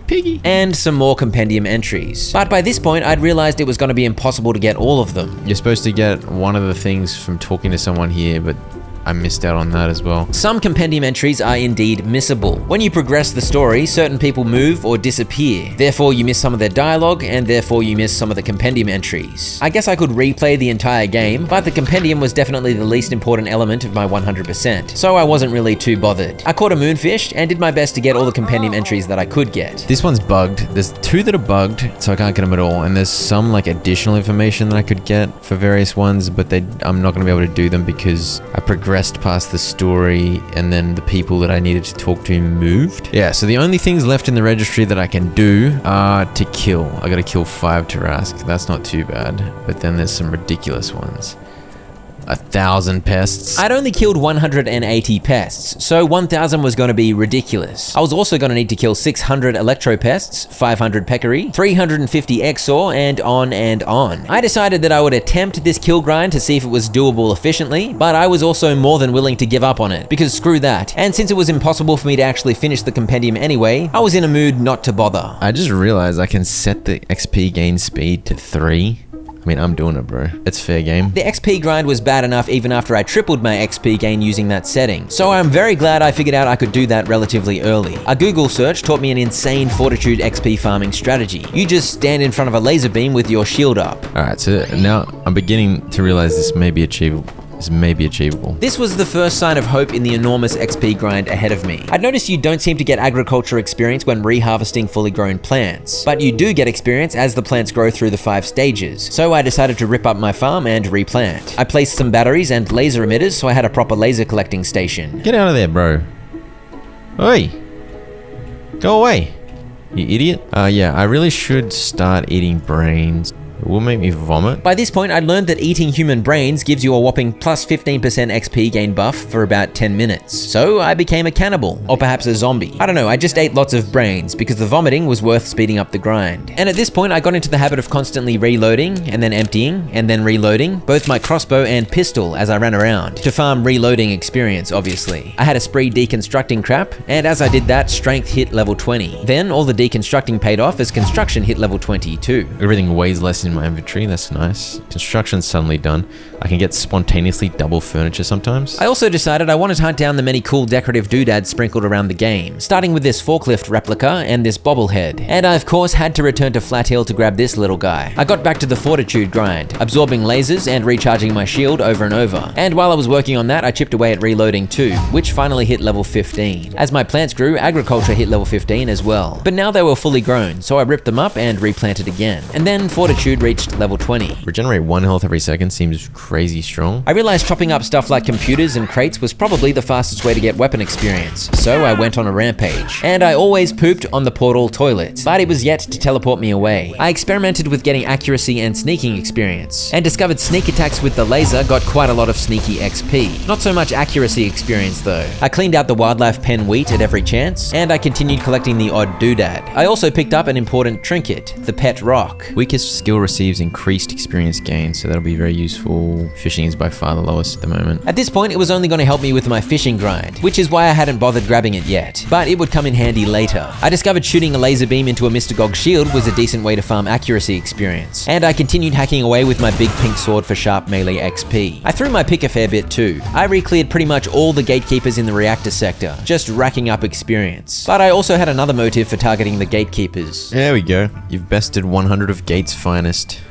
Piggy. And some more compendium entries. But by this point, I'd realized it was going to be impossible to get all of them. You're supposed to get one of the things from talking to someone here, but I missed out on that as well. Some compendium entries are indeed missable. When you progress the story, certain people move or disappear. Therefore, you miss some of their dialogue, and therefore you miss some of the compendium entries. I guess I could replay the entire game, but the compendium was definitely the least important element of my 100%, so I wasn't really too bothered. I caught a moonfish and did my best to get all the compendium entries that I could get. This one's bugged. There's 2 that are bugged, so I can't get them at all, and there's some like additional information that I could get for various ones, but I'm not going to be able to do them because I progressed past the story and then the people that I needed to talk to moved. Yeah, so the only things left in the registry that I can do are to kill. I gotta kill 5 Tarask. That's not too bad, but then there's some ridiculous ones. 1,000 pests. I'd only killed 180 pests, so 1,000 was going to be ridiculous. I was also going to need to kill 600 electro pests, 500 peccary, 350 exor, and on and on. I decided that I would attempt this kill grind to see if it was doable efficiently, but I was also more than willing to give up on it, because screw that. And since it was impossible for me to actually finish the compendium anyway, I was in a mood not to bother. I just realized I can set the XP gain speed to 3. I mean, I'm doing it, bro. It's fair game. The XP grind was bad enough even after I tripled my XP gain using that setting, so I'm very glad I figured out I could do that relatively early. A Google search taught me an insane fortitude XP farming strategy. You just stand in front of a laser beam with your shield up. Alright, so now I'm beginning to realize this may be achievable. This was the first sign of hope in the enormous XP grind ahead of me. I'd noticed you don't seem to get agriculture experience when reharvesting fully grown plants, but you do get experience as the plants grow through the 5 stages, so I decided to rip up my farm and replant. I placed some batteries and laser emitters so I had a proper laser collecting station. Get out of there, bro. Oi! Go away, you idiot. Yeah, I really should start eating brains. It will make me vomit. By this point, I'd learned that eating human brains gives you a whopping plus 15% XP gain buff for about 10 minutes. So I became a cannibal, or perhaps a zombie. I don't know, I just ate lots of brains because the vomiting was worth speeding up the grind. And at this point, I got into the habit of constantly reloading, and then emptying, and then reloading, both my crossbow and pistol as I ran around, to farm reloading experience, obviously. I had a spree deconstructing crap, and as I did that, strength hit level 20. Then all the deconstructing paid off as construction hit level 20 too. Everything weighs less in my inventory, that's nice. Construction's suddenly done. I can get spontaneously double furniture sometimes. I also decided I wanted to hunt down the many cool decorative doodads sprinkled around the game, starting with this forklift replica and this bobblehead. And I of course had to return to Flat Hill to grab this little guy. I got back to the fortitude grind, absorbing lasers and recharging my shield over and over. And while I was working on that, I chipped away at reloading too, which finally hit level 15. As my plants grew, agriculture hit level 15 as well. But now they were fully grown, so I ripped them up and replanted again. And then fortitude reached level 20. Regenerate 1 health every second seems crazy strong. I realized chopping up stuff like computers and crates was probably the fastest way to get weapon experience, so I went on a rampage. And I always pooped on the portal toilet, but it was yet to teleport me away. I experimented with getting accuracy and sneaking experience, and discovered sneak attacks with the laser got quite a lot of sneaky XP. Not so much accuracy experience though. I cleaned out the wildlife pen wheat at every chance, and I continued collecting the odd doodad. I also picked up an important trinket, the pet rock. Weakest skill receives increased experience gain, so that'll be very useful. Fishing is by far the lowest at the moment. At this point, it was only going to help me with my fishing grind, which is why I hadn't bothered grabbing it yet, but it would come in handy later. I discovered shooting a laser beam into a Mr. Gog shield was a decent way to farm accuracy experience, and I continued hacking away with my big pink sword for sharp melee XP. I threw my pick a fair bit too. I re-cleared pretty much all the gatekeepers in the reactor sector, just racking up experience. But I also had another motive for targeting the gatekeepers. There we go. You've bested 100 of Gate's finest.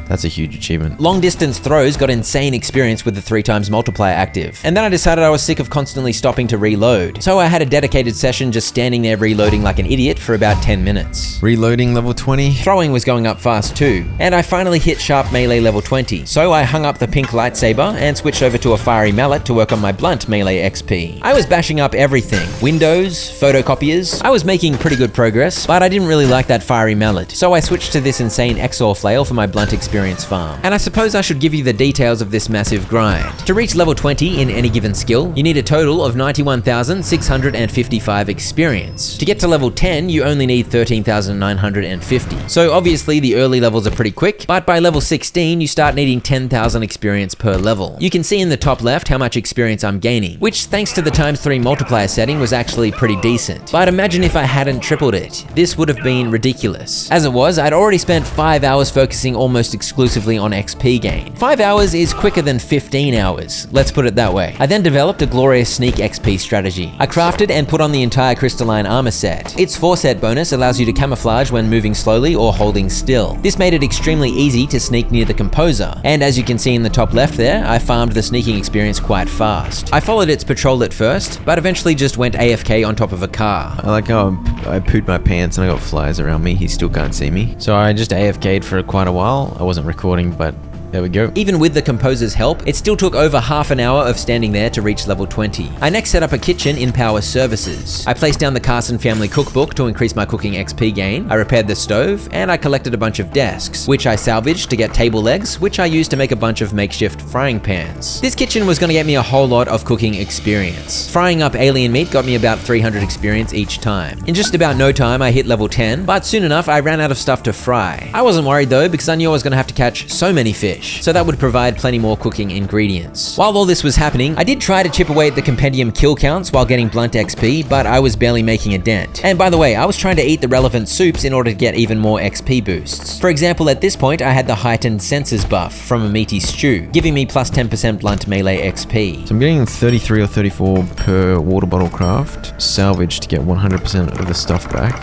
That's a huge achievement. Long distance throws got insane experience with the 3x multiplier active. And then I decided I was sick of constantly stopping to reload. So I had a dedicated session just standing there reloading like an idiot for about 10 minutes. Reloading level 20. Throwing was going up fast too. And I finally hit sharp melee level 20. So I hung up the pink lightsaber and switched over to a fiery mallet to work on my blunt melee XP. I was bashing up everything. Windows, photocopiers. I was making pretty good progress, but I didn't really like that fiery mallet. So I switched to this insane XOR flail for my blunt experience experience farm. And I suppose I should give you the details of this massive grind. To reach level 20 in any given skill, you need a total of 91,655 experience. To get to level 10, you only need 13,950. So obviously the early levels are pretty quick, but by level 16, you start needing 10,000 experience per level. You can see in the top left how much experience I'm gaining, which thanks to the ×3 multiplier setting was actually pretty decent. But imagine if I hadn't tripled it. This would have been ridiculous. As it was, I'd already spent 5 hours focusing almost exclusively on XP gain. 5 hours is quicker than 15 hours, let's put it that way. I then developed a glorious sneak XP strategy. I crafted and put on the entire crystalline armor set. Its 4-set bonus allows you to camouflage when moving slowly or holding still. This made it extremely easy to sneak near the composer, and as you can see in the top left there, I farmed the sneaking experience quite fast. I followed its patrol at first, but eventually just went AFK on top of a car. I like how I pooed my pants and I got flies around me. He still can't see me. So I just AFK'd for quite a while. I wasn't recording, but there we go. Even with the composer's help, it still took over half an hour of standing there to reach level 20. I next set up a kitchen in Power Services. I placed down the Carson family cookbook to increase my cooking XP gain. I repaired the stove, and I collected a bunch of desks, which I salvaged to get table legs, which I used to make a bunch of makeshift frying pans. This kitchen was going to get me a whole lot of cooking experience. Frying up alien meat got me about 300 experience each time. In just about no time, I hit level 10, but soon enough, I ran out of stuff to fry. I wasn't worried though, because I knew I was going to have to catch so many fish, so that would provide plenty more cooking ingredients. While all this was happening, I did try to chip away at the compendium kill counts while getting blunt XP, but I was barely making a dent. And by the way, I was trying to eat the relevant soups in order to get even more XP boosts. For example, at this point, I had the heightened senses buff from a meaty stew, giving me plus 10% blunt melee XP. So I'm getting 33 or 34 per water bottle craft, salvage to get 100% of the stuff back,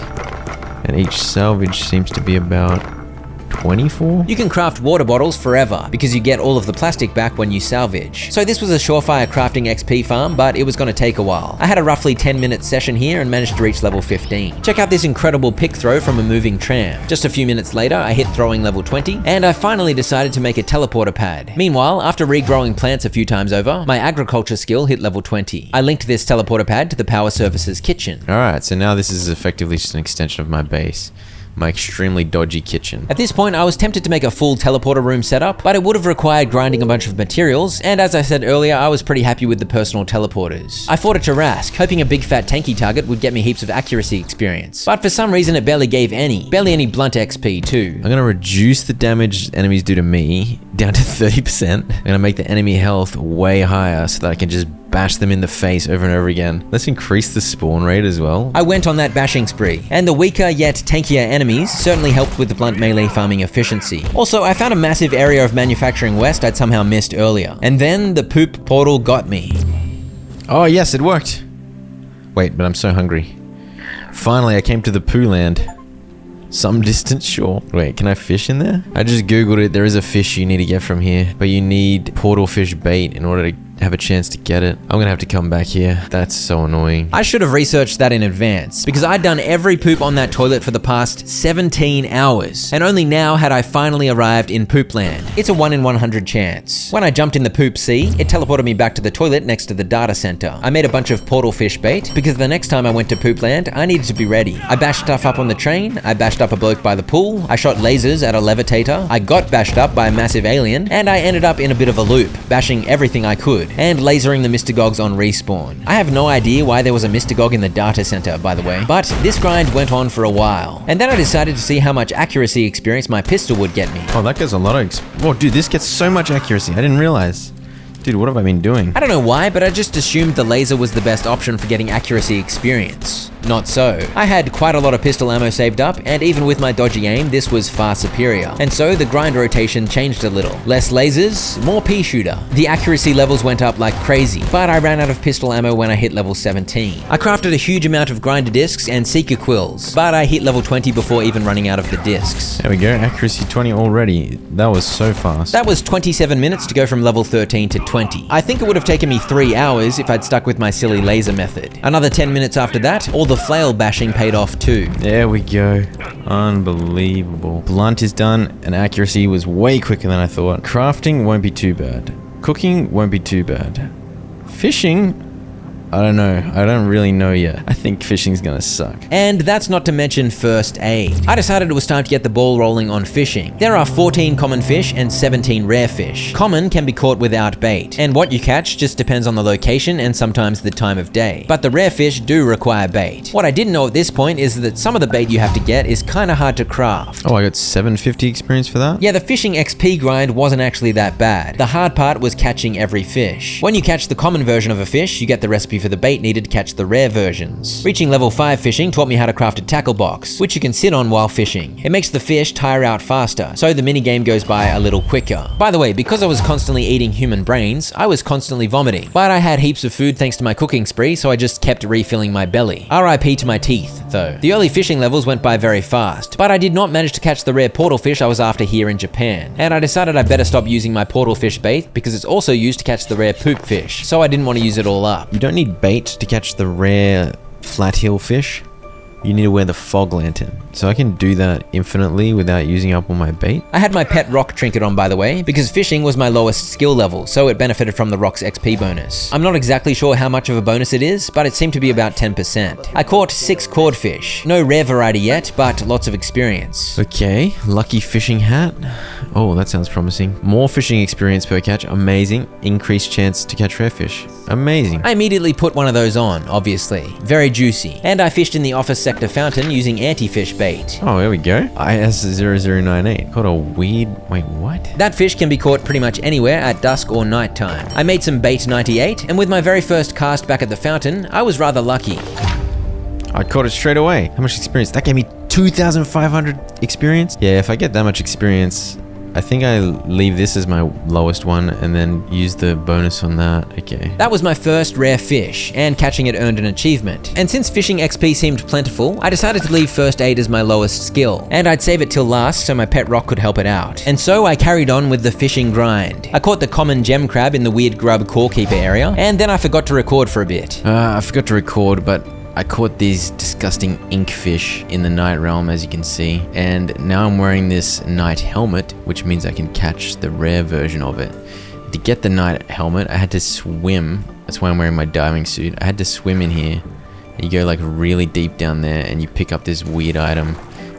and each salvage seems to be about 24? You can craft water bottles forever because you get all of the plastic back when you salvage. So this was a surefire crafting XP farm, but it was going to take a while. I had a roughly 10-minute session here and managed to reach level 15. Check out this incredible pick throw from a moving tram. Just a few minutes later, I hit throwing level 20, and I finally decided to make a teleporter pad. Meanwhile, after regrowing plants a few times over, my agriculture skill hit level 20. I linked this teleporter pad to the Power Services kitchen. Alright, so now this is effectively just an extension of my base. My extremely dodgy kitchen. At this point, I was tempted to make a full teleporter room setup, but it would have required grinding a bunch of materials, and as I said earlier, I was pretty happy with the personal teleporters. I fought a Tarask, hoping a big fat tanky target would get me heaps of accuracy experience, but for some reason it barely gave any. Barely any blunt XP too. I'm gonna reduce the damage enemies do to me down to 30%. I'm gonna make the enemy health way higher so that I can just bash them in the face over and over again. Let's increase the spawn rate as well. I went on that bashing spree, and the weaker yet tankier enemies certainly helped with the blunt melee farming efficiency. Also, I found a massive area of manufacturing west I'd somehow missed earlier. And then the poop portal got me. Oh yes, it worked. Wait, but I'm so hungry. Finally, I came to the poo land. Some distance shore. Wait, can I fish in there? I just googled it. There is a fish you need to get from here, but you need portal fish bait in order to have a chance to get it. I'm gonna have to come back here. That's so annoying. I should have researched that in advance, because I'd done every poop on that toilet for the past 17 hours, and only now had I finally arrived in poop land. It's a 1 in 100 chance. When I jumped in the poop sea, it teleported me back to the toilet next to the data center. I made a bunch of portal fish bait, because the next time I went to poop land, I needed to be ready. I bashed stuff up on the train, I bashed up a bloke by the pool, I shot lasers at a levitator, I got bashed up by a massive alien, and I ended up in a bit of a loop, bashing everything I could, and lasering the Mystagogs on respawn. I have no idea why there was a Mystagog in the data center, by the way, but this grind went on for a while. And then I decided to see how much accuracy experience my pistol would get me. Oh, that gets a lot of oh, dude, this gets so much accuracy. I didn't realize. Dude, what have I been doing? I don't know why, but I just assumed the laser was the best option for getting accuracy experience. Not so. I had quite a lot of pistol ammo saved up, and even with my dodgy aim, this was far superior. And so the grind rotation changed a little. Less lasers, more pea shooter. The accuracy levels went up like crazy, but I ran out of pistol ammo when I hit level 17. I crafted a huge amount of grinder discs and seeker quills, but I hit level 20 before even running out of the discs. There we go, accuracy 20 already. That was so fast. That was 27 minutes to go from level 13 to 20. I think it would have taken me 3 hours if I'd stuck with my silly laser method. Another 10 minutes after that, all the flail bashing paid off too. There we go. Unbelievable. Blunt is done, and accuracy was way quicker than I thought. Crafting won't be too bad. Cooking won't be too bad. Fishing I don't know. I don't really know yet. I think fishing's gonna suck. And that's not to mention first aid. I decided it was time to get the ball rolling on fishing. There are 14 common fish and 17 rare fish. Common can be caught without bait, and what you catch just depends on the location and sometimes the time of day. But the rare fish do require bait. What I didn't know at this point is that some of the bait you have to get is kinda hard to craft. Oh, I got 750 experience for that? Yeah, the fishing XP grind wasn't actually that bad. The hard part was catching every fish. When you catch the common version of a fish, you get the recipe for the bait needed to catch the rare versions. Reaching level 5 fishing taught me how to craft a tackle box, which you can sit on while fishing. It makes the fish tire out faster, so the minigame goes by a little quicker. By the way, because I was constantly eating human brains, I was constantly vomiting. But I had heaps of food thanks to my cooking spree, so I just kept refilling my belly. RIP to my teeth, though. The early fishing levels went by very fast, but I did not manage to catch the rare portal fish I was after here in Japan. And I decided I better stop using my portal fish bait because it's also used to catch the rare poop fish, so I didn't want to use it all up. You don't need bait to catch the rare flathead fish. You need to wear the fog lantern. So I can do that infinitely without using up all my bait. I had my pet rock trinket on, by the way, because fishing was my lowest skill level, so it benefited from the rock's XP bonus. I'm not exactly sure how much of a bonus it is, but it seemed to be about 10%. I caught 6 cordfish. No rare variety yet, but lots of experience. Okay, lucky fishing hat. Oh, that sounds promising. More fishing experience per catch, amazing. Increased chance to catch rare fish, amazing. I immediately put one of those on, obviously. Very juicy. And I fished in the office sector fountain using anti-fish bait. Oh, there we go. IS0098. Caught a weed. Wait, what? That fish can be caught pretty much anywhere at dusk or nighttime. I made some bait 98, and with my very first cast back at the fountain, I was rather lucky. I caught it straight away. How much experience? That gave me 2,500 experience? Yeah, if I get that much experience, I think I leave this as my lowest one and then use the bonus on that. Okay. That was my first rare fish, and catching it earned an achievement. And since fishing XP seemed plentiful, I decided to leave first aid as my lowest skill, and I'd save it till last so my pet rock could help it out. And so I carried on with the fishing grind. I caught the common gem crab in the weird grub core keeper area, and then I forgot to record for a bit. I forgot to record, but I caught these disgusting ink fish in the night realm, as you can see, and now I'm wearing this night helmet, which means I can catch the rare version of it. To get the night helmet, I had to swim. That's why I'm wearing my diving suit. I had to swim in here. You go like really deep down there and you pick up this weird item,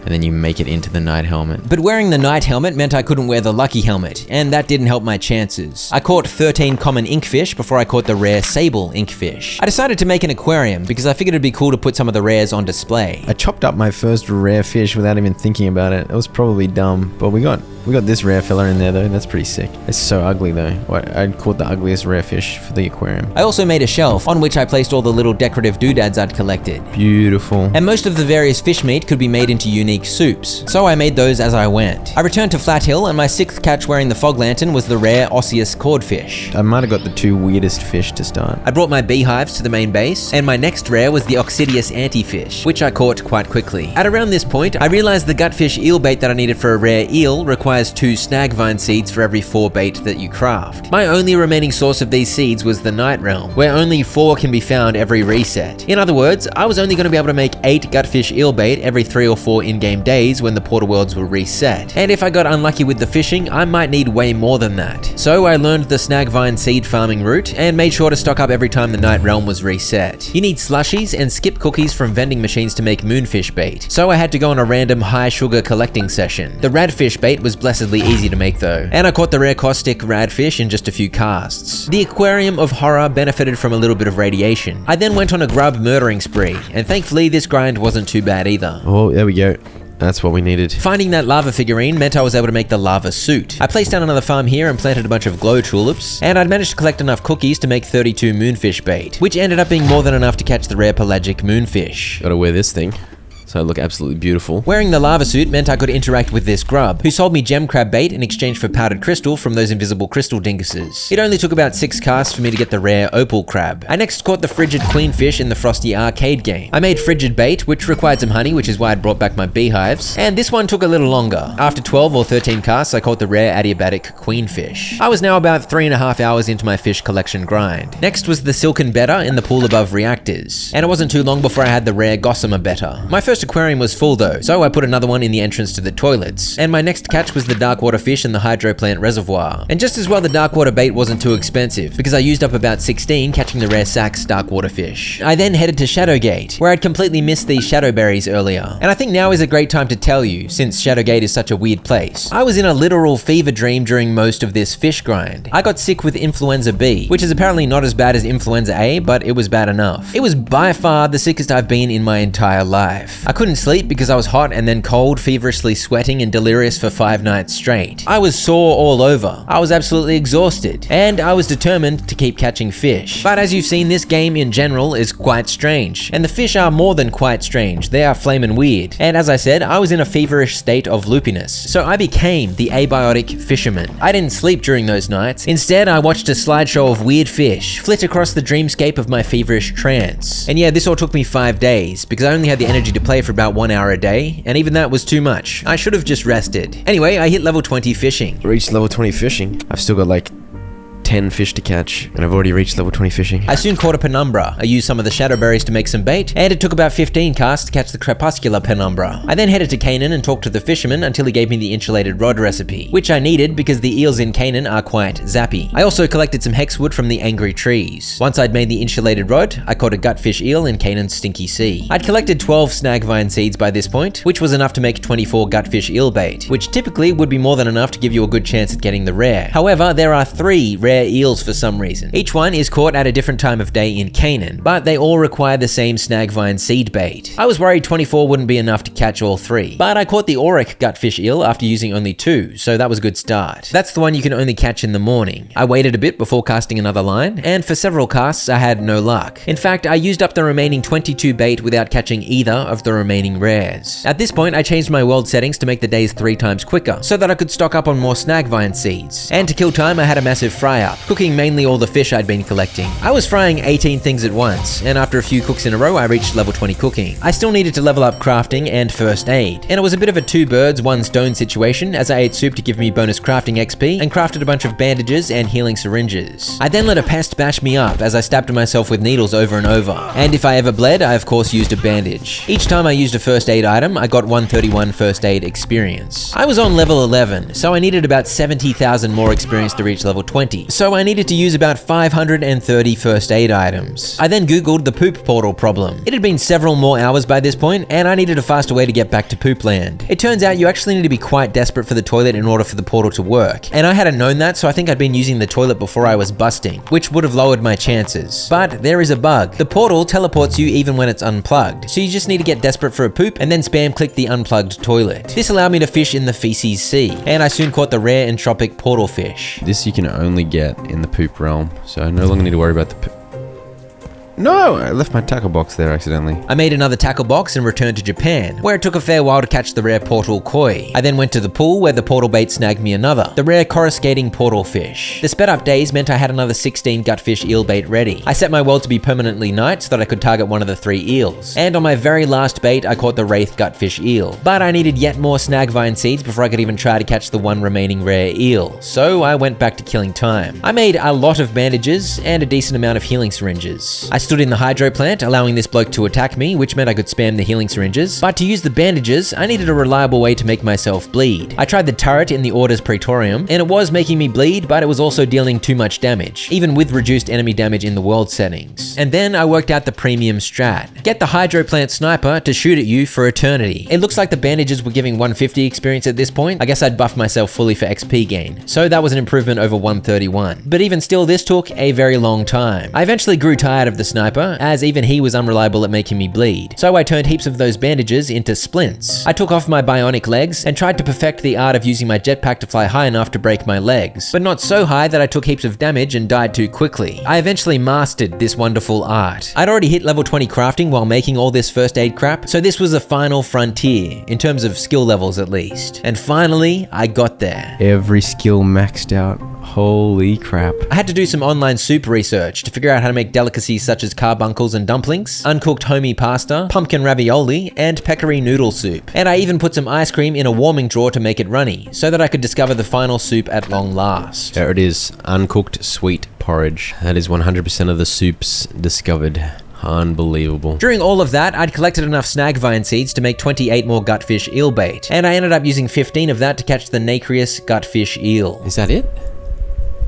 and then you make it into the night helmet. But wearing the night helmet meant I couldn't wear the lucky helmet, and that didn't help my chances. I caught 13 common inkfish before I caught the rare sable inkfish. I decided to make an aquarium because I figured it'd be cool to put some of the rares on display. I chopped up my first rare fish without even thinking about it. It was probably dumb, but we got this rare fella in there though. That's pretty sick. It's so ugly though. I caught the ugliest rare fish for the aquarium. I also made a shelf on which I placed all the little decorative doodads I'd collected. Beautiful. And most of the various fish meat could be made into unique soups, so I made those as I went. I returned to Flat Hill, and my 6th catch wearing the fog lantern was the rare osseous cordfish. I might have got the 2 weirdest fish to start. I brought my beehives to the main base, and my next rare was the oxidious antifish, which I caught quite quickly. At around this point, I realized the gutfish eel bait that I needed for a rare eel requires 2 snag vine seeds for every 4 bait that you craft. My only remaining source of these seeds was the Night Realm, where only 4 can be found every reset. In other words, I was only going to be able to make 8 gutfish eel bait every 3 or 4 in-game days when the Portal Worlds were reset. And if I got unlucky with the fishing, I might need way more than that. So I learned the snag vine seed farming route and made sure to stock up every time the Night Realm was reset. You need slushies and skip cookies from vending machines to make moonfish bait, so I had to go on a random high sugar collecting session. The radfish bait was blessedly easy to make though, and I caught the rare caustic radfish in just a few casts. The aquarium of horror benefited from a little bit of radiation. I then went on a grub murdering spree, and thankfully this grind wasn't too bad either. Oh, there we go. That's what we needed. Finding that lava figurine meant I was able to make the lava suit. I placed down another farm here and planted a bunch of glow tulips, and I'd managed to collect enough cookies to make 32 moonfish bait, which ended up being more than enough to catch the rare pelagic moonfish. Gotta wear this thing, so I look absolutely beautiful. Wearing the lava suit meant I could interact with this grub, who sold me gem crab bait in exchange for powdered crystal from those invisible crystal dinguses. It only took about 6 casts for me to get the rare opal crab. I next caught the frigid queenfish in the Frosty arcade game. I made frigid bait, which required some honey, which is why I brought back my beehives, and this one took a little longer. After 12 or 13 casts, I caught the rare adiabatic queenfish. I was now about 3.5 hours into my fish collection grind. Next was the silken betta in the pool above reactors, and it wasn't too long before I had the rare gossamer betta. My first aquarium was full though, so I put another one in the entrance to the toilets. And my next catch was the dark water fish in the hydro plant reservoir. And just as well, the dark water bait wasn't too expensive, because I used up about 16 catching the rare Sax dark water fish. I then headed to Shadowgate, where I'd completely missed these shadow berries earlier. And I think now is a great time to tell you, since Shadowgate is such a weird place. I was in a literal fever dream during most of this fish grind. I got sick with influenza B, which is apparently not as bad as influenza A, but it was bad enough. It was by far the sickest I've been in my entire life. I couldn't sleep because I was hot and then cold, feverishly sweating and delirious for 5 nights straight. I was sore all over. I was absolutely exhausted, and I was determined to keep catching fish. But as you've seen, this game in general is quite strange, and the fish are more than quite strange. They are flamin' weird. And as I said, I was in a feverish state of loopiness, so I became the Abiotic Fisherman. I didn't sleep during those nights. Instead, I watched a slideshow of weird fish flit across the dreamscape of my feverish trance. And yeah, this all took me 5 days, because I only had the energy to play for about 1 hour a day, and even that was too much. I should have just rested. Anyway, I hit level 20 fishing. Reached level 20 fishing. I've still got like 10 fish to catch, and I've already reached level 20 fishing. I soon caught a penumbra. I used some of the shadow berries to make some bait, and it took about 15 casts to catch the crepuscular penumbra. I then headed to Canaan and talked to the fisherman until he gave me the insulated rod recipe, which I needed because the eels in Canaan are quite zappy. I also collected some hexwood from the angry trees. Once I'd made the insulated rod, I caught a gutfish eel in Canaan's stinky sea. I'd collected 12 snagvine seeds by this point, which was enough to make 24 gutfish eel bait, which typically would be more than enough to give you a good chance at getting the rare. However, there are 3 rare eels for some reason. Each one is caught at a different time of day in Canaan, but they all require the same snagvine seed bait. I was worried 24 wouldn't be enough to catch all 3, but I caught the auric gutfish eel after using only 2, so that was a good start. That's the one you can only catch in the morning. I waited a bit before casting another line, and for several casts I had no luck. In fact, I used up the remaining 22 bait without catching either of the remaining rares. At this point, I changed my world settings to make the days 3 times quicker, so that I could stock up on more snagvine seeds. And to kill time, I had a massive fry up, cooking mainly all the fish I'd been collecting. I was frying 18 things at once, and after a few cooks in a row, I reached level 20 cooking. I still needed to level up crafting and first aid, and it was a bit of a 2 birds, 1 stone situation, as I ate soup to give me bonus crafting XP, and crafted a bunch of bandages and healing syringes. I then let a pest bash me up as I stabbed myself with needles over and over, and if I ever bled, I of course used a bandage. Each time I used a first aid item, I got 131 first aid experience. I was on level 11, so I needed about 70,000 more experience to reach level 20, so I needed to use about 530 first aid items. I then googled the poop portal problem. It had been several more hours by this point, and I needed a faster way to get back to poop land. It turns out you actually need to be quite desperate for the toilet in order for the portal to work, and I hadn't known that, so I think I'd been using the toilet before I was busting, which would have lowered my chances. But there is a bug. The portal teleports you even when it's unplugged, so you just need to get desperate for a poop and then spam click the unplugged toilet. This allowed me to fish in the feces sea, and I soon caught the rare entropic portal fish. This you can only get in the poop realm, so I no longer need to worry about the poop. No, I left my tackle box there accidentally. I made another tackle box and returned to Japan, where it took a fair while to catch the rare portal koi. I then went to the pool where the portal bait snagged me another, the rare coruscating portal fish. The sped up days meant I had another 16 gutfish eel bait ready. I set my world to be permanently night so that I could target one of the 3 eels. And on my very last bait, I caught the wraith gutfish eel. But I needed yet more snagvine seeds before I could even try to catch the 1 remaining rare eel, so I went back to killing time. I made a lot of bandages and a decent amount of healing syringes. I stood in the hydro plant, allowing this bloke to attack me, which meant I could spam the healing syringes, but to use the bandages, I needed a reliable way to make myself bleed. I tried the turret in the Orders Praetorium, and it was making me bleed, but it was also dealing too much damage, even with reduced enemy damage in the world settings. And then I worked out the premium strat. Get the hydro plant sniper to shoot at you for eternity. It looks like the bandages were giving 150 experience at this point. I guess I'd buffed myself fully for XP gain, so that was an improvement over 131. But even still, this took a very long time. I eventually grew tired of the sniper, as even he was unreliable at making me bleed. So I turned heaps of those bandages into splints. I took off my bionic legs and tried to perfect the art of using my jetpack to fly high enough to break my legs, but not so high that I took heaps of damage and died too quickly. I eventually mastered this wonderful art. I'd already hit level 20 crafting while making all this first aid crap, so this was a final frontier, in terms of skill levels at least. And finally, I got there. Every skill maxed out. Holy crap. I had to do some online soup research to figure out how to make delicacies such as carbuncles and dumplings, uncooked homey pasta, pumpkin ravioli, and peccary noodle soup. And I even put some ice cream in a warming drawer to make it runny, so that I could discover the final soup at long last. There it is, uncooked sweet porridge. That is 100% of the soups discovered. Unbelievable. During all of that, I'd collected enough snagvine seeds to make 28 more gutfish eel bait, and I ended up using 15 of that to catch the nacreous gutfish eel. Is that it?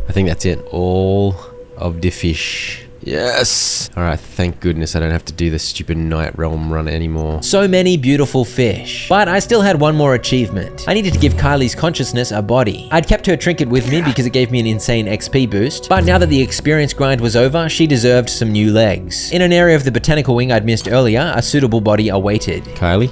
I think that's it. All of the fish. Yes! Alright, thank goodness I don't have to do the stupid Night Realm run anymore. So many beautiful fish. But I still had one more achievement. I needed to give Kylie's consciousness a body. I'd kept her trinket with me because it gave me an insane XP boost, but now that the experience grind was over, she deserved some new legs. In an area of the botanical wing I'd missed earlier, a suitable body awaited. Kylie?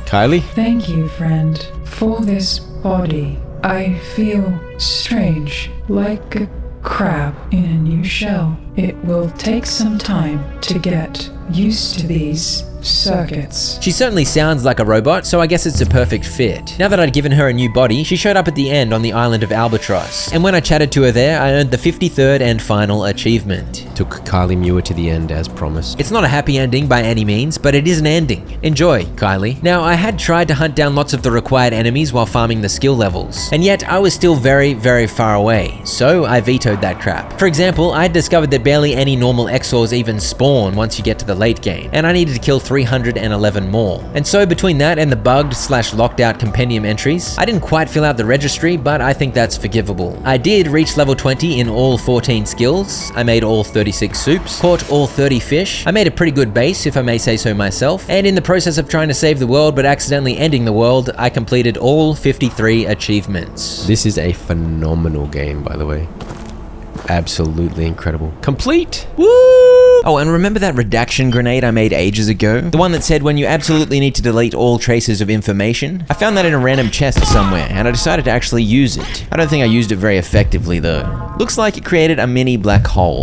Kylie? Thank you, friend, for this body. I feel strange, like a crab in a new shell. It will take some time to get used to these circuits. She certainly sounds like a robot, so I guess it's a perfect fit. Now that I'd given her a new body, she showed up at the end on the island of Albatross, and when I chatted to her there, I earned the 53rd and final achievement. Took Kylie Muir to the end as promised. It's not a happy ending by any means, but it is an ending. Enjoy, Kylie. Now, I had tried to hunt down lots of the required enemies while farming the skill levels, and yet I was still very, very far away, so I vetoed that crap. For example, I had discovered that barely any normal Exors even spawn once you get to the late game, and I needed to kill 311 more. And so between that and the bugged/locked out compendium entries, I didn't quite fill out the registry, but I think that's forgivable. I did reach level 20 in all 14 skills, I made all 36 soups, caught all 30 fish, I made a pretty good base if I may say so myself, and in the process of trying to save the world but accidentally ending the world, I completed all 53 achievements. This is a phenomenal game, by the way. Absolutely incredible. Complete! Woo! Oh, and remember that redaction grenade I made ages ago? The one that said when you absolutely need to delete all traces of information? I found that in a random chest somewhere, and I decided to actually use it. I don't think I used it very effectively though. Looks like it created a mini black hole.